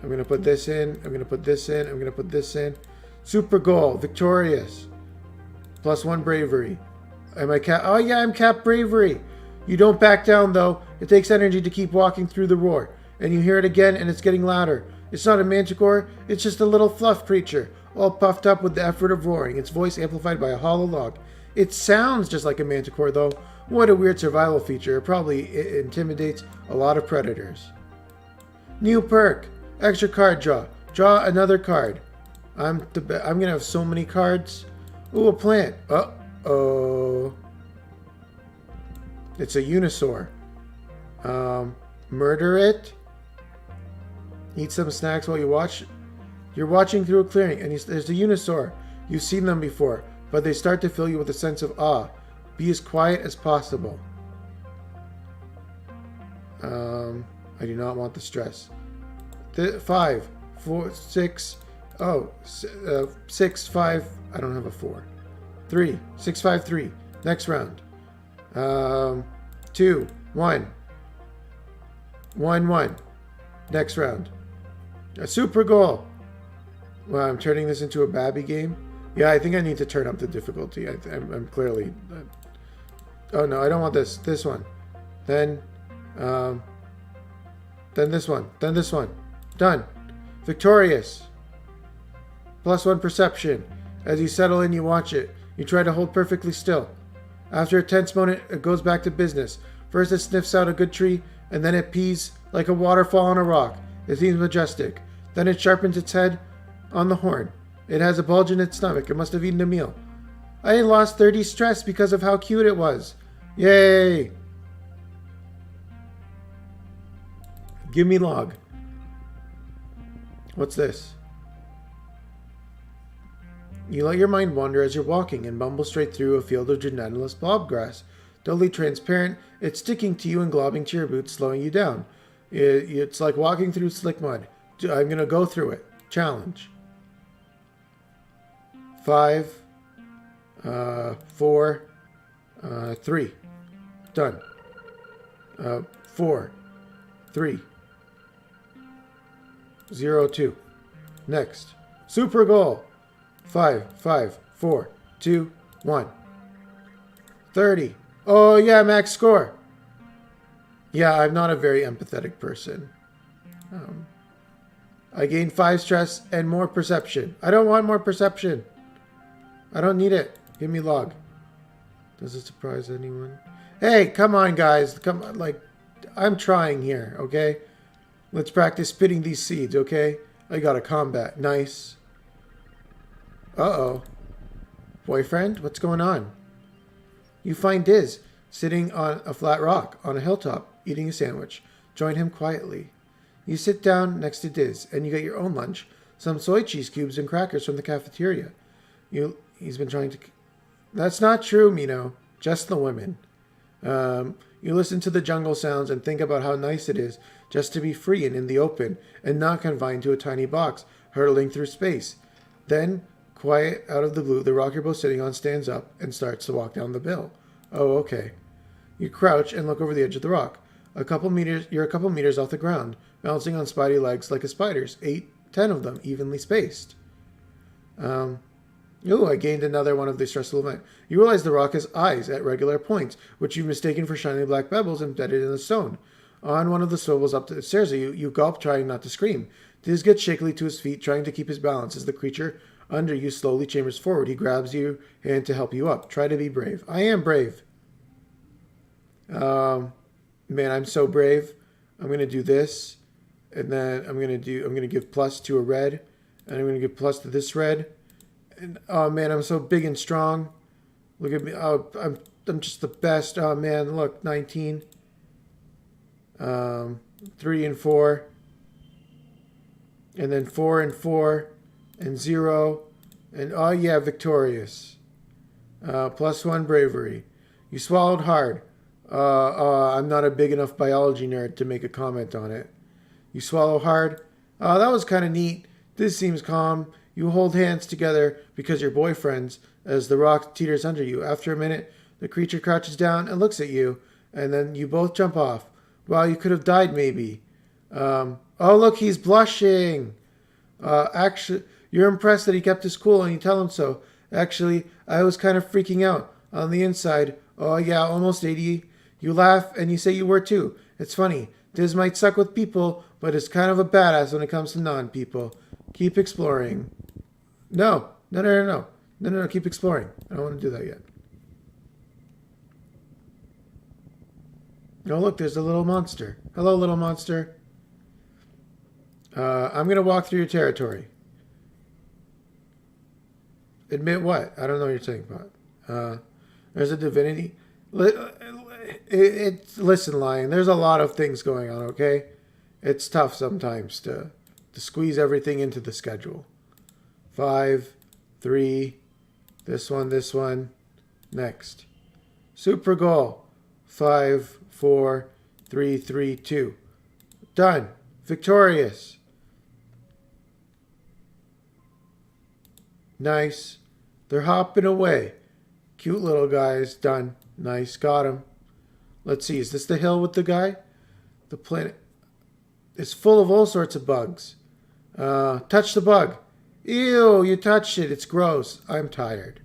A: I'm going to put this in. I'm going to put this in. I'm going to put this in. Super goal. Victorious. +1 bravery. Am I cap? Oh, yeah, I'm cap bravery. You don't back down, though. It takes energy to keep walking through the roar. And you hear it again, and it's getting louder. It's not a manticore. It's just a little fluff creature, all puffed up with the effort of roaring, its voice amplified by a hollow log. It sounds just like a manticore, though. What a weird survival feature. It probably intimidates a lot of predators. New perk. Extra card draw. Draw another card. I'm gonna have so many cards. Ooh, a plant. Uh-oh. It's a unisaur. Murder it. Eat some snacks while you watch. You're watching through a clearing, and there's a unisaur. You've seen them before, but they start to fill you with a sense of awe. Be as quiet as possible. I do not want the stress. 5, 4, 6. Oh, 6, 5. I don't have a 4. 3, 6, 5, 3. Next round. 2, 1. 1, 1. Next round. A super goal. Well, I'm turning this into a Babby game. Yeah, I think I need to turn up the difficulty. I'm clearly... oh, no, I don't want this. This one. Then this one. Then this one. Done. Victorious. +1 perception. As you settle in, you watch it. You try to hold perfectly still. After a tense moment, it goes back to business. First, it sniffs out a good tree, and then it pees like a waterfall on a rock. It seems majestic. Then it sharpens its head on the horn. It has a bulge in its stomach. It must have eaten a meal. I lost 30 stress because of how cute it was. Yay! Give me log. What's this? You let your mind wander as you're walking and bumble straight through a field of genetalous bobgrass. Totally transparent, it's sticking to you and globbing to your boots, slowing you down. It's like walking through slick mud. I'm going to go through it. Challenge. 5, 4, 3. Done. 4, 3, 0, 2. Next. Super goal. 5, 5, 4, 2, 1. 30. Oh, yeah, max score. Yeah, I'm not a very empathetic person. I gained 5 stress and more perception. I don't want more perception. I don't need it. Give me log. Does it surprise anyone? Hey, come on, guys. Come on, like, I'm trying here, okay? Let's practice spitting these seeds, okay? I got a combat. Nice. Uh-oh. Boyfriend, what's going on? You find Diz sitting on a flat rock on a hilltop, eating a sandwich. Join him quietly. You sit down next to Diz, and you get your own lunch. Some soy cheese cubes and crackers from the cafeteria. He's been trying to... That's not true, Mino. Just the women. You listen to the jungle sounds and think about how nice it is just to be free and in the open, and not confined to a tiny box, hurtling through space. Then, quiet out of the blue, the rock you're both sitting on stands up and starts to walk down the bill. Oh, okay. You crouch and look over the edge of the rock. You're a couple meters off the ground, bouncing on spidey legs like a spider's, 8, 10 of them, evenly spaced. I gained another one of the stressful event. You realize the rock has eyes at regular points, which you've mistaken for shiny black pebbles embedded in the stone. On one of the swivels up the stairs at you, you gulp, trying not to scream. Diz gets shakily to his feet, trying to keep his balance as the creature under you slowly chambers forward. He grabs your hand to help you up. Try to be brave. I am brave. Man, I'm so brave. I'm going to do this. And then I'm going to give plus to a red. And I'm going to give plus to this red. And, oh man, I'm so big and strong. Look at me. Oh, I'm just the best. Oh man, look, 19. 3 and 4. And then 4 and 4. And 0. And oh yeah, victorious. +1 bravery. You swallowed hard. I'm not a big enough biology nerd to make a comment on it. You swallow hard. That was kind of neat. This seems calm. You hold hands together because you're boyfriends as the rock teeters under you. After a minute, the creature crouches down and looks at you, and then you both jump off. Well, you could have died maybe. Oh, look, he's blushing. Actually, you're impressed that he kept his cool and you tell him so. Actually, I was kind of freaking out on the inside. Oh, yeah, almost 80. You laugh and you say you were too. It's funny. Diz might suck with people, but is kind of a badass when it comes to non-people. Keep exploring. No. Keep exploring. I don't want to do that yet. Oh, look, there's a little monster. Hello, little monster. I'm going to walk through your territory. Admit what? I don't know what you're saying about. There's a divinity. Listen, Lion, there's a lot of things going on, okay? It's tough sometimes to squeeze everything into the schedule. 5, 3, this one, next. Super goal. 5, 4, 3, 3, 2. Done. Victorious. Nice. They're hopping away. Cute little guys. Done. Nice. Got him. Let's see. Is this the hill with the guy? The planet is full of all sorts of bugs. Touch the bug. Ew, you touched it. It's gross. I'm tired.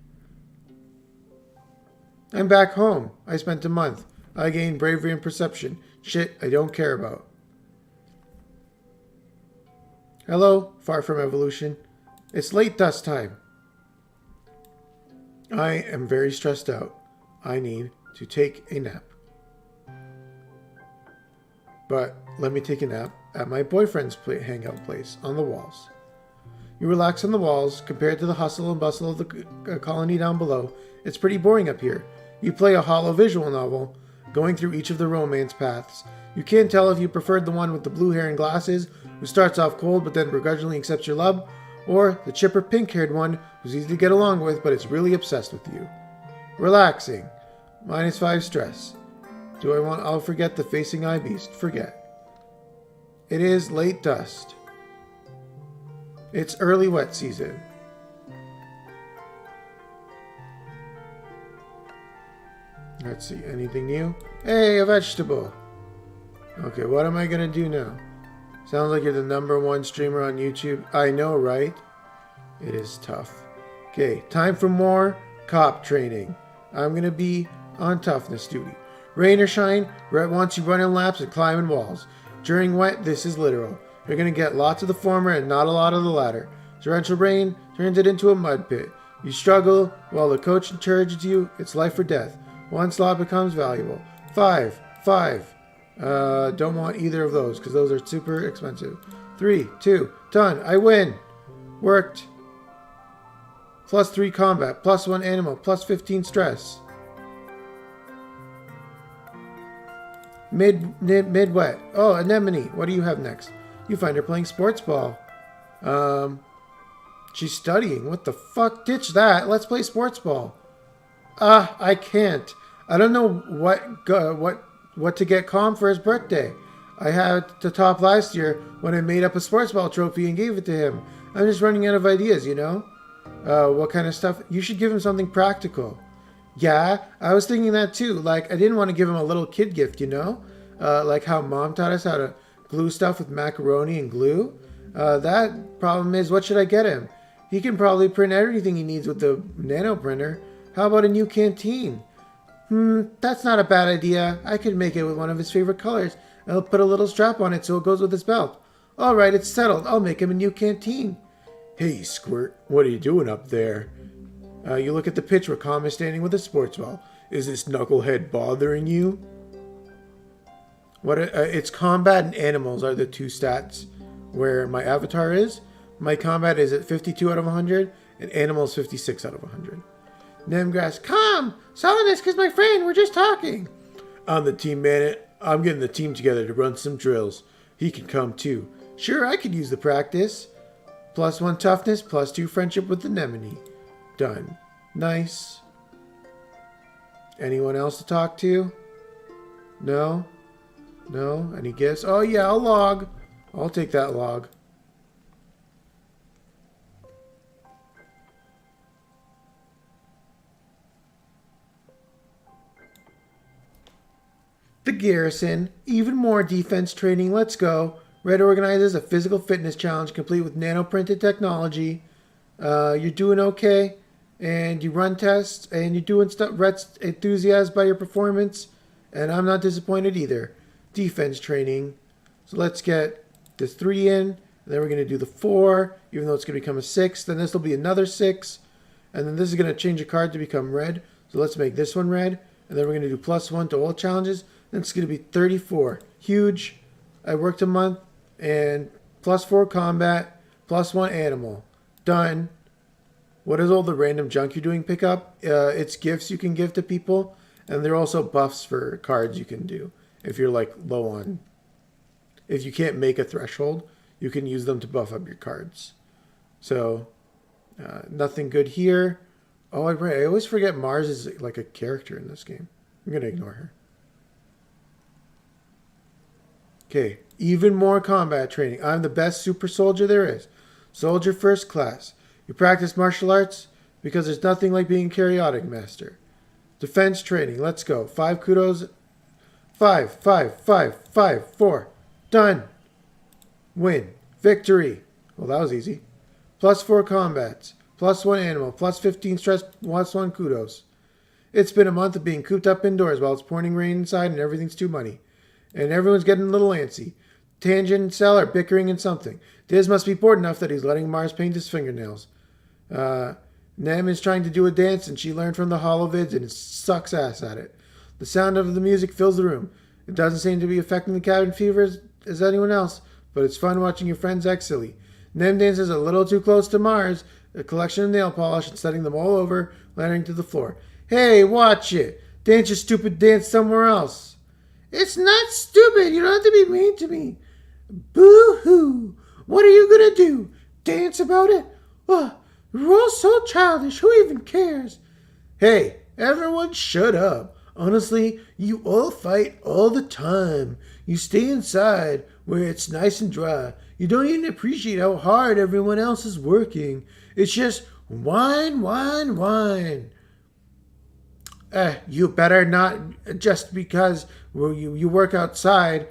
A: I'm back home. I spent a month. I gained bravery and perception. Shit I don't care about. Hello, far from evolution. It's late dust time. I am very stressed out. I need to take a nap. But let me take a nap at my boyfriend's hangout place on the walls. You relax on the walls. Compared to the hustle and bustle of the colony down below, it's pretty boring up here. You play a hollow visual novel, going through each of the romance paths. You can't tell if you preferred the one with the blue hair and glasses, who starts off cold but then begrudgingly accepts your love, or the chipper pink-haired one who's easy to get along with but is really obsessed with you. Relaxing. -5 stress. Do I want I'll forget the facing eye beast? Forget. It is late dust. It's early wet season. Let's see, anything new? Hey, a vegetable! Okay, what am I gonna do now? Sounds like you're the #1 streamer on YouTube. I know, right? It is tough. Okay, time for more cop training. I'm gonna be on toughness duty. Rain or shine, Rhett wants you running laps and climbing walls. During wet, this is literal. You're gonna get lots of the former and not a lot of the latter. Torrential rain turns it into a mud pit. You struggle while the coach encourages you. It's life or death. One slot becomes valuable. 5, 5. Don't want either of those because those are super expensive. 3, 2, done. I win. Worked. +3 combat, +1 animal, +15 stress. Mid wet. Oh, anemone. What do you have next? You find her playing sports ball. She's studying. What the fuck? Ditch that. Let's play sports ball. I can't. I don't know what to get Calm for his birthday. I had the top last year when I made up a sports ball trophy and gave it to him. I'm just running out of ideas, you know? What kind of stuff? You should give him something practical. Yeah, I was thinking that too. Like, I didn't want to give him a little kid gift, you know? Like how Mom taught us how to glue stuff with macaroni and glue. That problem is, what should I get him? He can probably print everything he needs with the nano printer. How about a new canteen? That's not a bad idea. I could make it with one of his favorite colors. I'll put a little strap on it so it goes with his belt. All right, it's settled. I'll make him a new canteen. Hey, Squirt, what are you doing up there? You look at the pitch where Calm is standing with a sports ball. Is this knucklehead bothering you? It's combat and animals are the two stats where my avatar is. My combat is at 52 out of 100, and animals 56 out of 100. Nemgrass, Calm! Solidus is my friend, we're just talking. I'm the team man. I'm getting the team together to run some drills. He can come too. Sure, I could use the practice. +1 toughness, +2 friendship with the anemone. Done. Nice. Anyone else to talk to? No? No? Any gifts? Oh yeah, I'll log. I'll take that log. The Garrison. Even more defense training. Let's go. Red organizes a physical fitness challenge complete with nano-printed technology. You're doing okay. And you run tests. And you're doing stuff. Red's enthusiased by your performance. And I'm not disappointed either. Defense training. So let's get the 3 in. And then we're going to do the 4. Even though it's going to become a 6. Then this will be another 6. And then this is going to change a card to become red. So let's make this one red. And then we're going to do +1 to all challenges. Then it's going to be 34. Huge. I worked a month. And +4 combat. +1 animal. Done. What is all the random junk you're doing pick up? It's gifts you can give to people. And there are also buffs for cards you can do. If you're like low on, if you can't make a threshold, you can use them to buff up your cards. So nothing good here. Oh, I always forget Mars is like a character in this game. I'm going to ignore her. Okay, even more combat training. I'm the best super soldier there is. Soldier first class. You practice martial arts because there's nothing like being chaotic master. Defense training. Let's go. 5 kudos. 5, 5, 5, 5, 4. Done. Win. Victory. Well, that was easy. +4 combats. +1 animal. +15 stress. +1 kudos. It's been a month of being cooped up indoors while it's pouring rain inside and everything's too muddy. And everyone's getting a little antsy. Tangent and Cell are bickering and something. Diz must be bored enough that he's letting Mars paint his fingernails. Nem is trying to do a dance and she learned from the holovids and sucks ass at it. The sound of the music fills the room. It doesn't seem to be affecting the cabin fever as anyone else, but it's fun watching your friends act silly. Nem dances a little too close to Mars, a collection of nail polish and setting them all over, landing to the floor. Hey, watch it! Dance your stupid dance somewhere else. It's not stupid. You don't have to be mean to me. Boo-hoo. What are you going to do? Dance about it? Oh, we're all so childish. Who even cares? Hey, everyone shut up. Honestly, you all fight all the time. You stay inside where it's nice and dry. You don't even appreciate how hard everyone else is working. It's just whine, whine, whine. You better not just because you work outside.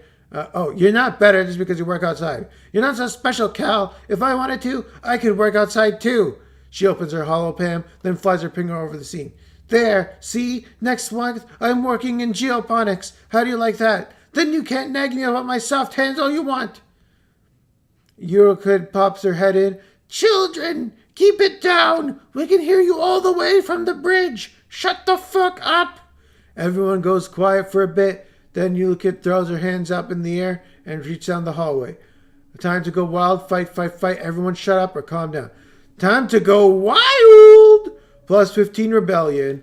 A: You're not better just because you work outside. You're not so special, Cal. If I wanted to, I could work outside too. She opens her holopam, then flies her finger over the scene. There, see? Next month, I'm working in geoponics. How do you like that? Then you can't nag me about my soft hands all you want. Euroclid pops her head in. Children, keep it down. We can hear you all the way from the bridge. Shut the fuck up! Everyone goes quiet for a bit. Then Euroclid throws her hands up in the air and retreats down the hallway. Time to go wild. Fight, fight, fight. Everyone shut up or calm down. Time to go wild! +15 rebellion.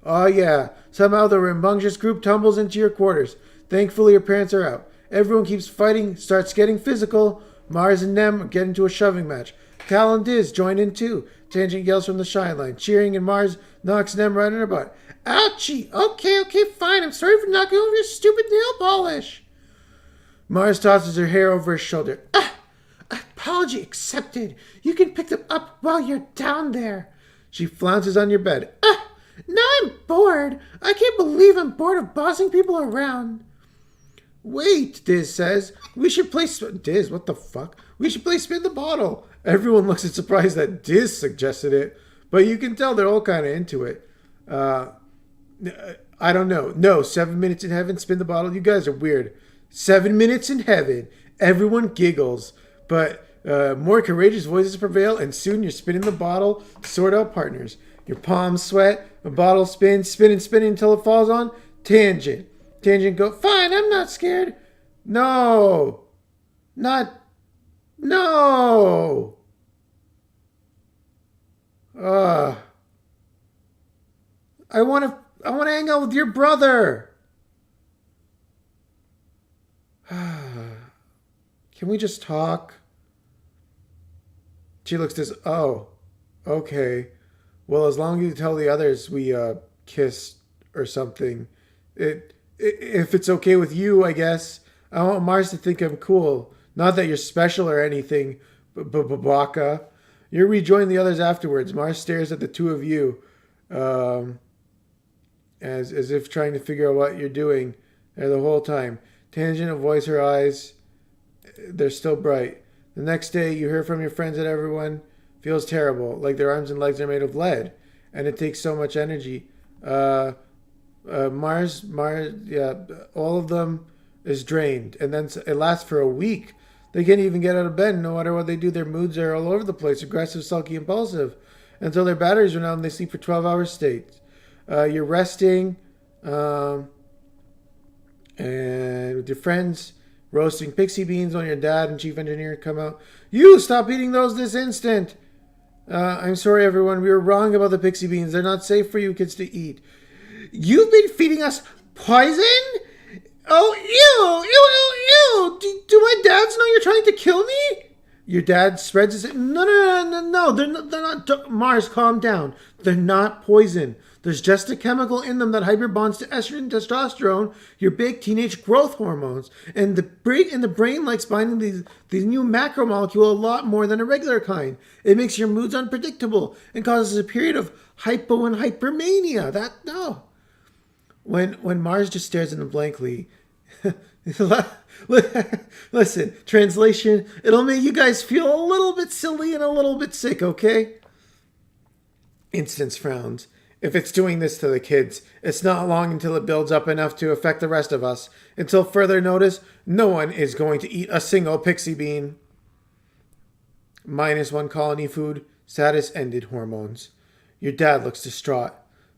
A: Oh yeah. Somehow the rambunctious group tumbles into your quarters. Thankfully your parents are out. Everyone keeps fighting, starts getting physical. Mars and Nem get into a shoving match. Cal and Diz join in too. Tangent yells from the shine line, cheering, and Mars knocks Nem right in her butt. Ouchie! Okay, fine. I'm sorry for knocking over your stupid nail polish. Mars tosses her hair over his shoulder. Apology accepted. You can pick them up while you're down there. She flounces on your bed. Now I'm bored. I can't believe I'm bored of bossing people around. Wait, Diz says. We should play... Diz, what the fuck? We should play Spin the Bottle. Everyone looks at surprise that Diz suggested it, but you can tell they're all kind of into it. I don't know. No, 7 minutes in heaven, spin the bottle. You guys are weird. 7 minutes in heaven. Everyone giggles, but more courageous voices prevail, and soon you're spinning the bottle to sort out partners. Your palms sweat, a bottle spins, spinning until it falls on. Tangent go, fine, I'm not scared. No. I want to hang out with your brother. Can we just talk? She looks this. Oh, okay. Well, as long as you tell the others we kissed or something, if it's okay with you, I guess. I want Mars to think I'm cool. Not that you're special or anything, Baka. You rejoin the others afterwards. Mars stares at the two of you, as if trying to figure out what you're doing the whole time. Tangent avoids her eyes. They're still bright. The next day, you hear from your friends that everyone feels terrible, like their arms and legs are made of lead, and it takes so much energy. Mars, yeah, all of them is drained, and then it lasts for a week. They can't even get out of bed. No matter what they do, their moods are all over the place, aggressive, sulky, impulsive, until their batteries run out and they sleep for 12-hour states. You're resting, and with your friends, roasting pixie beans when your dad and chief engineer come out. You stop eating those this instant. I'm sorry, everyone. We were wrong about the pixie beans. They're not safe for you kids to eat. You've been feeding us poison? Oh, ew. Do my dads know you're trying to kill me? Your dad spreads his... No. They're not... Mars, calm down. They're not poison. There's just a chemical in them that hyperbonds to estrogen and testosterone, your big teenage growth hormones. And the brain likes binding these new macromolecule a lot more than a regular kind. It makes your moods unpredictable and causes a period of hypo and hypermania. No. When Mars just stares at him blankly... Listen, translation, it'll make you guys feel a little bit silly and a little bit sick, okay? Instance frowns. If it's doing this to the kids, it's not long until it builds up enough to affect the rest of us. Until further notice, no one is going to eat a single pixie bean. -1 colony food, status ended hormones. Your dad looks distraught.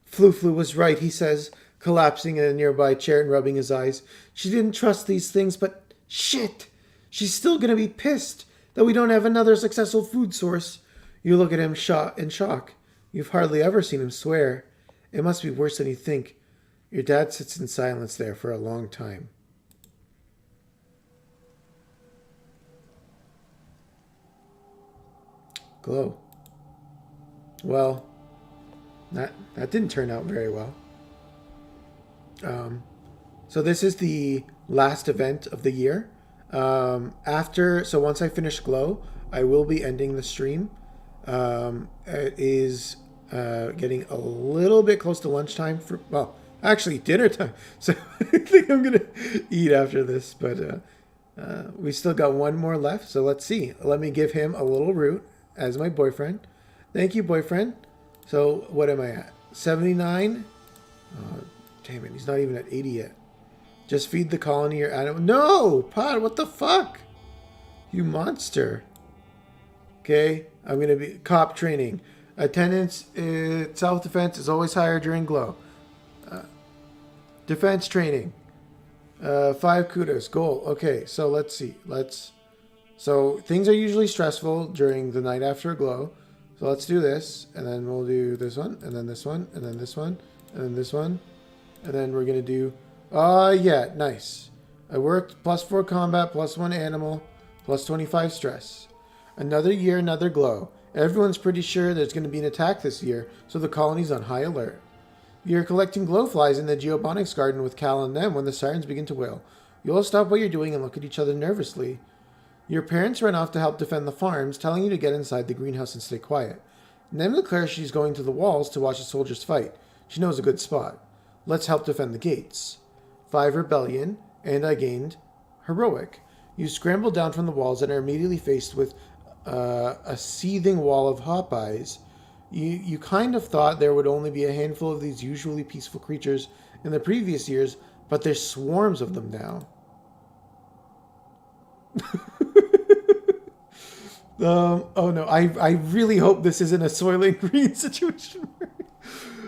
A: Flu was right, he says, collapsing in a nearby chair and rubbing his eyes. She didn't trust these things, but shit! She's still gonna be pissed that we don't have another successful food source. You look at him in shock. You've hardly ever seen him swear. It must be worse than you think. Your dad sits in silence there for a long time. Glow. Well, that didn't turn out very well. So this is the last event of the year. So once I finish Glow, I will be ending the stream. It is getting a little bit close to lunchtime actually dinner time. So I think I'm gonna eat after this, but we still got one more left. So let's see. Let me give him a little root as my boyfriend. Thank you, boyfriend. So what am I at? 79. Damn it, he's not even at 80 yet. Just feed the colony your animal. No, Pod, what the fuck? You monster. Okay, I'm gonna be cop training. Attendance, self-defense is always higher during Glow. Defense training. 5 kudos, goal. Okay, so let's see. So things are usually stressful during the night after Glow. So let's do this, and then we'll do this one, and then this one, and then this one, and then this one. And then we're going to do... yeah, nice. I worked +4 combat, +1 animal, +25 stress. Another year, another Glow. Everyone's pretty sure there's going to be an attack this year, so the colony's on high alert. You're collecting glowflies in the geobonics garden with Cal and them when the sirens begin to wail. You all stop what you're doing and look at each other nervously. Your parents run off to help defend the farms, telling you to get inside the greenhouse and stay quiet. Nem declares she's going to the walls to watch the soldiers fight. She knows a good spot. Let's help defend the gates. 5 rebellion, and I gained heroic. You scramble down from the walls and are immediately faced with a seething wall of hop eyes. You kind of thought there would only be a handful of these usually peaceful creatures in the previous years, but there's swarms of them now. Oh no, I really hope this isn't a Soylent Green situation.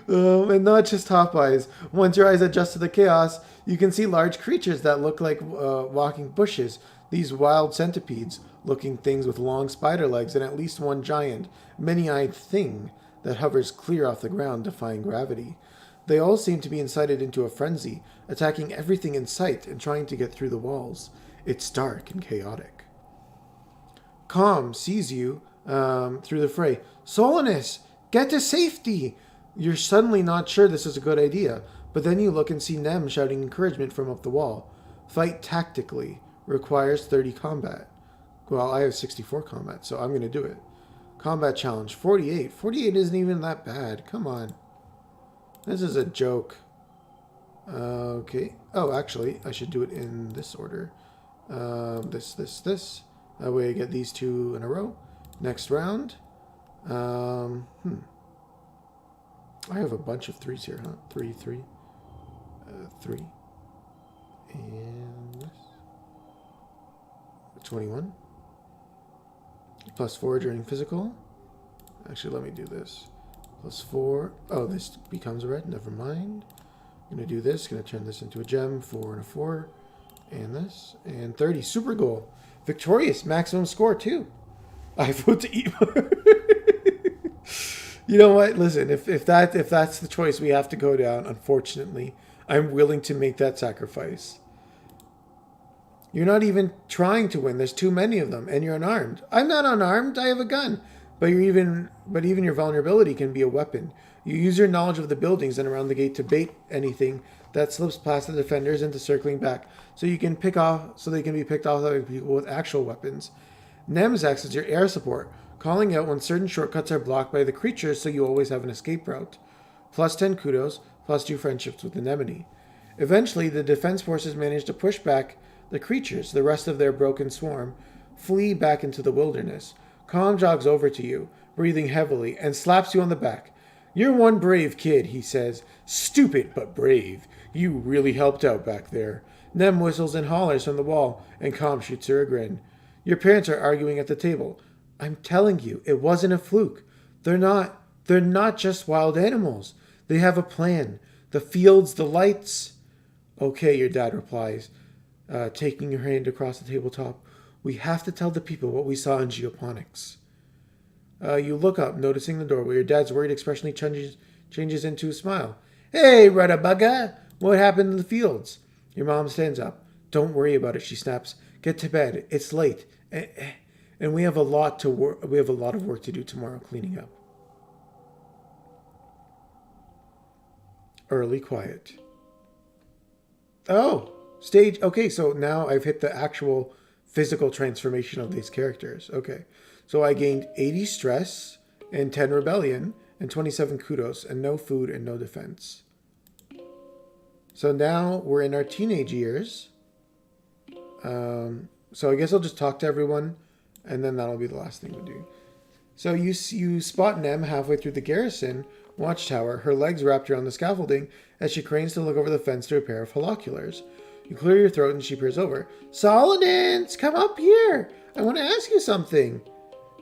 A: And not just hop eyes. Once your eyes adjust to the chaos, you can see large creatures that look like walking bushes. These wild centipedes, looking things with long spider legs and at least one giant, many-eyed thing that hovers clear off the ground, defying gravity. They all seem to be incited into a frenzy, attacking everything in sight and trying to get through the walls. It's dark and chaotic. Calm sees you through the fray. Solinus, get to safety! You're suddenly not sure this is a good idea, but then you look and see Nem shouting encouragement from up the wall. Fight tactically. Requires 30 combat. Well, I have 64 combat, so I'm going to do it. Combat challenge, 48. 48 isn't even that bad. Come on. This is a joke. Okay. Oh, actually, I should do it in this order. This. That way I get these two in a row. Next round. I have a bunch of 3s here, huh? 3. 3. And this. 21. +4 during physical. Actually, let me do this. +4. Oh, this becomes a red. Never mind. I'm going to do this. Going to turn this into a gem. 4 and a 4. And this. And 30. Super goal. Victorious. Maximum score, too. I vote to eat more. You know what? Listen, if that's the choice we have to go down, unfortunately, I'm willing to make that sacrifice. You're not even trying to win. There's too many of them, and you're unarmed. I'm not unarmed. I have a gun. But even your vulnerability can be a weapon. You use your knowledge of the buildings and around the gate to bait anything that slips past the defenders into circling back, so they can be picked off by people with actual weapons. Nems acts as your air support, calling out when certain shortcuts are blocked by the creatures, so you always have an escape route. Plus 10 kudos, plus 2 friendships with Anemone. Eventually, the defense forces manage to push back the creatures, the rest of their broken swarm, flee back into the wilderness. Calm jogs over to you, breathing heavily, and slaps you on the back. You're one brave kid, he says. Stupid, but brave. You really helped out back there. Nem whistles and hollers from the wall, and Calm shoots her a grin. Your parents are arguing at the table. I'm telling you, it wasn't a fluke. They're not just wild animals. They have a plan. The fields, the lights. Okay, your dad replies, taking her hand across the tabletop. We have to tell the people what we saw in geoponics. You look up, noticing the doorway. Your dad's worried expression changes into a smile. Hey, Rudabugga! What happened in the fields? Your mom stands up. Don't worry about it, she snaps. Get to bed. It's late. And we have a lot of work to do tomorrow cleaning up. Early quiet. Oh, stage. Okay, so now I've hit the actual physical transformation of these characters. Okay, so I gained 80 stress and 10 rebellion and 27 kudos and no food and no defense. So now we're in our teenage years. So I guess I'll just talk to everyone, and then that'll be the last thing we do. So you spot Nem halfway through the garrison watchtower, her legs wrapped around the scaffolding as she cranes to look over the fence to a pair of holoculars. You clear your throat and she peers over. Solidance, come up here. I want to ask you something.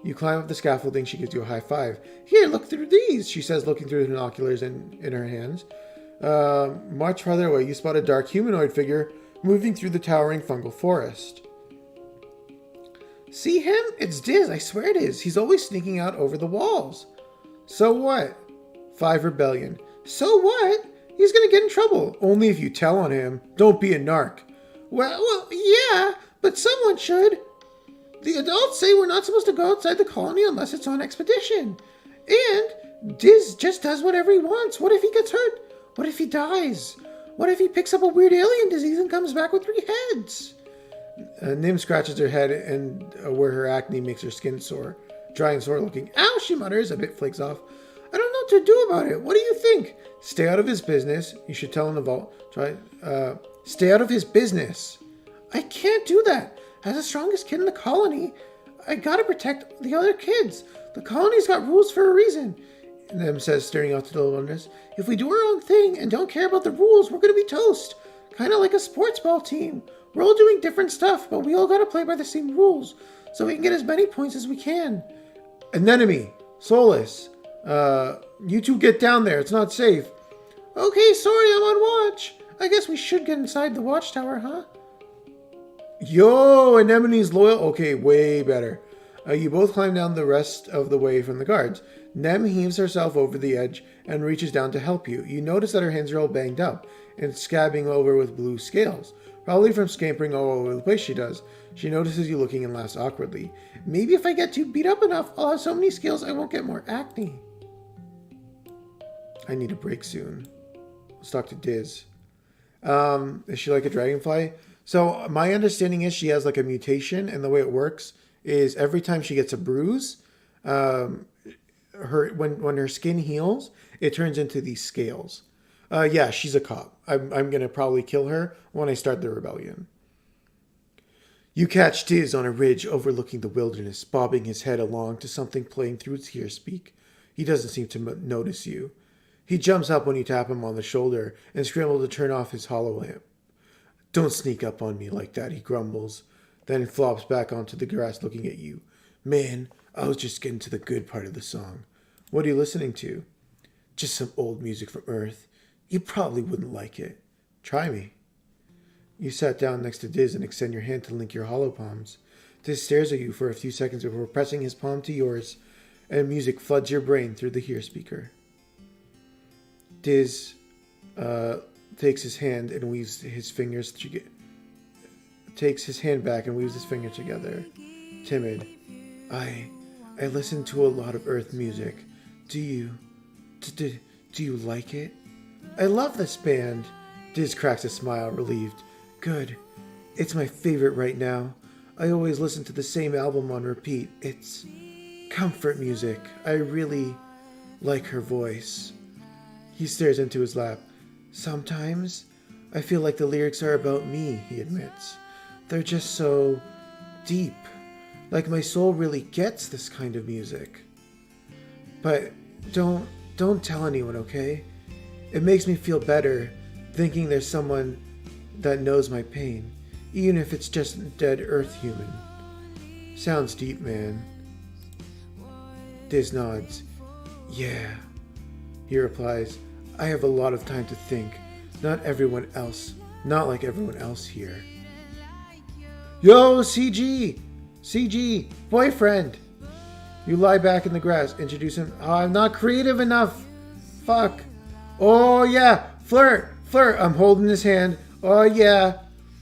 A: You climb up the scaffolding. She gives you a high five. Here, look through these, she says, looking through the binoculars in her hands. Much farther away, you spot a dark humanoid figure moving through the towering fungal forest. See him? It's Diz, I swear it is. He's always sneaking out over the walls. So what? 5 rebellion. So what? He's gonna get in trouble. Only if you tell on him. Don't be a narc. Well, yeah, but someone should. The adults say we're not supposed to go outside the colony unless it's on expedition. And Diz just does whatever he wants. What if he gets hurt? What if he dies? What if he picks up a weird alien disease and comes back with 3 heads? Nim scratches her head and where her acne makes her skin sore. Dry and sore looking. Ow, she mutters, a bit flakes off. I don't know what to do about it. What do you think? Stay out of his business. You should tell him the vault. Stay out of his business. I can't do that. As the strongest kid in the colony, I gotta protect the other kids. The colony's got rules for a reason. Nim says, staring out to the wilderness. If we do our own thing and don't care about the rules, we're gonna be toast. Kind of like a sports ball team. We're all doing different stuff, but we all gotta play by the same rules, so we can get as many points as we can. Anemone, Solus, you two get down there. It's not safe. Okay, sorry, I'm on watch. I guess we should get inside the watchtower, huh? Yo, Anemone's loyal. Okay, way better. You both climb down the rest of the way from the guards. Nem heaves herself over the edge and reaches down to help you. You notice that her hands are all banged up and scabbing over with blue scales. Probably from scampering all over the place she does. She notices you looking and laughs awkwardly. Maybe if I get too beat up enough, I'll have so many scales I won't get more acne. I need a break soon. Let's talk to Diz. Is she like a dragonfly? So my understanding is she has like a mutation, and the way it works is every time she gets a bruise, when her skin heals, it turns into these scales. Yeah, she's a cop. I'm gonna probably kill her when I start the rebellion. You catch Diz on a ridge overlooking the wilderness, bobbing his head along to something playing through its ear speak. He doesn't seem to notice you. He jumps up when you tap him on the shoulder and scrambles to turn off his hollow lamp. Don't sneak up on me like that, he grumbles, then flops back onto the grass looking at you. Man, I was just getting to the good part of the song. What are you listening to? Just some old music from Earth. You probably wouldn't like it. Try me. You sat down next to Diz and extend your hand to link your hollow palms. Diz stares at you for a few seconds before pressing his palm to yours and music floods your brain through the hear speaker. Diz takes his hand and weaves his fingers takes his hand back and weaves his fingers together. Timid. I listen to a lot of Earth music. Do you like it? I love this band. Diz cracks a smile, relieved. Good. It's my favorite right now. I always listen to the same album on repeat. It's comfort music. I really like her voice. He stares into his lap. Sometimes I feel like the lyrics are about me, he admits. They're just so deep. Like my soul really gets this kind of music. But don't tell anyone, okay? It makes me feel better thinking there's someone that knows my pain, even if it's just a dead Earth human. Sounds deep, man. Diz nods. Yeah. He replies, I have a lot of time to think. Not like everyone else here. Yo, CG! CG! Boyfriend! You lie back in the grass. Introduce him. Oh, I'm not creative enough. Fuck. Oh, yeah. Flirt. I'm holding his hand. Oh, yeah.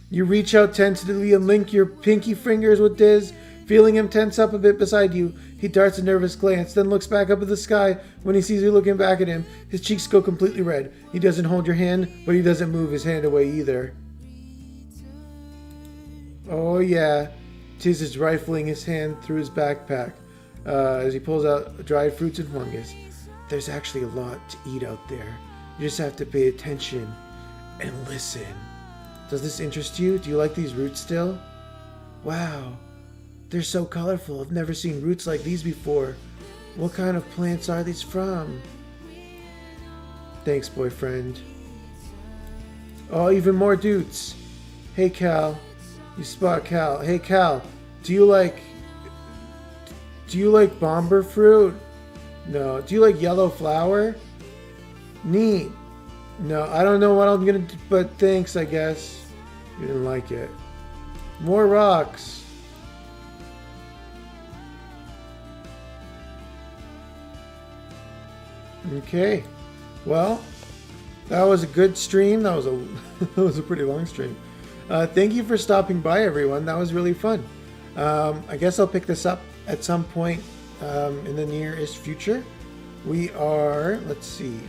A: You reach out tentatively and link your pinky fingers with Diz. Feeling him tense up a bit beside you, he darts a nervous glance, then looks back up at the sky. When he sees you looking back at him, his cheeks go completely red. He doesn't hold your hand, but he doesn't move his hand away either. Oh, yeah. Tiz is rifling his hand through his backpack as he pulls out dried fruits and fungus. There's actually a lot to eat out there. You just have to pay attention and listen. Does this interest you? Do you like these roots still? Wow. They're so colorful. I've never seen roots like these before. What kind of plants are these from? Thanks, boyfriend. Oh, even more dudes. Hey, Cal. You spot Cal. Hey, Cal. Do you like bomber fruit? No. Do you like yellow flower? Neat. No, I don't know what I'm gonna do, but thanks, I guess. You didn't like it. More rocks. Okay, well, that was a good stream. That was a pretty long stream. Thank you for stopping by, everyone. That was really fun. I guess I'll pick this up at some point in the nearest future. We are, let's see,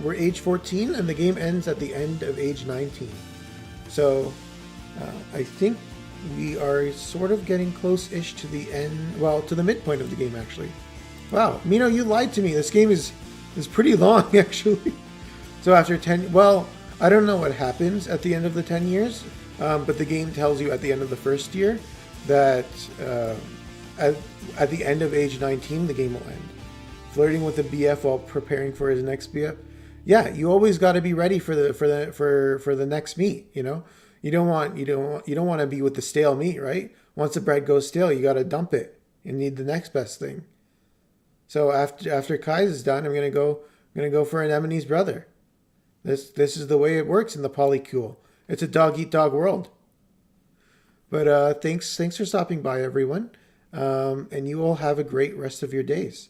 A: we're age 14 and the game ends at the end of age 19. So I think we are sort of getting close-ish to the end, well, to the midpoint of the game, actually. Wow, Mino, you lied to me. This game is pretty long, actually. So after 10, well, I don't know what happens at the end of the 10 years, but the game tells you at the end of the first year that at the end of age 19, the game will end. Flirting with a BF while preparing for his next BF. Yeah, you always got to be ready for the next meat. You know, you don't want to be with the stale meat, right? Once the bread goes stale, you got to dump it and need the next best thing. So after Kai's is done, I'm gonna go for Anemone's brother. This is the way it works in the polycule. It's a dog eat dog world. But thanks for stopping by, everyone, and you all have a great rest of your days.